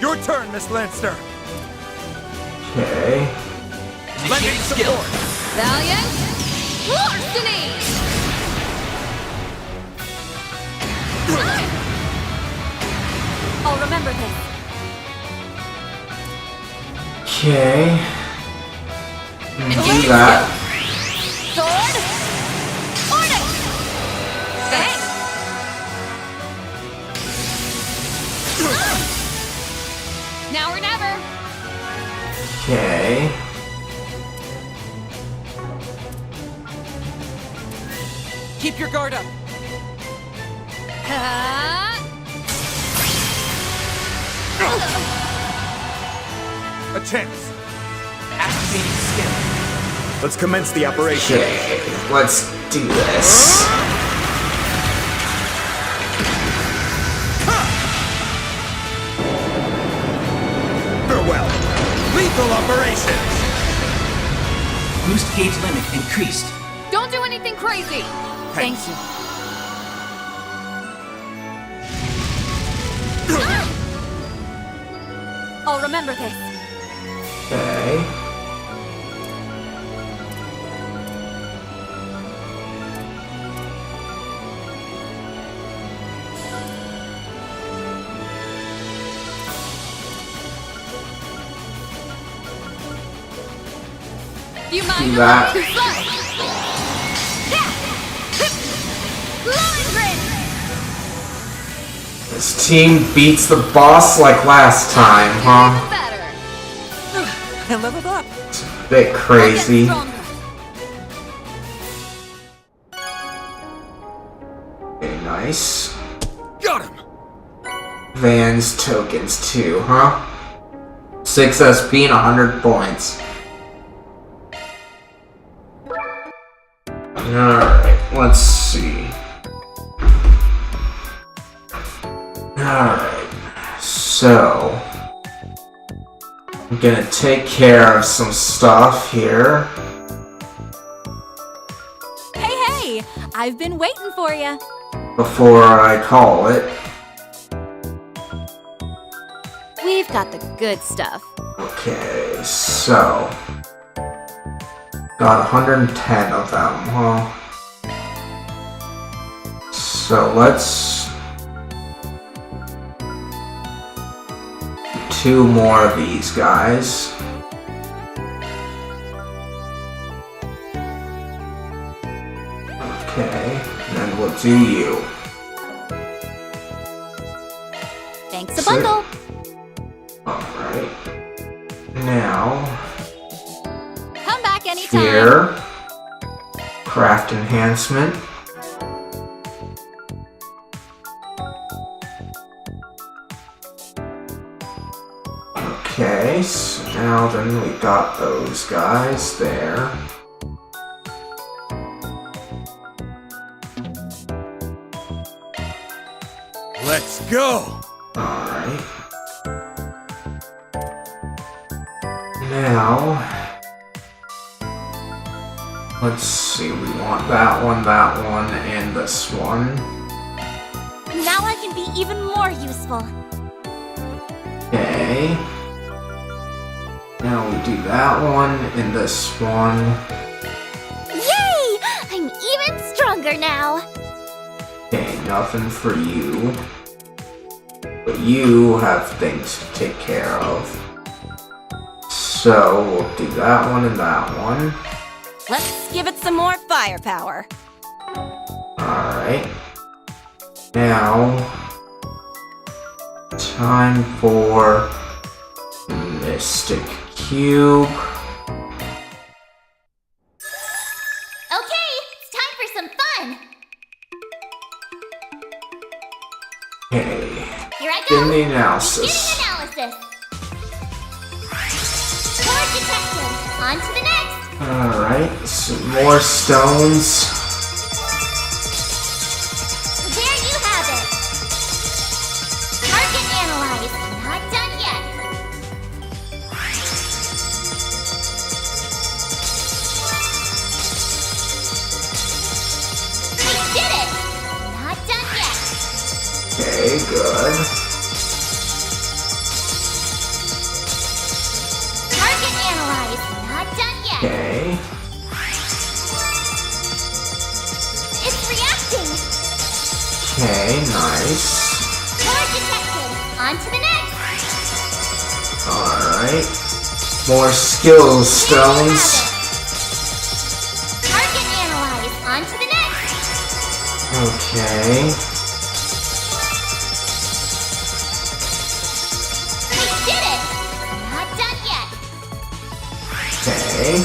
Your turn, Miss Lancer. Okay. Initiate skill. Valiant Larceny! I'll remember this. Okay. Do that. Sword! Order! Bang! Now or never! Okay. Keep your guard up. A chance. Activating skill. Let's commence the operation. Okay, let's do this. Farewell. Lethal operations. Boost gauge limit increased. Don't do anything crazy! Thank you. I'll remember this. Okay. Do you mind Do that. too slow? This team beats the boss like last time, huh? I leveled up. It's a bit crazy. Okay, nice. Got him. Van's tokens too, huh? 6 SP and 100 points. Alright, let's see. Alright, so I'm gonna take care of some stuff here. Hey, I've been waiting for you. Before I call it. We've got the good stuff. Okay, so got 110 of them, huh? So let's do 2 more of these guys. Okay, and then we'll do you. Thanks a That's it. bundle. Alright. Now, Come back anytime. here, craft enhancement. Okay, so now then we got those guys there. Let's go. Alright. Now, let's see, we want that one, and this one. Now I can be even more useful. Okay. Now we do that one and this one. Yay! I'm even stronger now. Okay, nothing for you. But you have things to take care of. So we'll do that one and that one. Let's give it some more firepower. Alright. Now, time for Mystic Cube. Okay, it's time for some fun! Okay. Here I Give go! me analysis. Beginning analysis! Card detected! On to the next! Alright, some more stones. There you have it! Target analyzed. Not done yet. I did it! Not done yet. Okay, good. Target analyzed. Not done yet. Okay. It's reacting. Okay, nice. Core detected. On to the next. Alright. More skill stones. Target analyzed. On to the next. Okay. We did it. Not done yet. Okay.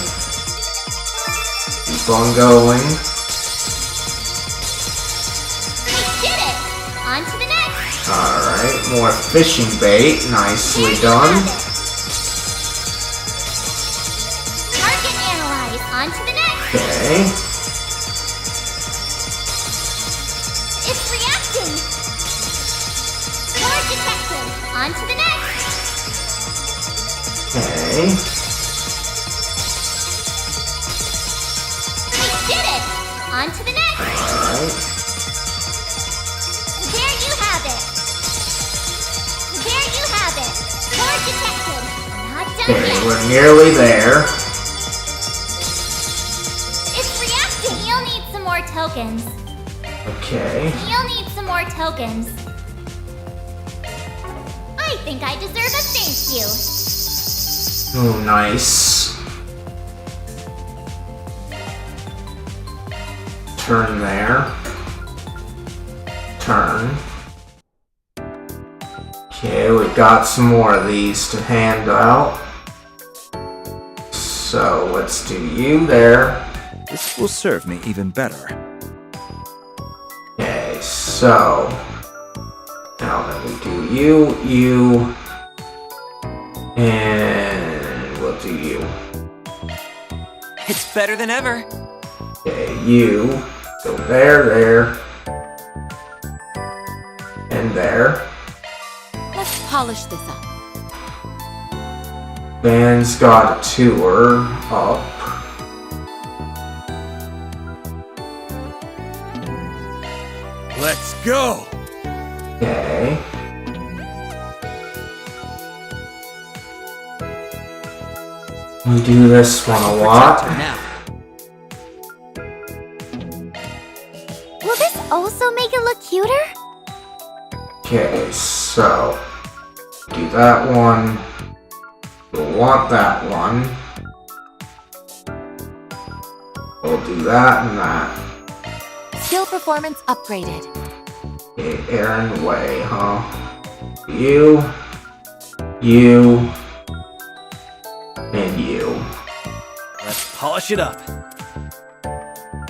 Keep on going. We did it. On to the next. Alright, more fishing bait. Nicely done. Target analyzed. On to the next. Okay. It's reacting. Core detected. On to the next. Okay. We did it. On to the next. Alright. There you have it. There you have it. Core detected. Not done Okay, yet. we're nearly there. It's reacting. You'll need some more tokens. Okay. You'll need some more tokens. I think I deserve a thank you. Oh, nice. Turn there. Turn. Okay, we've got some more of these to hand out. So let's do you there. This will serve me even better. Okay, so now then we do you, and we'll do you. It's better than ever. Okay, you go there, and there. Let's polish this up. Van's got a tour up. Let's go! Okay. We do this one a lot. Will this also make it look cuter? Okay, so do that one. We'll want that one. We'll do that and that. Skill performance upgraded. Okay, Aaron Way, huh? You, and you. Let's polish it up.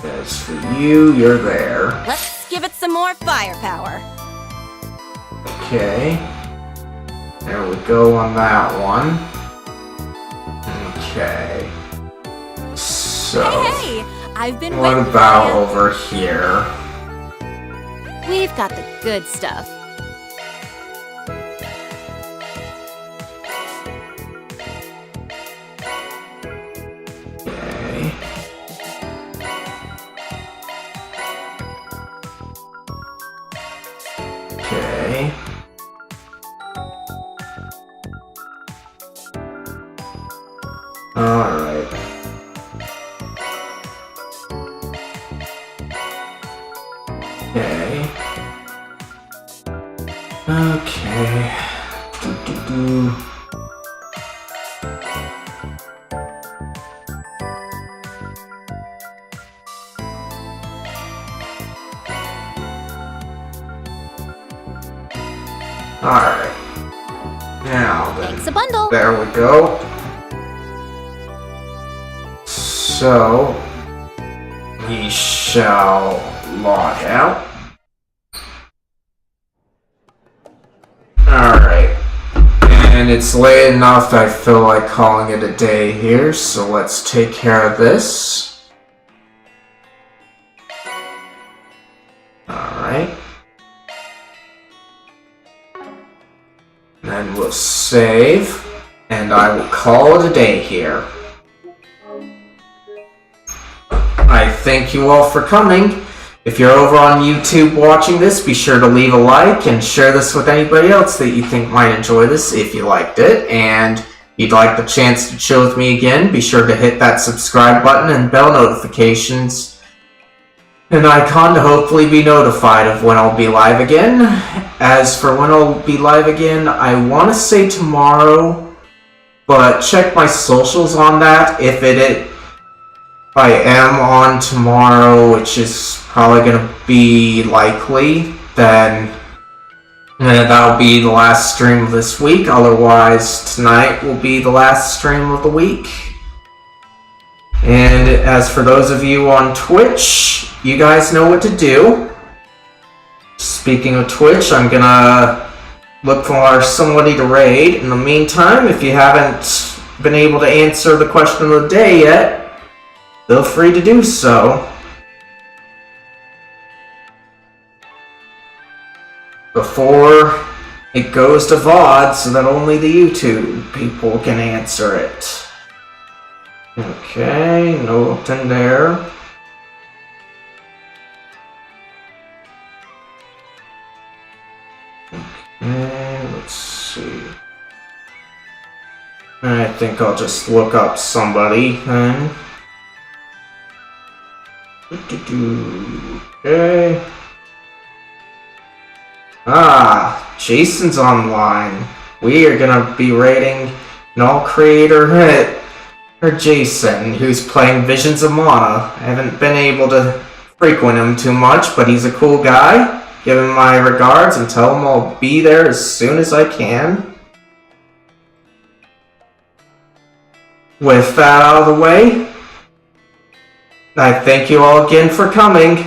As for you, you're there. Let's give it some more firepower. Okay. There we go on that one. Okay. So, Hey, I've been what waiting about for you. over here? We've got the good stuff. Okay. Okay. Alright. Okay. Okay. Do. Alright. Now then. Thanks a bundle. There we go. So, we shall log out. Alright. And it's late enough I feel like calling it a day here, so let's take care of this. Alright. Then we'll save, and I will call it a day here. I thank you all for coming, If you're over on YouTube watching this, be sure to leave a like and share this with anybody else that you think might enjoy this if you liked it. And if you'd like the chance to chill with me again, be sure to hit that subscribe button and bell notifications, an icon to hopefully be notified of when I'll be live again. As for when I'll be live again, I want to say tomorrow, but check my socials on that. If I am on tomorrow, which is probably going to be likely, then that'll be the last stream of this week. Otherwise, tonight will be the last stream of the week. And as for those of you on Twitch, you guys know what to do. Speaking of Twitch, I'm going to look for somebody to raid. In the meantime, if you haven't been able to answer the question of the day yet, feel free to do so. Before it goes to VOD so that only the YouTube people can answer it. Okay, nothing there. Okay, let's see. I think I'll just look up somebody then. Okay. Jason's online. We are gonna be rating an all-creator Jason, who's playing Visions of Mana. I haven't been able to frequent him too much, but he's a cool guy. Give him my regards and tell him I'll be there as soon as I can. With that out of the way, I thank you all again for coming.